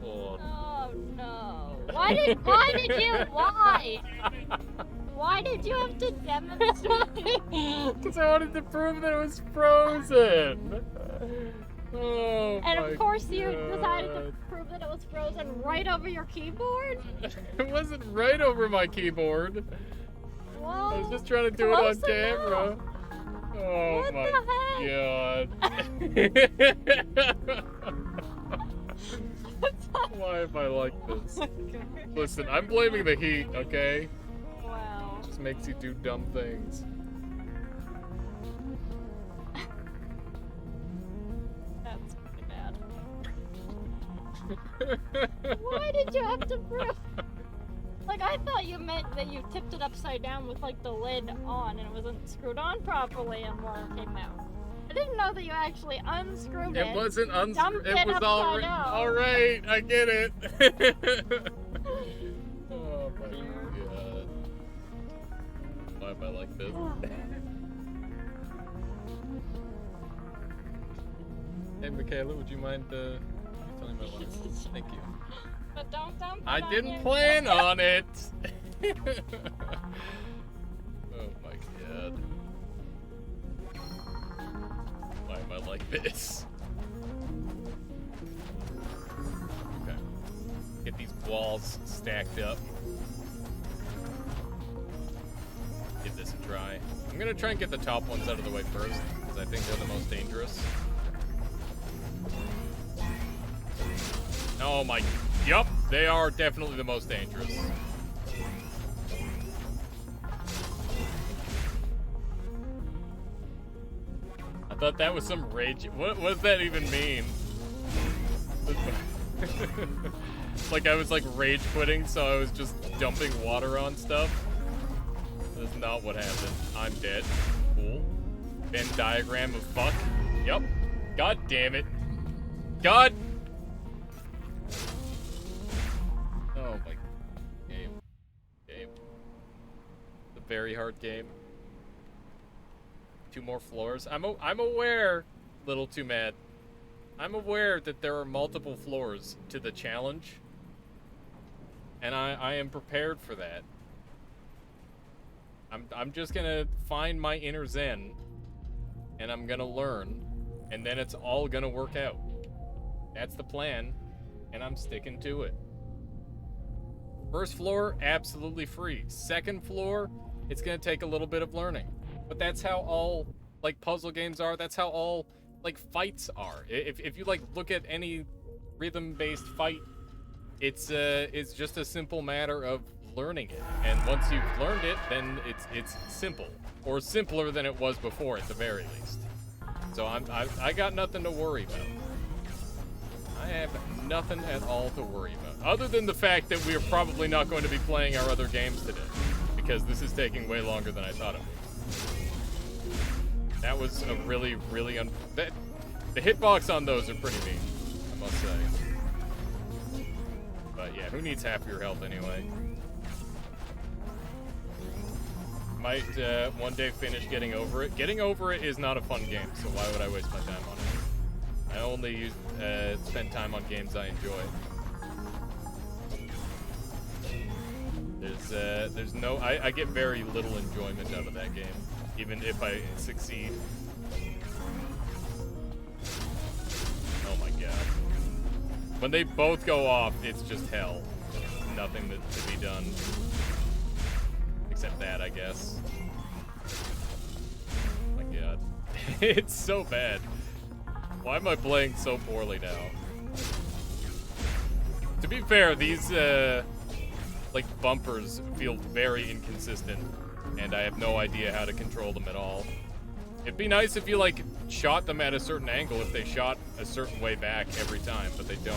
Oh. Oh no. Why did you have to demonstrate? Because I wanted to prove that it was frozen. Oh, And my of course you God. decided to prove that it was frozen right over your keyboard? It wasn't right over my keyboard. Whoa. I was just trying to do it on Close camera. enough. Oh What my God. Why am I like this? Listen, I'm blaming the heat, okay? Wow. Just makes you do dumb things. That's pretty bad. Why did you have to prove? Like, I thought you meant that you tipped it upside down with, like, the lid on and it wasn't screwed on properly and water came out. I didn't know that you actually unscrewed it. It wasn't dumped it was upside all down. all right. I get it. Oh my God. Why am I like this? Hey, Michaela, would you mind telling my line? Thank you. But don't dump it I on didn't your- plan on it. Oh my God. Why am I like this? Okay. Get these walls stacked up. Give this a try. I'm gonna try and get the top ones out of the way first, because I think they're the most dangerous. Oh my... Yup, they are definitely the most dangerous. I thought that was some rage... What does that even mean? Like I was like rage quitting, so I was just dumping water on stuff. That's not what happened. I'm dead. Cool. Venn diagram of fuck. Yup. God damn it. God... Oh my game. It's a very hard game. 2 more floors. I'm aware, Little Too Mad. I'm aware that there are multiple floors to the challenge. And I am prepared for that. I'm just gonna find my inner zen. And I'm gonna learn. And then it's all gonna work out. That's the plan. And I'm sticking to it. First floor, absolutely free. Second floor, it's gonna take a little bit of learning. But that's how all, like, puzzle games are. That's how all, like, fights are. If you, like, look at any rhythm-based fight, it's just a simple matter of learning it. And once you've learned it, then it's simple. Or simpler than it was before, at the very least. So I got nothing to worry about. I have nothing at all to worry about. Other than the fact that we are probably not going to be playing our other games today. Because this is taking way longer than I thought it would. That was a really, really... the hitbox on those are pretty mean, I must say. But yeah, who needs half your health anyway? Might one day finish Getting Over It. Getting Over It is not a fun game, so why would I waste my time on it? I only spend time on games I enjoy. There's no... I get very little enjoyment out of that game, even if I succeed. Oh my God. When they both go off, it's just hell. Nothing to be done. Except that, I guess. It's so bad. Why am I playing so poorly now? To be fair, these, like, bumpers feel very inconsistent, and I have no idea how to control them at all. It'd be nice if you, like, shot them at a certain angle if they shot a certain way back every time, but they don't.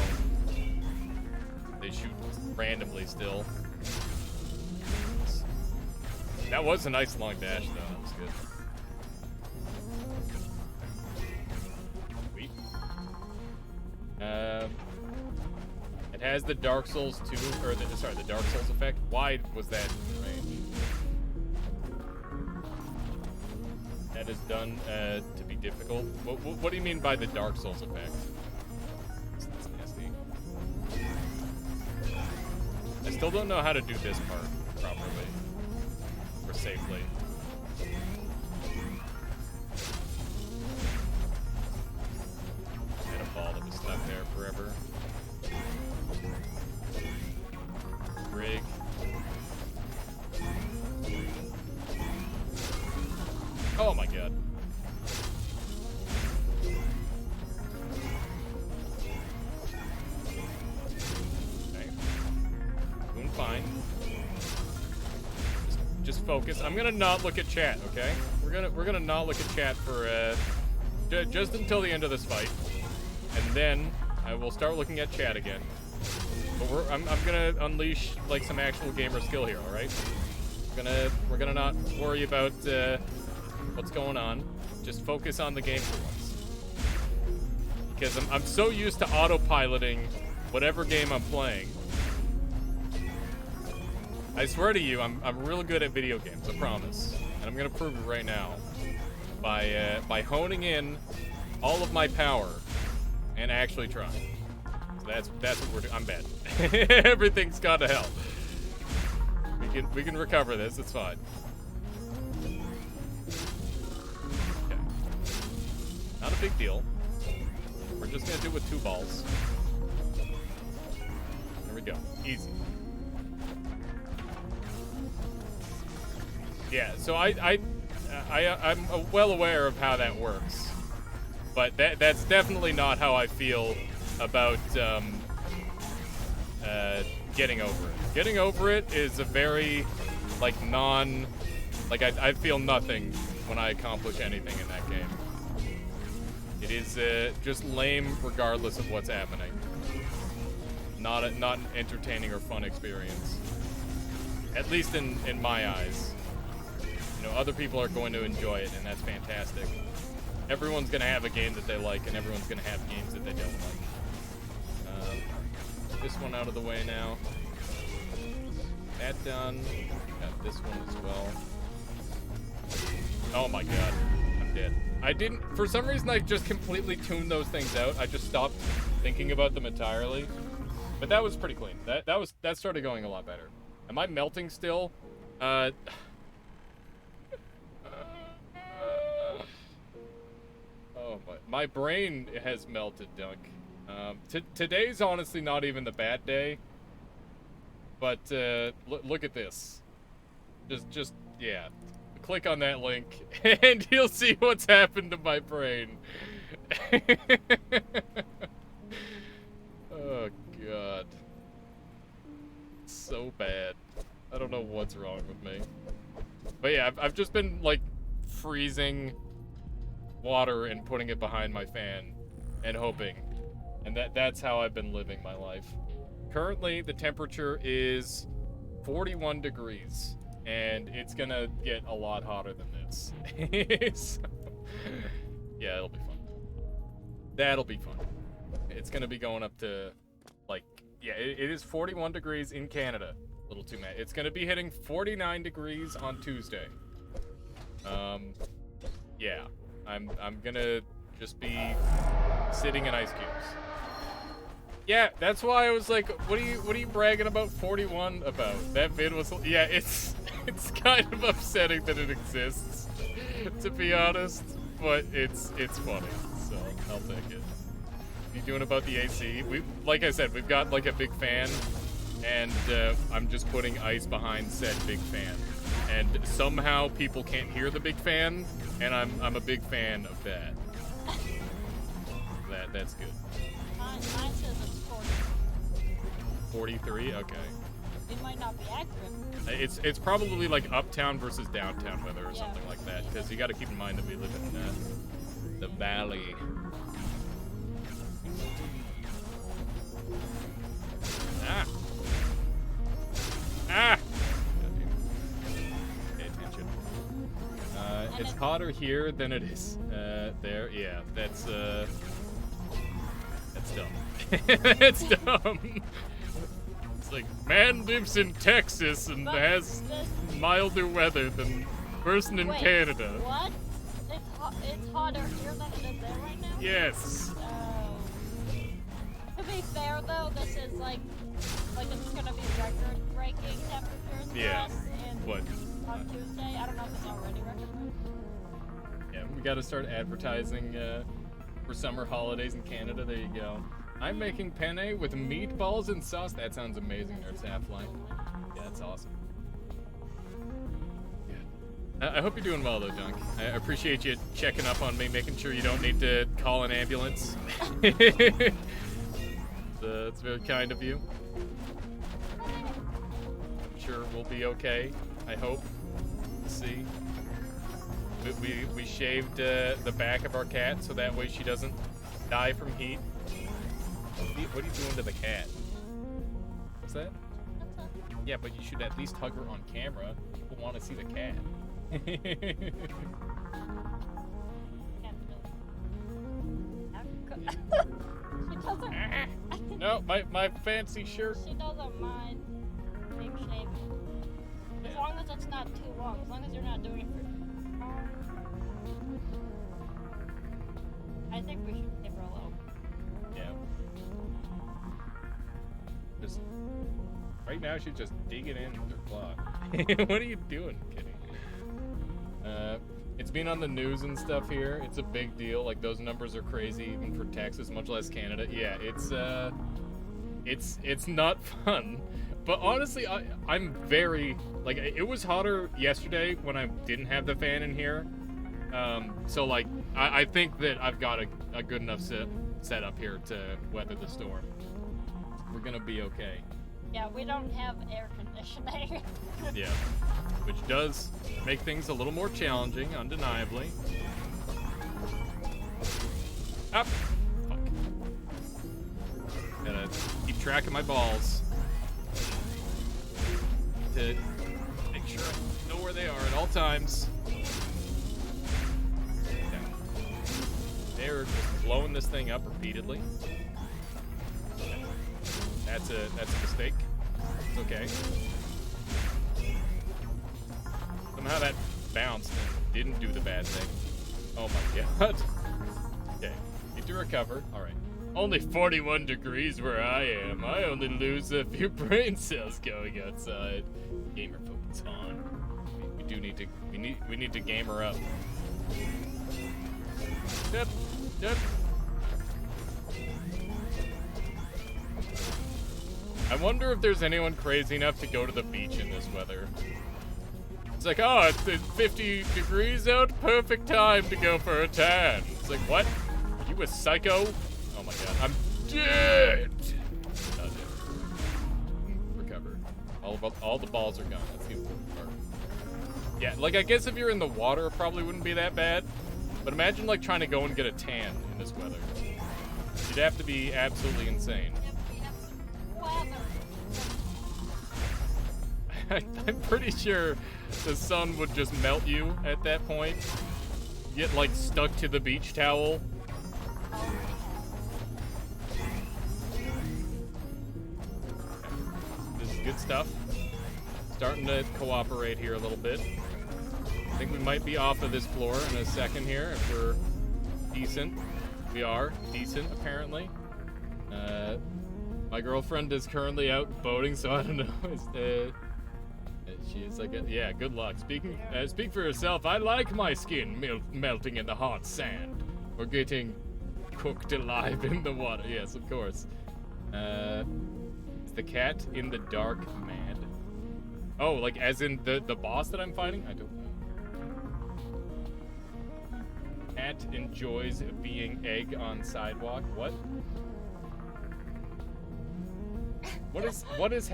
They shoot randomly still. That was a nice long dash, though. That was good. Sweet. It has the Dark Souls 2, or the Dark Souls effect. Why was that range? That is done to be difficult. What do you mean by the Dark Souls effect? That's nasty. I still don't know how to do this part properly or safely. I had a ball that was stuck there forever. Rig. Oh my god. Okay. Doing fine. Just focus. I'm gonna not look at chat, okay? We're gonna not look at chat for just until the end of this fight. And then I will start looking at chat again. But I'm gonna unleash like some actual gamer skill here, all right? We're gonna not worry about what's going on. Just focus on the game for once. Because I'm so used to autopiloting whatever game I'm playing. I swear to you, I'm real good at video games, I promise. And I'm gonna prove it right now by honing in all of my power and actually trying. So that's what we're doing. I'm bad. Everything's gone to hell. We can recover this. It's fine. Okay. Not a big deal. We're just gonna do it with 2 balls. There we go. Easy. Yeah. So I'm well aware of how that works, but that's definitely not how I feel about getting over it. Getting over it is a very, like, I feel nothing when I accomplish anything in that game. It is just lame regardless of what's happening. Not an entertaining or fun experience. At least in my eyes. You know, other people are going to enjoy it, and that's fantastic. Everyone's going to have a game that they like, and everyone's going to have games that they don't like. This one out of the way now. That done. Got this one as well. Oh my god. I'm dead. I didn't... For some reason, I just completely tuned those things out. I just stopped thinking about them entirely. But that was pretty clean. That started going a lot better. Am I melting still? Oh, my brain has melted, Dunk. Today's honestly not even the bad day, but look at this. Just yeah, click on that link and you'll see what's happened to my brain. Oh god, so bad. I don't know what's wrong with me, but yeah, I've just been like freezing water and putting it behind my fan and hoping. And that's how I've been living my life. Currently, the temperature is 41 degrees, and it's gonna get a lot hotter than this. So, yeah, it'll be fun. That'll be fun. It's gonna be going up to, like, yeah, it is 41 degrees in Canada. A little too mad. It's gonna be hitting 49 degrees on Tuesday. Yeah, I'm gonna just be sitting in ice cubes. Yeah, that's why I was like, what are you bragging about 41 about? That vid was, yeah, it's kind of upsetting that it exists, to be honest, but it's funny, so I'll take it. What are you doing about the AC? Like I said, we've got like a big fan, and I'm just putting ice behind said big fan. and somehow people can't hear the big fan, and I'm a big fan of that. That's good. Mine says it's 40. 43? Okay. It might not be accurate. It's probably like uptown versus downtown weather or something like that, because you got to keep in mind that we live in the valley. Ah! Pay attention. It's hotter here than it is there. Yeah, that's dumb. That's dumb. It's like, man lives in Texas and has milder weather than person in Canada. What? It's hotter here than it is there right now? Yes. To be fair though, this is like it's gonna be record-breaking temperatures for us on Tuesday. I don't know if it's already record-breaking. Yeah, we gotta start advertising for summer holidays in Canada. There you go. I'm making penne with meatballs and sauce. That sounds amazing, Nerd Sapline. Yeah, that's awesome. Yeah. I hope you're doing well, though, Dunk. I appreciate you checking up on me, making sure you don't need to call an ambulance. That's very kind of you. I'm sure we'll be okay. I hope. Let's see. We shaved the back of our cat so that way she doesn't die from heat. What are you doing to the cat? What's that? Yeah, but you should at least hug her on camera. People want to see the cat. She doesn't. No, my fancy shirt. She doesn't mind being shaved. As long as it's not too long. As long as you're not doing it for. I think we should give her a little. Yeah. Just right now, she's just digging in with her claw. What are you doing, kitty? It's been on the news and stuff here. It's a big deal. Like, those numbers are crazy, even for Texas, much less Canada. Yeah, it's not fun. But honestly, I'm very like, it was hotter yesterday when I didn't have the fan in here. So like, I think that I've got a good enough set up here to weather the storm. We're gonna be okay. Yeah, we don't have air conditioning. Yeah, which does make things a little more challenging, undeniably. Up. Fuck. Gotta keep track of my balls to make sure I know where they are at all times. Okay. They're just blowing this thing up repeatedly. Okay. That's a mistake. It's okay. Somehow that bounced and didn't do the bad thing. Oh my god. Okay, need to recover. Alright. Only 41 degrees where I am. I only lose a few brain cells going outside. Gamer focus on. We do need to we need to gamer up. Yep. Yep. I wonder if there's anyone crazy enough to go to the beach in this weather. It's like, oh, it's 50 degrees out, perfect time to go for a tan. It's like, what? Are you a psycho? Oh my god, I'm dead! Not dead. Recover. All the balls are gone. That's the important part. Yeah, like, I guess if you're in the water, it probably wouldn't be that bad. But imagine, like, trying to go and get a tan in this weather. You'd have to be absolutely insane. I'm pretty sure the sun would just melt you at that point. Get like stuck to the beach towel. This is good stuff. Starting to cooperate here a little bit. I think we might be off of this floor in a second here if we're decent. We are decent, apparently. My girlfriend is currently out boating, so I don't know. She is like, yeah, good luck. Speak for yourself. I like my skin melting in the hot sand or getting cooked alive in the water. Yes, of course. Is the cat in the dark mad? Oh, like as in the boss that I'm fighting? I don't know. Cat enjoys being egg on sidewalk. What? What is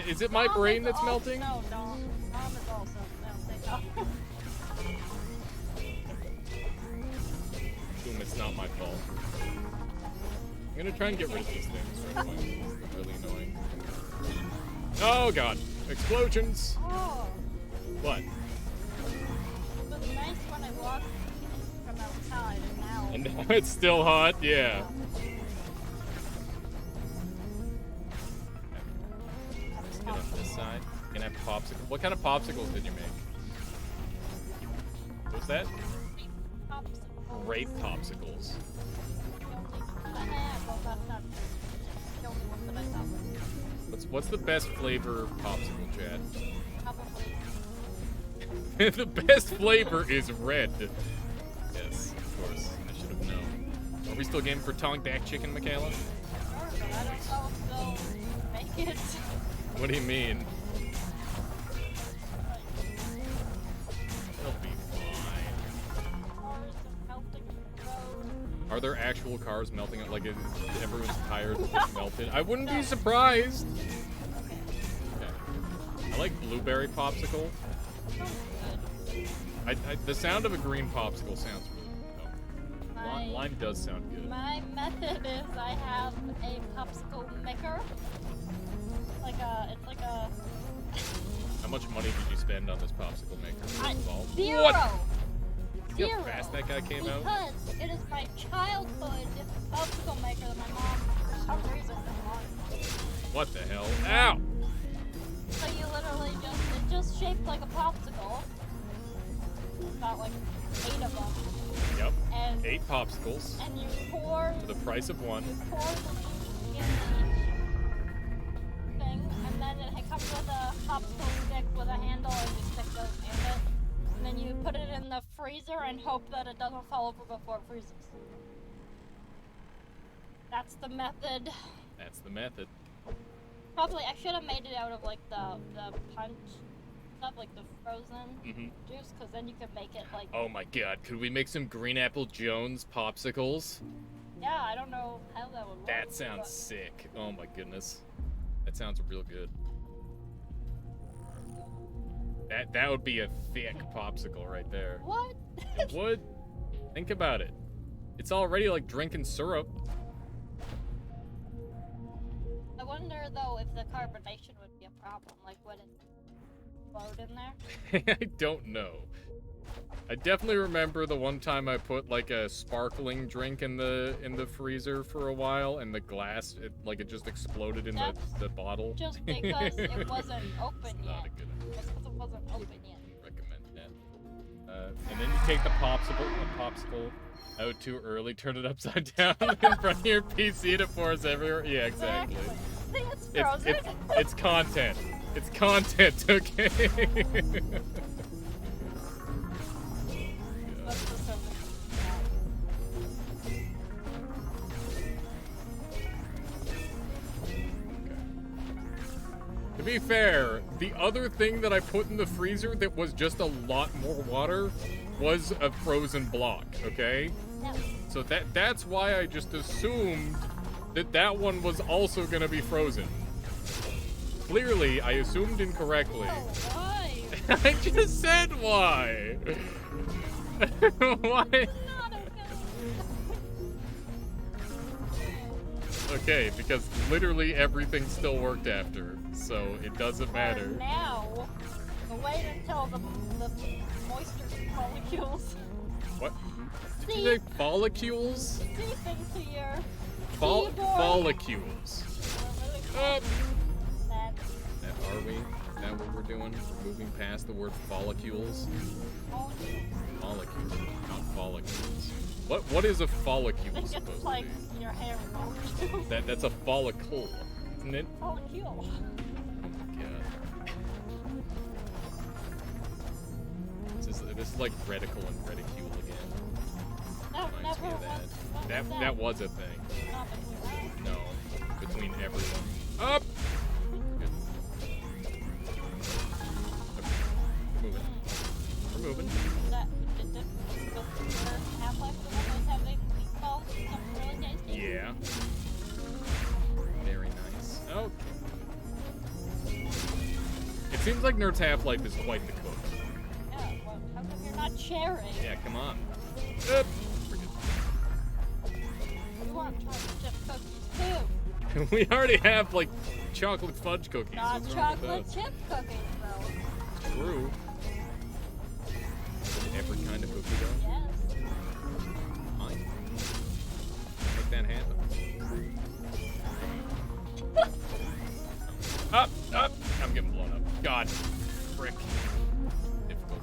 is it my Dom brain is that's al- melting? No, Dom is also melting. Assume it's not my fault. I'm gonna try and get rid of these things right away. It's really annoying. Oh god. Explosions! Oh, What? it was nice when I walked from outside, and now. And now it's still hot? Yeah. Let's get on this side. Can I have popsicle? What kind of popsicles did you make? What's that? Popsicle. Grape popsicles. Well, that's not the only one that I thought was What's the best flavor popsicle, Chad? probably. The best flavor is red. Yes, of course. I should have known. Are we still game for tongue back chicken, Michaela? Sure, but I don't know if they'll make it. What do you mean? It'll be fine. Cars are melting the road. Are there actual cars melting? Like everyone's tires just melted? I wouldn't be surprised. Okay. I like blueberry popsicle. Sounds good. The sound of a green popsicle sounds really good. My- Lime does sound good. My method is I have a popsicle maker. It's like a How much money did you spend on this popsicle maker? First of all? zero. What? See Zero. how fast that guy came out? Because it is my childhood popsicle maker that my mom, for some reason, didn't want. What the hell? Ow! So you literally it's just shaped like a popsicle. About like 8 of them. Yep. And 8 popsicles and you pour for the price of one. you pour the in each thing, and then it comes with a popsicle stick with a handle, and you stick those in it. And then you put it in the freezer and hope that it doesn't fall over before it freezes. That's the method. That's the method. Probably I should have made it out of like the punch stuff, like the frozen juice, because then you could make it like. Oh my god, could we make some Green Apple Jones popsicles? Yeah, I don't know how that would work. That sounds sick. Oh my goodness. That sounds real good. That would be a thick popsicle right there. What? It would. Think about it. It's already like drinking syrup. I wonder though if the carbonation would be a problem. Like, would it float in there? I don't know. I definitely remember the one time I put like a sparkling drink in the freezer for a while, and the glass it just exploded in the bottle. Just because it wasn't open It's yet. not a good idea. Just because it wasn't open yet. Wouldn't recommend that. And then you take the popsicle out too early, turn it upside down in front of your PC and it pours everywhere. Yeah, exactly. See, it's frozen. It's content. It's content, okay? That's the service. To be fair, the other thing that I put in the freezer that was just a lot more water was a frozen block, okay? Yeah. So that's why I just assumed that one was also gonna be frozen. Clearly, I assumed incorrectly. Oh, why? I just said why. Why? Not okay. Okay, because literally everything still worked after, so it doesn't matter. Now, wait until the moisture molecules What? Did you say follicles? seep into your keyboard. Follicles. That Are we? Is that what we're doing? We're moving past the word follicles? Molecules, not follicles. What is a follicle I think supposed it's like to be? your hair molecule. That's a follicle, isn't it? Molecule. God. This is like reticle and reticule again. That Reminds never me of was. that was a thing. Not between us. No, between everyone. Up. Good. that Half-Life, the one that's having meatballs, something really tasty. Yeah. Very nice. Okay. It seems like Nerd's Half-Life is quite the cook. Yeah, well, how come you're not sharing? Yeah, come on. We want chocolate chip cookies too. We already have, like, chocolate fudge cookies. Not What's wrong with chocolate that? chip cookies, though. True. Every kind of cookie, though. Yes. Fine. Make that happen. Up! I'm getting blown up. God. Frick. Difficult.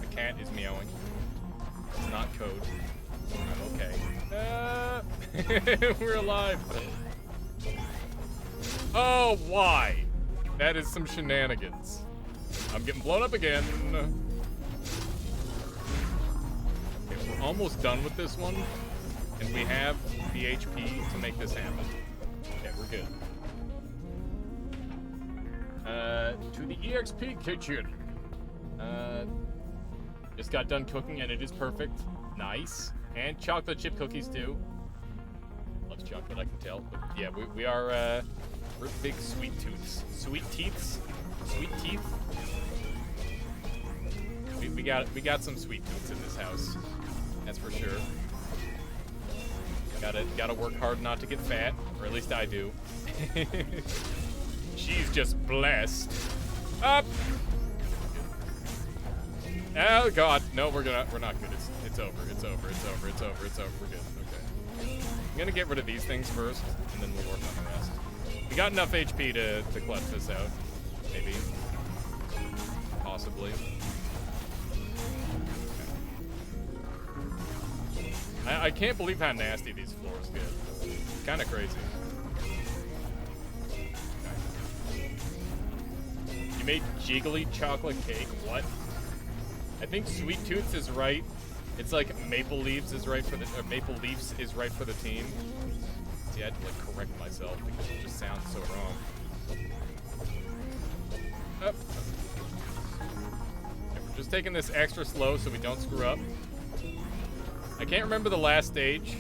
The cat is meowing. It's not code. I'm okay. We're alive. Oh, why? That is some shenanigans. I'm getting blown up again. Okay, we're almost done with this one. And we have the HP to make this happen. Okay, we're good. To the EXP kitchen. Just got done cooking and it is perfect. Nice. And chocolate chip cookies too. Loves chocolate, I can tell. But yeah, we are, we're big sweet tooths. Sweet teeths? Sweet teeth? We got some sweet tooths in this house. That's for sure. Gotta work hard not to get fat, or at least I do. She's just blessed. Up. Oh God, no, we're not good. It's over. We're good. Okay. I'm gonna get rid of these things first, and then we'll work on the rest. We got enough HP to clutch this out, maybe, possibly. I can't believe how nasty these floors get. It's kind of crazy. You made jiggly chocolate cake? What? I think Sweet Tooths is right. It's like Maple Leaves is right for the Maple Leafs is right for the team. See, I had to like correct myself because it just sounds so wrong. Up. Okay, we're just taking this extra slow so we don't screw up. I can't remember the last stage,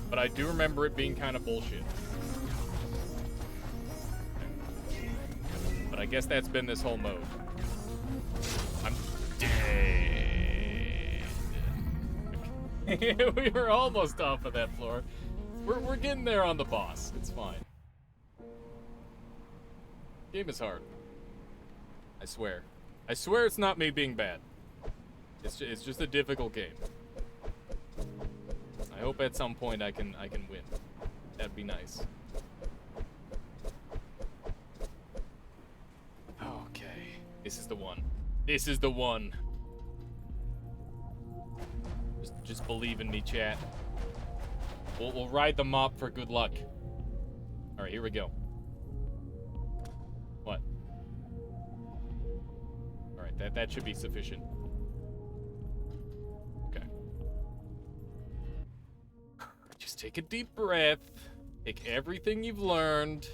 but I do remember it being kind of bullshit. But I guess that's been this whole mode. I'm dead. We were almost off of that floor. We're getting there on the boss. It's fine. Game is hard. I swear. I swear it's not me being bad. It's just a difficult game. I hope at some point I can win. That'd be nice. Okay. This is the one. This is the one. Just believe in me, chat. We'll ride the mop for good luck. All right, here we go. What? All right, that should be sufficient. Okay. Just take a deep breath. Take everything you've learned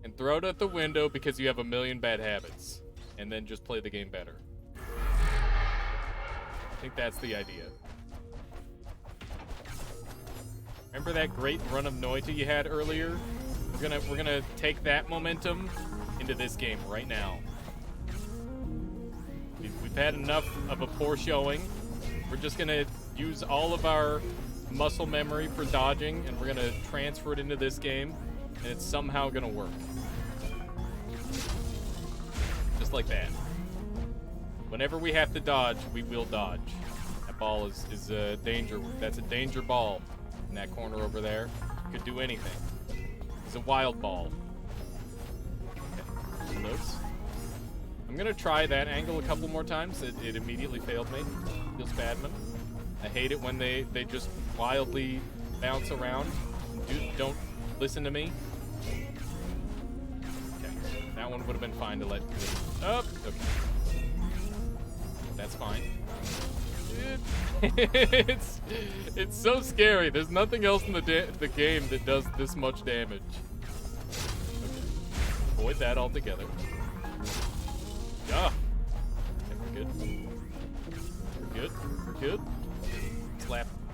and throw it out the window because you have a million bad habits. And then just play the game better. I think that's the idea. Remember that great run of noita you had earlier? We're gonna take that momentum into this game right now. We've had enough of a poor showing. We're just gonna use all of our muscle memory for dodging, and we're gonna transfer it into this game, and it's somehow gonna work. Just like that. Whenever we have to dodge, we will dodge. That ball is a danger. That's a danger ball. In that corner over there. Could do anything. It's a wild ball. Okay. Those. I'm gonna try that angle a couple more times. It immediately failed me. Feels bad, man. I hate it when they just wildly bounce around. Don't listen to me. Okay. That one would have been fine to let go. Oh, okay. That's fine. It's so scary. There's nothing else in the game that does this much damage. Okay. Avoid that altogether. Ah,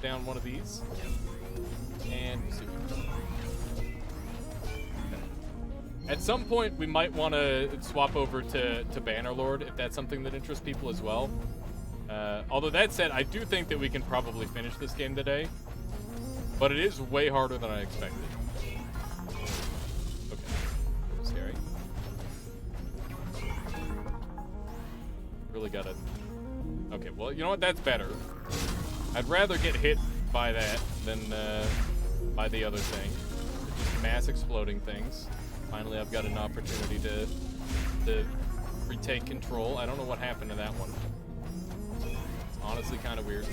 down one of these. And we'll see what we can do. At some point, we might want to swap over to Bannerlord if that's something that interests people as well. Although that said, I do think that we can probably finish this game today. But it is way harder than I expected. Okay. Scary. Really gotta... Okay, well, you know what? That's better. I'd rather get hit by that than by the other thing. Just mass exploding things. Finally, I've got an opportunity to retake control. I don't know what happened to that one. It's honestly kind of weird.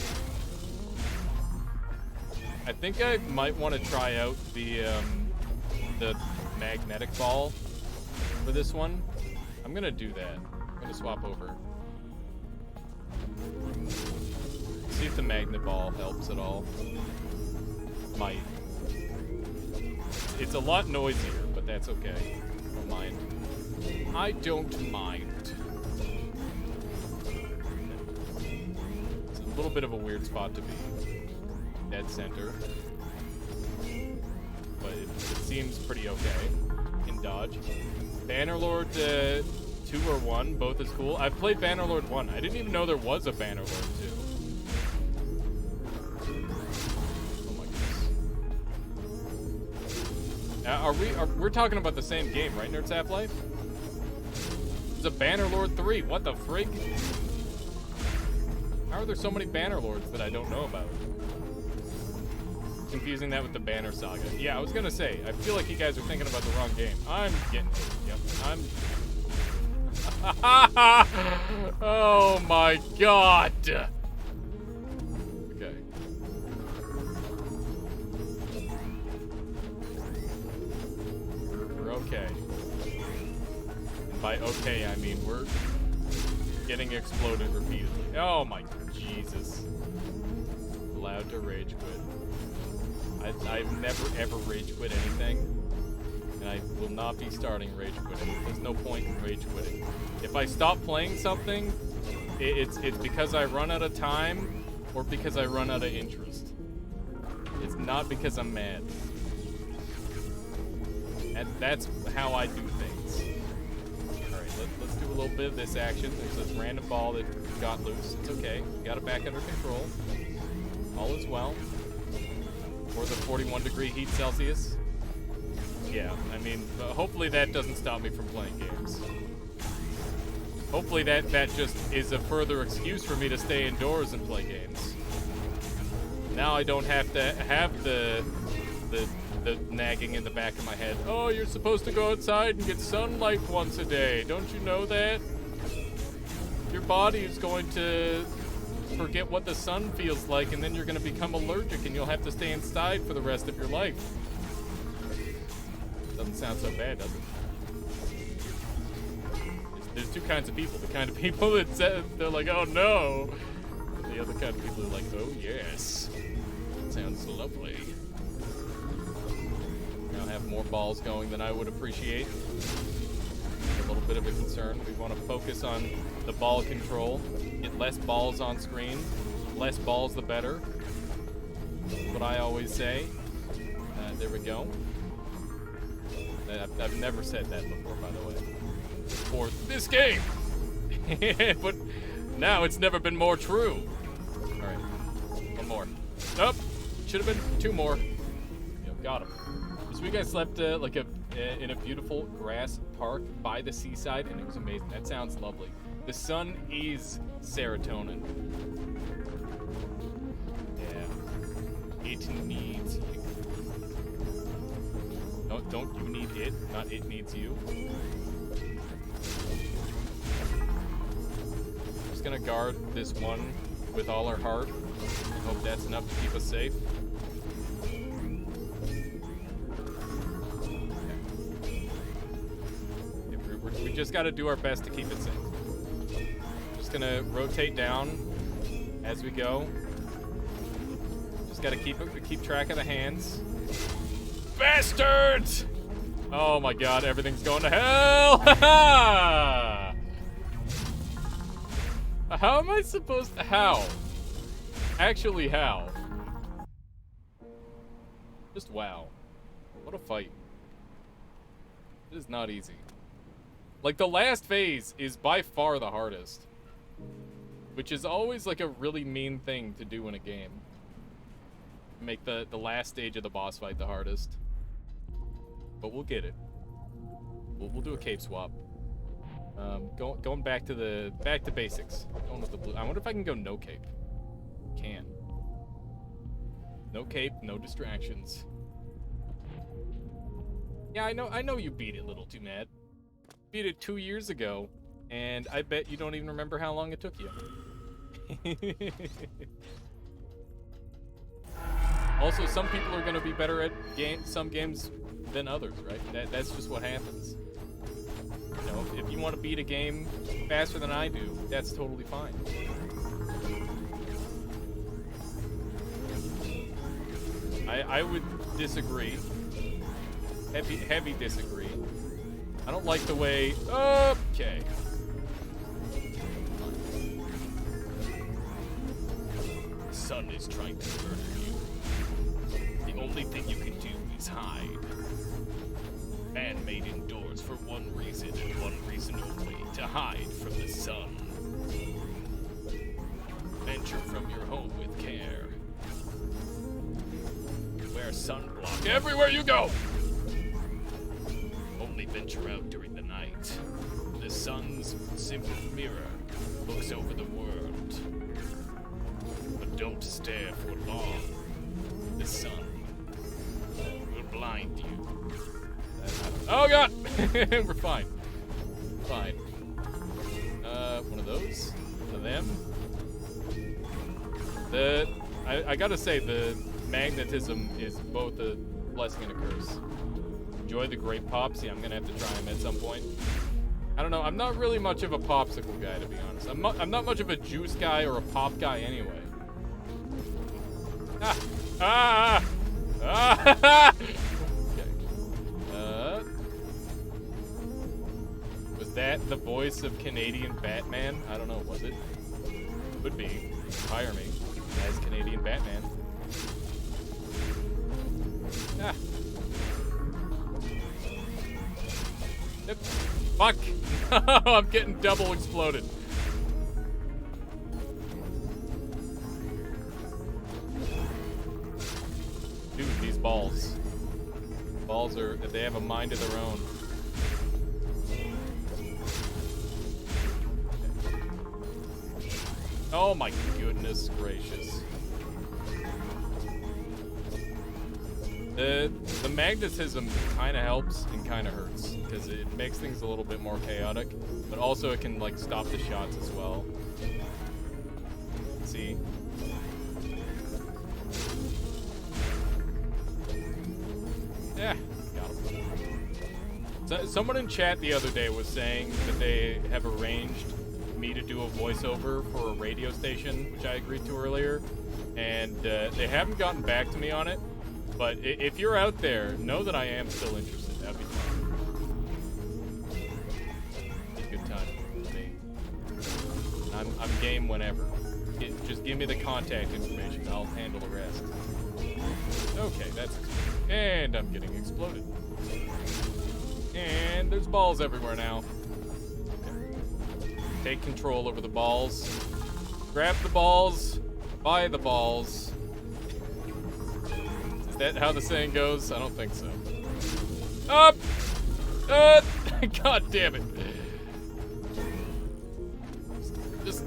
I think I might want to try out the magnetic ball for this one. I'm gonna do that. I'm gonna swap over. See if the magnet ball helps at all. Might. It's a lot noisier, but that's okay. Don't mind. I don't mind. It's a little bit of a weird spot to be. Dead center. But it seems pretty okay. In dodge. Bannerlord 2 or 1, both is cool. I've played Bannerlord 1. I didn't even know there was a Bannerlord 2. Oh my goodness. We're talking about the same game, right, Nerds Half-Life? There's a Bannerlord 3. What the frig? How are there so many Bannerlords that I don't know about? Confusing that with the Banner Saga. Yeah, I was gonna say, I feel like you guys are thinking about the wrong game. I'm getting it. Yep, oh my god! Okay. We're okay. And by okay, I mean we're getting exploded repeatedly. Oh my Jesus. Allowed to rage quit. I've never ever rage quit anything, and I will not be starting rage quitting. There's no point in rage quitting. If I stop playing something, it's because I run out of time or because I run out of interest. It's not because I'm mad. That's how I do things. All right, let's do a little bit of this action. There's this random ball that got loose. It's okay. We got it back under control. All is well. Or the 41-degree heat Celsius. Yeah, I mean, hopefully that doesn't stop me from playing games. Hopefully that just is a further excuse for me to stay indoors and play games. Now I don't have to have the nagging in the back of my head. Oh, you're supposed to go outside and get sunlight once a day. Don't you know that? Your body is going to forget what the sun feels like, and then you're going to become allergic and you'll have to stay inside for the rest of your life. Doesn't sound so bad, does it? There's two kinds of people. The kind of people that they're like, oh no. And the other kind of people are like, oh yes. Sounds lovely. Now have more balls going than I would appreciate. A little bit of a concern. We want to focus on the ball control. Get less balls on screen. Less balls, the better. That's what I always say. There we go. I've never said that before, by the way. For this game! But now it's never been more true. Alright. One more. Nope. Should have been 2 more. Yep, got him. This week I slept in a beautiful grass park by the seaside, and it was amazing. That sounds lovely. The sun is serotonin. Yeah. It needs you. Don't you need it, not it needs you. Just gonna guard this one with all our heart. I hope that's enough to keep us safe. We just gotta do our best to keep it safe. Just gonna rotate down as we go. Just gotta keep track of the hands. Bastards! Oh my god, everything's going to hell! How am I supposed to... How? Actually, how? Just wow. What a fight. It is not easy. Like, the last phase is by far the hardest. Which is always, like, a really mean thing to do in a game. Make the last stage of the boss fight the hardest. But we'll get it. We'll do a cape swap. Going back to basics. Going with the blue. I wonder if I can go no cape. Can. No cape, no distractions. Yeah, I know you beat it, Little Too Mad. Beat it 2 years ago, and I bet you don't even remember how long it took you. Also, some people are going to be better at some games than others, right? That's just what happens. You know, if you want to beat a game faster than I do, that's totally fine. I would disagree. Heavy disagree. I don't like the way... Okay. The sun is trying to murder you. The only thing you can do is hide. Man made indoors for one reason and one reason only, to hide from the sun. Venture from your home with care. Wear sunblock everywhere you go! Only venture out during the night. The sun's simple mirror looks over the world. But don't stare for long. The sun will blind you. Oh god! We're fine. Fine. One of those. One of them. I gotta say, the magnetism is both a blessing and a curse. Enjoy the grape pops. Yeah, I'm gonna have to try them at some point. I don't know. I'm not really much of a popsicle guy, to be honest. I'm not much of a juice guy or a pop guy anyway. Okay. Was that the voice of Canadian Batman? I don't know. Was it? Could be. Hire me as Canadian Batman. Ah. Yep. Fuck! I'm getting double exploded. Dude, these balls. Balls are... they have a mind of their own. Oh my goodness gracious. The magnetism kind of helps and kind of hurts because it makes things a little bit more chaotic, but also it can like stop the shots as well. See? Yeah, got him. So, someone in chat the other day was saying that they have arranged me to do a voiceover for a radio station, which I agreed to earlier, and they haven't gotten back to me on it. But if you're out there, know that I am still interested. That'd be fun. Be a good time for me. I'm game whenever. Just give me the contact information. I'll handle the rest. Okay, that's... And I'm getting exploded. And there's balls everywhere now. Okay. Take control over the balls. Grab the balls. Buy the balls. Is that how the saying goes? I don't think so. Up! God damn it. Just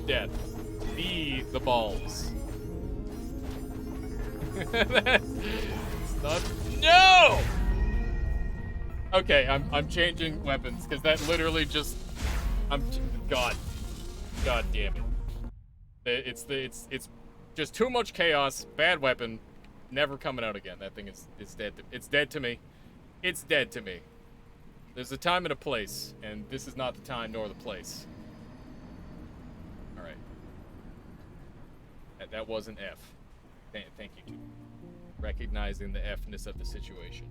dead. Be the balls. That's not... No! Okay, I'm changing weapons because that literally just... God damn it. It's just too much chaos. Bad weapon. Never coming out again. That thing is dead. It's dead to me. It's dead to me. There's a time and a place, and this is not the time nor the place. All right. That was an F. Thank you, too. Recognizing the F-ness of the situation.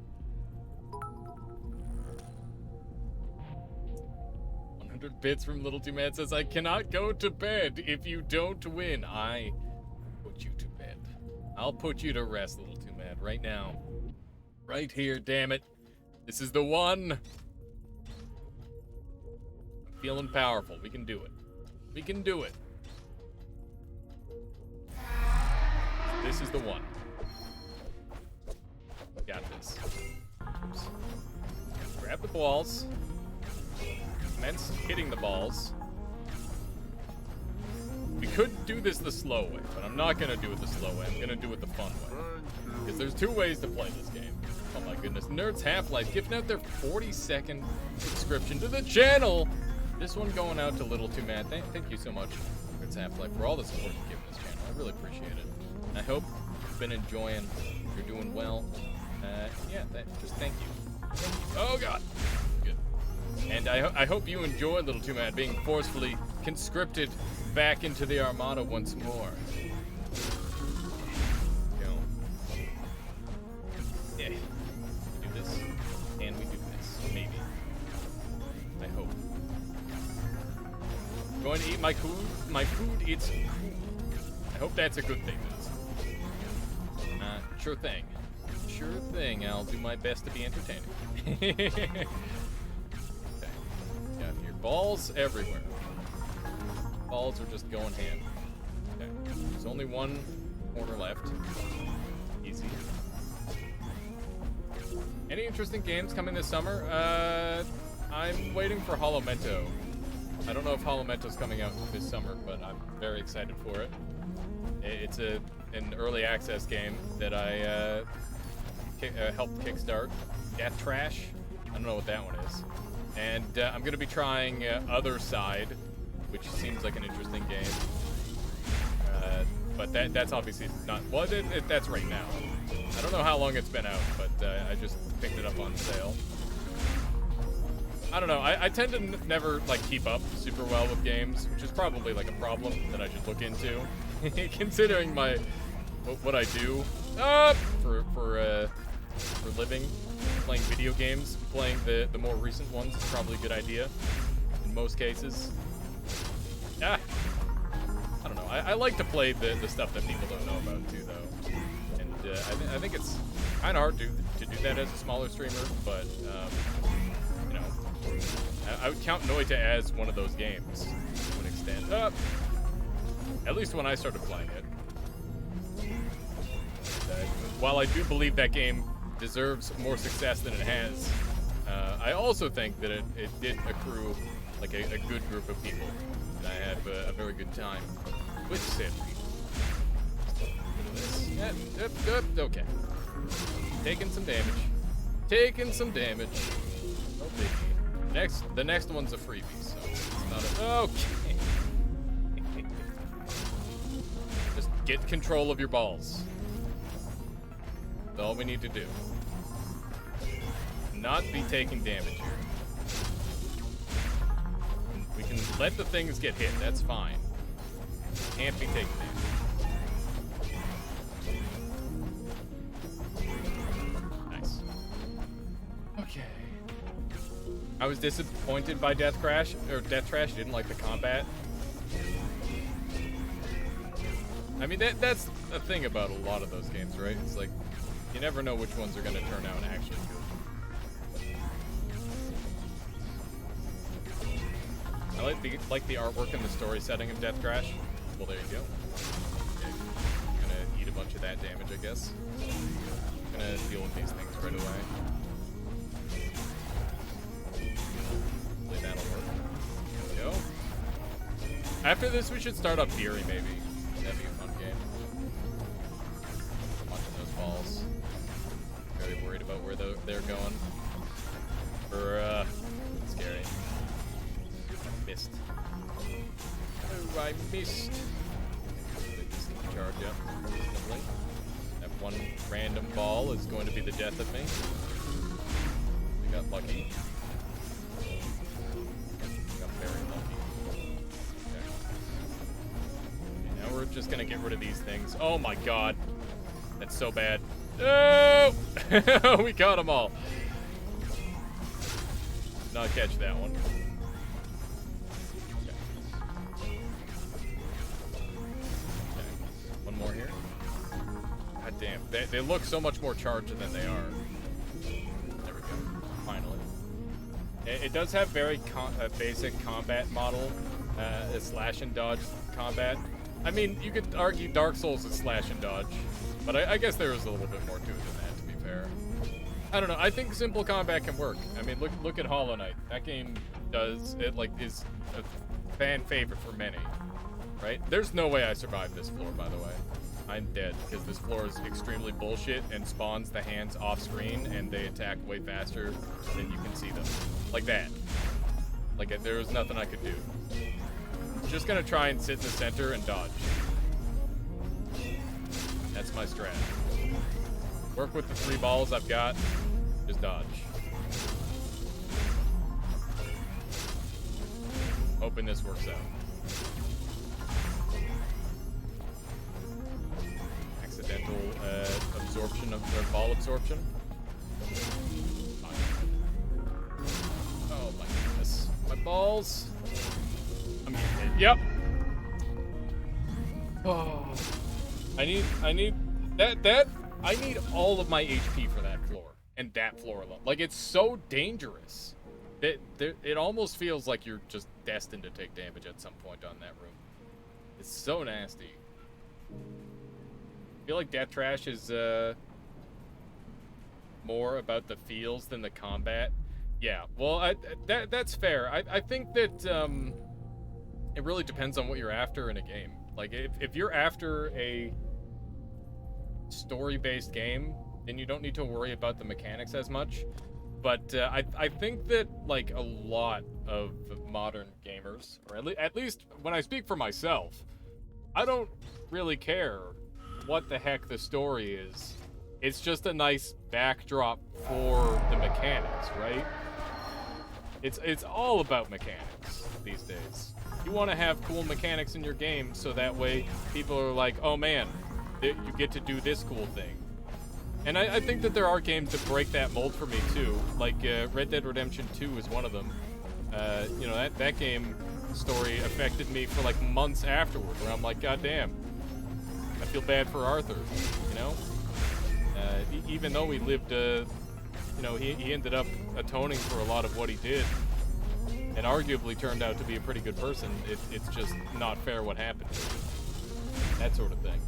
100 bits from Little Too Mad says, I cannot go to bed if you don't win. I put you to bed. I'll put you to rest, Little Too Mad, right now. Right here, damn it. This is the one. I'm feeling powerful. We can do it. We can do it. This is the one. Got this. Oops. Grab the balls. Commence hitting the balls. We could do this the slow way, but I'm not gonna do it the slow way. I'm gonna do it the fun way. Because there's 2 ways to play this game. Oh my goodness. Nerds Half-Life giving out their 40-second subscription to the channel. This one going out to Little Too Mad. Thank you so much, Nerds Half-Life, for all the support you've given this channel. I really appreciate it. I hope you've been enjoying. You're doing well. Yeah, just thank you. Oh god. Good. And I hope you enjoy, Little Too Mad, being forcefully conscripted back into the Armada once more. Go. Yeah. We do this. And we do this. Maybe. I hope. Going to eat my food. My food eats food. I hope that's a good thing. Sure thing. Sure thing. I'll do my best to be entertaining. Okay. Got here. Balls everywhere. Balls are just going ham. Okay. There's only one corner left. Easy. Any interesting games coming this summer? I'm waiting for Hollow Mento. I don't know if Hollow Mento's coming out this summer, but I'm very excited for it. It's an early access game that I helped kickstart. Death Trash. I don't know what that one is. And I'm going to be trying Other Side, which seems like an interesting game. But that's obviously not... Well, that's right now. I don't know how long it's been out, but I just picked it up on sale. I don't know. I tend to never like keep up super well with games, which is probably like a problem that I should look into. Considering what I do for living, playing video games, playing the more recent ones is probably a good idea in most cases. I don't know. I like to play the stuff that people don't know about too, though. And I think it's kind of hard to do that as a smaller streamer, but you know, I would count Noita as one of those games to an extent. At least when I started playing it. While I do believe that game deserves more success than it has, I also think that it did accrue like a good group of people. And I had a very good time with said people. Okay. Taking some damage. Taking some damage. Oh, baby. The next one's a freebie, so it's not okay. Just get control of your balls. That's all we need to do. Not be taking damage here. We can let the things get hit, that's fine. Can't be taking damage. Nice. Okay. I was disappointed by Death Trash. Didn't like the combat. I mean, that's the thing about a lot of those games, right? It's like, you never know which ones are going to turn out actually good. I like the artwork and the story setting of Death Trash. Well, there you go. Okay. I'm going to eat a bunch of that damage, I guess. I'm going to deal with these things right away. Hopefully that'll work. There we go. After this, we should start up Fury, maybe. That'd be a fun game. Watching those balls. Very worried about where they're going. Scary. I missed. Oh, I missed. This can charge up. Lovely. That one random ball is going to be the death of me. We got lucky. We got very lucky. Okay. Now we're just gonna get rid of these things. Oh my god. That's so bad. Oh! We caught them all. Not catch that one. Okay. One more here. God damn. They look so much more charged than they are. There we go. Finally. It does have very basic combat model, a slash and dodge combat. I mean, you could argue Dark Souls is slash and dodge, but I guess there is a little bit more to it than that, to be fair. I don't know. I think simple combat can work. I mean, look at Hollow Knight. That game is a fan favorite for many, right? There's no way I survived this floor, by the way. I'm dead because this floor is extremely bullshit and spawns the hands off screen and they attack way faster than you can see them. Like that. Like there was nothing I could do. Just gonna try and sit in the center and dodge. That's my strat. Work with the 3 balls I've got. Just dodge. Hoping this works out. Accidental absorption of their ball absorption. Oh my goodness. My balls. I'm getting hit. Yep. Oh. I need all of my HP for that floor. And that floor alone. Like, it's so dangerous. It almost feels like you're just destined to take damage at some point on that room. It's so nasty. I feel like Death Trash is more about the feels than the combat. Yeah, well, that's fair. I think that it really depends on what you're after in a game. Like, if you're after a story-based game, then you don't need to worry about the mechanics as much. But I think that, like, a lot of modern gamers, or at least when I speak for myself, I don't really care what the heck the story is. It's just a nice backdrop for the mechanics, right? It's all about mechanics these days. You want to have cool mechanics in your game so that way people are like, oh man, you get to do this cool thing. And I think that there are games that break that mold for me too. Like Red Dead Redemption 2 is one of them. You know, that game story affected me for like months afterward, where I'm like, God damn, I feel bad for Arthur, you know? Even though he lived, you know, he ended up atoning for a lot of what he did, and arguably turned out to be a pretty good person. It's just not fair what happened to him. That sort of thing.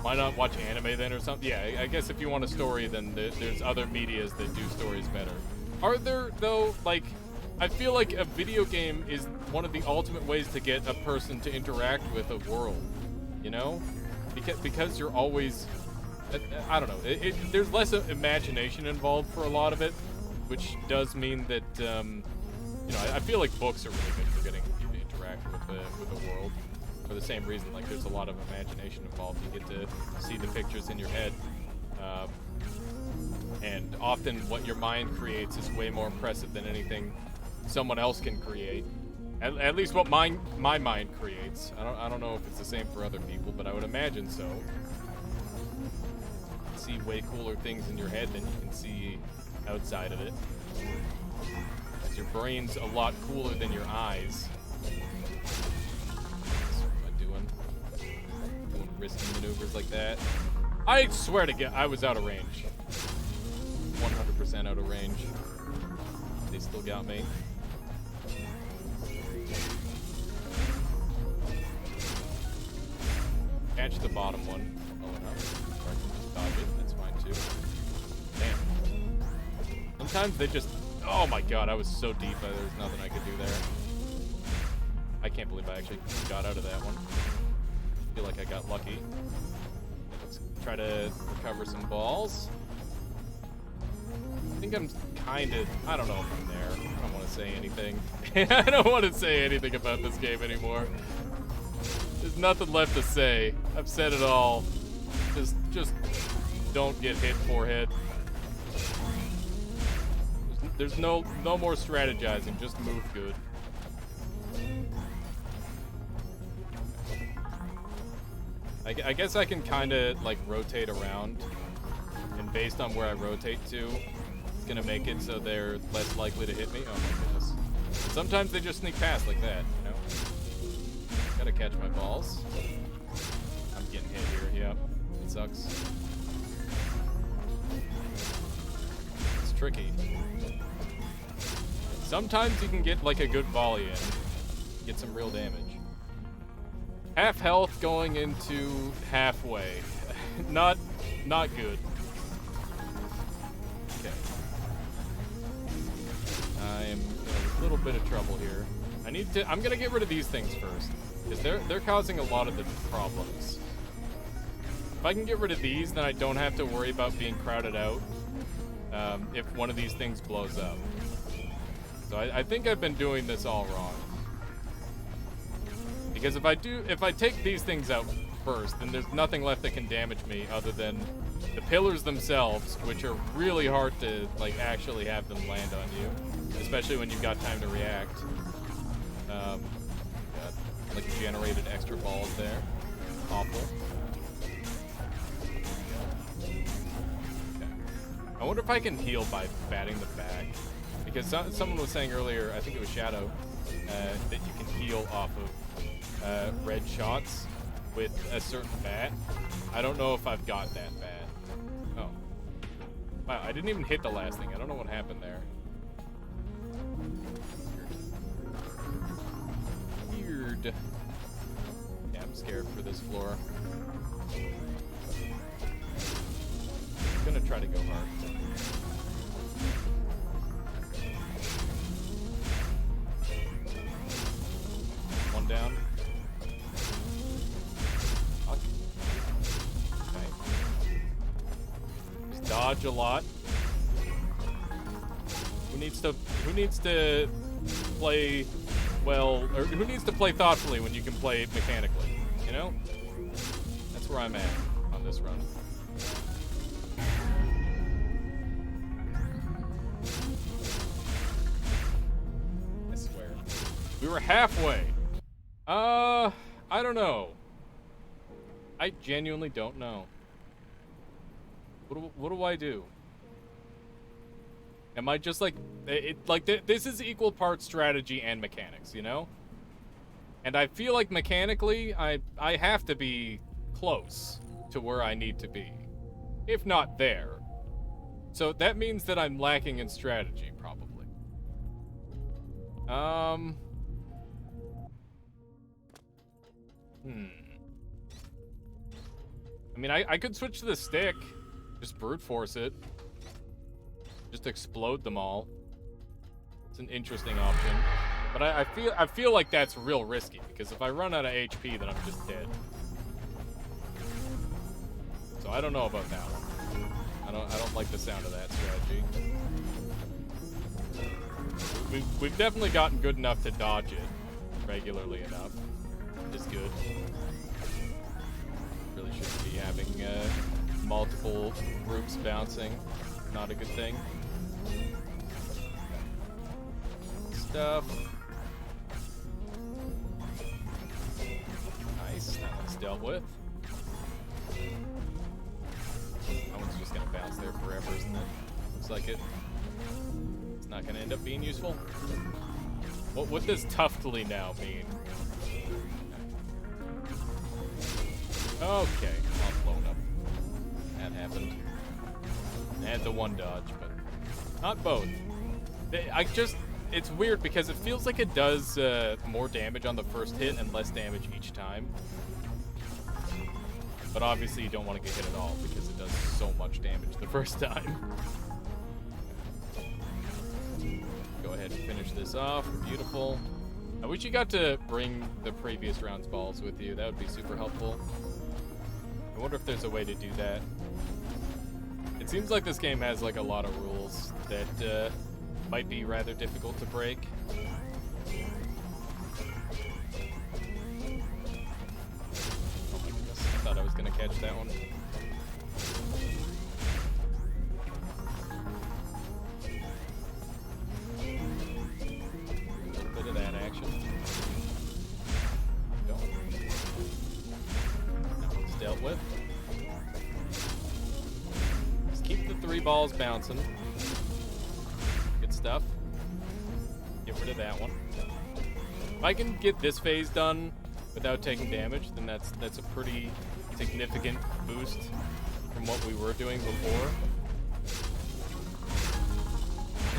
Why not watch anime then or something? Yeah, I guess if you want a story, then there's other medias that do stories better. Are there, though, like, I feel like a video game is one of the ultimate ways to get a person to interact with a world, you know? Because you're always, I don't know, there's less imagination involved for a lot of it, which does mean that, you know, I feel like books are really good for getting you to interact with the world. For the same reason, like, there's a lot of imagination involved. You get to see the pictures in your head. And often what your mind creates is way more impressive than anything someone else can create. At least what my mind creates. I don't know if it's the same for other people, but I would imagine so. You see way cooler things in your head than you can see outside of it. Because your brain's a lot cooler than your eyes. Risky maneuvers like that. I swear to God, I was out of range. 100% out of range. They still got me. Catch the bottom one. Oh no. Or I can just dodge it. That's fine too. Damn. Sometimes they just... Oh my God, I was so deep. There was nothing I could do there. I can't believe I actually got out of that one. I feel like I got lucky. Let's try to recover some balls. I think I'm kind of... I don't know if I'm there. I don't want to say anything. I don't want to say anything about this game anymore. There's nothing left to say. I've said it all. Just don't get hit forehead. There's no more strategizing. Just move good. I guess I can kind of, like, rotate around, and based on where I rotate to, it's gonna make it so they're less likely to hit me. Oh my goodness. And sometimes they just sneak past like that, you know? Gotta catch my balls. I'm getting hit here, yep. That sucks. It's tricky. Sometimes you can get like a good volley in. Get some real damage. Half health going into halfway. not good. Okay. I am in a little bit of trouble here. I'm gonna get rid of these things first. Because they're causing a lot of the problems. If I can get rid of these, then I don't have to worry about being crowded out if one of these things blows up. So I think I've been doing this all wrong. Because if I take these things out first, then there's nothing left that can damage me other than the pillars themselves, which are really hard to like actually have them land on you, especially when you've got time to react. Got like generated extra balls there. Awful. Okay. I wonder if I can heal by batting the back. Because someone was saying earlier, I think it was Shadow, that you can heal off of red shots with a certain bat. I don't know if I've got that bat. Oh. Wow, I didn't even hit the last thing. I don't know what happened there. Weird. Yeah, I'm scared for this floor. I'm gonna try to go hard. One down. Fuck. Okay. Just dodge a lot. Who needs to play well, or who needs to play thoughtfully when you can play mechanically? You know? That's where I'm at on this run. I swear. We were halfway. I don't know. I genuinely don't know. What do I do? Am I just like this is equal parts strategy and mechanics, you know? And I feel like mechanically I have to be close to where I need to be, if not there. So that means that I'm lacking in strategy, probably. I mean, I could switch to the stick, just brute force it. Just explode them all. It's an interesting option. But I feel like that's real risky, because if I run out of HP, then I'm just dead. So I don't know about that one. I don't like the sound of that strategy. We've definitely gotten good enough to dodge it regularly enough. Which is good. Really shouldn't be having multiple groups bouncing. Not a good thing. Stuff. Nice. That one's dealt with. That one's just gonna bounce there forever, isn't it? Looks like it. It's not gonna end up being useful. What does tuftly now mean? Okay, all blown up. That happened. I had the one dodge, but not both. It's weird because it feels like it does more damage on the first hit and less damage each time. But obviously you don't want to get hit at all because it does so much damage the first time. Go ahead and finish this off. Beautiful. I wish you got to bring the previous round's balls with you. That would be super helpful. I wonder if there's a way to do that. It seems like this game has like a lot of rules that might be rather difficult to break. Oh my goodness, I thought I was gonna catch that one. A little bit of that action. Go. That one's dealt with. Keep the 3 balls bouncing. Good stuff. Get rid of that one. If I can get this phase done without taking damage, then that's a pretty significant boost from what we were doing before.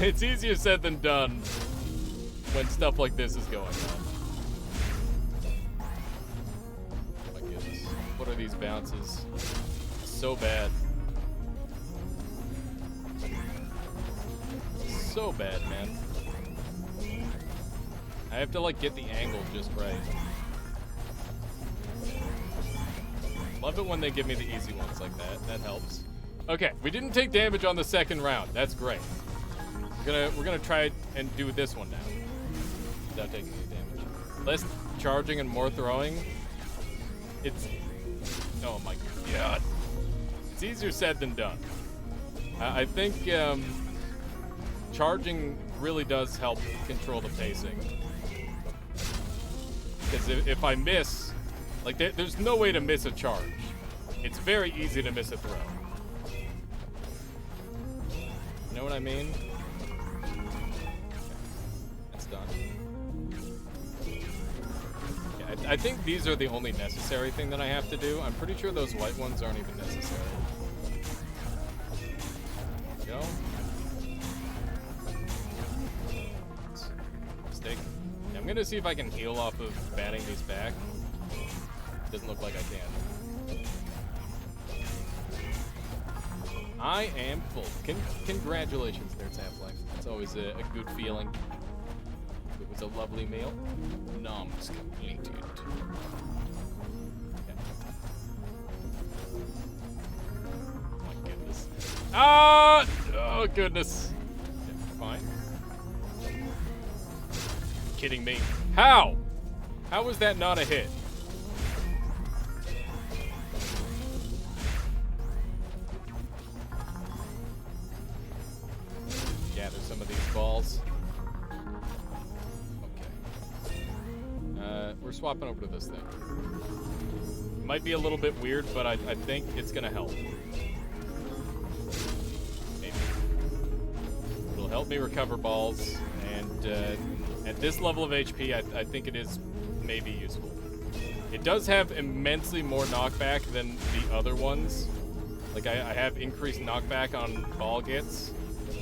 It's easier said than done when stuff like this is going on. Oh my goodness. What are these bounces? So bad. So bad, man. I have to, like, get the angle just right. Love it when they give me the easy ones like that. That helps. Okay, we didn't take damage on the second round. That's great. We're gonna try and do this one now without taking any damage. Less charging and more throwing. It's oh my god. It's easier said than done. I think charging really does help control the pacing. Because if I miss, like there's no way to miss a charge. It's very easy to miss a throw. You know what I mean? Done. Yeah, I think these are the only necessary thing that I have to do. I'm pretty sure those white ones aren't even necessary. There we go. Mistake. Yeah, I'm gonna see if I can heal off of batting these back. Doesn't look like I can. I am full. Congratulations there, Half-Life. It's always a good feeling. It was a lovely meal. Noms completed. Okay. Oh my goodness. Ah! Oh goodness. Okay, fine. Kidding me? How? How was that not a hit? Gather some of these balls. We're swapping over to this thing. It might be a little bit weird, but I think it's gonna help. Maybe. It'll help me recover balls, and at this level of HP, I think it is maybe useful. It does have immensely more knockback than the other ones. Like, I have increased knockback on ball gets,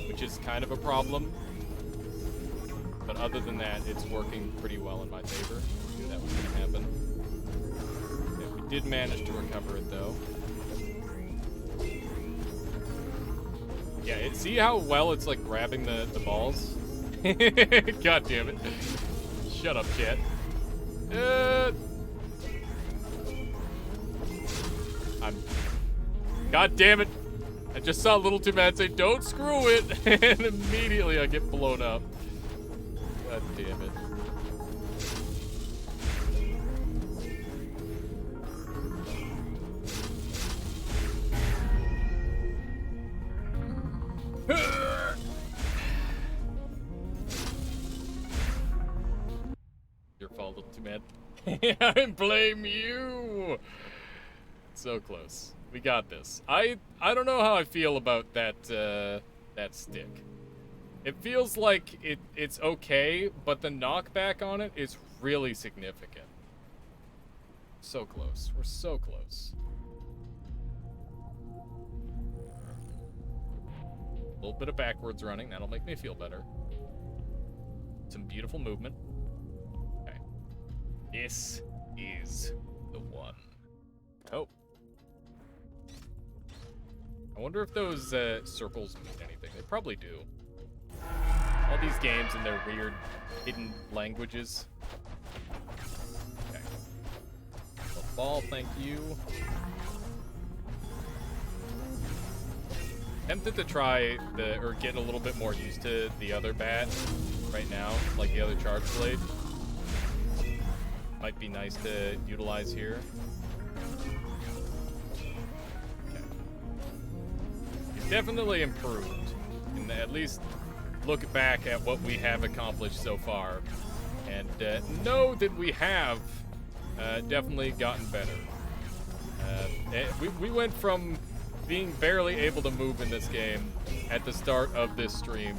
which is kind of a problem. But other than that, it's working pretty well in my favor. I knew that was going to happen. Okay, we did manage to recover it, though. Yeah, see how well it's, like, grabbing the balls? God damn it. Shut up, chat. God damn it. I just saw Little Too Mad say, don't screw it, and immediately I get blown up. God damn it. Your fault, Little Too Mad. I blame you. So close. We got this. I don't know how I feel about that that stick. It feels like it's okay, but the knockback on it is really significant. So close. We're so close. A little bit of backwards running. That'll make me feel better. Some beautiful movement. Okay. This is the one. Oh. I wonder if those circles mean anything. They probably do. All these games and their weird hidden languages. Okay. The ball, thank you. Tempted to try or get a little bit more used to the other bat right now, like the other charge blade. Might be nice to utilize here. Okay. It's definitely improved, and at least look back at what we have accomplished so far, and know that we have definitely gotten better. We went from being barely able to move in this game at the start of this stream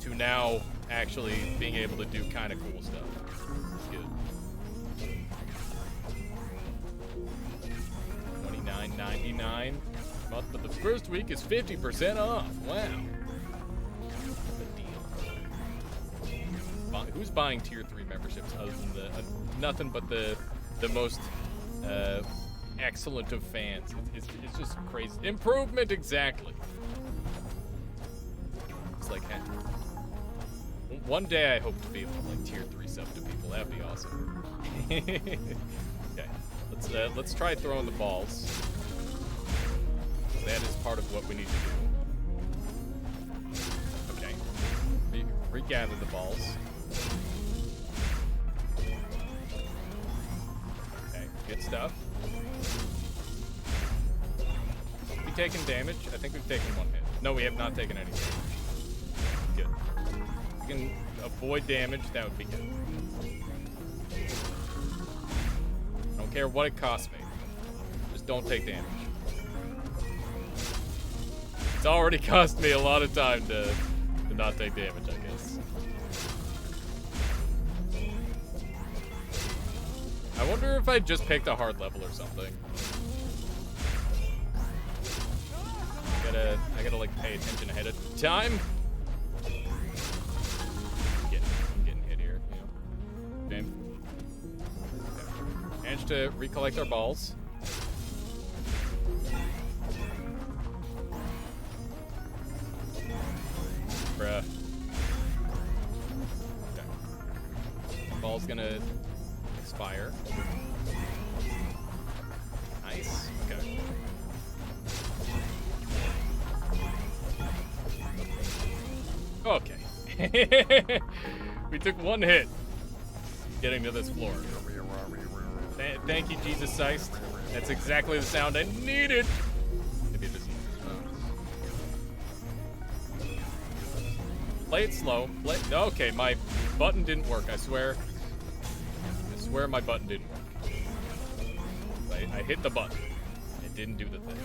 to now actually being able to do kind of cool stuff. It's good. $9 month, but the first week is 50% off. Wow. Good deal. Who's buying tier 3 memberships other than the nothing but the most excellent of fans? It's just crazy. Improvement, exactly. It's like, one day I hope to be able to like tier 3 sub to people. That'd be awesome. Okay, let's try throwing the balls. That is part of what we need to do. Okay, regather the balls. Okay, good stuff. We taken damage? I think we've taken 1 hit. No, we have not taken any damage. Good. We can avoid damage, that would be good. I don't care what it costs me. Just don't take damage. It's already cost me a lot of time to not take damage, I guess. I wonder if I just picked a hard level or something. I gotta like pay attention ahead of time. I'm getting hit here, you know. Okay. Managed to recollect our balls. Bruh. Okay. Ball's gonna expire. Nice. Okay. Okay. We took 1 hit getting to this floor. Thank you, Jesus Christ. That's exactly the sound I needed. Maybe this. Play it slow. Okay, my button didn't work. I swear my button didn't work. I hit the button. It didn't do the thing.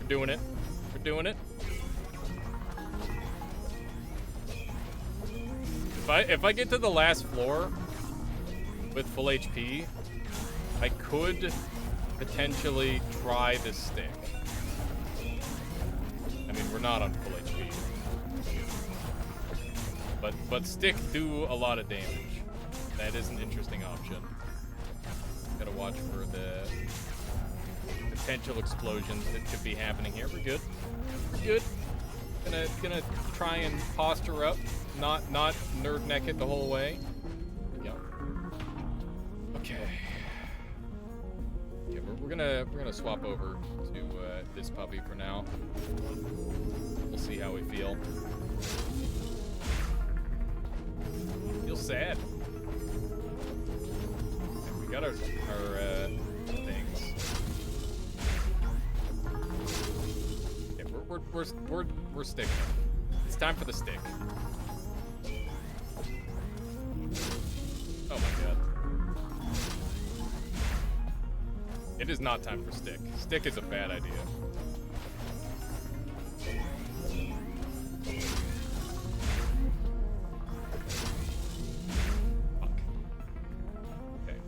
We're doing it. We're doing it. If I get to the last floor with full HP, I could potentially try this stick. I mean, we're not on full HP. But stick do a lot of damage. That is an interesting option. Gotta watch for the potential explosions that could be happening here. We're good. We're good. Gonna try and posture up, not nerd neck it the whole way. Yep. Okay. Yeah, we're gonna swap over to this puppy for now. We'll see how we feel. Feel sad. We got our things. We're sticking. It's time for the stick. Oh my god. It is not time for stick. Stick is a bad idea. Fuck. Okay.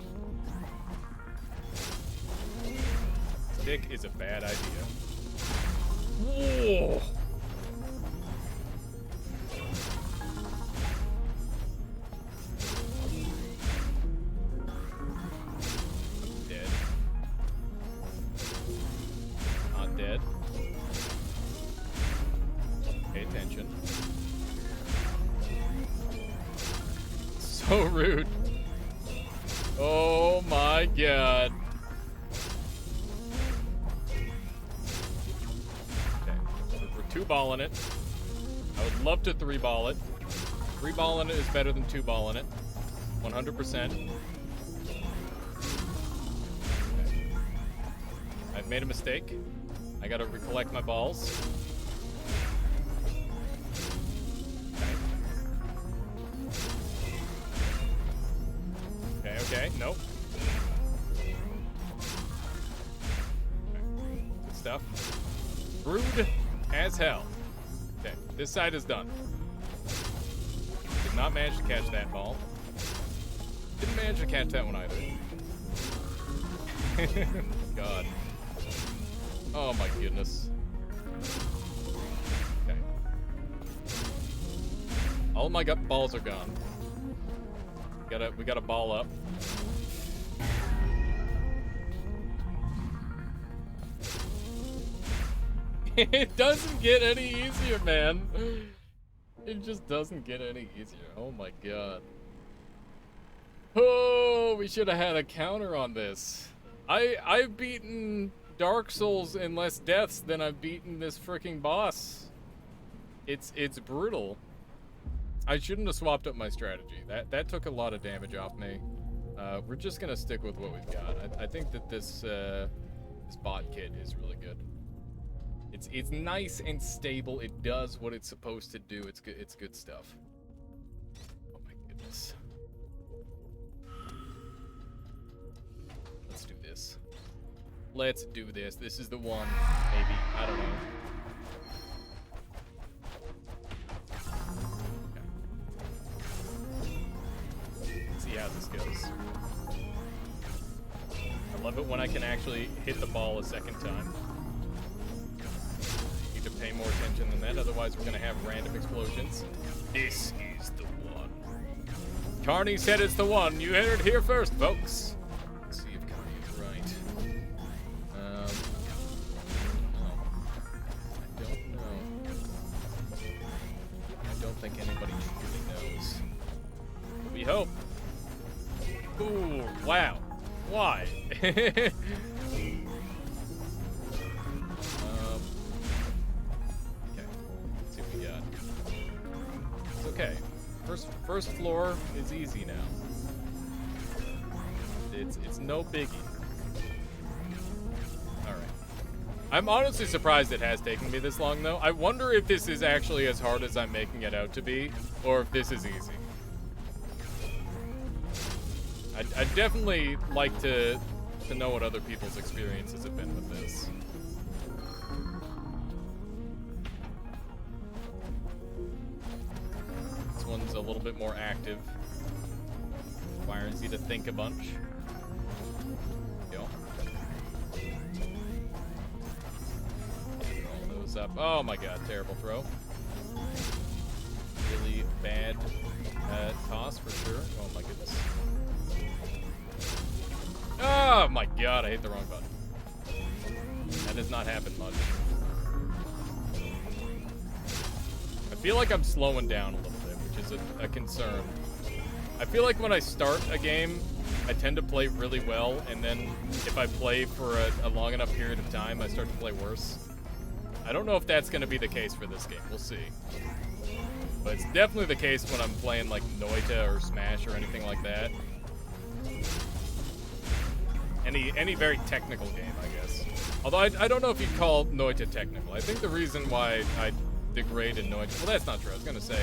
Stick is a bad idea. Whoa! Dead. Not dead. Pay attention. So rude. Oh my god. Two-balling it. I would love to 3-ball it. 3-balling it is better than 2-balling it. 100%. Okay. I've made a mistake. I gotta recollect my balls. Okay, nope. Okay. Good stuff. Rude as hell. Okay, this side is done. Did not manage to catch that ball. Didn't manage to catch that one either. God. Oh my goodness. Okay. All my balls are gone. We gotta ball up. It doesn't get any easier, man. It just doesn't get any easier. Oh my god. Oh, we should have had a counter on this. I've beaten Dark Souls in less deaths than I've beaten this freaking boss. It's brutal. I shouldn't have swapped up my strategy. That took a lot of damage off me. We're just gonna stick with what we've got. I think that this bot kit is really good. It's nice and stable. It does what it's supposed to do. It's good. It's good stuff. Oh my goodness. Let's do this. Let's do this. This is the one. Maybe. I don't know. Okay. Let's see how this goes. I love it when I can actually hit the ball a second time. To pay more attention than that, otherwise we're gonna have random explosions. This is the one. Carney said it's the one. You heard it here first, folks. Let's see if Carney is right. No. I don't know. I don't think anybody really knows. But we hope. Ooh, wow. Why? Okay, first floor is easy now. It's no biggie. All right. I'm honestly surprised it has taken me this long, though. I wonder if this is actually as hard as I'm making it out to be, or if this is easy. I'd definitely like to know what other people's experiences have been with this. One's a little bit more active. Requires you to think a bunch. Go. Roll those up. Oh my god, terrible throw. Really bad toss for sure. Oh my goodness. Oh my god, I hit the wrong button. That has not happened much. I feel like I'm slowing down a little bit. Is a concern. I feel like when I start a game, I tend to play really well, and then if I play for a long enough period of time, I start to play worse. I don't know if that's going to be the case for this game. We'll see. But it's definitely the case when I'm playing like Noita or Smash or anything like that. Any very technical game, I guess. Although I don't know if you'd call Noita technical. I think the reason why I degrade in Noita... Well, that's not true. I was going to say...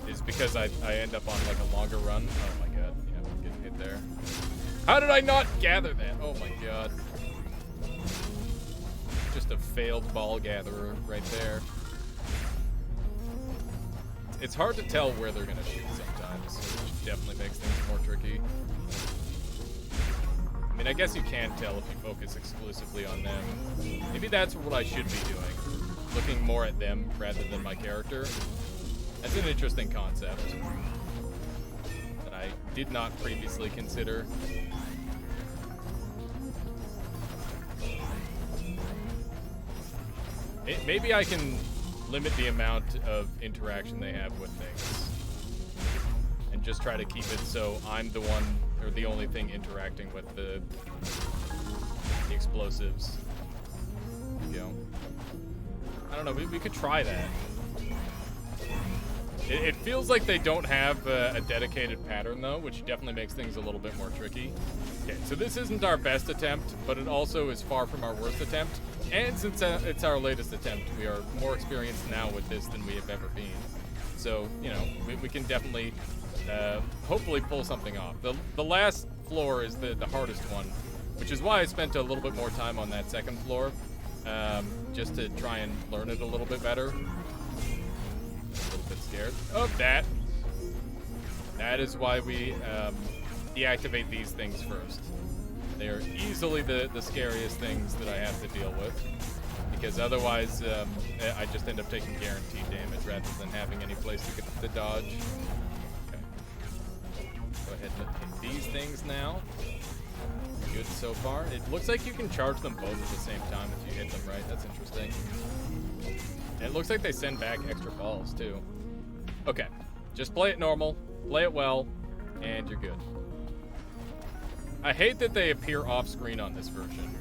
is because I end up on like a longer run. Oh my god, yeah, I'm getting hit there. How did I not gather that? Oh my god. Just a failed ball gatherer right there. It's hard to tell where they're gonna shoot sometimes, which definitely makes things more tricky. I mean, I guess you can tell if you focus exclusively on them. Maybe that's what I should be doing. Looking more at them rather than my character. That's an interesting concept that I did not previously consider. Maybe I can limit the amount of interaction they have with things. And just try to keep it so I'm the one, or the only thing interacting with the explosives. There you go. I don't know, we could try that. It feels like they don't have a dedicated pattern, though, which definitely makes things a little bit more tricky. Okay, so this isn't our best attempt, but it also is far from our worst attempt. And since it's our latest attempt, we are more experienced now with this than we have ever been. So, you know, we can definitely, hopefully pull something off. The last floor is the hardest one, which is why I spent a little bit more time on that second floor, just to try and learn it a little bit better. A little bit scared of that. That is why we deactivate these things first. They are easily the scariest things that I have to deal with. Because otherwise, I just end up taking guaranteed damage rather than having any place to dodge. Okay. Go ahead and hit these things now. Good so far. It looks like you can charge them both at the same time if you hit them right. That's interesting. And it looks like they send back extra balls, too. Okay. Just play it normal, play it well, and you're good. I hate that they appear off-screen on this version.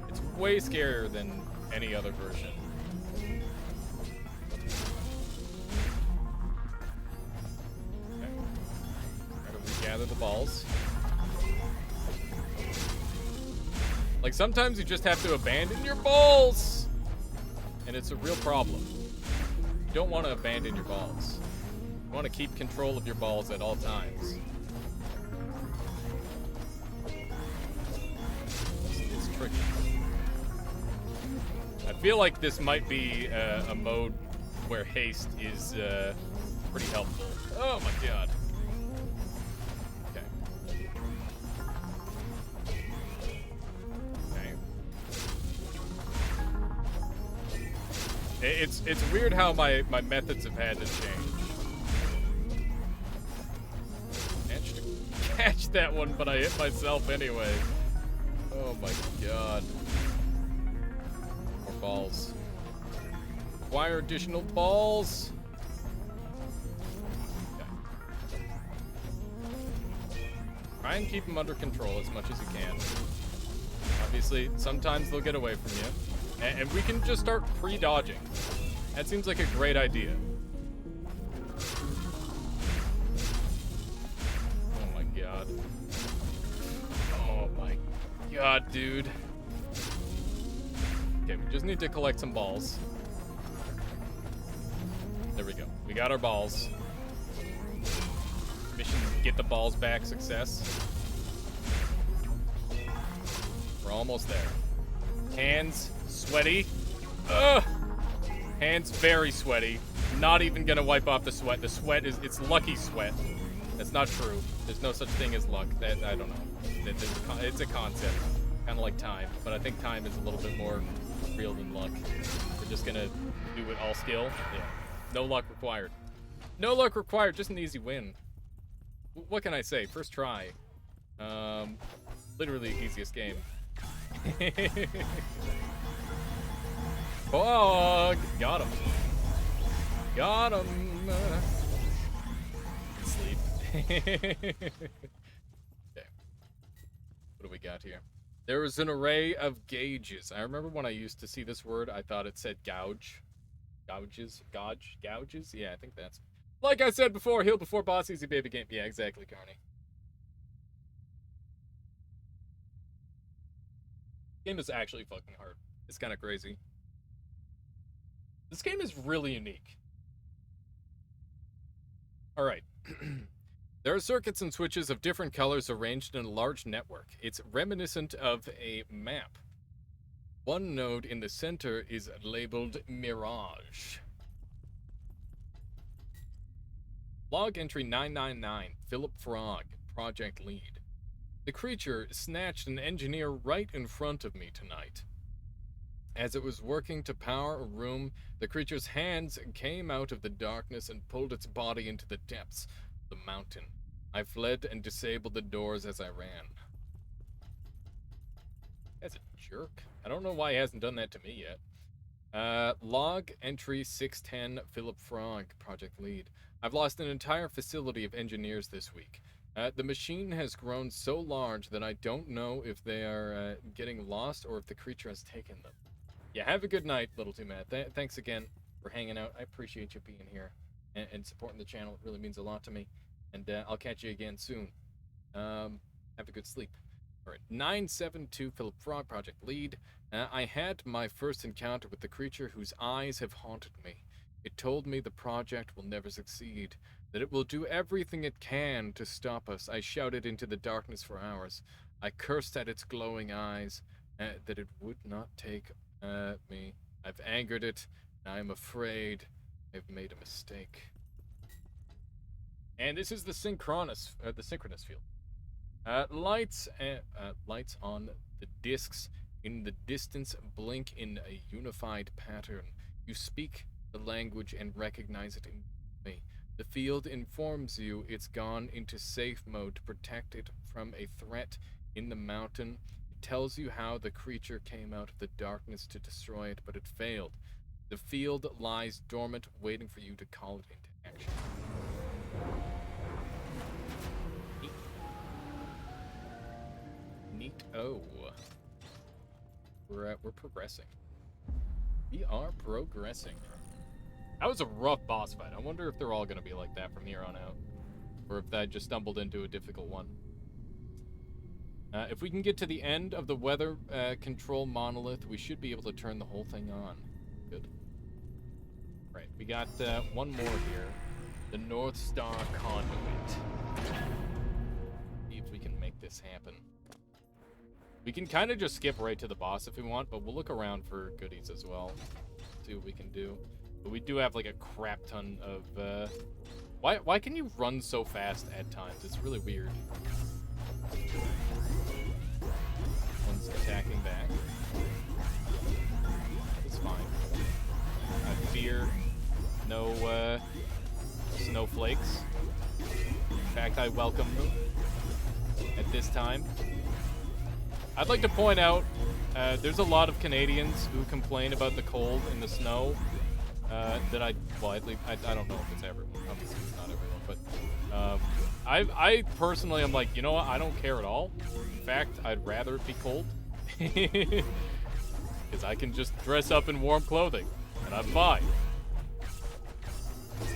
It's way scarier than any other version. Okay. Try to regather the balls. Like, sometimes you just have to abandon your balls! And it's a real problem. You don't want to abandon your balls. You want to keep control of your balls at all times. It's tricky. I feel like this might be a mode where haste is pretty helpful. Oh my god. Okay. Okay. It's weird how my methods have had to change. Managed to catch that one, but I hit myself anyway. Oh my god. More balls. Acquire additional balls. Okay. Try and keep them under control as much as you can. Obviously, sometimes they'll get away from you. And we can just start pre-dodging. That seems like a great idea. Oh my god. Oh my god, dude. Okay, we just need to collect some balls. There we go. We got our balls. Mission get the balls back success. We're almost there. Hands sweaty. Ugh! Hands very sweaty. Not even gonna wipe off the sweat. The sweat is, it's lucky sweat. That's not true. There's no such thing as luck. That, I don't know. It's a concept. Kind of like time. But I think time is a little bit more real than luck. We're just gonna do it all skill. Yeah. No luck required. No luck required, just an easy win. What can I say? First try. Literally easiest game. Bug! Got him. Got him. Sleep. Okay. What do we got here? There is an array of gauges. I remember when I used to see this word, I thought it said gouge. Gouges? Gouges? Yeah, I think that's... Like I said before, heal before boss, easy baby game. Yeah, exactly, Carney. Game is actually fucking hard. It's kind of crazy. This game is really unique. Alright. There are circuits and switches of different colors arranged in a large network. It's reminiscent of a map. One node in the center is labeled Mirage. Log entry 999, Philip Frog, project lead. The creature snatched an engineer right in front of me tonight. As it was working to power a room, the creature's hands came out of the darkness and pulled its body into the depths of the mountain. I fled and disabled the doors as I ran. That's a jerk. I don't know why he hasn't done that to me yet. Log entry 610, Philip Frog, project lead. I've lost an entire facility of engineers this week. The machine has grown so large that I don't know if they are getting lost or if the creature has taken them. Yeah, have a good night, Little Too Mad. Thanks again for hanging out. I appreciate you being here and supporting the channel. It really means a lot to me. And I'll catch you again soon. Have a good sleep. All right, 972 Philip Frog, project lead. I had my first encounter with the creature whose eyes have haunted me. It told me the project will never succeed, that it will do everything it can to stop us. I shouted into the darkness for hours. I cursed at its glowing eyes, that it would not take me. I've angered it, and I am afraid I've made a mistake. And this is the synchronous field. Lights on the discs in the distance blink in a unified pattern. You speak the language and recognize it immediately. The field informs you it's gone into safe mode to protect it from a threat in the mountain. It tells you how the creature came out of the darkness to destroy it, but it failed. The field lies dormant, waiting for you to call it into action. Neat. Oh, we're progressing. We are progressing. That was a rough boss fight. I wonder if they're all gonna be like that from here on out, or if I just stumbled into a difficult one. If we can get to the end of the weather control monolith, we should be able to turn the whole thing on. Good. Right, we got one more here. The North Star Conduit. See if we can make this happen. We can kind of just skip right to the boss if we want, but we'll look around for goodies as well. See what we can do. But we do have like a crap ton of... Why can you run so fast at times? It's really weird. One's attacking back. It's fine. I fear no snowflakes. In fact, I welcome them at this time. I'd like to point out, there's a lot of Canadians who complain about the cold and the snow. At least, I don't know if it's everyone. Obviously, it's not everyone, but I personally am like, you know what? I don't care at all. In fact, I'd rather it be cold, because I can just dress up in warm clothing, and I'm fine.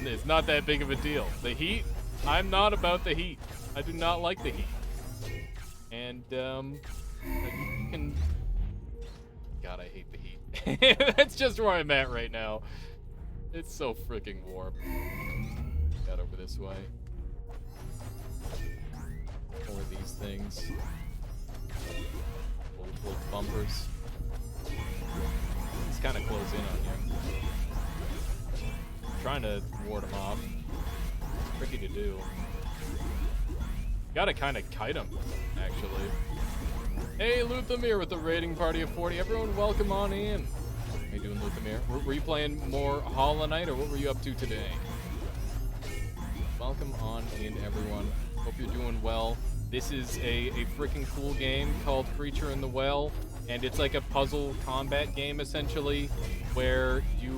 It's not that big of a deal. The heat, I'm not about the heat. I do not like the heat, and you can. God, I hate the heat. That's just where I'm at right now. It's so freaking warm. Got over this way. More of these things. Old bumpers. He's kind of close in on you. Trying to ward him off. Tricky to do. Gotta kind of kite him, actually. Hey, Luthamir with the raiding party of 40. Everyone, welcome on in. How you doing, Luthamir? Were you playing more Hollow Knight, or what were you up to today? Welcome on in, everyone. Hope you're doing well. This is a freaking cool game called Creature in the Well, and it's like a puzzle combat game, essentially, where you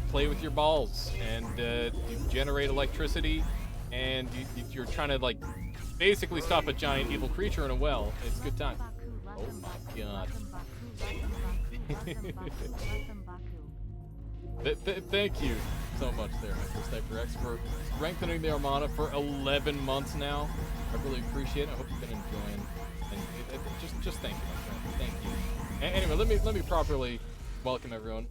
play with your balls, and you generate electricity, and you're trying to, like, basically stop a giant evil creature in a well. It's a good time. Oh my god. Thank you so much there, Mr. Sniper X, for strengthening the Armada for 11 months now. I really appreciate it. I hope you've been enjoying. And just thank you, my friend. Thank you. Anyway, let me properly welcome everyone.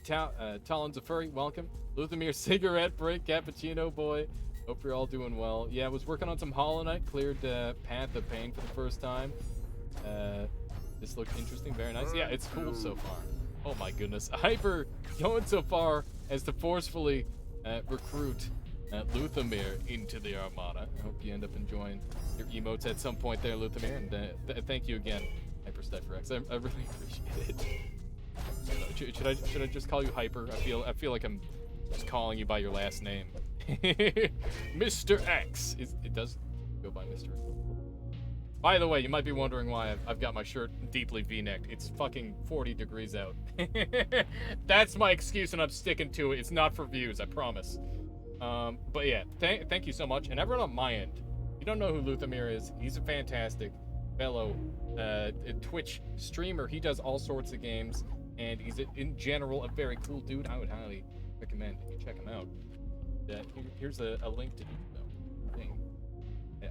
Talon Zafuri, welcome. Luthamir Cigarette Break, Cappuccino Boy. Hope you're all doing well. Yeah, I was working on some Hollow Knight, cleared Path of Pain for the first time. This looked interesting, very nice. Yeah, it's cool so far. Oh my goodness. Hyper going so far as to forcefully recruit Luthamir into the Armada. I hope you end up enjoying your emotes at some point there, Luthamir, and thank you again, Hyper X. I really appreciate it. Should I just call you Hyper? I feel like I'm just calling you by your last name. Mr. X. It does go by Mr. X. By the way, you might be wondering why I've got my shirt deeply V-necked. It's fucking 40 degrees out. That's my excuse, and I'm sticking to it. It's not for views, I promise. But yeah, thank you so much. And everyone on my end, if you don't know who Luthamir is, he's a fantastic fellow Twitch streamer. He does all sorts of games, and he's, in general, a very cool dude. I would highly recommend you check him out. Here's a link to the thing.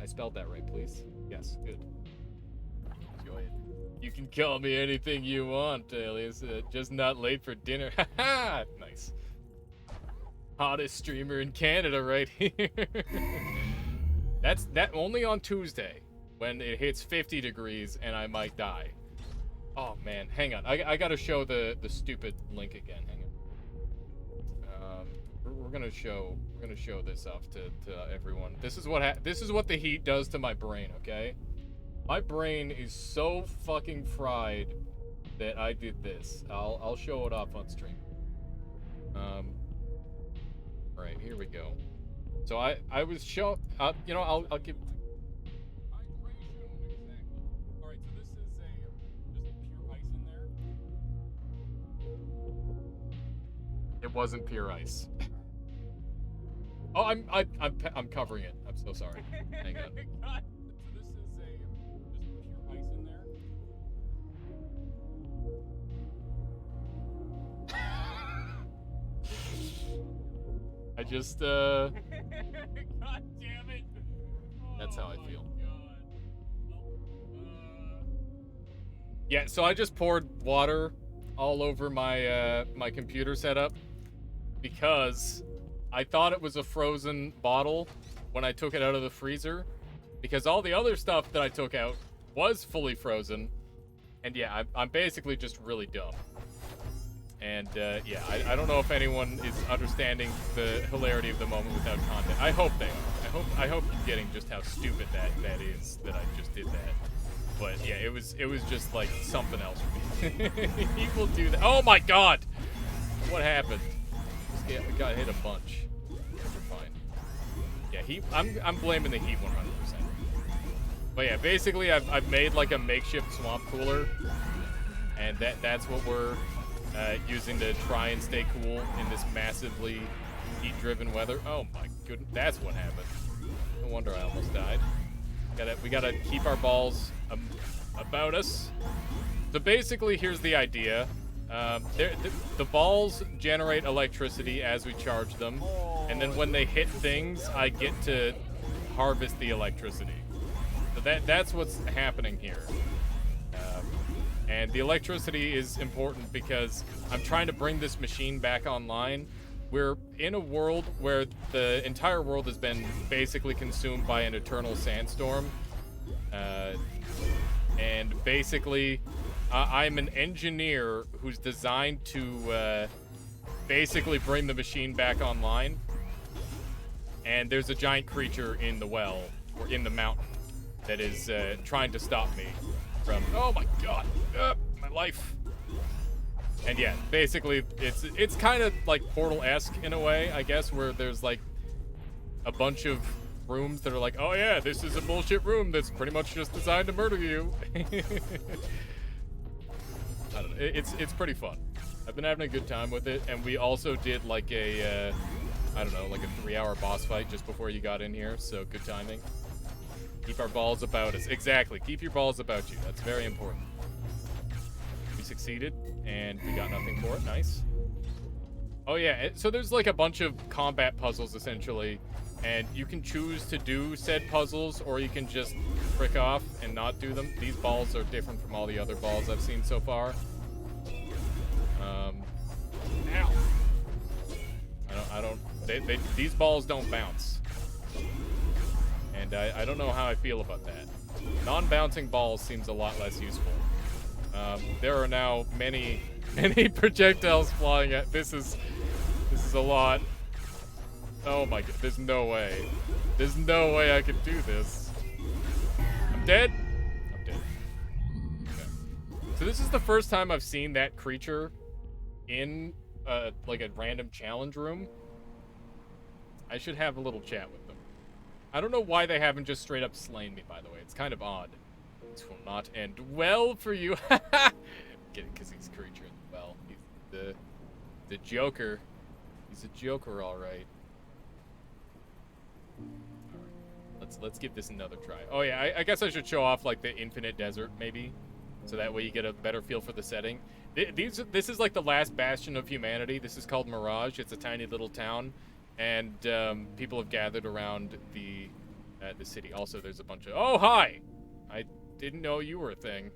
I spelled that right, please. Yes, good. Enjoy it. You can call me anything you want, alias. Just not late for dinner. Haha! Nice. Hottest streamer in Canada right here. That's only on Tuesday, when it hits 50 degrees and I might die. Oh man, hang on. I gotta show the stupid link again. Hang on. We're gonna show this off to everyone. This is what the heat does to my brain. Okay. My brain is so fucking fried that I did this. I'll show it off on stream. Right, here we go. So I was show you know, I'll give hydration exactly. All right, so this is just pure ice in there. It wasn't pure ice. Oh, I'm covering it. I'm so sorry. Hang on. God. So this is just pure ice in there. I just God damn it. That's how I feel. Yeah, so I just poured water all over my my computer setup because I thought it was a frozen bottle when I took it out of the freezer, because all the other stuff that I took out was fully frozen. And yeah, I'm basically just really dumb. And yeah, I don't know if anyone is understanding the hilarity of the moment without content. I hope they are. I hope you're getting just how stupid that is that I just did that. But yeah, it was just like something else for me. He will do that. Oh my god! What happened? Yeah, we got hit a bunch. We're fine. Yeah, I'm blaming the heat 100%. But yeah, basically I've made like a makeshift swamp cooler, and that's what we're using to try and stay cool in this massively heat-driven weather. Oh my goodness, that's what happened. No wonder I almost died. We gotta keep our balls about us. So basically, here's the idea. The balls generate electricity as we charge them, and then when they hit things, I get to harvest the electricity. So that's what's happening here. And the electricity is important because I'm trying to bring this machine back online. We're in a world where the entire world has been basically consumed by an eternal sandstorm. And basically, I'm an engineer who's designed to basically bring the machine back online. And there's a giant creature in the well, or in the mountain, that is trying to stop me from, oh my god, my life. And yeah, basically it's kind of like Portal-esque in a way, I guess, where there's like a bunch of rooms that are like, oh yeah, this is a bullshit room that's pretty much just designed to murder you. I don't know, it's pretty fun. I've been having a good time with it, and we also did like a I don't know, like a 3-hour boss fight just before you got in here, so good timing. Keep our balls about us. Exactly. Keep your balls about you. That's very important. We succeeded, and we got nothing for it. Nice. Oh, yeah. So there's like a bunch of combat puzzles, essentially, and you can choose to do said puzzles, or you can just frick off and not do them. These balls are different from all the other balls I've seen so far. Ow. These balls don't bounce. And I don't know how I feel about that. Non-bouncing balls seems a lot less useful. There are now many projectiles flying at. This is a lot. Oh my god! There's no way. There's no way I could do this. I'm dead. I'm dead. Okay. So this is the first time I've seen that creature in like a random challenge room. I should have a little chat with them. I don't know why they haven't just straight up slain me, by the way. It's kind of odd. This will not end well for you. Get it, because he's a creature in the well. He's the Joker. He's a Joker, all right. Let's give this another try. Oh yeah, I guess I should show off like the infinite desert, maybe, so that way you get a better feel for the setting. This is like the last bastion of humanity. This is called Mirage. It's a tiny little town. And people have gathered around the city. Also, there's a bunch of... Oh, hi! I didn't know you were a thing.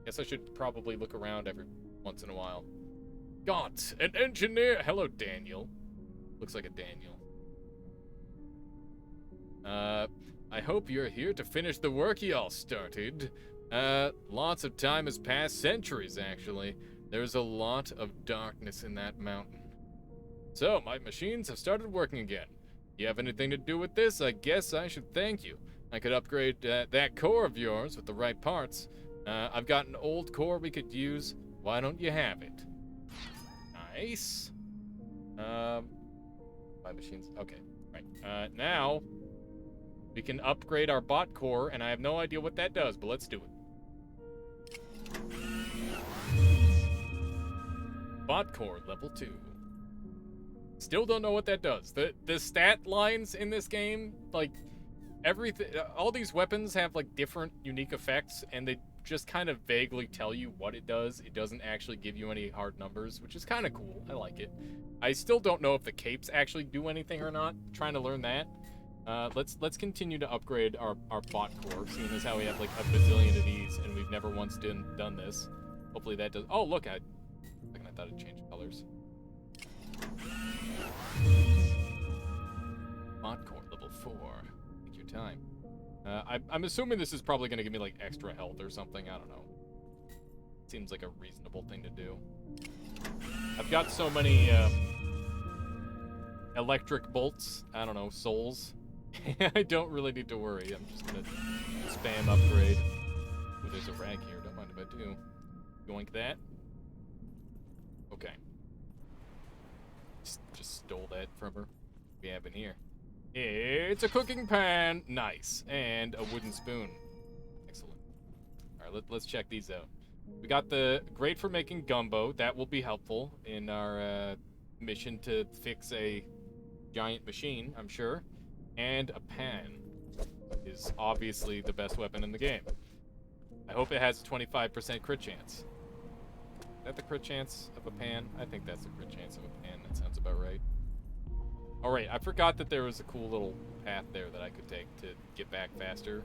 Guess I should probably look around every once in a while. Gaunt, an engineer! Hello, Daniel. Looks like a Daniel. I hope you're here to finish the work y'all started. Lots of time has passed, centuries, actually. There's a lot of darkness in that mountain. So, my machines have started working again. You have anything to do with this? I guess I should thank you. I could upgrade that core of yours with the right parts. I've got an old core we could use. Why don't you have it? Nice. My machines. Okay, right. Now we can upgrade our bot core, and I have no idea what that does, but let's do it. Bot core level 2. Still don't know what that does. The stat lines in this game, like everything, all these weapons have like different unique effects, and they just kind of vaguely tell you what it does. It doesn't actually give you any hard numbers, which is kind of cool. I like it. I still don't know if the capes actually do anything or not. I'm trying to learn that. Let's continue to upgrade our bot core, seeing as how we have like a bazillion of these, and we've never once done this. Hopefully that does. Oh, look, I thought it changed colors. Bot core level 4. Take your time. I'm assuming this is probably going to give me like extra health or something. I don't know. Seems like a reasonable thing to do. I've got so many electric bolts. I don't know, souls. I don't really need to worry. I'm just going to spam upgrade. Ooh, there's a rag here. Don't mind if I do. Yoink that. Okay. Just stole that from her. What we have in here? It's a cooking pan. Nice. And a wooden spoon. Excellent. All right, let's check these out. We got the great for making gumbo. That will be helpful in our mission to fix a giant machine, I'm sure. And a pan is obviously the best weapon in the game. I hope it has a 25% crit chance. Is that the crit chance of a pan? I think that's the crit chance of a pan. That sounds about right. Alright, I forgot that there was a cool little path there that I could take to get back faster.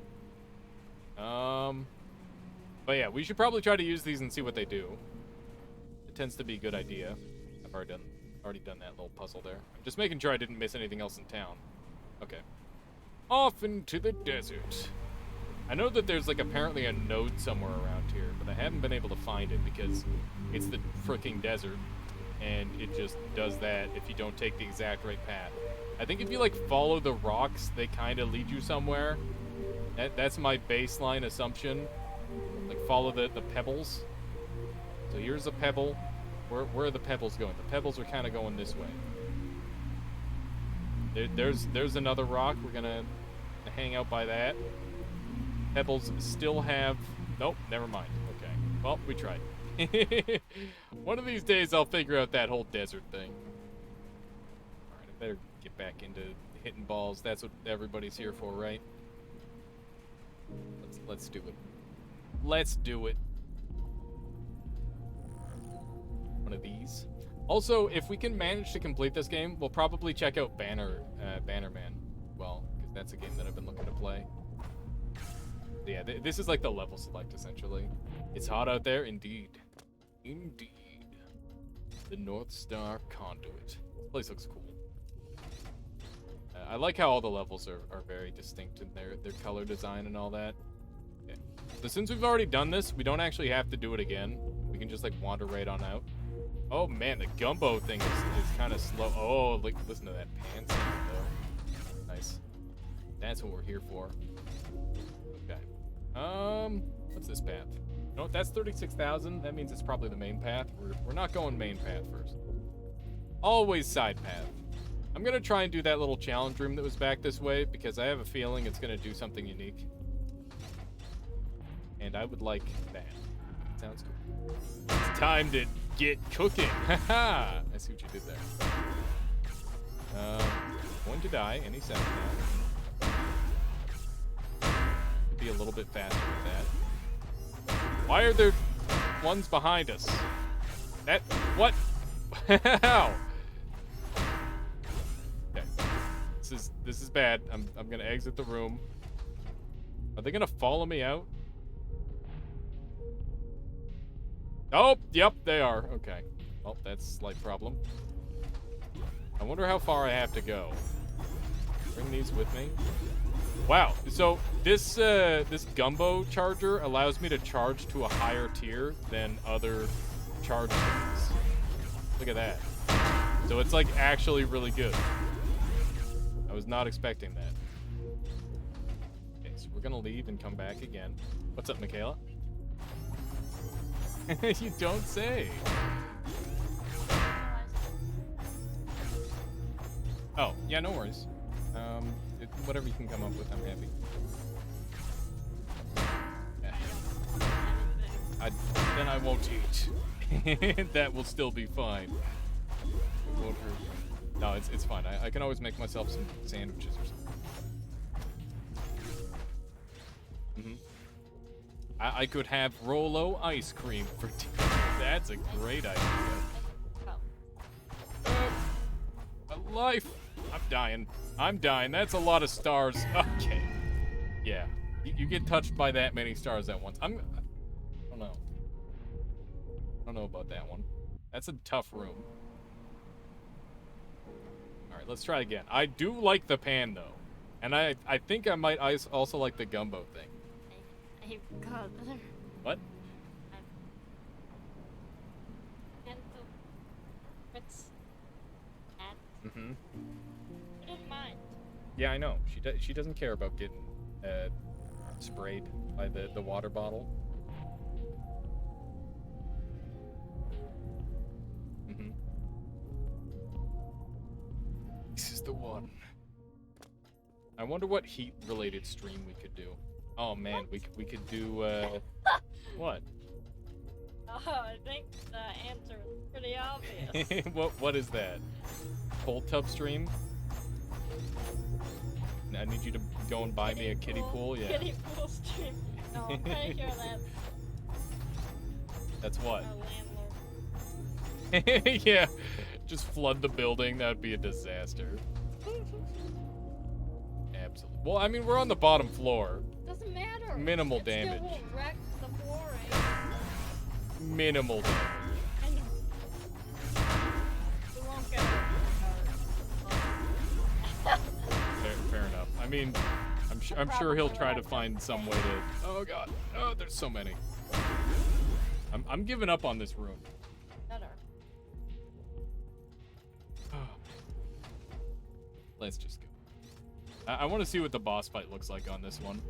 But yeah, we should probably try to use these and see what they do. It tends to be a good idea. I've already done that little puzzle there. I'm just making sure I didn't miss anything else in town. Okay. Off into the desert. I know that there's like apparently a node somewhere around here, but I haven't been able to find it because it's the fricking desert. And it just does that if you don't take the exact right path. I think if you like follow the rocks, they kind of lead you somewhere. That's my baseline assumption. Like follow the pebbles. So here's a pebble. Where are the pebbles going? The pebbles are kind of going this way. There's another rock. We're gonna hang out by that. Pebbles still have. Nope, never mind. Okay. Well, we tried. One of these days I'll figure out that whole desert thing. Alright, I better get back into hitting balls. That's what everybody's here for, right? Let's do it. Let's do it. One of these. Also, if we can manage to complete this game, we'll probably check out Bannerman. Well, because that's a game that I've been looking to play. Yeah, this is like the level select, essentially. It's hot out there, indeed. Indeed. The North Star Conduit. This place looks cool. I like how all the levels are very distinct in their color design and all that. Okay. So since we've already done this, we don't actually have to do it again. We can just like wander right on out. Oh man, the gumbo thing is kind of slow. Oh, like listen to that pan sound though. Nice. That's what we're here for. Okay. What's this path? No, that's 36,000. That means it's probably the main path. We're not going main path first. Always side path. I'm gonna try and do that little challenge room that was back this way because I have a feeling it's gonna do something unique. And I would like that. Sounds cool. It's time to get cooking. Haha! I see what you did there. Going to die any second now. Be a little bit faster with that. Why are there ones behind us? That what? How? Okay. This is bad. I'm gonna exit the room. Are they gonna follow me out? Oh, yep, they are. Okay. Well, that's a slight problem. I wonder how far I have to go. Bring these with me. Wow. So this gumbo charger allows me to charge to a higher tier than other charge things. Look at that. So it's like actually really good. I was not expecting that. Okay, So we're gonna leave and come back again. What's up, Michaela? You don't say. Oh, yeah, no worries. Whatever you can come up with, I'm happy. Then I won't eat. That will still be fine. It won't hurt. No, it's fine. I can always make myself some sandwiches or something. I could have Rolo ice cream for tea. That's a great idea. My life. I'm dying. That's a lot of stars. Okay. Yeah. You get touched by that many stars at once. I don't know. I don't know about that one. That's a tough room. Alright, let's try again. I do like the pan, though. And I think I might also like the gumbo thing. What? Mm-hmm. I didn't mind. Yeah, I know. She doesn't care about getting sprayed by the water bottle. Mm-hmm. This is the one. I wonder what heat-related stream we could do. Oh man, we could do what? Oh, I think the answer is pretty obvious. What is that? Cold tub stream? I need you to go and buy me a kiddie pool. Yeah. Kiddie pool stream. No, I'm pretty sure That's what? our landlord. Yeah. Just flood the building. That would be a disaster. Absolutely. Well, I mean, we're on the bottom floor. Doesn't matter. Minimal it damage. Still won't wreck the flooring. Minimal damage. And we won't get Fair enough. I mean, I'm sure he'll try to find some way to. Oh god. Oh, there's so many. I'm giving up on this room. better. Let's just go. I want to see what the boss fight looks like on this one.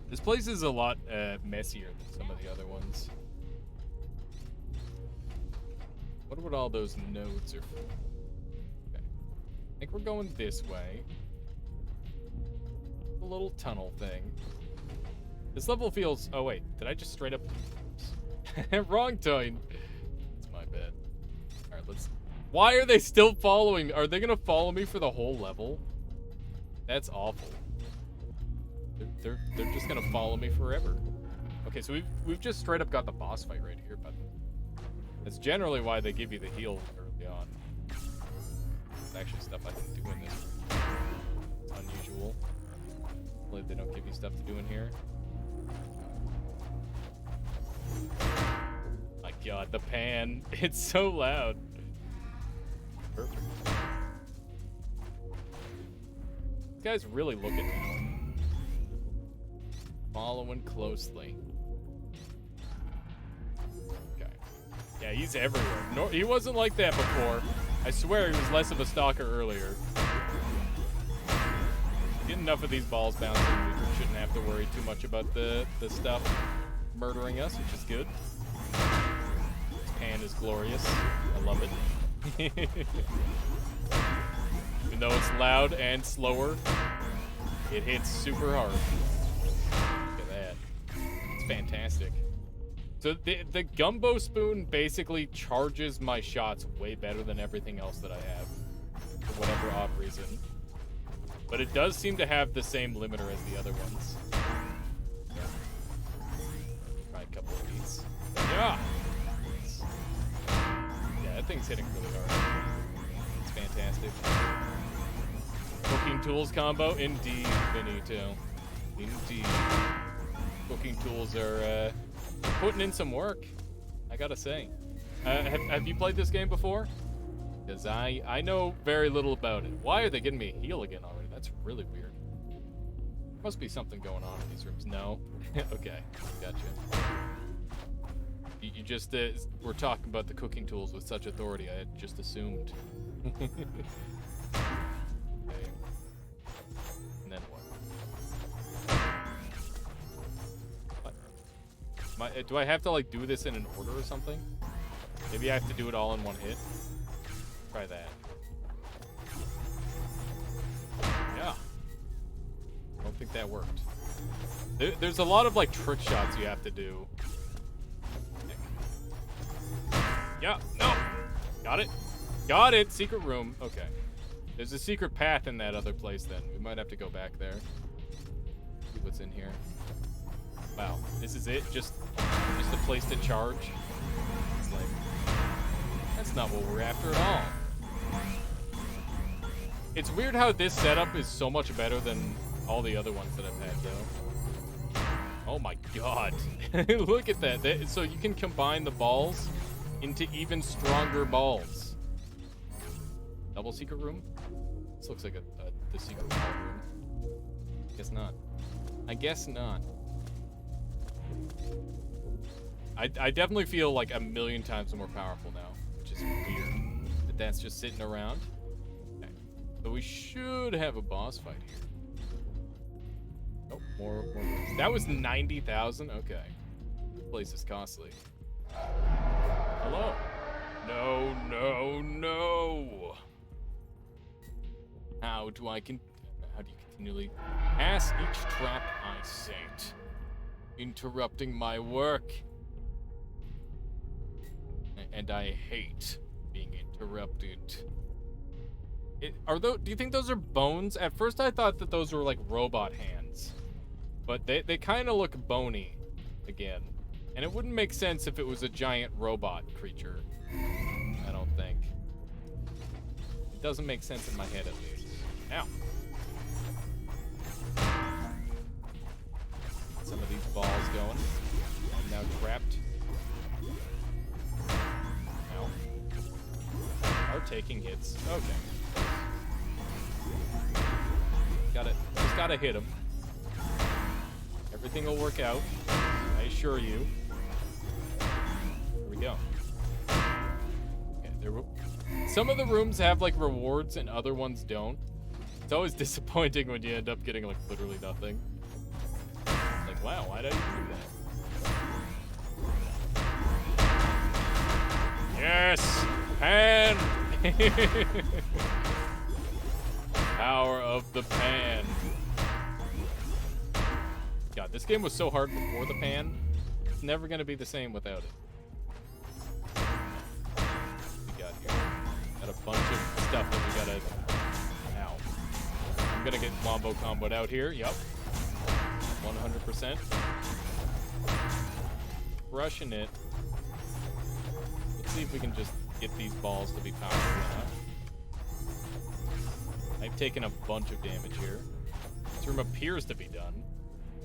This place is a lot messier than some of the other ones. What would all those nodes are for? Okay. I think we're going this way. A little tunnel thing. This level feels... Oh, wait. Did I just straight up... Oops. Wrong time. It's my bad. Alright, let's... Why are they still following me? Are they gonna follow me for the whole level? That's awful. They're just gonna follow me forever. Okay, so we've just straight up got the boss fight right here, but that's generally why they give you the heal early on. There's actually stuff I can do in this. It's unusual. Hopefully they don't give you stuff to do in here. My god, the pan. It's so loud. Perfect. This guy's really looking now. Following closely. Okay. Yeah, he's everywhere. No, he wasn't like that before. I swear he was less of a stalker earlier. Get enough of these balls bouncing. We shouldn't have to worry too much about the stuff murdering us, which is good. This pan is glorious. I love it. Even though it's loud and slower, it hits super hard. Look at that. It's fantastic. So the gumbo spoon basically charges my shots way better than everything else that I have, for whatever odd reason. But it does seem to have the same limiter as the other ones. Yeah. Try a couple of these. Yeah! Yeah, that thing's hitting really hard. It's fantastic. Cooking tools combo? Indeed, Benito. Indeed. Cooking tools are putting in some work, I gotta say. Have you played this game before? Because I know very little about it. Why are they getting me a heal again already? That's really weird. Must be something going on in these rooms. No? Okay, gotcha. You just were talking about the cooking tools with such authority, I had just assumed. Okay. Do I have to like do this in an order or something? Maybe I have to do it all in one hit. Try that. Yeah. I don't think that worked. There's a lot of like trick shots you have to do. Yeah, no. Got it. Got it. Secret room. Okay. There's a secret path in that other place then. We might have to go back there. See what's in here. Wow. This is it? Just a place to charge? It's like, that's not what we're after at all. It's weird how this setup is so much better than all the other ones that I've had though. Oh my god. Look at that. So you can combine the balls into even stronger balls. Double secret room? This looks like the secret ball room. Guess not. I guess not. I definitely feel like a million times more powerful now, which is weird. But that's just sitting around. Okay. So we should have a boss fight here. Oh, more rooms. That was 90,000? Okay. This place is costly. Hello? No, no, no. How do you continually pass each trap I set? Interrupting my work. And I hate being interrupted. Do you think those are bones? At first I thought that those were like robot hands. But they kind of look bony again. And it wouldn't make sense if it was a giant robot creature. I don't think. It doesn't make sense in my head at least. Ow. Some of these balls going. I'm now trapped. Ow. Are taking hits. Okay. Just gotta hit him. Everything will work out. I assure you. Here we go. Okay, some of the rooms have like rewards and other ones don't. It's always disappointing when you end up getting like literally nothing. Like, wow, why did I do that? Yes! Pan! Power of the pan. God, this game was so hard before the pan. It's never gonna be the same without it. We got here. Got a bunch of stuff that we gotta. Ow. I'm gonna get Wombo comboed out here. Yup. 100%. Crushing it. Let's see if we can just get these balls to be powerful enough. I've taken a bunch of damage here. This room appears to be done.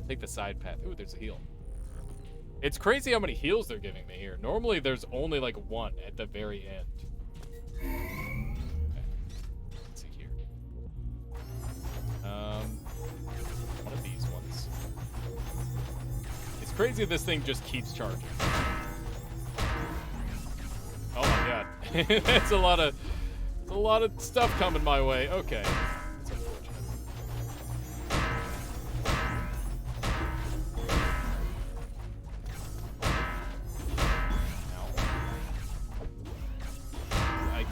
Take the side path. Ooh, there's a heal. It's crazy how many heals they're giving me here. Normally, there's only like one at the very end. Okay. Let's see here. One of these ones. It's crazy this thing just keeps charging. Oh my god. That's a lot of stuff coming my way. Okay. That's unfortunate.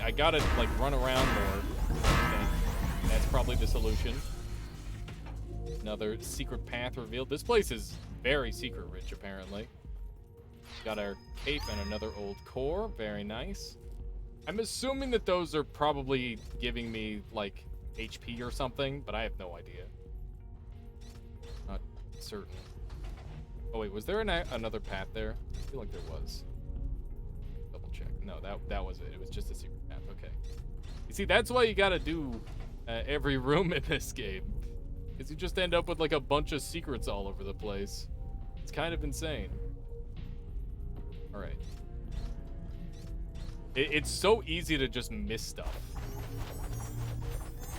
I gotta like run around more. Okay. That's probably the solution. Another secret path revealed. This place is very secret rich apparently. Got our cape and another old core. Very nice. I'm assuming that those are probably giving me like HP or something, but I have no idea. Not certain. Oh wait, was there another path there? I feel like there was. Double check. No, that was it. It was just a secret path. Okay. You see, that's why you gotta do every room in this game, because you just end up with like a bunch of secrets all over the place. It's kind of insane. All right. It's so easy to just miss stuff.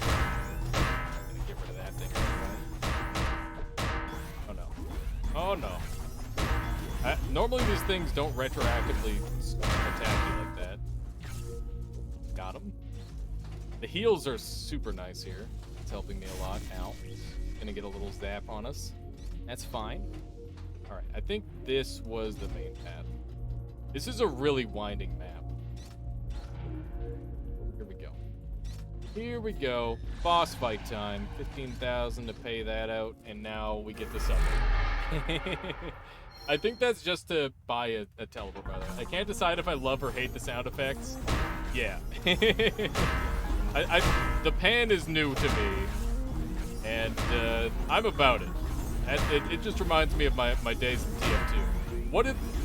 I'm gonna get rid of that thing. Oh no. Oh no. Normally these things don't retroactively attack you like that. Got him. The heals are super nice here. It's helping me a lot. Ow. Gonna get a little zap on us. That's fine. Alright, I think this was the main path. This is a really winding map. Here we go. Here we go. Boss fight time. 15,000 to pay that out, and now we get the summon. I think that's just to buy a teleport, by the way. I can't decide if I love or hate the sound effects. Yeah. The pan is new to me, and I'm about it. It just reminds me of my days in TF2.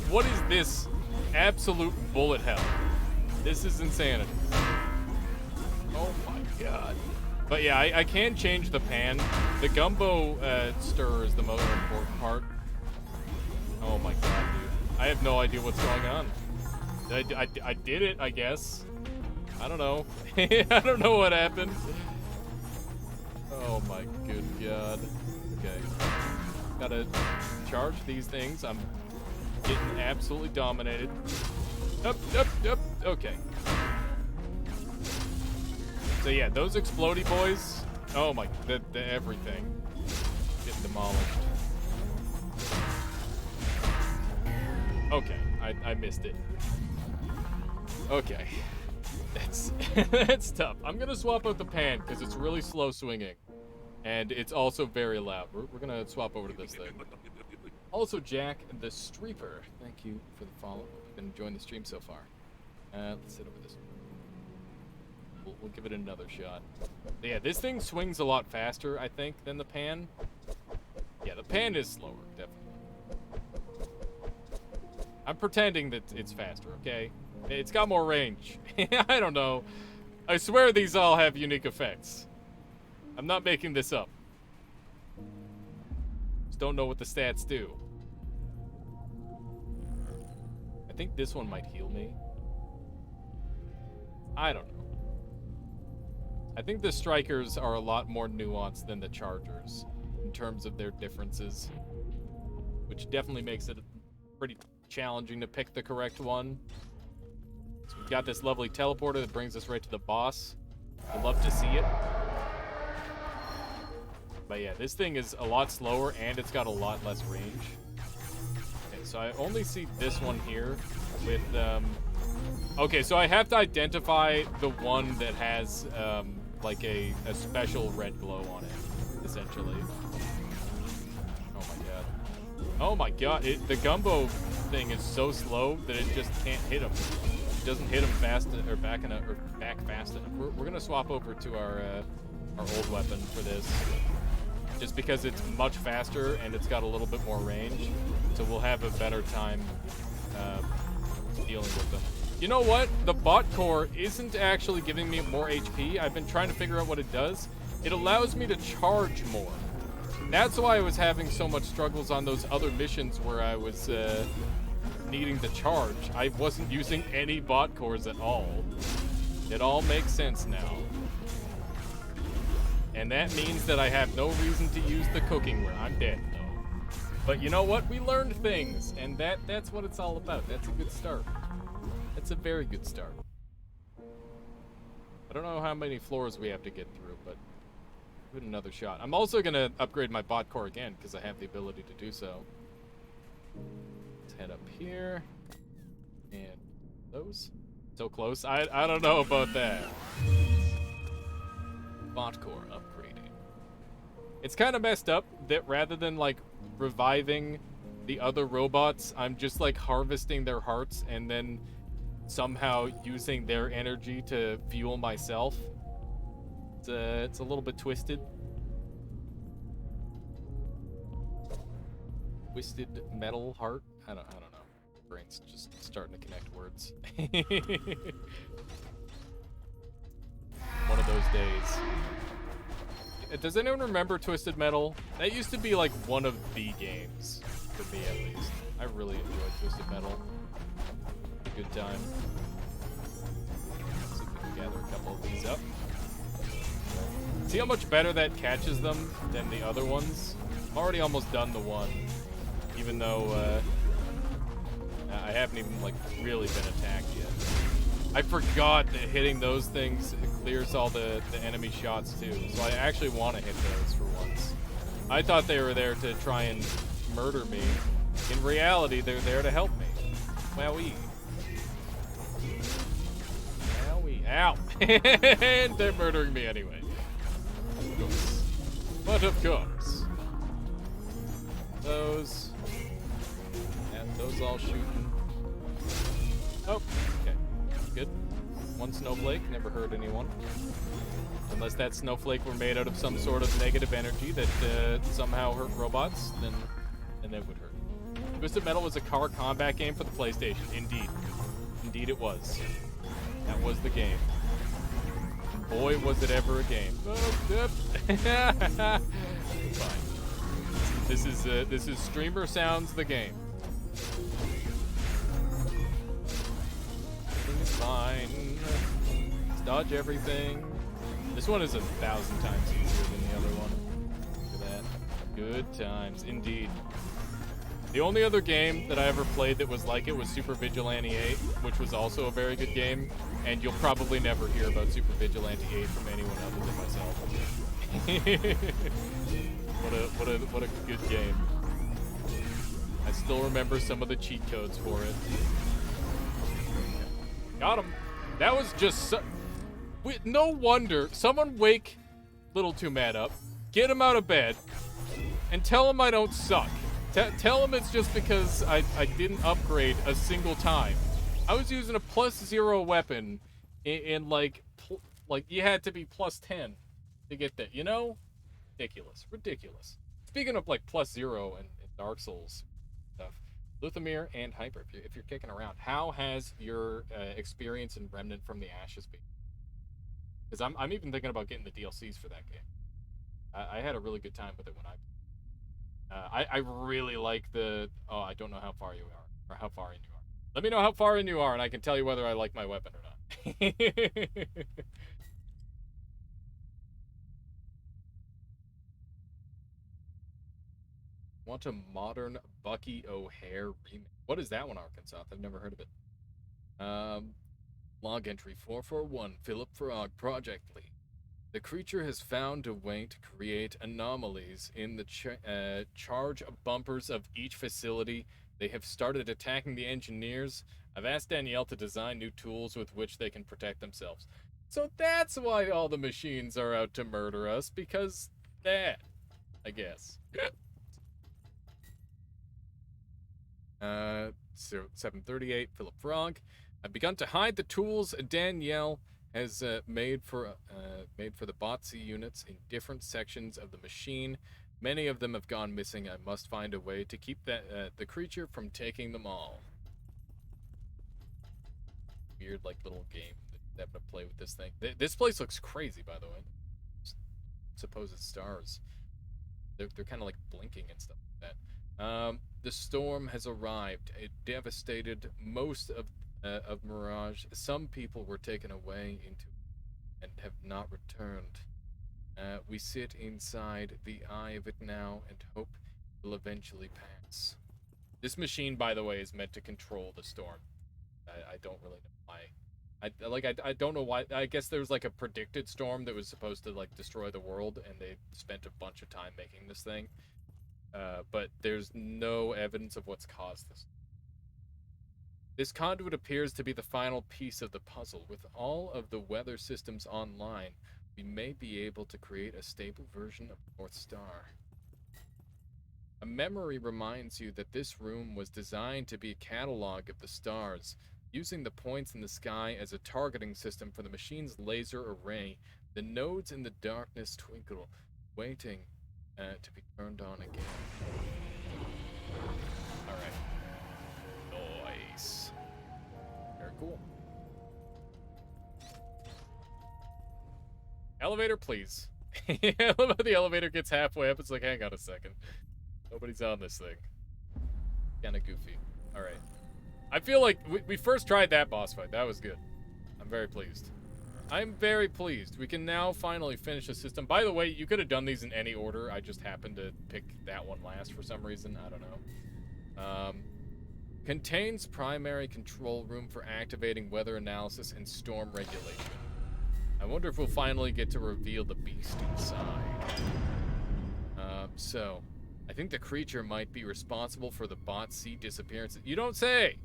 What is this absolute bullet hell? This is insanity. Oh my god. But yeah, I can change the pan. The gumbo stir is the most important part. Oh my god, dude. I have no idea what's going on. I did it, I guess. I don't know. I don't know what happened. Oh my good god. Okay. Gotta charge these things. I'm getting absolutely dominated. Up. Okay. So yeah, those explodey boys. Oh my, the everything. Getting demolished. Okay, I missed it. Okay. That's tough. I'm gonna swap out the pan because it's really slow swinging. And it's also very loud. We're gonna swap over to this thing. Also, Jack the Streeper, thank you for the follow. I've been enjoying the stream so far. Let's sit over this one. We'll give it another shot. But yeah, this thing swings a lot faster, I think, than the pan. Yeah, the pan is slower, definitely. I'm pretending that it's faster, okay? It's got more range. I don't know. I swear these all have unique effects. I'm not making this up. Just don't know what the stats do. I think this one might heal me. I don't know. I think the strikers are a lot more nuanced than the chargers in terms of their differences, which definitely makes it pretty challenging to pick the correct one. So we've got this lovely teleporter that brings us right to the boss. I'd love to see it. But yeah, this thing is a lot slower and it's got a lot less range. Okay, so I only see this one here with, okay, so I have to identify the one that has, like a special red glow on it, essentially. Oh my god, the gumbo thing is so slow that it just can't hit him. It doesn't hit him fast or back fast enough. We're gonna swap over to our old weapon for this, just because it's much faster and it's got a little bit more range, so we'll have a better time dealing with them. You know what? The bot core isn't actually giving me more HP. I've been trying to figure out what it does. It allows me to charge more. That's why I was having so much struggles on those other missions where I was needing to charge. I wasn't using any bot cores at all. It all makes sense now. And that means that I have no reason to use the cooking ware. I'm dead, though. But you know what? We learned things, and that's what it's all about. That's a good start. That's a very good start. I don't know how many floors we have to get through, but give it another shot. I'm also going to upgrade my bot core again, because I have the ability to do so. Let's head up here. And those. So close. I don't know about that. Bot core upgrading. It's kind of messed up that rather than, like, reviving the other robots, I'm just, like, harvesting their hearts and then somehow using their energy to fuel myself. It's a little bit twisted. Twisted metal heart? I don't know. Brain's just starting to connect words. One of those days. Does anyone remember Twisted Metal? That used to be like one of the games, for me at least. I really enjoyed Twisted Metal. Good time. Let's see if we can gather a couple of these up. See how much better that catches them than the other ones? I'm already almost done the one, even though I haven't even like really been attacked yet. I forgot that hitting those things clears all the enemy shots too, so I actually want to hit those for once. I thought they were there to try and murder me, In reality, they're there to help me. Wowee. Wowee. Ow. And they're murdering me anyway. Of course. But of course. Those. And those all shooting. Oh, okay. Good. One snowflake, never hurt anyone. Unless that snowflake were made out of some sort of negative energy that somehow hurt robots, then that would hurt. Twisted Metal was a car combat game for the PlayStation. Indeed. Indeed it was. That was the game. Boy, was it ever a game. Oh, yep. Fine. This is Streamer Sounds the game. Everything is fine. Let's dodge everything. This one is 1,000 times easier than the other one. Look at that. Good times, indeed. The only other game that I ever played that was like it was Super Vigilante 8, which was also a very good game, and you'll probably never hear about Super Vigilante 8 from anyone other than myself. What a good game. I still remember some of the cheat codes for it. Got him. That was just no wonder. Someone wake Little Too Mad up, get him out of bed, and tell him I don't suck. Tell him it's just because I didn't upgrade a single time. I was using a +0 weapon in like you had to be +10 to get that, you know? Ridiculous. Speaking of like +0 and Dark Souls stuff, Luthamir and Hyper, if you're kicking around, how has your experience in Remnant from the Ashes been? Because I'm even thinking about getting the DLCs for that game. I had a really good time with it when I really like the... Oh, I don't know how far you are, or how far in you are. Let me know how far in you are, and I can tell you whether I like my weapon or not. Want a modern Bucky O'Hare remake? What is that one, Arkansas? I've never heard of it. Log entry 441, Philip Frog, Project Lead. The creature has found a way to create anomalies in the charge bumpers of each facility. They have started attacking the engineers. I've asked Danielle to design new tools with which they can protect themselves. So that's why all the machines are out to murder us, because that, I guess. So 738, Philip Frog. I've begun to hide the tools Danielle has made for the BOTC units in different sections of the machine. Many of them have gone missing. I must find a way to keep the creature from taking them all. Weird, like, little game that having to play with this thing. This place looks crazy, by the way. Supposed stars. They're kind of like blinking and stuff like that. The storm has arrived. It devastated most of Mirage. Some people were taken away into and have not returned. We sit inside the eye of it now and hope it will eventually pass. This machine, by the way, is meant to control the storm. I don't really know why. I don't know why. I guess there was like a predicted storm that was supposed to like destroy the world, and they spent a bunch of time making this thing. But there's no evidence of what's caused this. This conduit appears to be the final piece of the puzzle. With all of the weather systems online, we may be able to create a stable version of North Star. A memory reminds you that this room was designed to be a catalog of the stars. Using the points in the sky as a targeting system for the machine's laser array, the nodes in the darkness twinkle, waiting to be turned on again. Alright. Nice. Very cool. Elevator, please. I love how the elevator gets halfway up. It's like, hang on a second. Nobody's on this thing. Kinda goofy. Alright. I feel like we first tried that boss fight. That was good. I'm very pleased. I'm very pleased. We can now finally finish the system. By the way, you could have done these in any order. I just happened to pick that one last for some reason. I don't know. Contains primary control room for activating weather analysis and storm regulation. I wonder if we'll finally get to reveal the beast inside. So, I think the creature might be responsible for the bot seat disappearance. You don't say!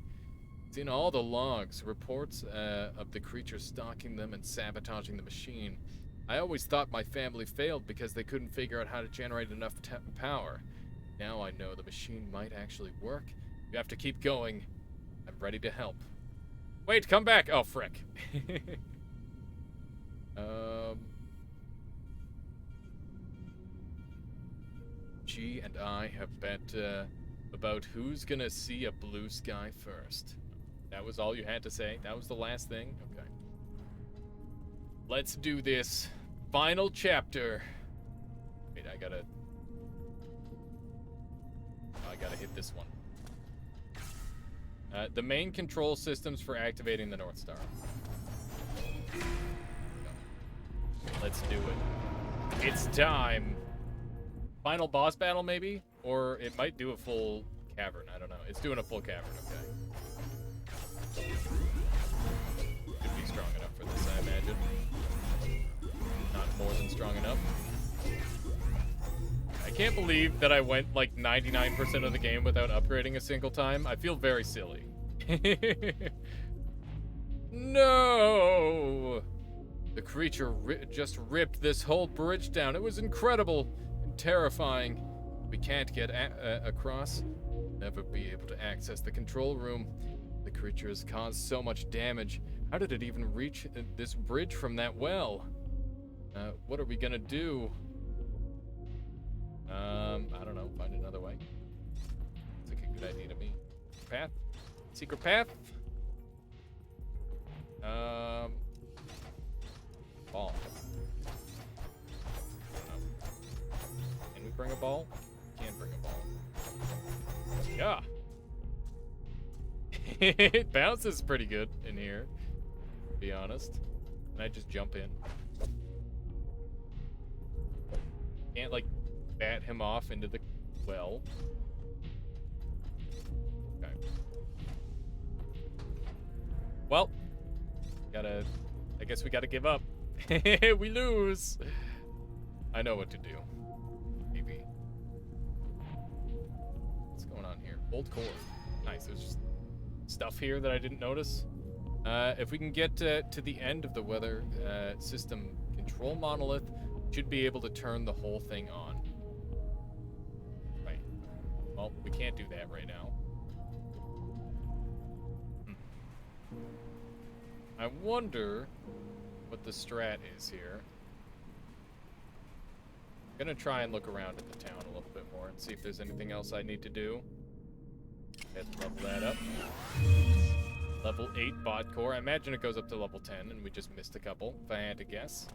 It's in all the logs. Reports of the creature stalking them and sabotaging the machine. I always thought my family failed because they couldn't figure out how to generate enough power. Now I know the machine might actually work. You have to keep going. I'm ready to help. Wait, come back! Oh, frick. G and I have bet about who's gonna see a blue sky first. That was all you had to say? That was the last thing? Okay. Let's do this. Final chapter. Wait, I gotta hit this one. The main control systems for activating the North Star. Let's do it. It's time. Final boss battle, maybe? Or it might do a full cavern. I don't know. It's doing a full cavern, okay. Could be strong enough for this, I imagine. Not more than strong enough. I can't believe that I went like 99% of the game without upgrading a single time. I feel very silly. No! The creature just ripped this whole bridge down. It was incredible and terrifying. We can't get across. Never be able to access the control room. The creature has caused so much damage. How did it even reach this bridge from that well? What are we gonna do? I don't know. Find another way. It's like a good idea to me. Path? Secret path? Ball. I don't know. Can we bring a ball? Can bring a ball. Yeah. It bounces pretty good in here, to be honest. Can I just jump in? Can't, like, bat him off into the well. Okay. Well, I guess we gotta give up. We lose. I know what to do. Maybe. What's going on here? Old core. Nice. There's just stuff here that I didn't notice. If we can get to the end of the weather system control monolith, should be able to turn the whole thing on. Right. Well, we can't do that right now. I wonder what the strat is here. I'm gonna try and look around at the town a little bit more and see if there's anything else I need to do. Let's level that up. Level 8 bot core. I imagine it goes up to level 10, and we just missed a couple, if I had to guess.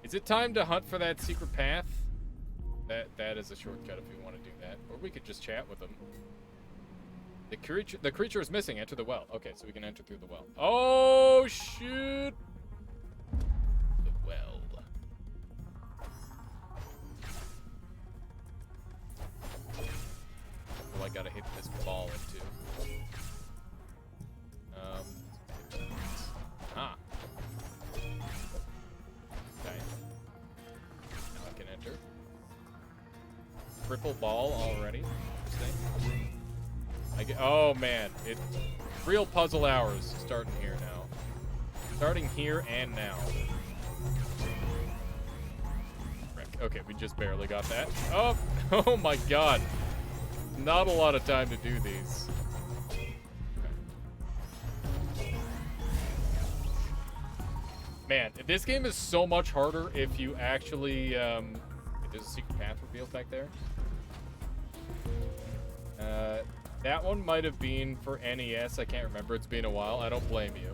Is it time to hunt for that secret path? That is a shortcut if we want to do that. Or we could just chat with them. The creature is missing. Enter the well. Okay, so we can enter through the well. Oh, shoot! The well. Oh, I gotta hit this ball into. Okay. Now I can enter. Triple ball already. Interesting. Oh man, real puzzle hours starting here now. Starting here and now. Frick. Okay, we just barely got that. Oh, oh my god. Not a lot of time to do these. Okay. Man, this game is so much harder if you actually, there's a secret path revealed back there. That one might have been for NES. I can't remember. It's been a while. I don't blame you.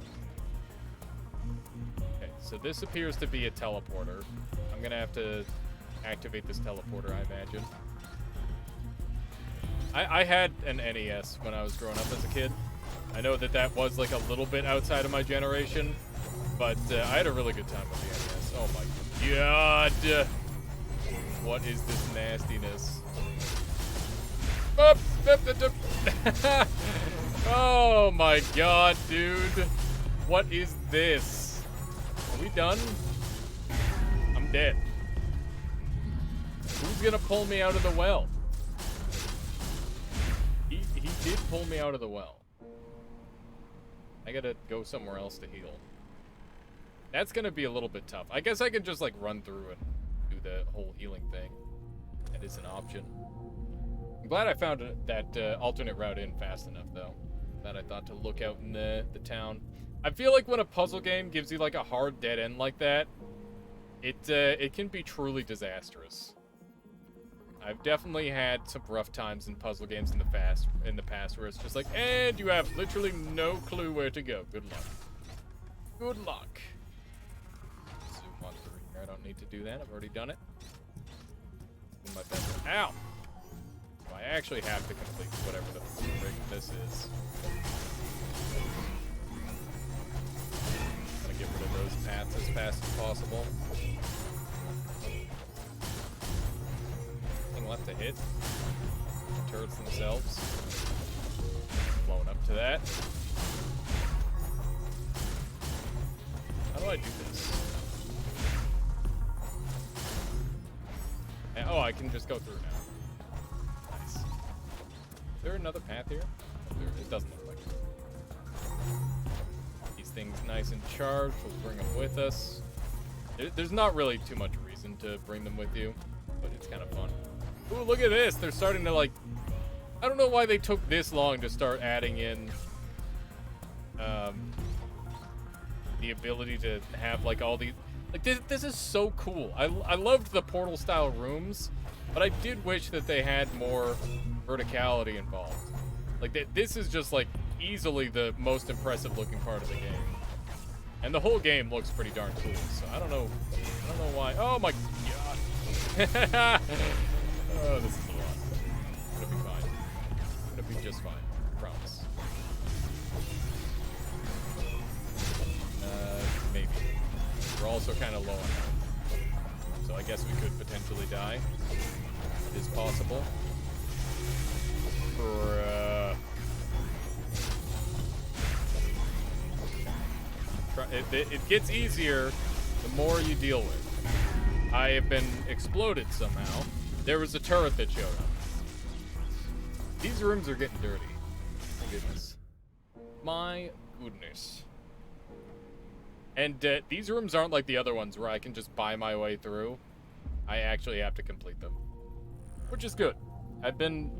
Okay, so this appears to be a teleporter. I'm going to have to activate this teleporter, I imagine. I had an NES when I was growing up as a kid. I know that was like a little bit outside of my generation, but I had a really good time with the NES. Oh my god. What is this nastiness? Oh my god, dude. What is this? Are we done? I'm dead. Who's gonna pull me out of the well? He did pull me out of the well. I gotta go somewhere else to heal. That's gonna be a little bit tough. I guess I can just like run through and do the whole healing thing. That is an option. I'm glad I found that alternate route in fast enough, though. That I thought to look out in the town. I feel like when a puzzle game gives you like a hard dead end like that, it can be truly disastrous. I've definitely had some rough times in puzzle games in the past where it's just like, and you have literally no clue where to go. Good luck. Good luck. Zoom on through here. I don't need to do that. I've already done it. Do my best. Ow! So I actually have to complete whatever the frick this is. Gotta get rid of those paths as fast as possible. Left to hit. Turrets themselves. Blowing up to that. How do I do this? Oh, I can just go through now. Nice. Is there another path here? It doesn't look like it. These things nice and charged. We'll bring them with us. There's not really too much reason to bring them with you, but it's kind of fun. Ooh, look at this. They're starting to, like... I don't know why they took this long to start adding in... the ability to have, like, all these... Like, this is so cool. I loved the Portal-style rooms, but I did wish that they had more verticality involved. Like, this is just, like, easily the most impressive-looking part of the game. And the whole game looks pretty darn cool, so I don't know why... Oh, my God. Oh, this is a lot. It's gonna be fine. It's gonna be just fine. I promise. Maybe. We're also kind of low on health. So I guess we could potentially die. It is possible. It gets easier the more you deal with. I have been exploded somehow. There was a turret that showed up. These rooms are getting dirty. My goodness. My goodness. And these rooms aren't like the other ones where I can just buy my way through. I actually have to complete them. Which is good. I've been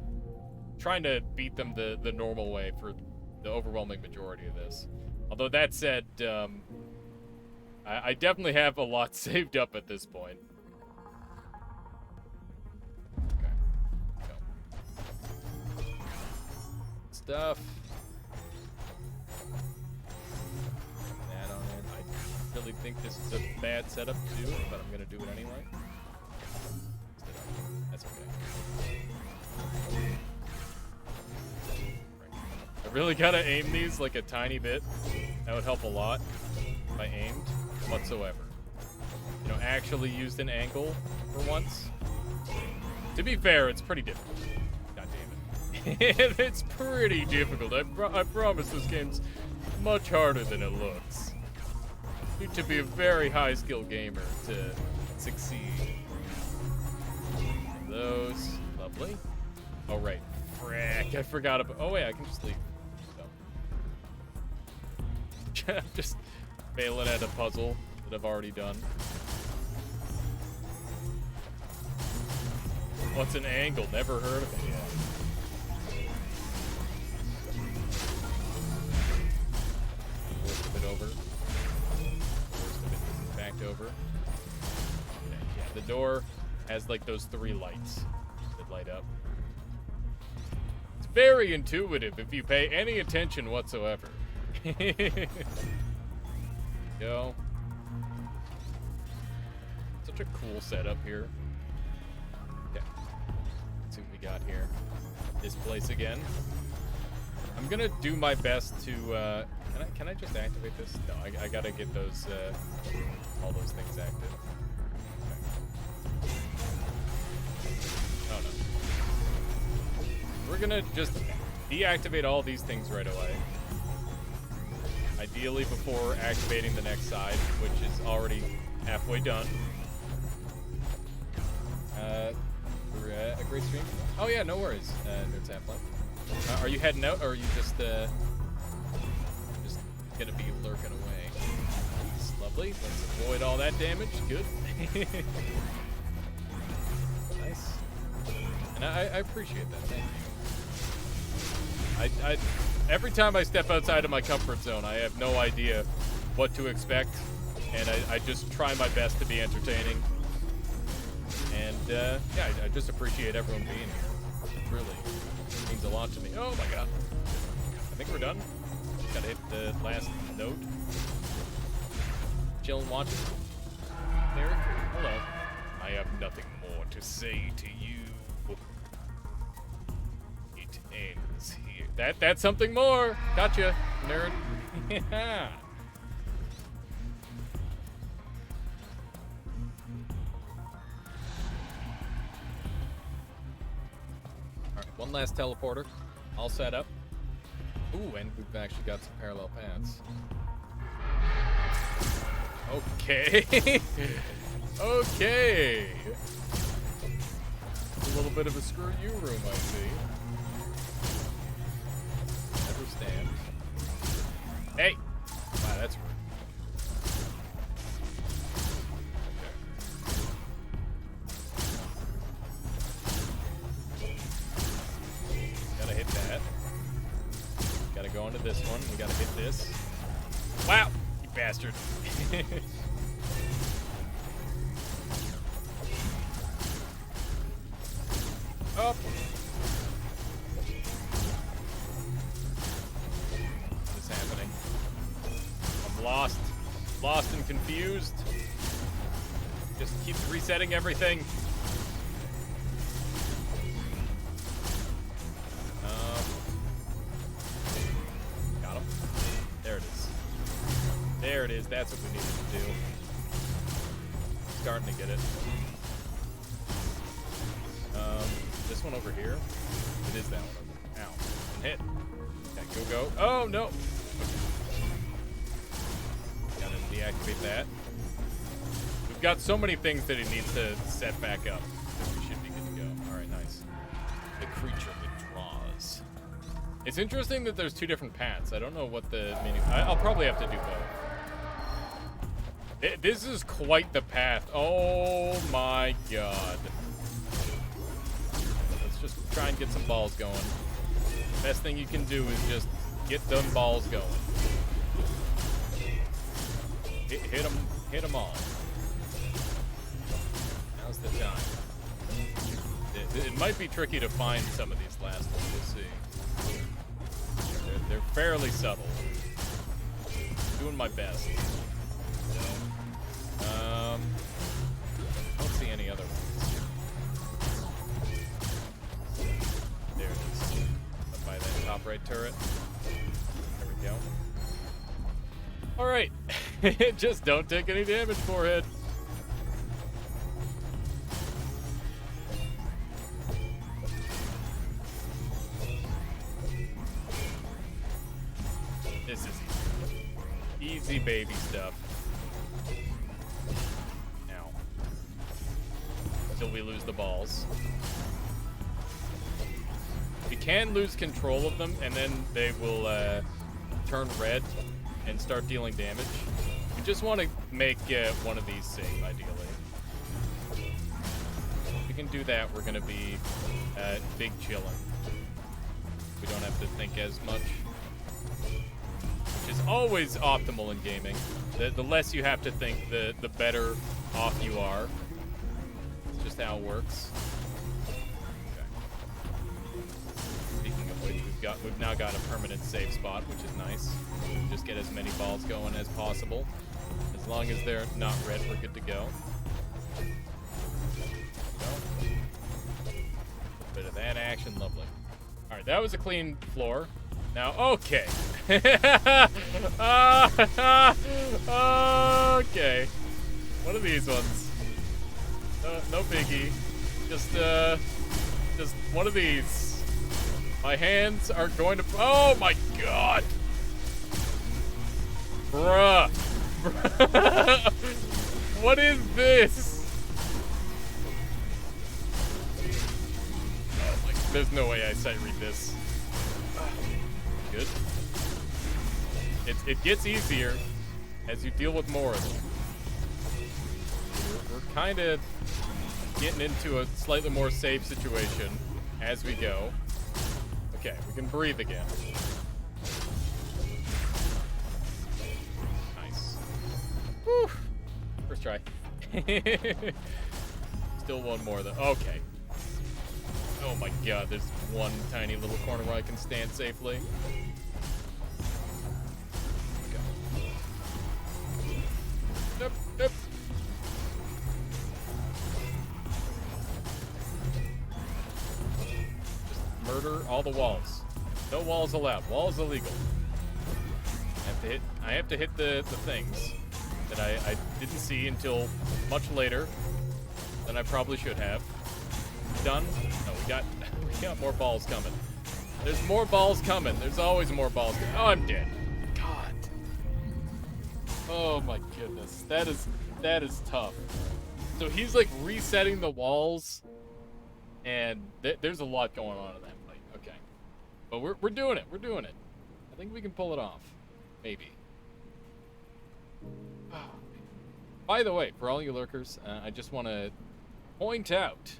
trying to beat them the normal way for the overwhelming majority of this. Although that said, I definitely have a lot saved up at this point. Stuff. That on in. I really think this is a bad setup to do it, but I'm gonna do it anyway. That's okay. I really gotta aim these like a tiny bit. That would help a lot if I aimed whatsoever. You know, actually used an angle for once. To be fair, it's pretty difficult. It's pretty difficult. I promise this game's much harder than it looks. You need to be a very high-skill gamer to succeed. Those. Lovely. Oh, right. Frick. I forgot about... Oh, wait. I can just leave. So. I'm just failing at a puzzle that I've already done. What's an angle? Never heard of it yet. Over. Backed over. Okay, yeah, the door has like those 3 lights that light up. It's very intuitive if you pay any attention whatsoever. Yo. Such a cool setup here. Okay. Let's see what we got here. This place again. I'm gonna do my best to, can I just activate this? No, I gotta get those, all those things active. Okay. Oh no. We're gonna just deactivate all these things right away. Ideally before activating the next side, which is already halfway done. Great stream. Oh yeah, no worries. Nerds have fun. Are you heading out, or are you just gonna be lurking away? It's lovely. Let's avoid all that damage. Good. Nice. And I appreciate that. Thank you. I every time I step outside of my comfort zone, I have no idea what to expect, and I just try my best to be entertaining. And yeah, I just appreciate everyone being here. It really means a lot to me. Oh my god. I think we're done. Gotta hit the last note. Chilling, watching. Derek, hello. I have nothing more to say to you. It ends here. That's something more. Gotcha, nerd. Yeah. Alright, one last teleporter. All set up. Ooh, and we've actually got some parallel paths. Okay. Okay. A little bit of a screw you room, I see. Understand. Hey! Wow, that's rude. Okay. Gotta hit that. Gotta go into this one. We gotta hit this. Wow! You bastard. Up. What is happening? I'm lost. Lost and confused. Just keeps resetting everything. Got him. There it is. There it is. That's what we needed to do. Starting to get it. This one over here. It is that one over there. Ow. And hit. Okay, go. Oh, no. Gotta deactivate that. We've got so many things that it needs to set back up. We should be good to go. Alright, nice. The creature withdraws. It's interesting that there's two different paths. I don't know what the meaning... I'll probably have to do both. This is quite the path. Oh my god. Just try and get some balls going. Best thing you can do is just get them balls going. Hit them all. Now's the time. It might be tricky to find some of these last ones. We'll see. They're fairly subtle. Doing my best. I don't see any other ones. There it is. Up by that top right turret. There we go. Alright. Just don't take any damage, forehead. This is easy. Easy baby stuff. Now. Until we lose the balls. You can lose control of them, and then they will turn red and start dealing damage. We just want to make one of these safe, ideally. If we can do that, we're going to be big chillin'. We don't have to think as much. Which is always optimal in gaming. The less you have to think, the better off you are. It's just how it works. We've now got a permanent save spot, which is nice. Just get as many balls going as possible. As long as they're not red, we're good to go. Bit of that action, lovely. All right, that was a clean floor. Now, okay. Okay. What are these ones? No biggie. Just one of these. My hands are going to... Oh my god! Bruh! What is this? There's no way I sight read this. Good. It gets easier as you deal with more of them. We're kind of getting into a slightly more safe situation as we go. Okay, we can breathe again. Nice. Whew. First try. Still one more though. Okay. Oh my god, there's one tiny little corner where I can stand safely. Nope, nope. Just murder all the walls. No walls allowed. Walls illegal. I have to hit the things that I didn't see until much later than I probably should have. Done? No, we got more balls coming. There's more balls coming. There's always more balls coming. Oh, I'm dead. God. Oh my goodness. That is tough. So he's like resetting the walls, and there's a lot going on in that fight. Okay. But we're doing it. We're doing it. I think we can pull it off. Maybe. By the way, for all you lurkers, I just want to point out,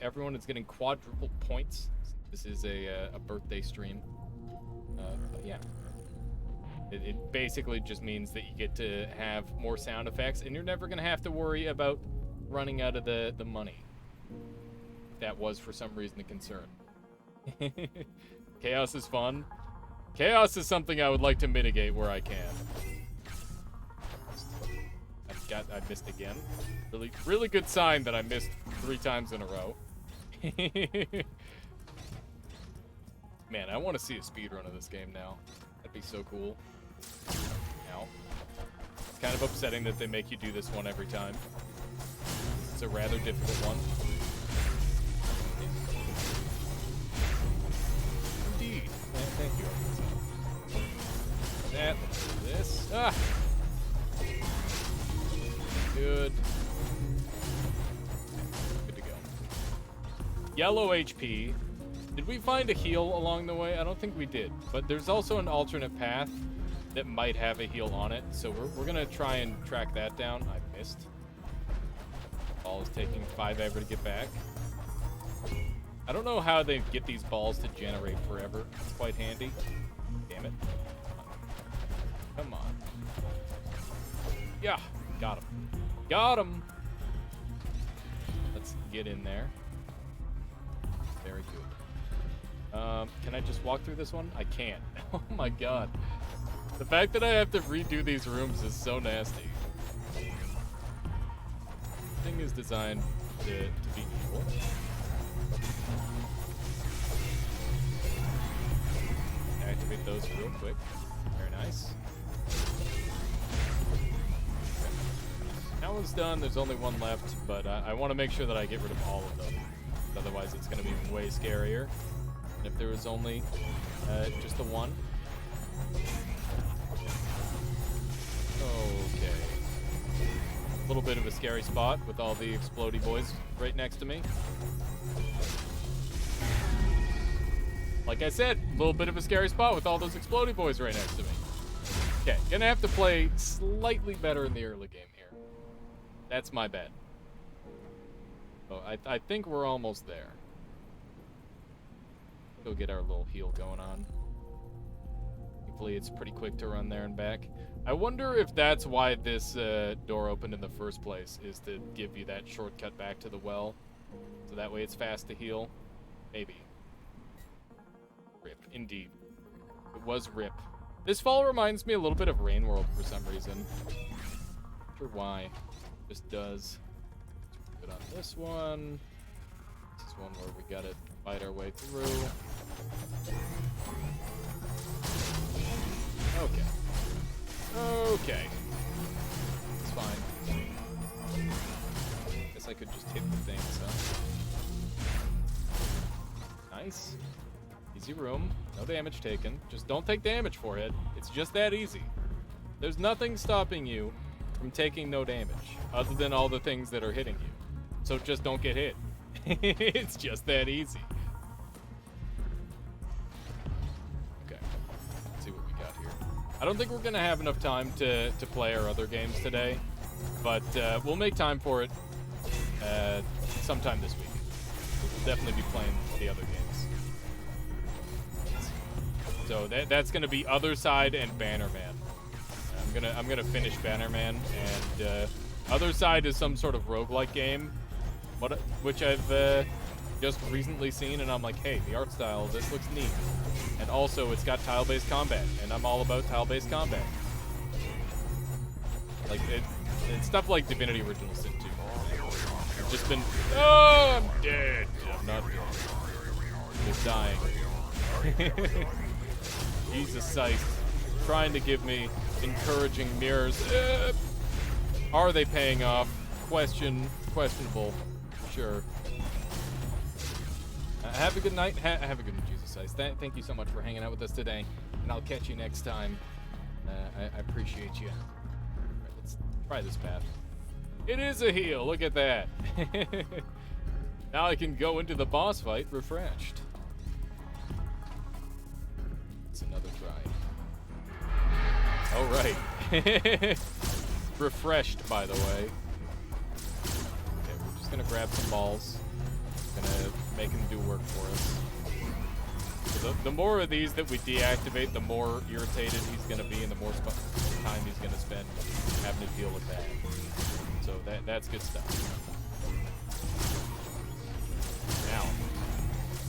everyone is getting quadruple points. This is a birthday stream. But yeah. It basically just means that you get to have more sound effects, and you're never going to have to worry about running out of the money. If that was for some reason a concern. Chaos is fun. Chaos is something I would like to mitigate where I can. I missed again. Really good sign that I missed 3 times in a row. Man, I want to see a speedrun of this game now. That'd be so cool. Ow. It's kind of upsetting that they make you do this one every time. It's a rather difficult one. Indeed. Thank you. That. This. Ah! Good. Good to go. Yellow HP. Did we find a heal along the way? I don't think we did. But there's also an alternate path that might have a heal on it. So we're going to try and track that down. I missed. Ball is taking 5 ever to get back. I don't know how they get these balls to generate forever. It's quite handy. Damn it. Come on. Yeah. Got him. Got him! Let's get in there. Very good. Can I just walk through this one? I can't. Oh my god. The fact that I have to redo these rooms is so nasty. The thing is designed to be evil. Activate those real quick. Very nice. That one's done. There's only one left, but I want to make sure that I get rid of all of them. Otherwise, it's going to be way scarier. And if there was only just the one. Okay. A little bit of a scary spot with all the explodey boys right next to me. Like I said, a little bit of a scary spot with all those explodey boys right next to me. Okay, gonna have to play slightly better in the early game here. That's my bad. Oh, I think we're almost there. Go get our little heal going on. Hopefully it's pretty quick to run there and back. I wonder if that's why this door opened in the first place, is to give you that shortcut back to the well. So that way it's fast to heal. Maybe. Rip, indeed. It was rip. This fall reminds me a little bit of Rain World for some reason. Not sure why. Just does. Good on this one. This is one where we gotta fight our way through. Okay. Okay. It's fine. Guess I could just hit the things, huh? Nice. Easy room. No damage taken. Just don't take damage for it. It's just that easy. There's nothing stopping you from taking no damage, other than all the things that are hitting you. So just don't get hit. It's just that easy. I don't think we're gonna have enough time to play our other games today, but we'll make time for it sometime this week. We'll definitely be playing the other games. So that's gonna be Other Side and Bannerman. I'm gonna finish Bannerman, and Other Side is some sort of roguelike game, which I've just recently seen, and I'm like, hey, the art style of this looks neat. And also, it's got tile-based combat, and I'm all about tile-based combat. Like, it's stuff like Divinity Original Sin 2. I've just been, oh, I'm dead. I'm not dead. I'm just dying. Jesus Christ. Trying to give me encouraging mirrors. Are they paying off? Questionable, for sure. Have a good night. Have a good night, Jesus Christ. Thank you so much for hanging out with us today, and I'll catch you next time. I appreciate you. Right, let's try this path. It is a heal. Look at that. Now I can go into the boss fight refreshed. It's another try. All right. Refreshed, by the way. Okay, we're just gonna grab some balls. Gonna make him do work for us. So the more of these that we deactivate, the more irritated he's gonna be, and the more time he's gonna spend having to deal with that. So that's good stuff. Now,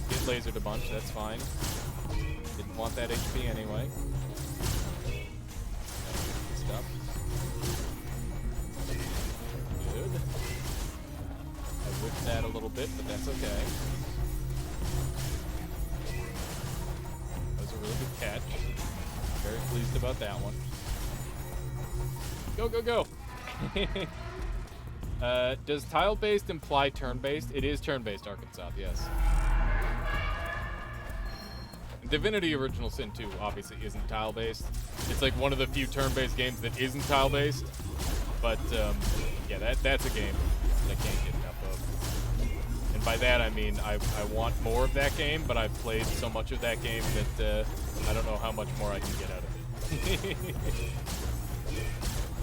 get lasered a bunch. That's fine. Didn't want that HP anyway. Good stuff. Good. I whipped that a little bit, but that's okay. That was a really good catch. Very pleased about that one. Go, go, go! Does tile-based imply turn-based? It is turn-based, Arkansas, yes. Divinity Original Sin 2 obviously isn't tile-based. It's like one of the few turn-based games that isn't tile-based. But, yeah, that's a game that I can't get enough of. And by that I mean I want more of that game, but I've played so much of that game that I don't know how much more I can get out of it.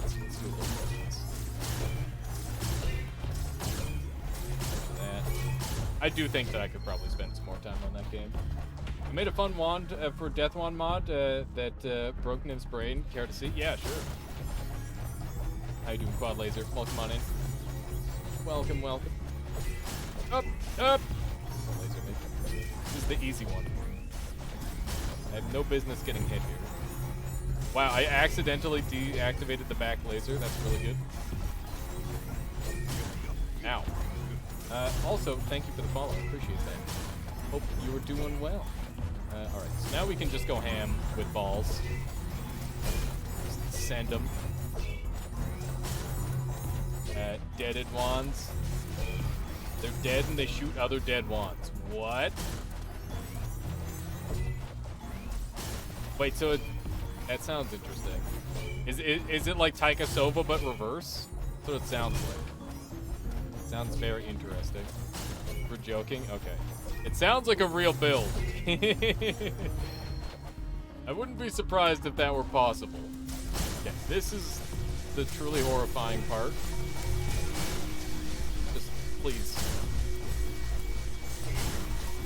Let's do a little bit of this. That. I do think that I could probably spend some more time on that game. I made a fun wand for Death Wand mod that broke Niv's brain. Care to see? Yeah, sure. How you doing, Quad Laser? Welcome on in. Welcome, welcome. Up, up! Laser me. This is the easy one. I have no business getting hit here. Wow, I accidentally deactivated the back laser. That's really good. Ow. Also, thank you for the follow. I appreciate that. Hope you were doing well. Alright, so now we can just go ham with balls. Just send them. Deaded wands. They're dead and they shoot other dead wands. What? Wait, so that sounds interesting. Is it like Taika Sova but reverse? That's what it sounds like. It sounds very interesting. We're joking? Okay. It sounds like a real build. I wouldn't be surprised if that were possible. Okay, this is the truly horrifying part. Just please.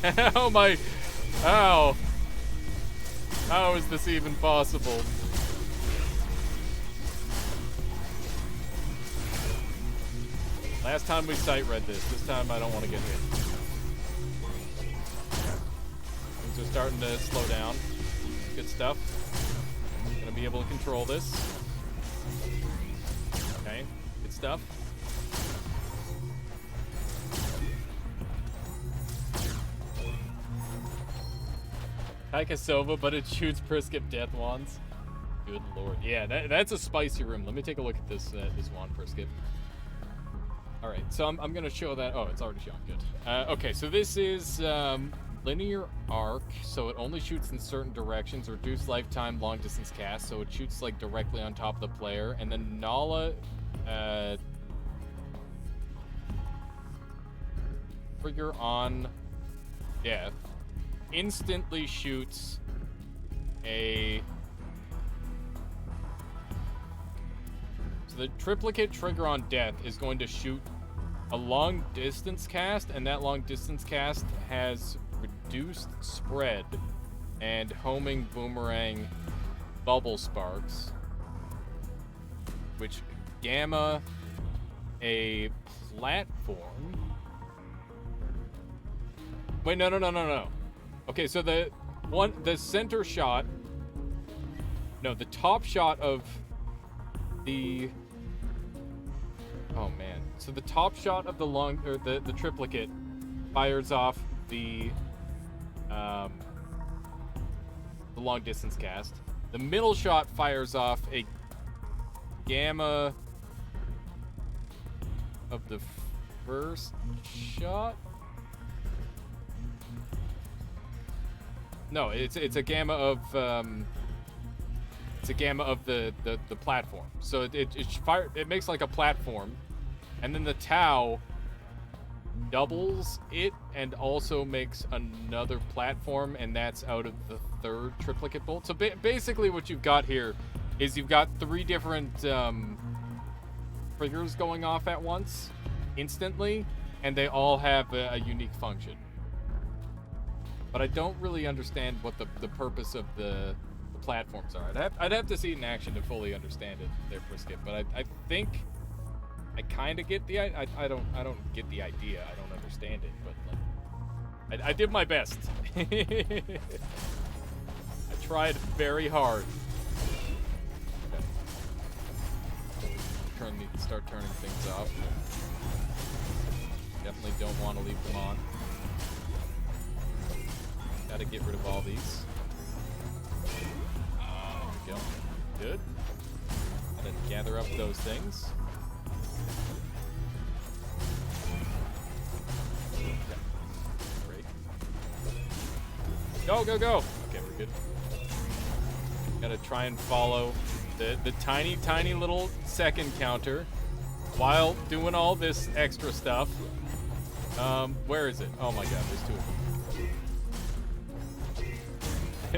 How am I? How? How is this even possible? Last time we sight read this time I don't want to get hit. Things are starting to slow down. Good stuff. Gonna be able to control this. Okay, good stuff. Taika Sova, but it shoots Priskip Death Wands. Good lord. Yeah, that's a spicy room. Let me take a look at this this wand, Priskip. Alright, so I'm gonna show that. Oh, it's already shown. Good. Okay, so this is linear arc, so it only shoots in certain directions. Reduced lifetime, long distance cast, so it shoots like directly on top of the player. And then Nala, trigger on death, instantly shoots a So the triplicate trigger on death is going to shoot a long distance cast, and that long distance cast has reduced spread and homing boomerang bubble sparks, which gamma a platform. Wait, no. Okay, so the center shot, no, the top shot of the, oh man. So the top shot of the the triplicate fires off the long distance cast. The middle shot fires off a gamma of the first shot. No, it's a gamma of the platform. So it makes like a platform, and then the Tau doubles it and also makes another platform, and that's out of the third triplicate bolt. So basically what you've got here is you've got 3 different triggers going off at once instantly, and they all have a unique function. But I don't really understand what the purpose of the platforms are. I'd have to see it in action to fully understand it there, Brisket. But I think I kind of get the I don't get the idea. I don't understand it, but like, I did my best. I tried very hard. Okay. Start turning things off. Definitely don't want to leave them on. Gotta get rid of all these. There we go. Good. And then gather up those things. Okay. Great. Go! Okay, we're good. Gotta try and follow the tiny little second counter while doing all this extra stuff. Where is it? Oh my god, there's 2 of them.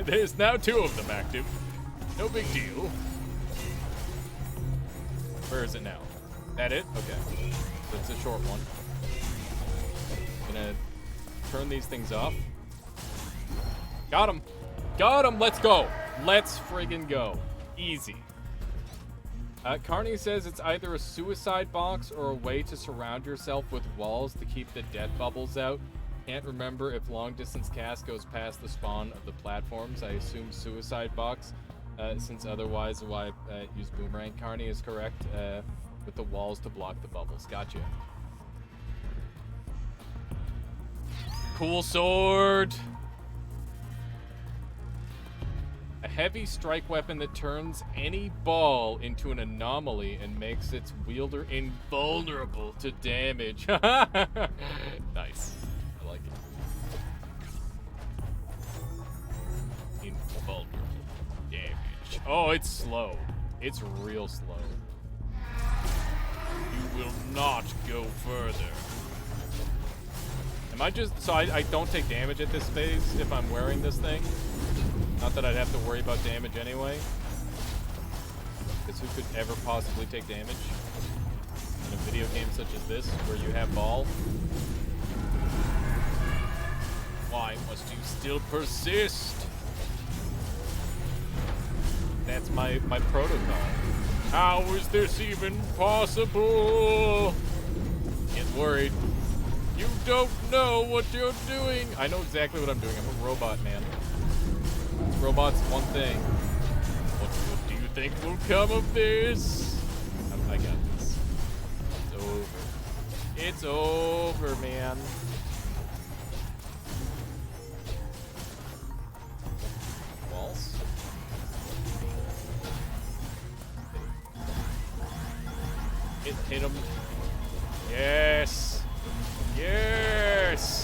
There's now 2 of them active. No big deal. Where is it now? That it? Okay. So it's a short one. Gonna turn these things off. Got him. Got him. Let's go. Let's friggin' go. Easy. Carney says it's either a suicide box or a way to surround yourself with walls to keep the death bubbles out. Can't remember if long distance cast goes past the spawn of the platforms. I assume suicide box, since otherwise why use boomerang. Carney is correct, with the walls to block the bubbles. Gotcha. Cool sword. A heavy strike weapon that turns any ball into an anomaly and makes its wielder invulnerable to damage. Nice. I like it. Invulnerable damage. Oh, it's slow. It's real slow. You will not go further. Am I just... So I don't take damage at this phase if I'm wearing this thing? Not that I'd have to worry about damage anyway. Because who could ever possibly take damage in a video game such as this, where you have ball? Why must you still persist? That's my protocol. How is this even possible? Get worried. You don't know what you're doing. I know exactly what I'm doing. I'm a robot, man. Robots, one thing. What good do you think will come of this? I got this. It's over. It's over, man. Walls. Hit him. Yes. Yes.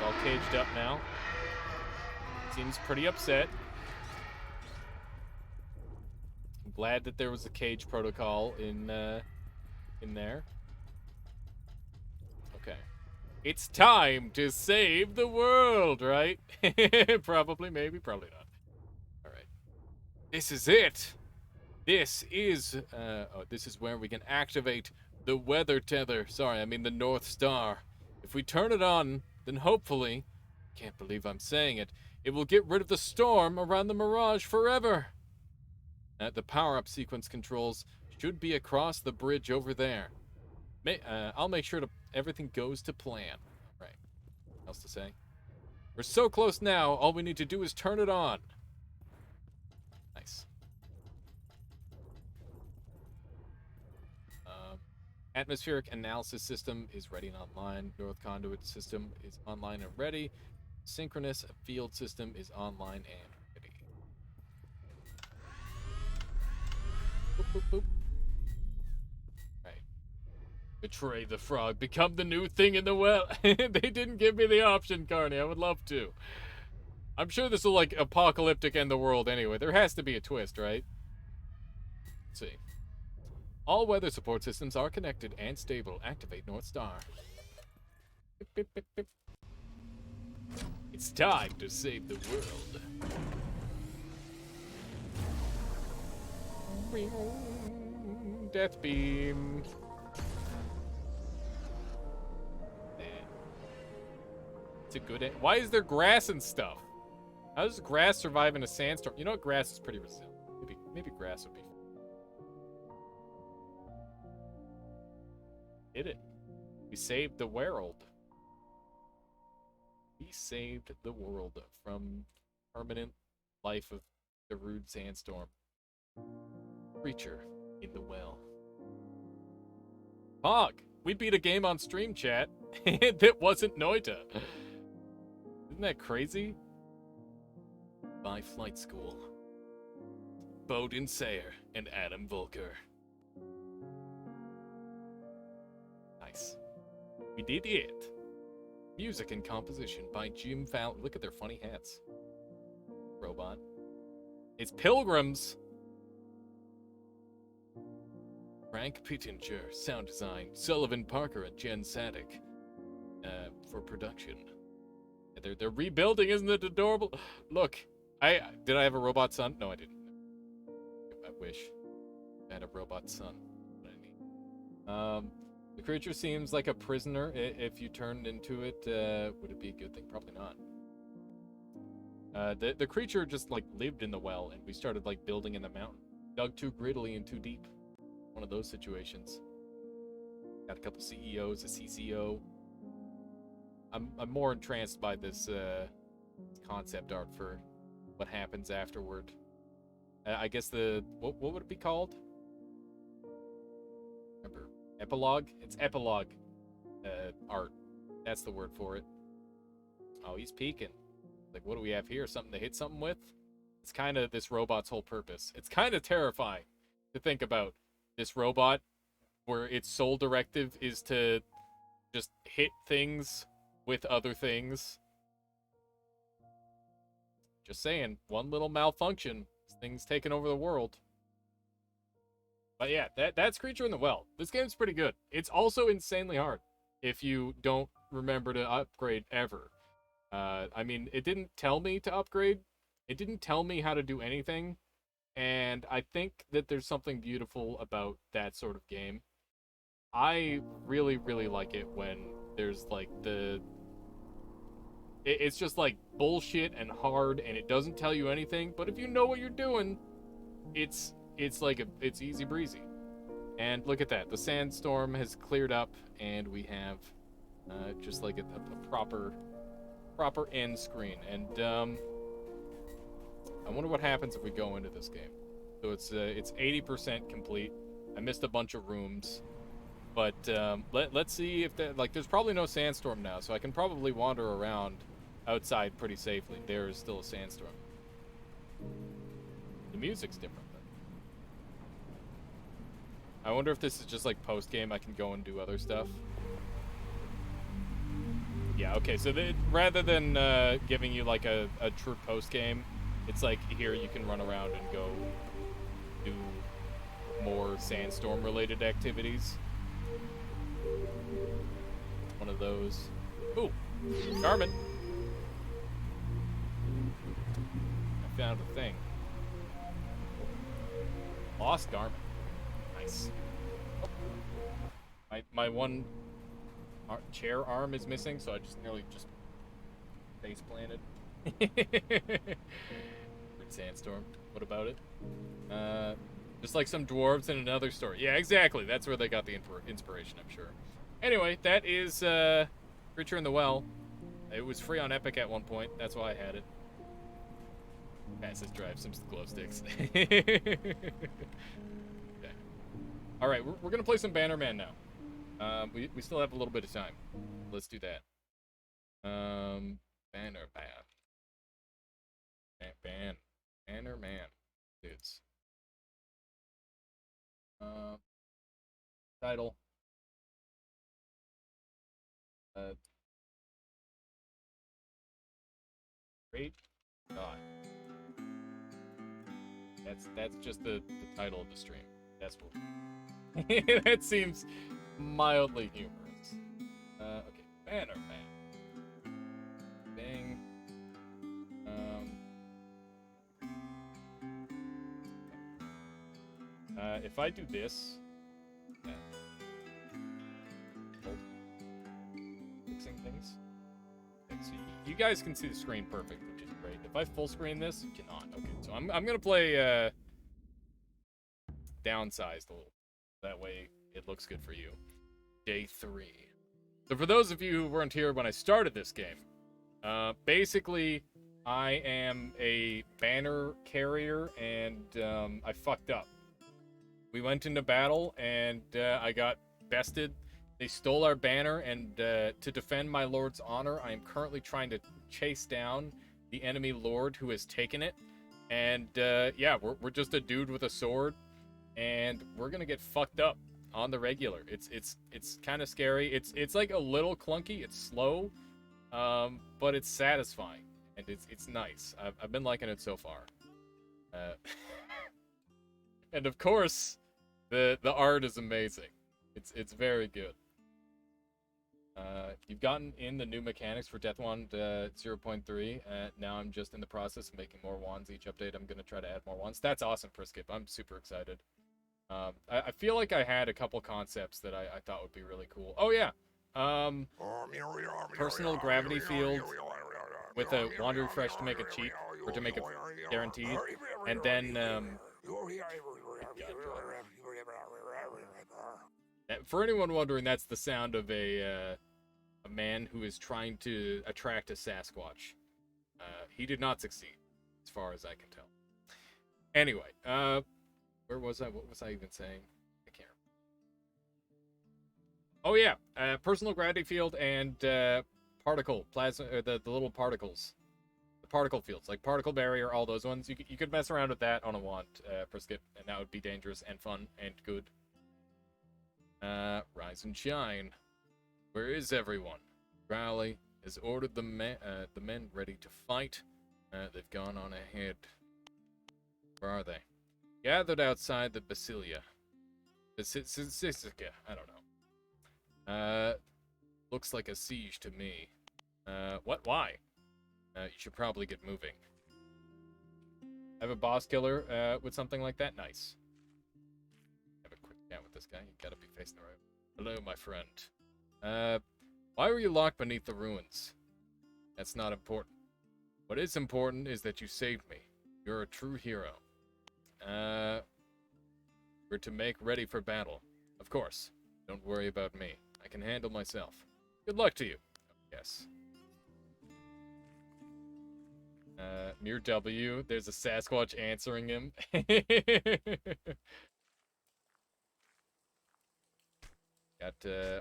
All caged up now. Seems pretty upset. I'm glad that there was a cage protocol in there. Okay. It's time to save the world, right? Probably, maybe, probably not. All right. This is it. This is where we can activate the weather tether. Sorry, I mean the North Star. If we turn it on, then hopefully, can't believe I'm saying it, it will get rid of the storm around the Mirage forever. The power-up sequence controls should be across the bridge over there. I'll make sure everything goes to plan. All right. What else to say? We're so close now. All we need to do is turn it on. Nice. Atmospheric analysis system is ready and online. North conduit system is online and ready. Synchronous field system is online and ready. Boop, boop, boop. Right. Betray the frog. Become the new thing in the well. They didn't give me the option, Carney. I would love to. I'm sure this will, like, apocalyptic end the world anyway. There has to be a twist, right? Let's see. All weather support systems are connected and stable. Activate North Star. Beep, beep, beep, beep. It's time to save the world. Death beam. It's a good end. Why is there grass and stuff? How does grass survive in a sandstorm? You know what? Grass is pretty resilient. Maybe grass would be. Did it. We saved the world. We saved the world from permanent life of the rude sandstorm. Creature in the well. Hog! We beat a game on stream, chat. That wasn't Noita. Isn't that crazy? By Flight School. Bowden Sayer and Adam Volker. Nice. We did it. Music and composition by Jim Fallon. Look at their funny hats. Robot. It's Pilgrims. Frank Pittenger, sound design. Sullivan Parker and Jen Sadek for production. They're rebuilding, isn't it adorable? Look, did I have a robot son? No, I didn't. I wish I had a robot son. What I need. The creature seems like a prisoner. If you turned into it, would it be a good thing? Probably not. The creature just like lived in the well, and we started like building in the mountain. Dug too grittily and too deep. One of those situations. Got a couple CEOs, a CCO. I'm more entranced by this concept art for what happens afterward. I guess what would it be called? Remember, epilogue? It's epilogue art. That's the word for it. Oh, he's peeking. Like, what do we have here? Something to hit something with? It's kind of this robot's whole purpose. It's kind of terrifying to think about this robot where its sole directive is to just hit things with other things. Just saying, one little malfunction, things taking over the world. But yeah, that's Creature in the Well. This game's pretty good. It's also insanely hard if you don't remember to upgrade ever. I mean, it didn't tell me to upgrade. It didn't tell me how to do anything. And I think that there's something beautiful about that sort of game. I really, really like it when there's like it's just like bullshit and hard, and it doesn't tell you anything. But if you know what you're doing, it's easy breezy. And look at that, the sandstorm has cleared up, and we have just like a proper end screen. And I wonder what happens if we go into this game. So it's 80% complete. I missed a bunch of rooms, but let's see if there's probably no sandstorm now, so I can probably wander around outside pretty safely. There is still a sandstorm. The music's different though. I wonder if this is just like post game. I can go and do other stuff. Yeah. Okay. So rather than giving you like a true post game, it's like here you can run around and go do more sandstorm related activities. One of those. Ooh, Garmin. I found a thing. Lost Garmin. Nice. Oh. My one chair arm is missing, so I just nearly just face planted. Weird sandstorm. What about it? Just like some dwarves in another story. Yeah, exactly. That's where they got the inspiration, I'm sure. Anyway, that is Creature in the Well. It was free on Epic at one point. That's why I had it. Says drive some glow sticks. Okay. All right, we're gonna play some Bannerman now. We still have a little bit of time. Let's do that. Bannerman. Bannerman. Dudes. Title. Great God. That's just the title of the stream. That's what. That seems mildly humorous. Okay, Bannerman. Bing. If I do this, fixing things. Okay, so you guys can see the screen perfect, which is great. If I full screen this, you cannot. Okay, so I'm gonna play downsized a little. That way it looks good for you. Day 3. So for those of you who weren't here when I started this game, basically I am a banner carrier and I fucked up. We went into battle and I got bested. They stole our banner, and to defend my lord's honor, I am currently trying to chase down the enemy lord who has taken it. And yeah, we're just a dude with a sword, and we're gonna get fucked up on the regular. It's kind of scary. It's like a little clunky. It's slow, but it's satisfying, and it's nice. I've been liking it so far. And of course, the art is amazing. It's very good. You've gotten in the new mechanics for Death Wand 0.3. Now I'm just in the process of making more wands. Each update I'm going to try to add more wands. That's awesome, Friskip. I'm super excited. I feel like I had a couple concepts that I thought would be really cool. Oh, yeah. Personal gravity field with a wand refresh to make it cheap, or to make it guaranteed. And then... for anyone wondering, that's the sound of a man who is trying to attract a Sasquatch. He did not succeed, as far as I can tell. Anyway, where was I? What was I even saying? I can't remember. Oh yeah, personal gravity field and particle plasma, or the little particles, the particle fields, like particle barrier, all those ones. You could mess around with that on a wand, Priskip, and that would be dangerous and fun and good. Rise and shine. Where is everyone? Rowley has ordered the men ready to fight. They've gone on ahead. Where are they? Gathered outside the Basilia. Basilica, I don't know. Looks like a siege to me. What? Why? You should probably get moving. Have a boss killer with something like that? Nice. Have a quick chat with this guy. You gotta be facing the right. Hello, my friend. Why were you locked beneath the ruins? That's not important. What is important is that you saved me. You're a true hero. We're to make ready for battle. Of course. Don't worry about me. I can handle myself. Good luck to you. Yes. Near W, there's a Sasquatch answering him. Got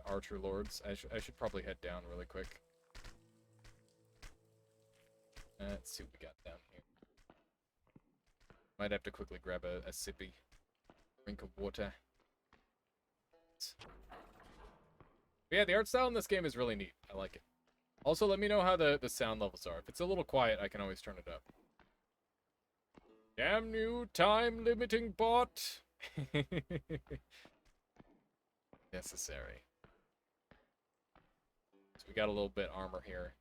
Archer Lords. I should probably head down really quick. Let's see what we got down here. Might have to quickly grab a sippy drink of water. But yeah, the art style in this game is really neat. I like it. Also, let me know how the sound levels are. If it's a little quiet, I can always turn it up. Damn you, time-limiting bot! Necessary. We got a little bit armor here.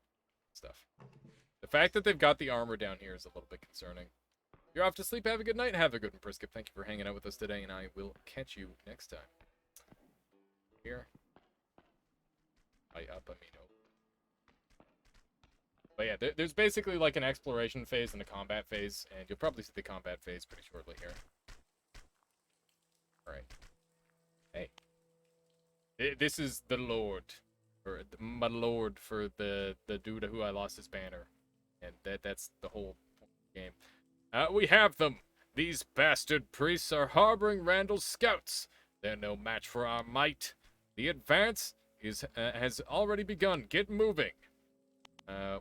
Stuff. The fact that they've got the armor down here is a little bit concerning. You're off to sleep. Have a good night. Have a good one, Priskip. Thank you for hanging out with us today, and I will catch you next time. Here. Up, I mean, over. But yeah, there's basically like an exploration phase and a combat phase, and you'll probably see the combat phase pretty shortly here. Alright. Hey. This is the Lord. Or my Lord for the dude who I lost his banner. And that's the whole game. We have them! These bastard priests are harboring Randall's scouts. They're no match for our might. The advance has already begun. Get moving.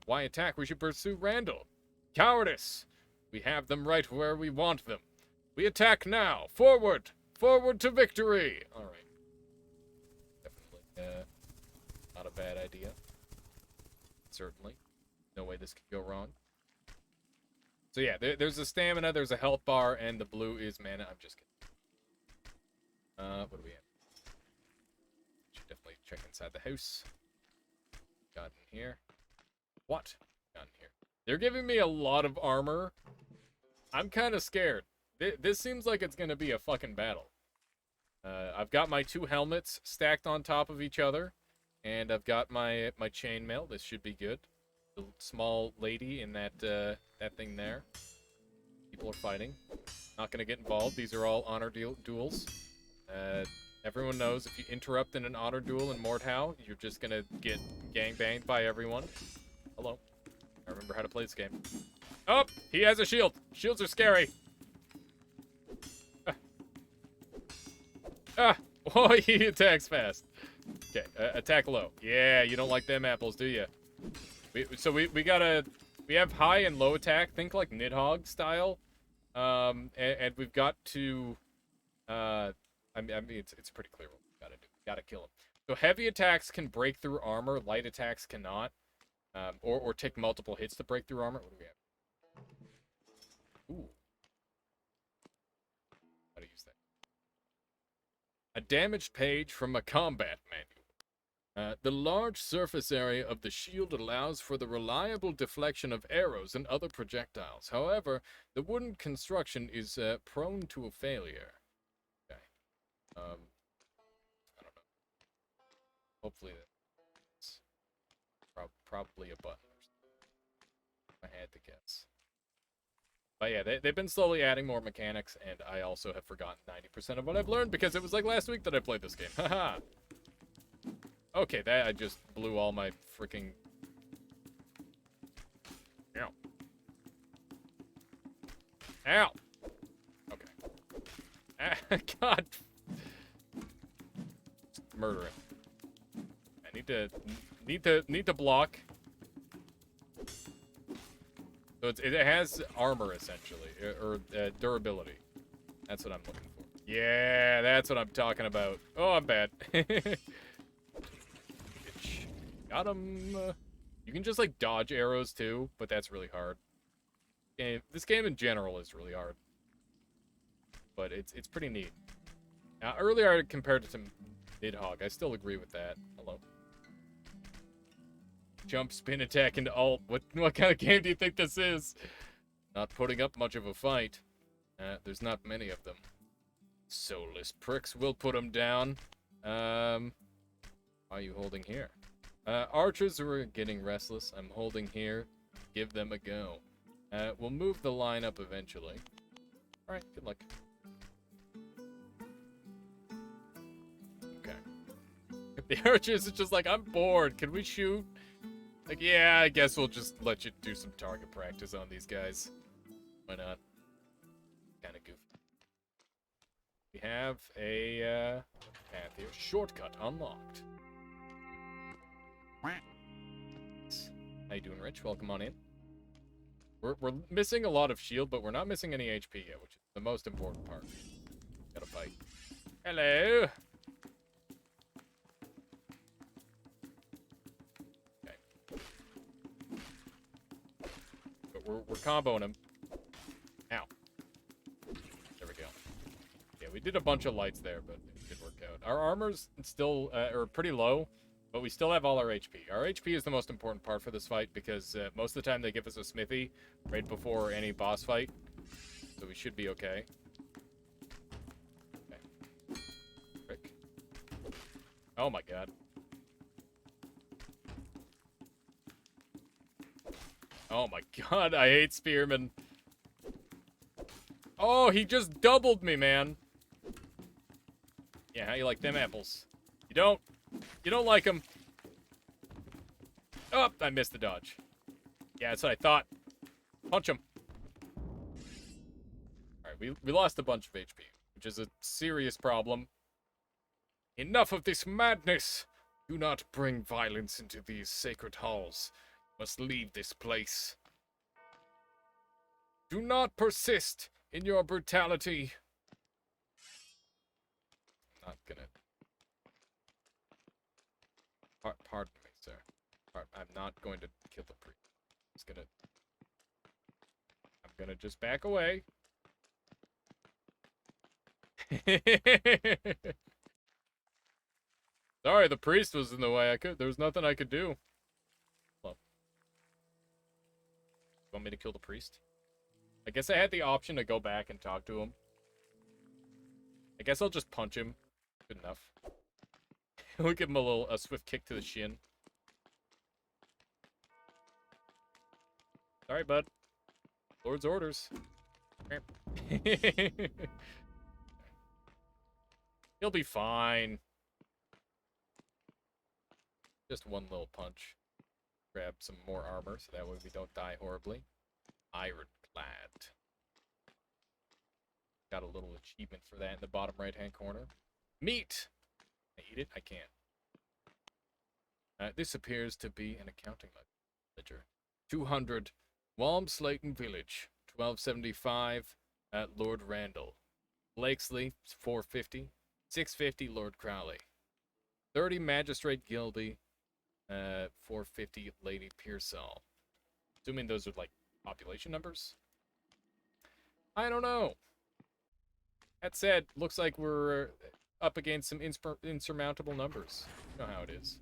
Why attack? We should pursue Randall. Cowardice! We have them right where we want them. We attack now. Forward! Forward to victory! Alright. Definitely not a bad idea. Certainly. No way this could go wrong. So yeah, there's a stamina, there's a health bar, and the blue is mana. I'm just kidding. What do we have? Should definitely check inside the house. Got in here. What? Got in here. They're giving me a lot of armor. I'm kind of scared. This seems like it's going to be a fucking battle. I've got my 2 helmets stacked on top of each other. And I've got my chainmail. This should be good. The small lady in that thing there. People are fighting. Not going to get involved. These are all honor duels. Everyone knows if you interrupt in an honor duel in Mordhau, you're just going to get gangbanged by everyone. Hello. I remember how to play this game. Oh, he has a shield. Shields are scary. Oh, he attacks fast. Okay, attack low. Yeah, you don't like them apples, do you? We have high and low attack. Think like Nidhogg style. And we've got to, I mean, it's pretty clear what we gotta do. We gotta kill him. So heavy attacks can break through armor. Light attacks cannot. Or take multiple hits to break through armor. What do we have? Ooh. How to use that? A damaged page from a combat manual. The large surface area of the shield allows for the reliable deflection of arrows and other projectiles. However, the wooden construction is prone to a failure. Okay. I don't know. Hopefully that's probably a button. I had to guess. But yeah, they've been slowly adding more mechanics, and I also have forgotten 90% of what I've learned because it was like last week that I played this game. Haha. Okay, that I just blew all my freaking... Ow. Ow! Okay. God! Murder him. I need to block. So it has armor, essentially, or durability. That's what I'm looking for. Yeah, that's what I'm talking about. Oh, I'm bad. Got him. You can just, like, dodge arrows, too, but that's really hard. This game in general is really hard. But it's pretty neat. Now, earlier I compared it to Nidhogg. I still agree with that. Hello. Jump, spin, attack, into alt. What kind of game do you think this is? Not putting up much of a fight. There's not many of them. Soulless pricks, we'll put them down. Why are you holding here? Archers are getting restless. I'm holding here. Give them a go. We'll move the line up eventually. Alright, good luck. Okay. The archers are just like, I'm bored. Can we shoot? Like, yeah, I guess we'll just let you do some target practice on these guys. Why not? Kinda goofy. We have a path here. Shortcut unlocked. How you doing, Rich? Welcome on in. We're missing a lot of shield, but we're not missing any HP yet, which is the most important part. Gotta fight. Hello! Okay. But we're comboing him. Ow. There we go. Yeah, we did a bunch of lights there, but it did work out. Our armor's still, or pretty low. But we still have all our HP. Our HP is the most important part for this fight because most of the time they give us a smithy right before any boss fight. So we should be okay. Okay. Frick. Oh my god. Oh my god, I hate spearmen. Oh, he just doubled me, man. Yeah, how you like them apples? You don't. You don't like them. Oh, I missed the dodge. Yeah, that's what I thought. Punch him. Alright, we lost a bunch of HP, which is a serious problem. Enough of this madness! Do not bring violence into these sacred halls. You must leave this place. Do not persist in your brutality. I'm not gonna... Pardon me, sir. I'm not going to kill the priest. I'm gonna just back away. Sorry, the priest was in the way. There was nothing I could do. Well, you want me to kill the priest? I guess I had the option to go back and talk to him. I guess I'll just punch him. Good enough. We'll give him a swift kick to the shin. Sorry, bud. Lord's orders. He'll be fine. Just one little punch. Grab some more armor so that way we don't die horribly. Ironclad. Got a little achievement for that in the bottom right-hand corner. Meat! Can I eat it? I can't. This appears to be an accounting ledger. 200. Walmslayton Village. 1275 at Lord Randall. Blakesley, 450. 650 Lord Crowley. 30 Magistrate Gilby. 450 Lady Pearsall. Assuming those are like population numbers? I don't know. That said, looks like we're up against some insurmountable numbers. You know how it is.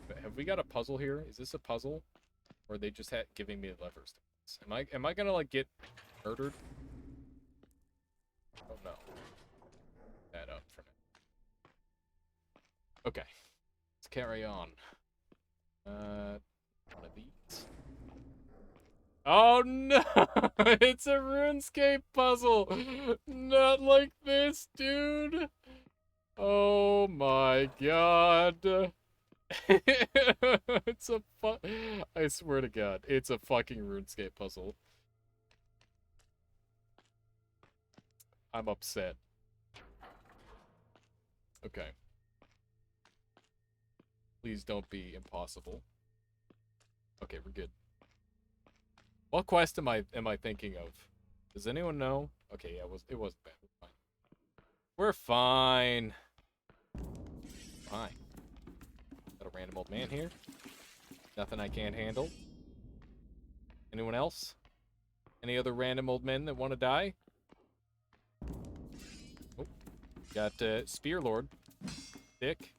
But have we got a puzzle here? Is this a puzzle? Or are they just giving me levers? Am I gonna like get murdered? Oh no. That up for now. Okay. Let's carry on. One of these. Oh no! It's a RuneScape puzzle! Not like this, dude! Oh my god. It's a I swear to god, it's a fucking RuneScape puzzle. I'm upset. Okay. Please don't be impossible. Okay, we're good. What quest am I thinking of? Does anyone know? Okay, yeah, it wasn't bad. We're fine. Fine. Got a random old man here. Nothing I can't handle. Anyone else? Any other random old men that want to die? Oh, got Spear Lord. Dick.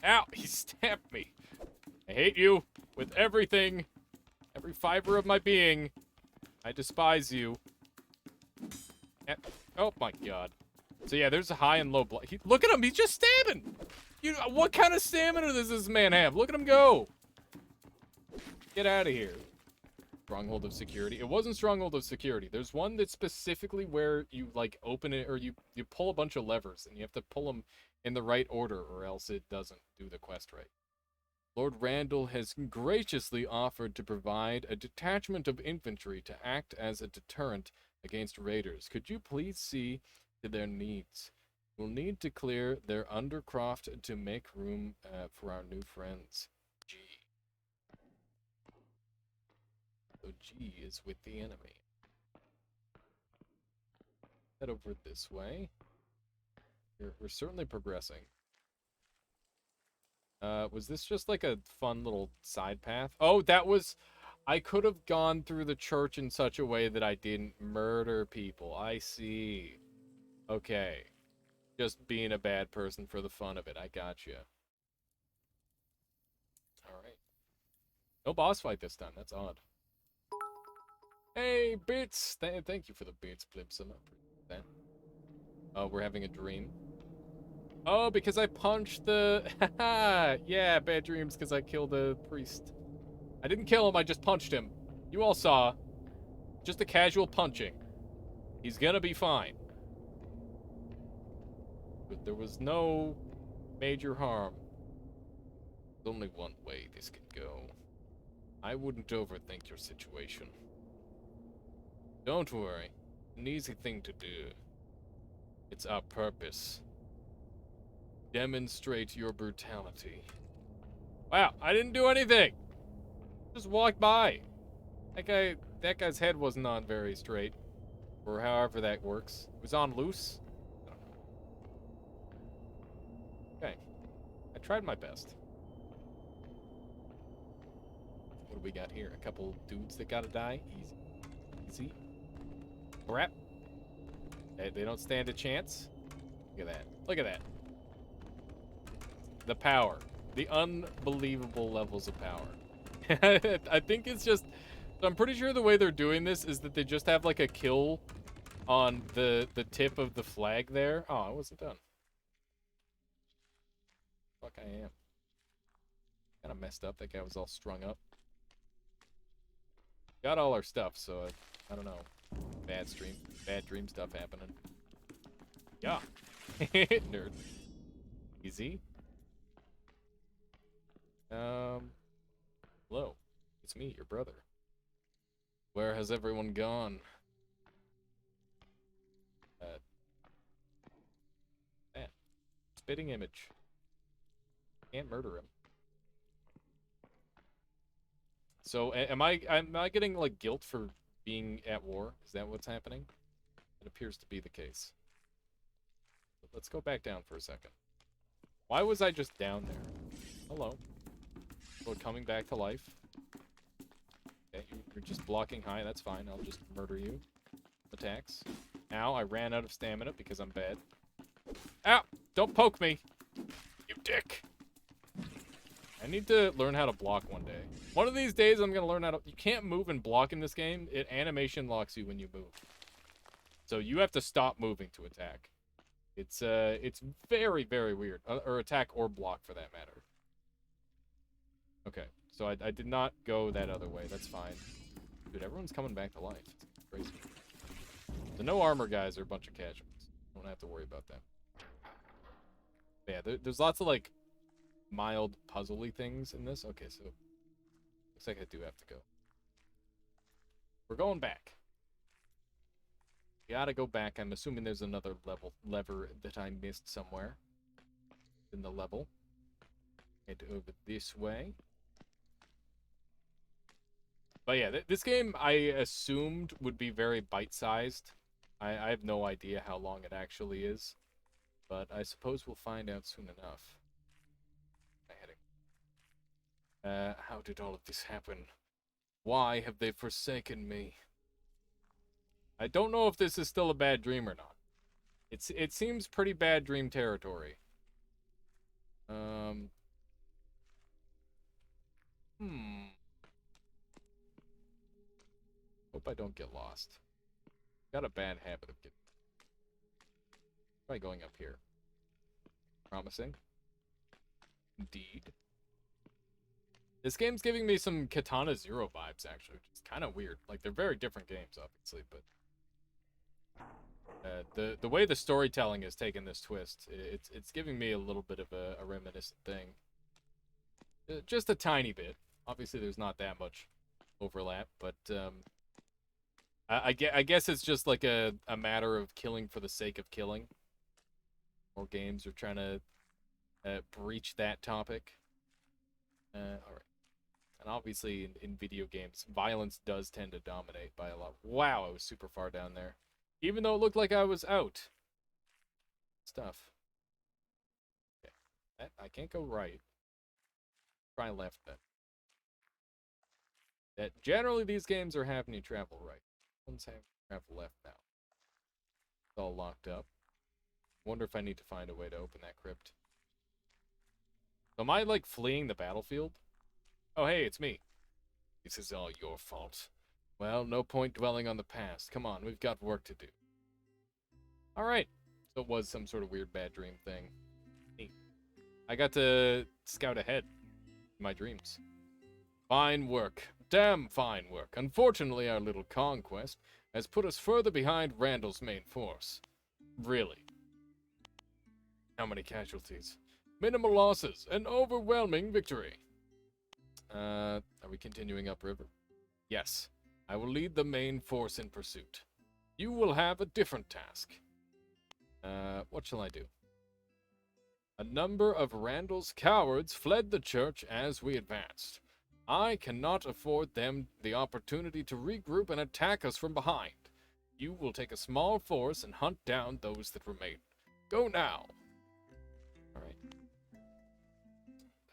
Ow! He stabbed me. I hate you with everything. Every fiber of my being. I despise you. Oh my god. So yeah, there's a high and low blood. Look at him, he's just stabbing! What kind of stamina does this man have? Look at him go! Get out of here. Stronghold of Security. It wasn't Stronghold of Security. There's one that's specifically where you, like, open it, or you pull a bunch of levers, and you have to pull them in the right order, or else it doesn't do the quest right. Lord Randall has graciously offered to provide a detachment of infantry to act as a deterrent against raiders. Could you please see to their needs? We'll need to clear their undercroft to make room for our new friends. G. So G is with the enemy. Head over this way. We're certainly progressing. Was this just like a fun little side path? Oh, that was... I could have gone through the church in such a way that I didn't murder people. I see. Okay. just being a bad person for the fun of it. I gotcha. Alright. No boss fight this time. That's odd. Hey, bits! Thank you for the bits, Blipsum. I appreciate that. Oh, we're having a dream. Oh, because I punched the... Haha! Yeah, bad dreams because I killed the priest. I didn't kill him, I just punched him. You all saw. Just a casual punching. He's gonna be fine. But there was no major harm. There's only one way this could go. I wouldn't overthink your situation. Don't worry. An easy thing to do. It's our purpose. Demonstrate your brutality. Wow, I didn't do anything! Just walked by. That guy's head wasn't on very straight. Or however that works. It was on loose? I don't know. Okay. I tried my best. What do we got here? A couple dudes that gotta die? Easy. Easy. Crap. They don't stand a chance. Look at that. Look at that. The power. The unbelievable levels of power. I think it's just... I'm pretty sure the way they're doing this is that they just have like a kill on the tip of the flag there. Oh, I wasn't done. Fuck, I am. Kinda messed up. That guy was all strung up. Got all our stuff, so I don't know. Bad dream stuff happening. Yeah. Nerd. Easy. Hello. It's me, your brother. Where has everyone gone? Man. Spitting image. Can't murder him. So, am I getting, like, guilt for being at war? Is that what's happening? It appears to be the case. But let's go back down for a second. Why was I just down there? Hello. Well, coming back to life. Okay, you're just blocking high, that's fine. I'll just murder you. Attacks. Ow, I ran out of stamina because I'm bad. Ow! Don't poke me! You dick! I need to learn how to block one day. One of these days, I'm gonna learn how to... You can't move and block in this game. It animation locks you when you move. So you have to stop moving to attack. It's very, very weird. Or attack or block, for that matter. Okay, so I did not go that other way. That's fine. Dude, everyone's coming back to life. It's crazy. The no armor guys are a bunch of casuals. Don't have to worry about them. But yeah, there's lots of, like, mild puzzly things in this. Okay, so looks like I do have to go. We're going back. Gotta go back. I'm assuming there's another lever that I missed somewhere in the level. Head over this way. But yeah, this game I assumed would be very bite-sized. I have no idea how long it actually is. But I suppose we'll find out soon enough. How did all of this happen? Why have they forsaken me? I don't know if this is still a bad dream or not. It seems pretty bad dream territory. Hope I don't get lost. Got a bad habit of getting... Try going up here. Promising. Indeed. This game's giving me some Katana Zero vibes, actually, which is kind of weird. Like, they're very different games, obviously, but... the way the storytelling has taken this twist, it's giving me a little bit of a reminiscent thing. Just a tiny bit. Obviously, there's not that much overlap, but I guess it's just like a matter of killing for the sake of killing. More games are trying to breach that topic. Alright. And obviously, in video games, violence does tend to dominate by a lot. Wow, I was super far down there. Even though it looked like I was out. Stuff. Okay. I can't go right. Try left, then. Generally, these games are having you travel right. One's having you travel left now. It's all locked up. Wonder if I need to find a way to open that crypt. Am I, like, fleeing the battlefield? Oh, hey, it's me. This is all your fault. Well, no point dwelling on the past. Come on, we've got work to do. Alright. So it was some sort of weird bad dream thing. Neat. I got to scout ahead in my dreams. Fine work. Damn fine work. Unfortunately, our little conquest has put us further behind Randall's main force. Really? How many casualties? Minimal losses. An overwhelming victory. Are we continuing upriver? Yes. I will lead the main force in pursuit. You will have a different task. What shall I do? A number of Randall's cowards fled the church as we advanced. I cannot afford them the opportunity to regroup and attack us from behind. You will take a small force and hunt down those that remain. Go now! Alright.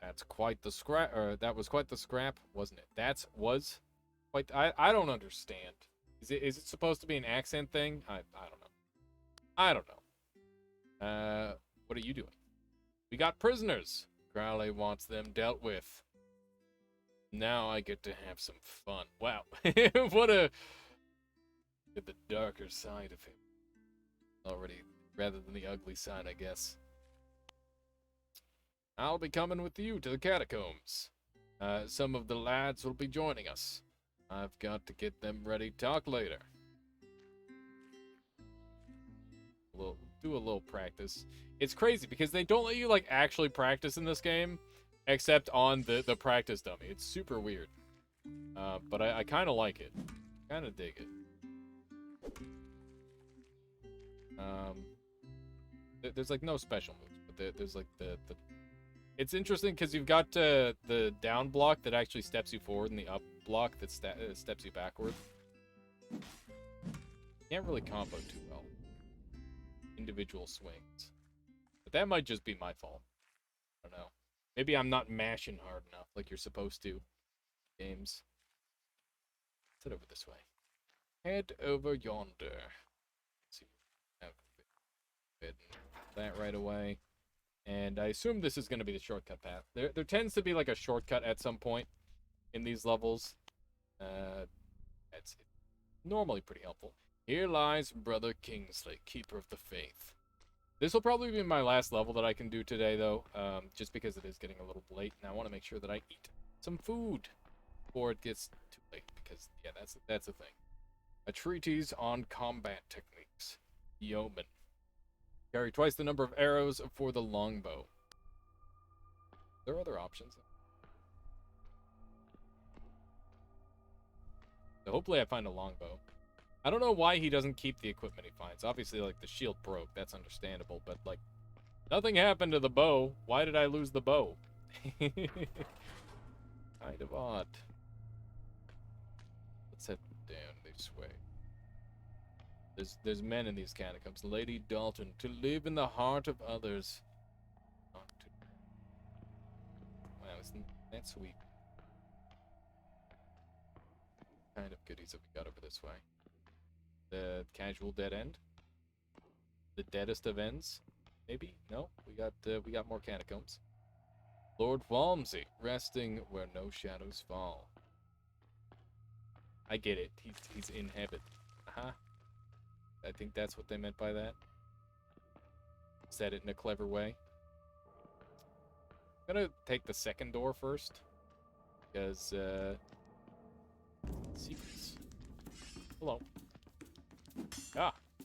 That's quite the scrap, that was quite the scrap, wasn't it? Was quite, I don't understand. Is it supposed to be an accent thing? I don't know. I don't know. What are you doing? We got prisoners. Crowley wants them dealt with. Now I get to have some fun. Wow. What a... Get the darker side of him. Already, rather than the ugly side, I guess. I'll be coming with you to the catacombs. Some of the lads will be joining us. I've got to get them ready. Talk later. Do a little practice. It's crazy because they don't let you like actually practice in this game, except on the practice dummy. It's super weird. But I kind of like it. Kind of dig it. There's like no special moves, but there's like the. It's interesting because you've got the down block that actually steps you forward and the up block that steps you backward. Can't really combo too well. Individual swings. But that might just be my fault. I don't know. Maybe I'm not mashing hard enough like you're supposed to. Games. Let's head over this way. Head over yonder. Let's see. That right away. And I assume this is going to be the shortcut path. There tends to be like a shortcut at some point in these levels. That's normally pretty helpful. Here lies Brother Kingsley, Keeper of the Faith. This will probably be my last level that I can do today, though, just because it is getting a little late, and I want to make sure that I eat some food before it gets too late, because, yeah, that's the thing. A treatise on combat techniques. Yeoman. Carry twice the number of arrows for the longbow. There are other options. So hopefully I find a longbow. I don't know why he doesn't keep the equipment he finds. Obviously, like, the shield broke. That's understandable. But, like, nothing happened to the bow. Why did I lose the bow? Kind of odd. Let's head down this way. There's men in these catacombs. Lady Dalton, to live in the heart of others. Not to... Wow, isn't that sweet? What kind of goodies have we got over this way? The casual dead end? The deadest of ends? Maybe? No? We got more catacombs. Lord Walmsey, resting where no shadows fall. I get it. He's in heaven. Uh-huh. I think that's what they meant by that. Said it in a clever way. I'm gonna take the second door first. Because, secrets. Hello.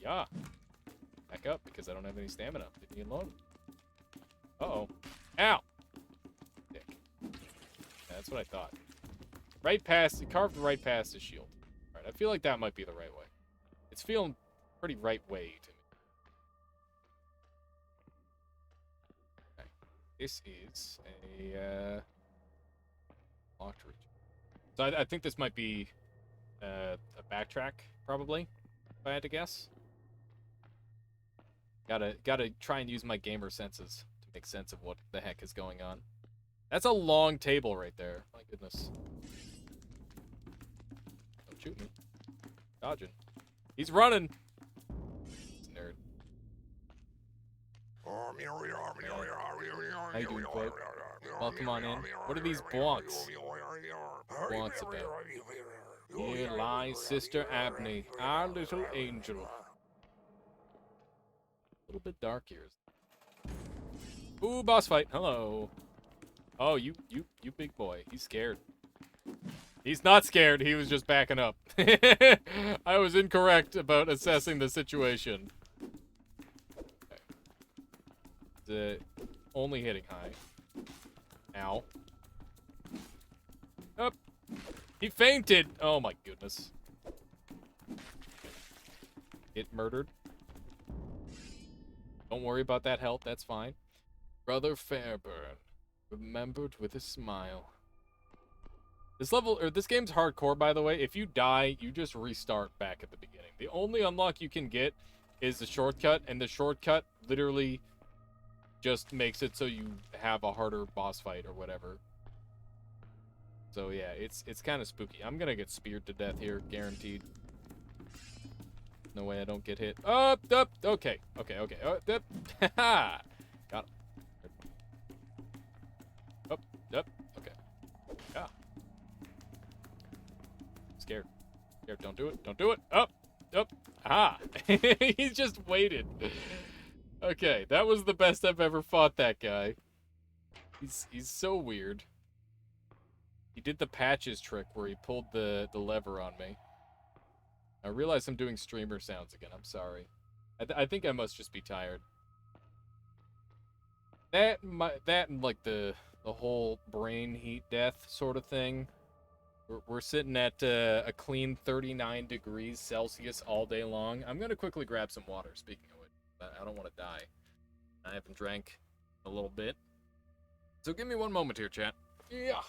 Yeah. Back up, because I don't have any stamina. Leave me alone. Uh-oh. Ow! Dick. Yeah, that's what I thought. Right past, it carved right past his shield. Alright, I feel like that might be the right way. It's feeling pretty right way to me. Okay. This is a, locked region. So I think this might be, a backtrack, probably, if I had to guess. Gotta try and use my gamer senses to make sense of what the heck is going on. That's a long table right there. My goodness. Don't shoot me. Dodging. He's running. Nerd. How you doing, Floyd? Welcome on in. What are these blocks? Blocks about? Here lies Sister Abney, our little angel. A little bit dark here. Ooh, boss fight. Hello. Oh, you big boy. He's scared. He's not scared. He was just backing up. I was incorrect about assessing the situation. Okay. Only hitting high. Ow. Up. He fainted. Oh my goodness. Get murdered. Don't worry about that health. That's fine. Brother Fairburn, remembered with a smile. This level, or this game's hardcore, by the way. If you die, you just restart back at the beginning. The only unlock you can get is the shortcut, and the shortcut literally just makes it so you have a harder boss fight or whatever. So yeah, it's kind of spooky. I'm gonna get speared to death here, guaranteed. No way I don't get hit. Up, okay. Up, haha. Got him. Up, okay. Yeah. Scared. Don't do it. Up. Ah. He's just waited. Okay, that was the best I've ever fought that guy. He's so weird. He did the patches trick where he pulled the lever on me. I realize I'm doing streamer sounds again. I'm sorry. I think I must just be tired. That and like the whole brain heat death sort of thing. We're sitting at a clean 39 degrees Celsius all day long. I'm gonna quickly grab some water. Speaking of which, I don't want to die. I haven't drank a little bit, so give me one moment here, chat. Yeah.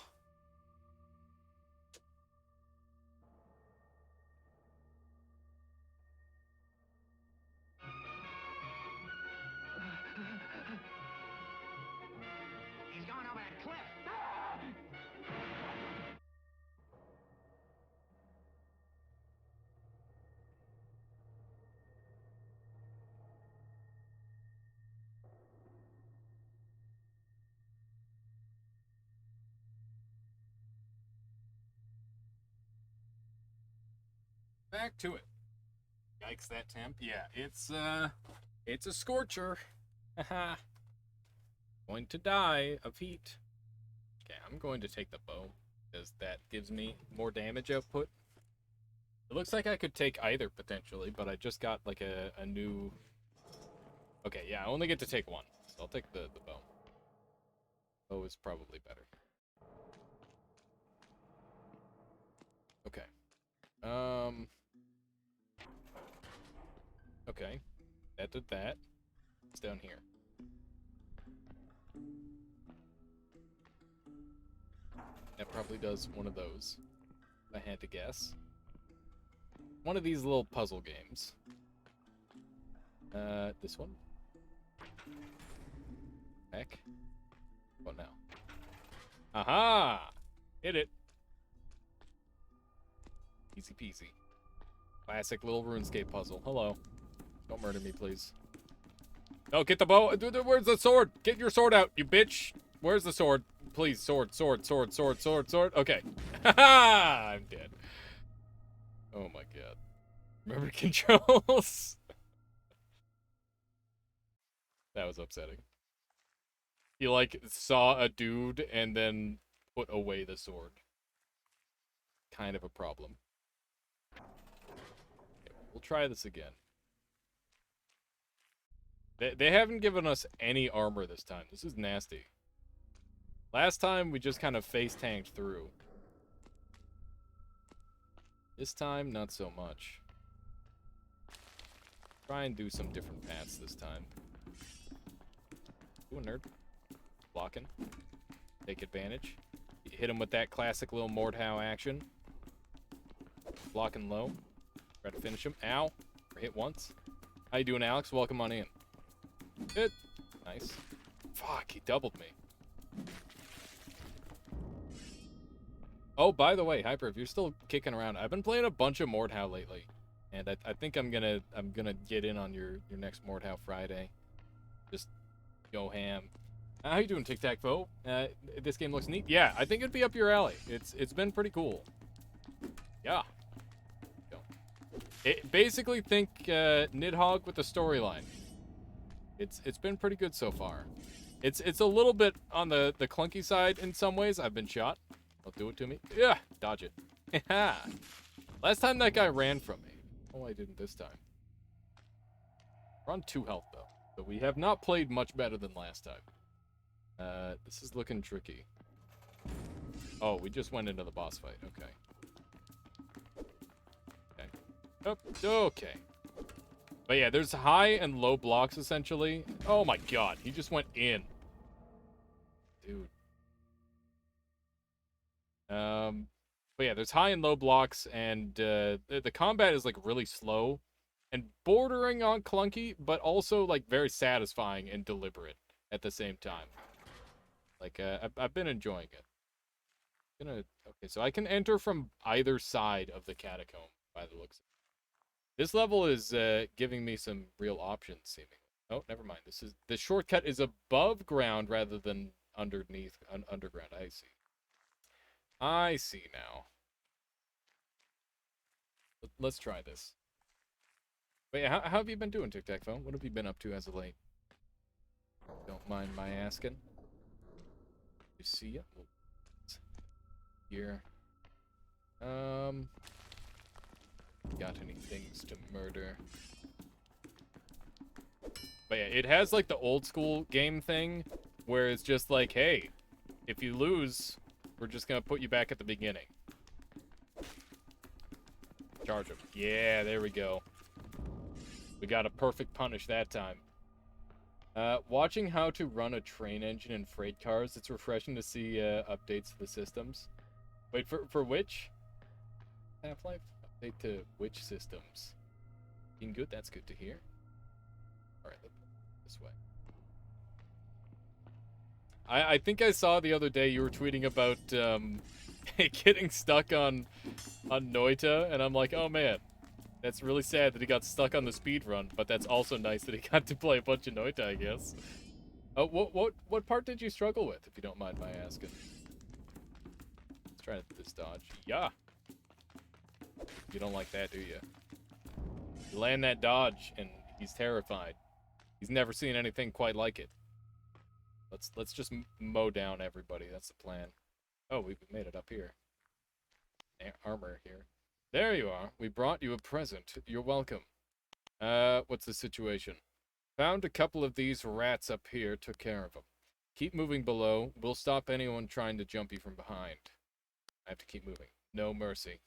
Back to it. Yikes, that temp. Yeah, it's a scorcher. Haha. Going to die of heat. Okay, I'm going to take the bow, because that gives me more damage output. It looks like I could take either, potentially, but I just got, like, a new... Okay, yeah, I only get to take one, so I'll take the bow. Bow is probably better. Okay. Okay. That did that. It's down here. That probably does one of those, if I had to guess. One of these little puzzle games. This one? Heck. What now? Aha! Hit it. Easy peasy. Classic little RuneScape puzzle. Hello. Don't murder me, please. No, get the bow. Where's the sword? Get your sword out, you bitch. Where's the sword? Please, sword. Okay. Haha! I'm dead. Oh my god. Remember controls? That was upsetting. He, like, saw a dude and then put away the sword. Kind of a problem. Okay, we'll try this again. They haven't given us any armor this time. This is nasty. Last time, we just kind of face-tanked through. This time, not so much. Try and do some different paths this time. Ooh, nerd. Blocking. Take advantage. Hit him with that classic little Mordhau action. Blocking low. Try to finish him. Ow. Or hit once. How you doing, Alex? Welcome on in. Good. Nice. Fuck, he doubled me. Oh, by the way, Hyper, if you're still kicking around, I've been playing a bunch of Mordhau lately. And I think I'm gonna get in on your next Mordhau Friday. Just Yo, Ham. How you doing, Tic Tac Foe? This game looks neat. Yeah, I think it'd be up your alley. It's been pretty cool. Yeah. Basically think Nidhogg with the storyline. It's been pretty good so far. It's a little bit on the clunky side in some ways. I've been shot. Don't do it to me. Yeah, dodge it. Last time that guy ran from me. Oh, I didn't this time. We're on 2 health though, so we have not played much better than last time. This is looking tricky. Oh, we just went into the boss fight. Okay. Okay. But yeah, there's high and low blocks essentially. Oh my god, he just went in. Dude. But yeah, there's high and low blocks, and the combat is like really slow and bordering on clunky, but also like very satisfying and deliberate at the same time. Like I've been enjoying it. Okay, so I can enter from either side of the catacomb by the looks of it. This level is giving me some real options, seemingly. Oh, never mind. The shortcut is above ground rather than underneath, underground. I see. I see now. Let's try this. But yeah, how have you been doing, Tic Tac Phone? What have you been up to as of late? Don't mind my asking. You see it? Here. Got any things to murder? But yeah, it has like the old school game thing where it's just like, hey, if you lose, we're just gonna put you back at the beginning. Charge him. Yeah, there we go. We got a perfect punish that time. Watching how to run a train engine in freight cars, it's refreshing to see updates to the systems. Wait, for which? Half-Life? Update to which systems? Being good, that's good to hear. Alright, let's put it this way. I think I saw the other day you were tweeting about getting stuck on Noita, and I'm like, oh man, that's really sad that he got stuck on the speed run, but that's also nice that he got to play a bunch of Noita, I guess. What part did you struggle with, if you don't mind my asking? Let's try this dodge. Yeah. You don't like that, do you? You land that dodge, and he's terrified. He's never seen anything quite like it. Let's just mow down everybody. That's the plan. Oh, we made it up here. Armor here. There you are. We brought you a present. You're welcome. What's the situation? Found a couple of these rats up here. Took care of them. Keep moving below. We'll stop anyone trying to jump you from behind. I have to keep moving. No mercy.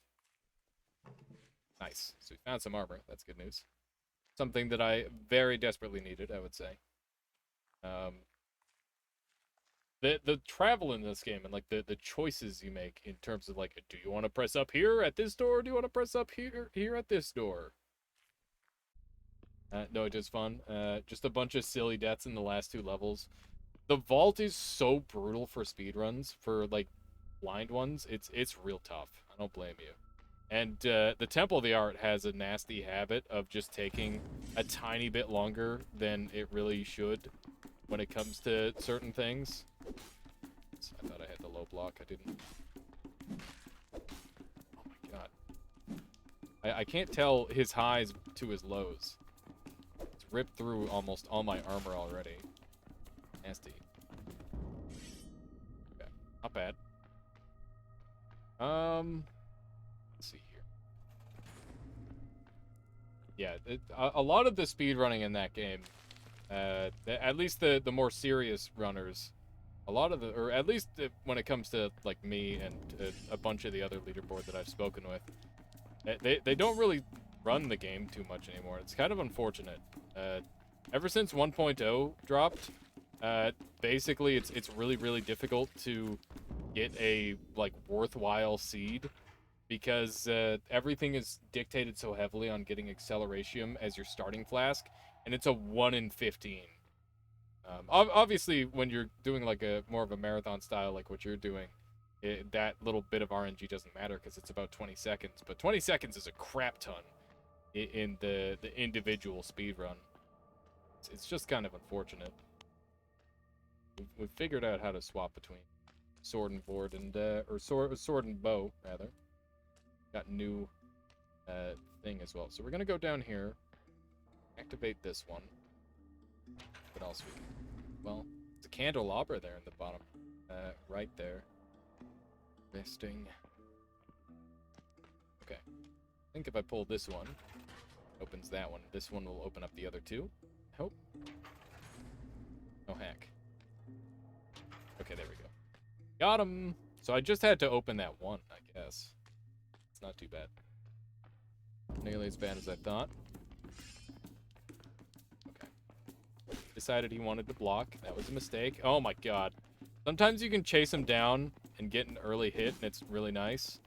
Nice. So we found some armor. That's good news. Something that I very desperately needed, I would say. The travel in this game and like the choices you make in terms of like, do you want to press up here at this door? Or do you want to press up here at this door? No, it is fun. Just a bunch of silly deaths in the last 2 levels. The vault is so brutal for speedruns, for like blind ones. It's real tough. I don't blame you. And the Temple of the Art has a nasty habit of just taking a tiny bit longer than it really should when it comes to certain things. I thought I had the low block. I didn't. Oh my god. I can't tell his highs to his lows. It's ripped through almost all my armor already. Nasty. Okay. Not bad. Let's see here. Yeah, a lot of the speedrunning in that game, at least the more serious runners, a lot of or at least when it comes to like me and a bunch of the other leaderboard that I've spoken with, they don't really run the game too much anymore. It's kind of unfortunate. Ever since 1.0 dropped, basically it's really difficult to get a like worthwhile seed, because everything is dictated so heavily on getting acceleration as your starting flask, and it's a 1 in 15. Obviously, when you're doing like a more of a marathon style like what you're doing, that little bit of RNG doesn't matter because it's about 20 seconds. But 20 seconds is a crap ton in the individual speed run. It's just kind of unfortunate. We've figured out how to swap between sword and board and or sword and bow rather. Got new thing as well. So we're gonna go down here, activate this one. What else we can? Well, it's a candelabra there in the bottom, right there. Resting. Okay. I think if I pull this one, opens that one. This one will open up the other two. Hope. Oh heck. Okay, there we go. Got him. So I just had to open that one, I guess. It's not too bad. Nearly as bad as I thought. Okay. Decided he wanted to block. That was a mistake. Oh my god. Sometimes you can chase him down and get an early hit, and it's really nice.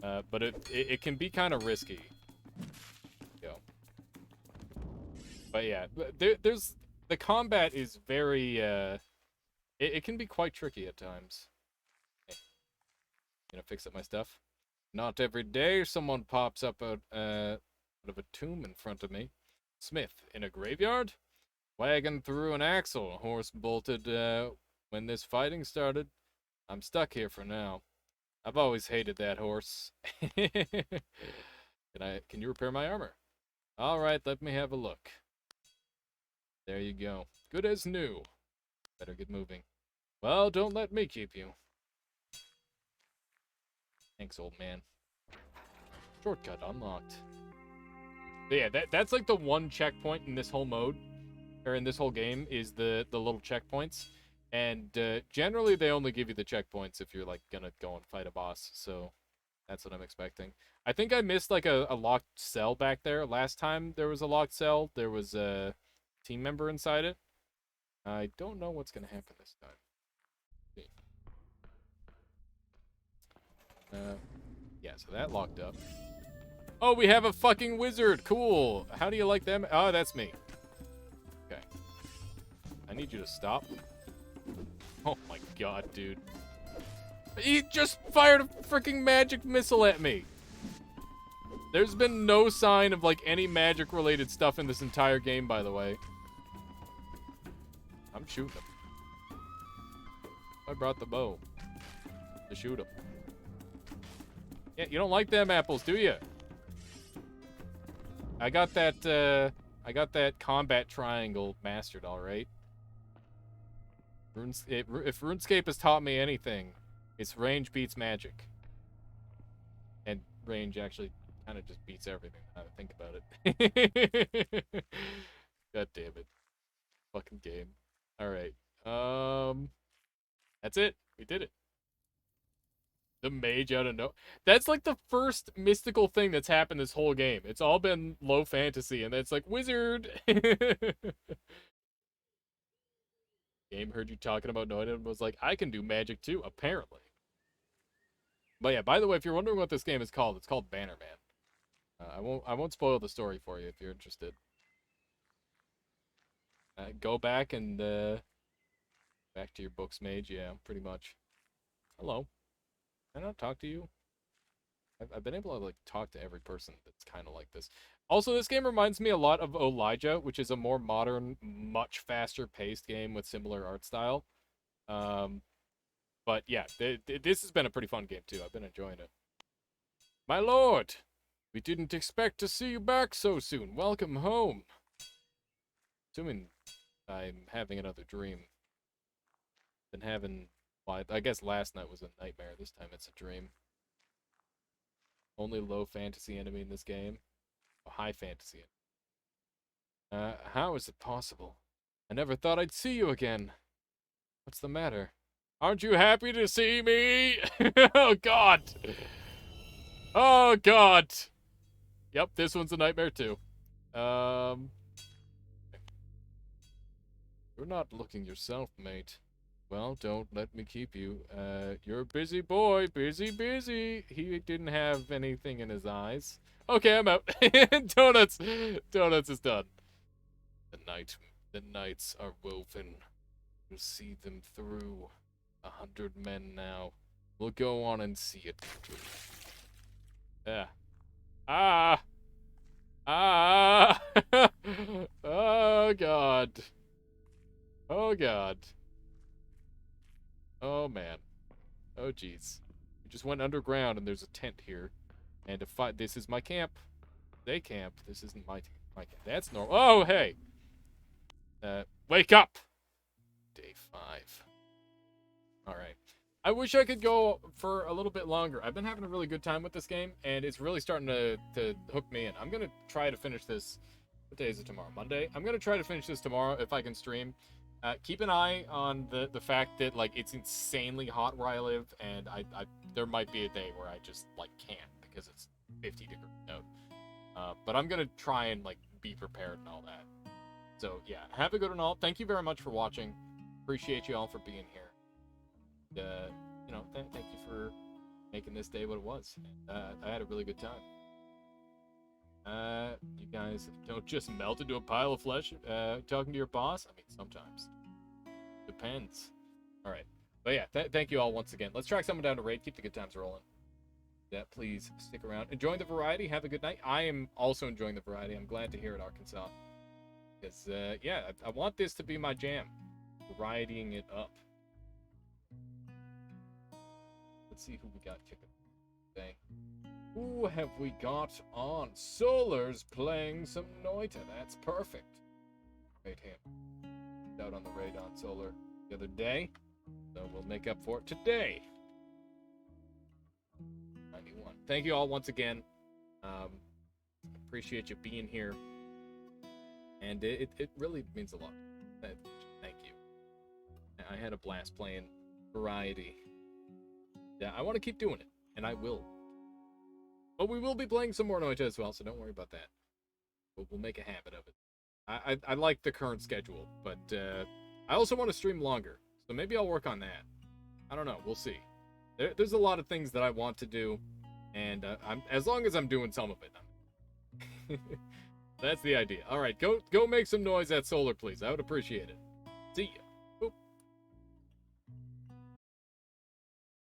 But it can be kind of risky. Go. But yeah, there's the combat is very it can be quite tricky at times. Hey, gonna fix up my stuff. Not every day someone pops up out of a tomb in front of me. Smith in a graveyard? Wagon threw an axle. Horse bolted when this fighting started. I'm stuck here for now. I've always hated that horse. Can you repair my armor? All right, let me have a look. There you go. Good as new. Better get moving. Well, don't let me keep you. Thanks, old man. Shortcut unlocked. But yeah, that's like the one checkpoint in this whole mode, or in this whole game, is the little checkpoints. And generally, they only give you the checkpoints if you're like gonna go and fight a boss. So that's what I'm expecting. I think I missed like a locked cell back there. Last time there was a locked cell, there was a team member inside it. I don't know what's gonna happen this time. Let's see. Yeah, so that locked up. Oh, we have a fucking wizard. Cool. How do you like them? Oh, that's me. Okay. I need you to stop. Oh my god, dude. He just fired a freaking magic missile at me. There's been no sign of like any magic related stuff in this entire game, by the way. I'm shooting him. I brought the bow to shoot him. Yeah, you don't like them apples, do you? I got that combat triangle mastered, all right. If RuneScape has taught me anything, it's range beats magic. And range actually kind of just beats everything, now that I think about it. God damn it. Fucking game. Alright. That's it. We did it. The mage out of no... That's like the first mystical thing that's happened this whole game. It's all been low fantasy, and it's like, wizard! Game heard you talking about noita and was like, I can do magic too, apparently. But yeah, by the way, if you're wondering what this game is called, it's called Bannerman. I won't spoil the story for you if you're interested. Go back and back to your books, mage. Yeah, pretty much. Hello. Can I not talk to you? I've been able to like talk to every person that's kind of like this. Also, this game reminds me a lot of Elijah, which is a more modern, much faster paced game with similar art style. But yeah, this has been a pretty fun game too. I've been enjoying it. My lord, we didn't expect to see you back so soon. Welcome home. Assuming I'm having another dream. Been having, well, I guess last night was a nightmare. This time it's a dream. Only low fantasy enemy in this game. A high fantasy enemy. How is it possible? I never thought I'd see you again. What's the matter? Aren't you happy to see me? Oh, God. Oh, God. Yep, this one's a nightmare, too. You're not looking yourself, mate. Well, don't let me keep you. You're a busy boy. Busy. He didn't have anything in his eyes. Okay, I'm out. Donuts is done. The nights are woven. You'll see them through. 100 men now. We'll go on and see it through. Yeah. Ah! Oh, God. Oh, God. Oh, jeez. We just went underground, and there's a tent here. And to fight, this is my camp. They camp. This isn't my camp. That's normal. Oh, hey. Wake up. Day 5. All right. I wish I could go for a little bit longer. I've been having a really good time with this game, and it's really starting to hook me in. I'm going to try to finish this. What day is it tomorrow? Monday? I'm going to try to finish this tomorrow if I can stream. Keep an eye on the fact that, like, it's insanely hot where I live, and there might be a day where I just, like, can't because it's 50-degree note. But I'm going to try and, like, be prepared and all that. So, yeah, have a good one all. Thank you very much for watching. Appreciate you all for being here. You know, thank you for making this day what it was. I had a really good time. You guys don't just melt into a pile of flesh talking to your boss? I mean, sometimes. Depends. All right. But yeah, thank you all once again. Let's track someone down to raid. Keep the good times rolling. Yeah, please stick around. Enjoy the variety. Have a good night. I am also enjoying the variety. I'm glad to hear it, Arkansas. Because, yeah, I want this to be my jam. Varietying it up. Let's see who we got kicking today. Who have we got on? Solar's playing some Noita. That's perfect. Wait him. Out on the raid on Solar the other day. So we'll make up for it today. 91. Thank you all once again. Appreciate you being here. And it really means a lot. Thank you. I had a blast playing Variety. Yeah, I want to keep doing it, and I will. But we will be playing some more Noita as well, so don't worry about that. We'll make a habit of it. I like the current schedule, but I also want to stream longer, so maybe I'll work on that. I don't know. We'll see. There's a lot of things that I want to do, and as long as I'm doing some of it. That's the idea. All right, go make some noise at Solar, please. I would appreciate it. See ya.